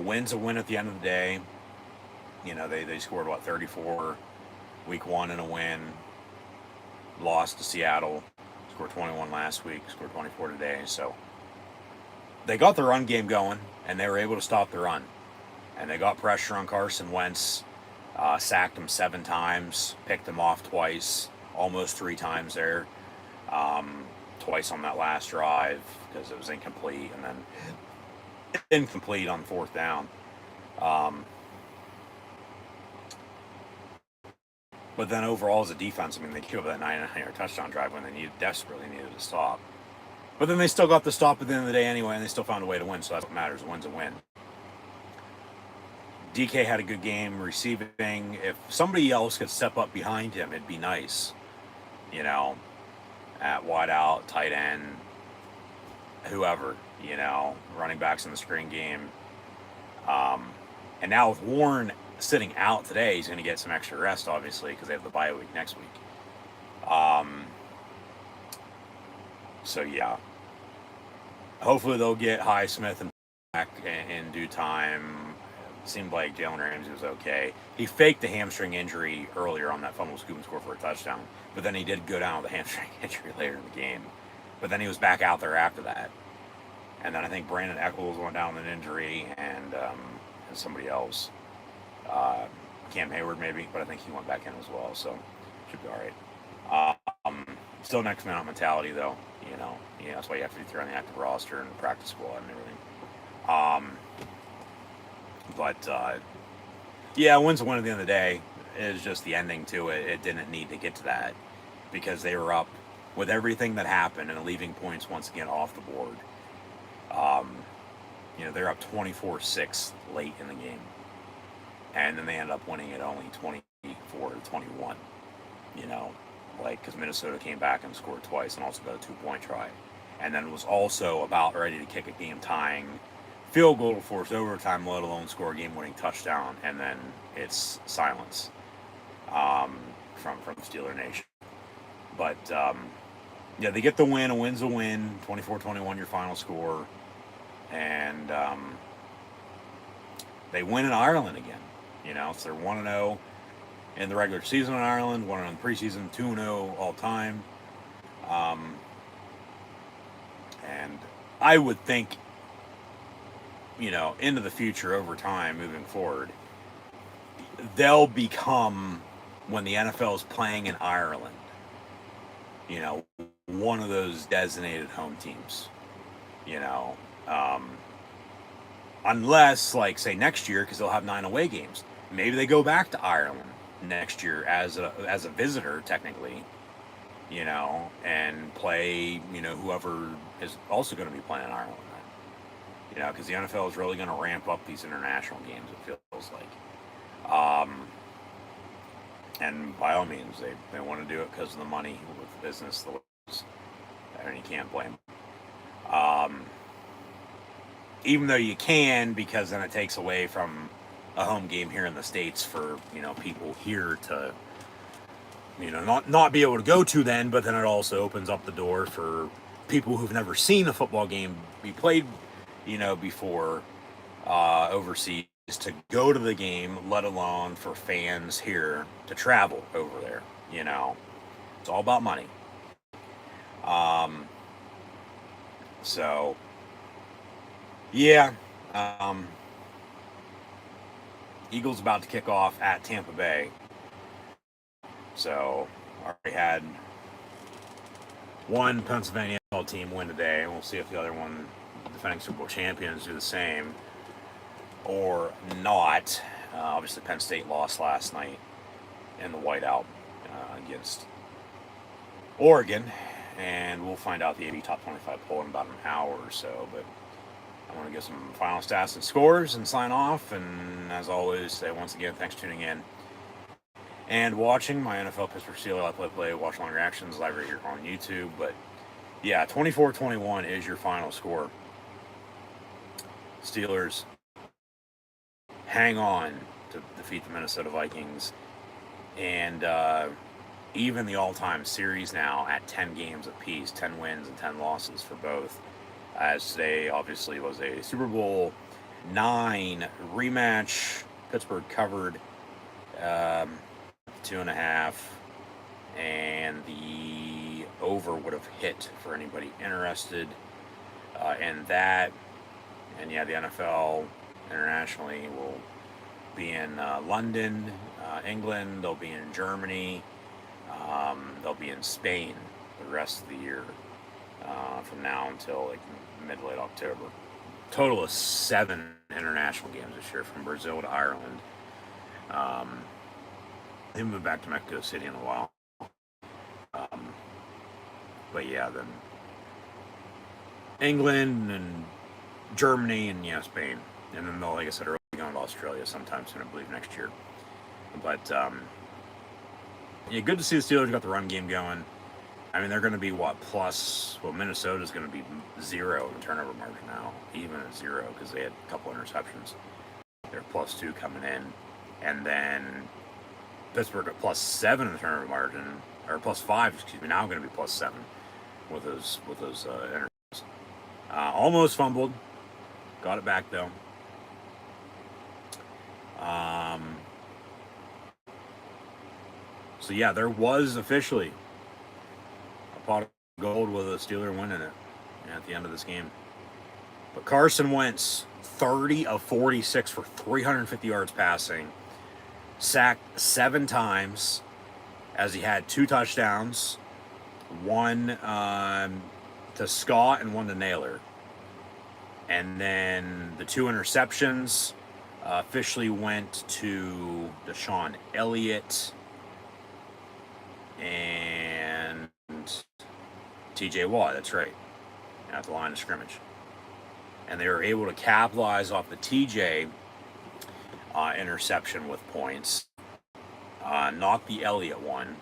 Win's a win at the end of the day. They scored, 34 week 1 in a win. Lost to Seattle. Scored 21 last week. Scored 24 today. So they got the run game going, and they were able to stop the run. And they got pressure on Carson Wentz. Sacked him 7 times. Picked him off twice. Almost 3 times there. Twice on that last drive because it was incomplete, and then incomplete on 4th down. But then overall as a defense, they killed that 9-yard touchdown drive when they desperately needed to stop. But then they still got the stop at the end of the day anyway, and they still found a way to win, so that's what matters. A win's a win. DK had a good game receiving. If somebody else could step up behind him, it'd be nice. At wide out, tight end, whoever, running backs in the screen game. And now with Warren sitting out today, he's going to get some extra rest, obviously, because they have the bye week next week. So, yeah. Hopefully they'll get Highsmith and back in due time. It seemed like Jalen Ramsey was okay. He faked the hamstring injury earlier on that fumble scoop and score for a touchdown. But then he did go down with a hamstring injury later in the game. But then he was back out there after that. And then I think Brandon Echols went down with an injury, and somebody else. Cam Hayward maybe, but I think he went back in as well, so should be all right. Still next man out mentality though, that's why you have to be through on the active roster and the practice squad and everything. Yeah, win's a win at the end of the day. It was just the ending to it. It didn't need to get to that because they were up with everything that happened and leaving points once again off the board. They're up 24-6 late in the game. And then they ended up winning it only 24-21. Because Minnesota came back and scored twice and also got a 2-point try. And then was also about ready to kick a game-tying field goal to force overtime, let alone score a game-winning touchdown. And then it's silence from Steeler Nation. But, they get the win. A win's a win. 24-21 your final score. And they win in Ireland again. So they're 1-0 in the regular season in Ireland, 1-0 in the preseason, 2-0 all time. And I would think, into the future over time, moving forward, they'll become, when the NFL is playing in Ireland, one of those designated home teams. Unless, say next year, because they'll have 9 away games. Maybe they go back to Ireland next year as a visitor, technically, and play, whoever is also going to be playing in Ireland then. Because the NFL is really going to ramp up these international games, it feels like. And by all means, they want to do it because of the money with business, and you can't blame them. Even though you can, because then it takes away from a home game here in the States for, people here to, not be able to go to then, but then it also opens up the door for people who've never seen a football game be played, before overseas to go to the game, let alone for fans here to travel over there. It's all about money. So, yeah. Eagles about to kick off at Tampa Bay. So, already had one Pennsylvania team win today, and we'll see if the other one, defending Super Bowl champions, do the same or not. Obviously, Penn State lost last night in the whiteout against Oregon, and we'll find out the AP Top 25 poll in about an hour or so. But I want to get some final stats and scores and sign off. And as always, say once again, thanks for tuning in and watching my NFL Pittsburgh Steelers play watch long reactions live right here on YouTube. But yeah, 24-21 is your final score. Steelers hang on to defeat the Minnesota Vikings, and even the all-time series now at 10 games apiece, 10 wins and 10 losses for both, as today obviously was a Super Bowl IX rematch. Pittsburgh covered 2.5, and the over would have hit for anybody interested in that. And yeah, the NFL internationally will be in London, England. They'll be in Germany. They'll be in Spain the rest of the year from now until like mid-late October. Total of 7 international games this year, from Brazil to Ireland. They moved back to Mexico City in a while. But yeah, then England and Germany and Spain. And then they'll, like I said earlier, going to Australia sometime soon, I believe, next year. But good to see the Steelers got the run game going. I mean, they're going to be Minnesota's going to be 0 in the turnover margin now, even at 0, because they had a couple interceptions. They're +2 coming in, and then Pittsburgh at +7 in the turnover margin, or +5, excuse me. Now I'm going to be +7 with those interceptions. Almost fumbled, got it back though. So yeah, there was officially a pot of gold with a Steeler win in it at the end of this game. But Carson Wentz, 30 of 46 for 350 yards passing, sacked 7 times, as he had 2 touchdowns, one to Scott and one to Naylor. And then the 2 interceptions officially went to Deshaun Elliott and TJ Watt. That's right, at the line of scrimmage. And they were able to capitalize off the TJ interception with points, knock the Elliott one,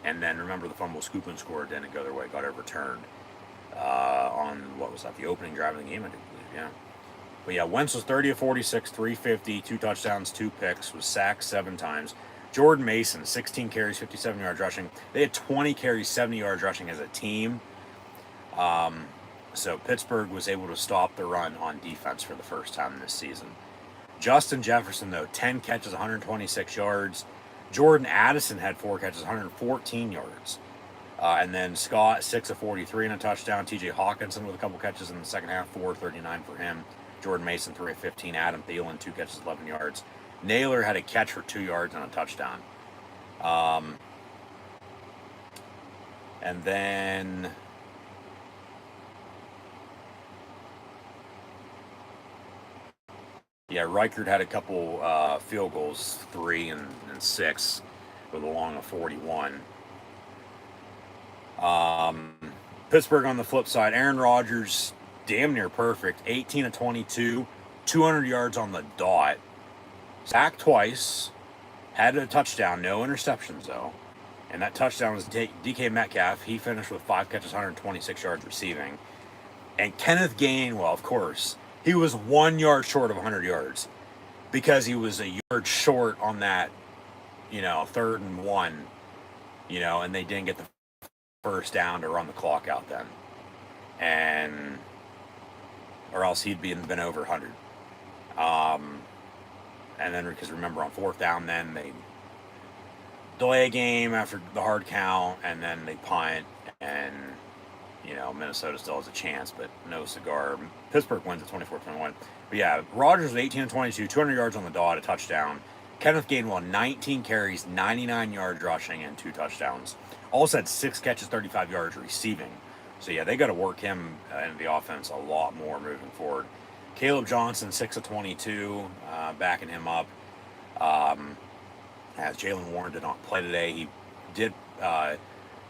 and then remember the fumble, scoop and score didn't go their way, got overturned on what was that, the opening drive of the game, I believe. Yeah. But yeah, Wentz was 30 of 46, 350, 2 touchdowns, 2 picks, was sacked 7 times. Jordan Mason, 16 carries, 57 yards rushing. They had 20 carries, 70 yards rushing as a team. So Pittsburgh was able to stop the run on defense for the first time this season. Justin Jefferson, though, 10 catches, 126 yards. Jordan Addison had 4 catches, 114 yards. And then Scott, 6 of 43 and a touchdown. TJ Hawkinson with a couple catches in the second half, 439 for him. Jordan Mason, 3 of 15. Adam Thielen, 2 catches, 11 yards. Naylor had a catch for 2 yards and a touchdown. And then Reichard had a couple field goals, 3 and 6, with a long of 41. Pittsburgh on the flip side, Aaron Rodgers, damn near perfect, 18 of 22, 200 yards on the dot. Sacked twice, had a touchdown, no interceptions though. And that touchdown was DK Metcalf. He finished with 5 catches, 126 yards receiving. And Kenneth Gainwell, of course, he was 1 yard short of 100 yards because he was a yard short on that, 3rd and 1, and they didn't get the first down to run the clock out then. and or else he'd been over 100. And then, because remember, on fourth down, then they delay a game after the hard count, and then they punt, and Minnesota still has a chance, but no cigar. Pittsburgh wins at 24-21. But yeah, Rodgers was 18-22, 200 yards on the dot, a touchdown. Kenneth Gainwell, 19 carries, 99 yards rushing, and 2 touchdowns. Also had 6 catches, 35 yards receiving. So yeah, they got to work him in the offense a lot more moving forward. Caleb Johnson, 6-22, backing him up. As Jalen Warren did not play today, he did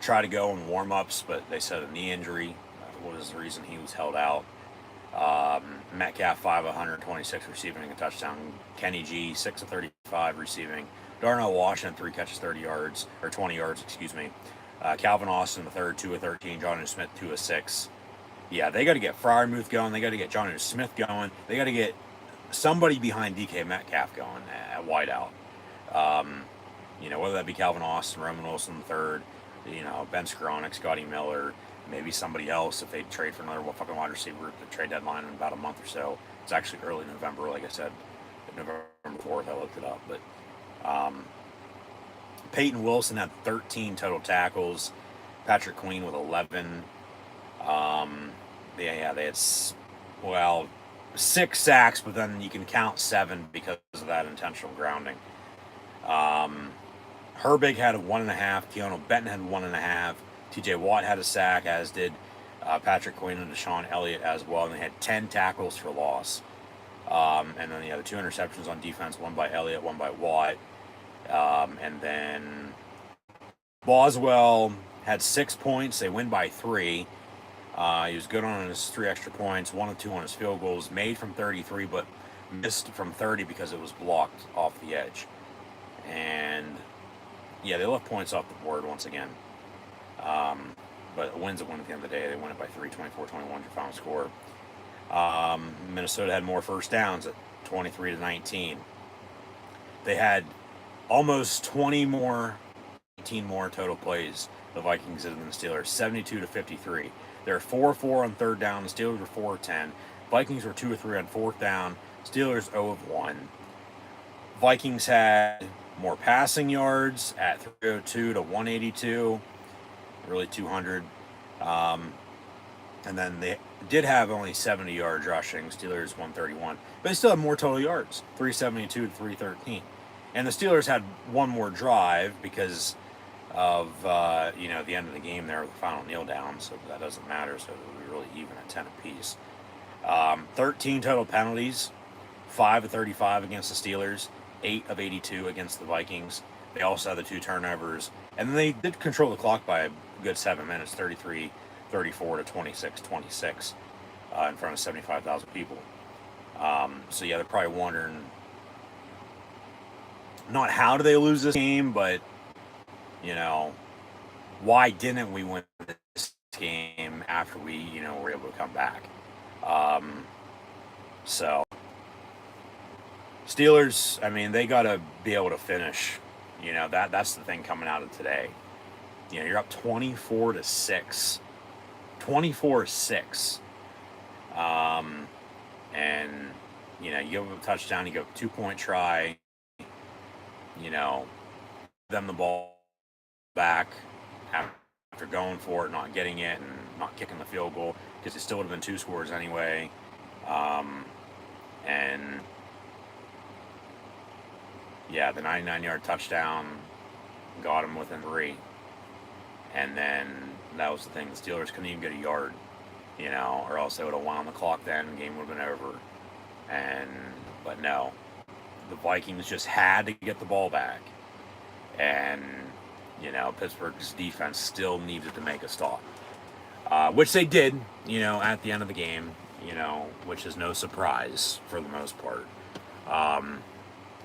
try to go in warm-ups, but they said a knee injury was the reason he was held out. Metcalf, 126 receiving, a touchdown. Kenny G, 6-35 receiving. Darnell Washington, 3 catches, 20 yards, excuse me. Calvin Austin, the third, 2-13. Jonnu Smith, 2-6. Yeah, they got to get Freiermuth going. They got to get Jonnu Smith going. They got to get somebody behind DK Metcalf going at wideout. Whether that be Calvin Austin, Roman Wilson, the third, Ben Skoranek, Scotty Miller, maybe somebody else if they trade for another fucking wide receiver at the trade deadline in about a month or so. It's actually early November, like I said, November 4th. I looked it up, but Peyton Wilson had 13 total tackles. Patrick Queen with 11. They had 6 sacks, but then you can count 7 because of that intentional grounding. Herbig had a 1.5. Keanu Benton had 1.5. TJ Watt had a sack, as did Patrick Queen and Deshaun Elliott as well. And they had 10 tackles for loss. And then the 2 interceptions on defense, 1 by Elliott, 1 by Watt. And then Boswell had 6 points. They win by 3. He was good on his 3 extra points, 1 of 2 on his field goals, made from 33, but missed from 30 because it was blocked off the edge. And yeah, they left points off the board once again. But a win's a win at the end of the day. They win it by 3, 24-21, your final score. Minnesota had more first downs at 23-19. They had almost 18 more total plays, the Vikings did than the Steelers, 72-53. They're 4-4 on third down. The Steelers were 4-10. Vikings were 2-3 on fourth down. Steelers 0-1. Vikings had more passing yards at 302 to 182, really 200. And then they did have only 70 yards rushing, Steelers 131. But they still had more total yards, 372 to 313. And the Steelers had one more drive because of, the end of the game there with the final kneel down, so that doesn't matter. So it was really even at 10 apiece. 13 total penalties, 5 of 35 against the Steelers, 8 of 82 against the Vikings. They also had the 2 turnovers. And then they did control the clock by a good 7 minutes, 33-34 to 26-26 in front of 75,000 people. So yeah, they're probably wondering not how do they lose this game, but why didn't we win this game after we were able to come back? So Steelers, I mean, they got to be able to finish. That's the thing coming out of today. You're up 24-6. 24-6. And, you give them a touchdown, you go 2-point try, them the ball back after going for it, not getting it, and not kicking the field goal, because it still would have been 2 scores anyway. And yeah, the 99-yard touchdown got him within 3. And then that was the thing. The Steelers couldn't even get a yard, or else they would have wound the clock then. The game would have been over. But no, the Vikings just had to get the ball back. And, Pittsburgh's defense still needed to make a stop. Which they did, at the end of the game, which is no surprise for the most part.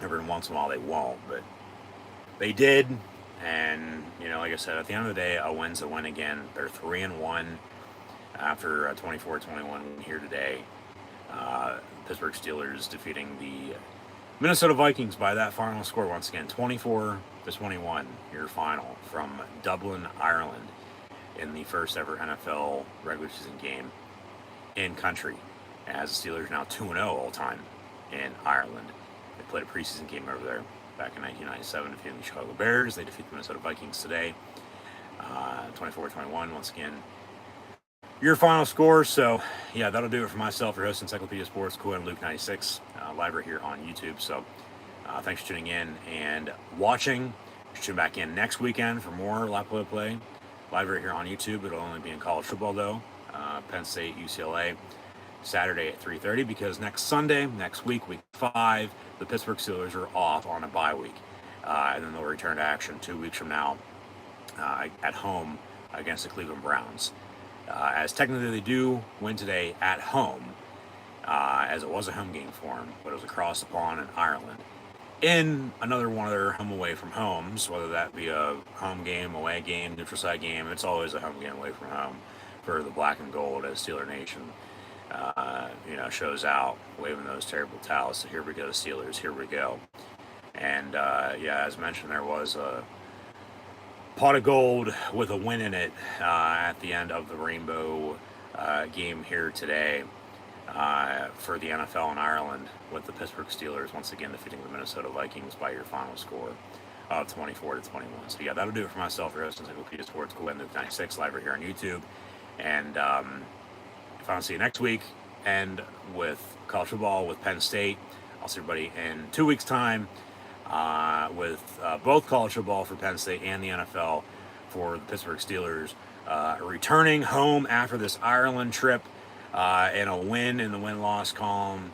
Every once in a while they won't, but they did. And, like I said, at the end of the day, a win's a win again. They're 3-1 after 24-21 here today. Pittsburgh Steelers defeating the Minnesota Vikings by that final score once again, 24-21, your final from Dublin, Ireland. in the first ever NFL regular season game in country, as the Steelers are now 2-0 all time in Ireland. They played a preseason game over there back in 1997, defeating the Chicago Bears. They defeat the Minnesota Vikings today, 24-21. Once again, your final score. So, yeah, that'll do it for myself, your host, Encyclopedia Sports, Cool and Luke 96, live right here on YouTube. So, thanks for tuning in and watching. Tune back in next weekend for more live play live right here on YouTube. It'll only be in college football, though. Penn State, UCLA, Saturday at 3:30, because next Sunday, next week, week 5, the Pittsburgh Steelers are off on a bye week. And then they'll return to action 2 weeks from now at home against the Cleveland Browns. As technically they do win today at home, as it was a home game for them, but it was across the pond in Ireland. In another one of their home away from homes, whether that be a home game, away game, neutral side game, it's always a home game away from home for the black and gold as Steeler Nation, shows out, waving those terrible towels. So here we go, Steelers, here we go. And as mentioned, there was a pot of gold with a win in it at the end of the Rainbow game here today for the NFL in Ireland, with the Pittsburgh Steelers once again defeating the Minnesota Vikings by your final score of 24-21. So yeah, that'll do it for myself, your host, Encyclopedia Sports, Cool and Luke 96, live right here on YouTube. And if I don't see you next week, and with college football with Penn State, I'll see everybody in 2 weeks' time with both college football for Penn State and the NFL for the Pittsburgh Steelers returning home after this Ireland trip, and a win in the win-loss column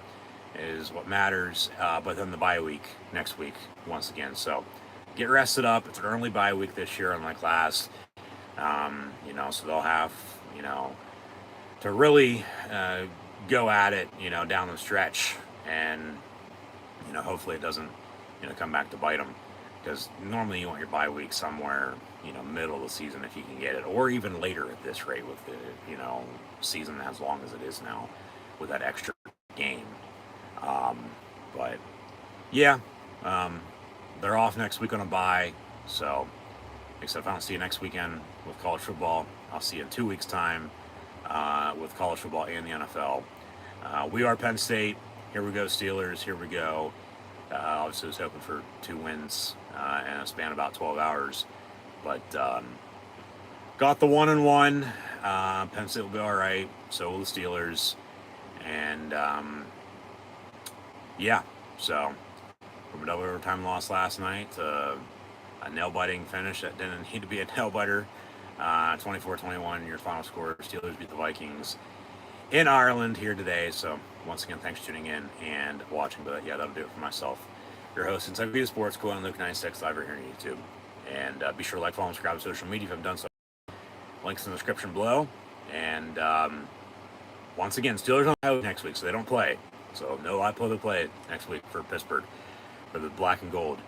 is what matters, but then the bye week next week once again. So get rested up. It's an early bye week this year, unlike last. So they'll have, to really go at it, down the stretch, and, hopefully it doesn't, come back to bite them, because normally you want your bye week somewhere, middle of the season if you can get it, or even later at this rate with the, season as long as it is now with that extra game. They're off next week on a bye, so except if I don't see you next weekend with college football, I'll see you in 2 weeks' time with college football and the NFL. We are Penn State. Here we go, Steelers. Here we go. Obviously, I was hoping for 2 wins in a span of about 12 hours, but got the 1-1. Penn State will be all right. So will the Steelers. And so from a double overtime loss last night to a nail-biting finish that didn't need to be a nail-biter. 24-21, your final score. Steelers beat the Vikings in Ireland here today. So once again, thanks for tuning in and watching. But yeah, that'll do it for myself, your host, Encyclopedia Sports, Cool and Luke 96, live right here on YouTube. And be sure to like, follow, and subscribe to social media if you haven't done so. Links in the description below. And once again, Steelers don't have next week, so they don't play. So no live play next week for Pittsburgh for the black and gold.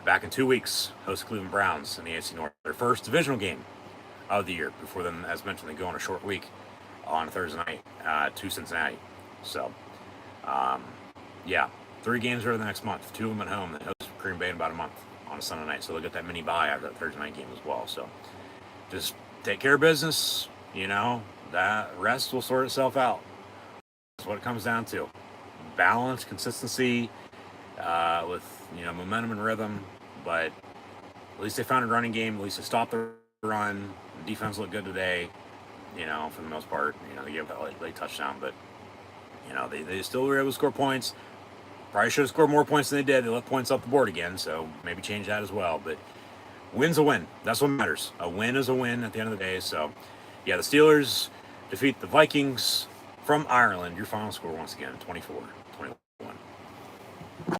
Back in 2 weeks, host Cleveland Browns in the AFC North, their first divisional game of the year. Before then, as mentioned, they go on a short week on Thursday night to Cincinnati. So, 3 games over the next month. 2 of them at home. They host Green Bay in about a month on a Sunday night. So they'll get that mini bye after that Thursday night game as well. So just take care of business. That rest will sort itself out. That's what it comes down to. Balance, consistency, with momentum and rhythm. But at least they found a running game. At least they stopped the run. The defense looked good today. For the most part. They gave that late touchdown, but they still were able to score points. Probably should have scored more points than they did. They left points off the board again, so maybe change that as well. But win's a win. That's what matters. A win is a win at the end of the day. So, the Steelers defeat the Vikings from Ireland. Your final score once again, 24-21.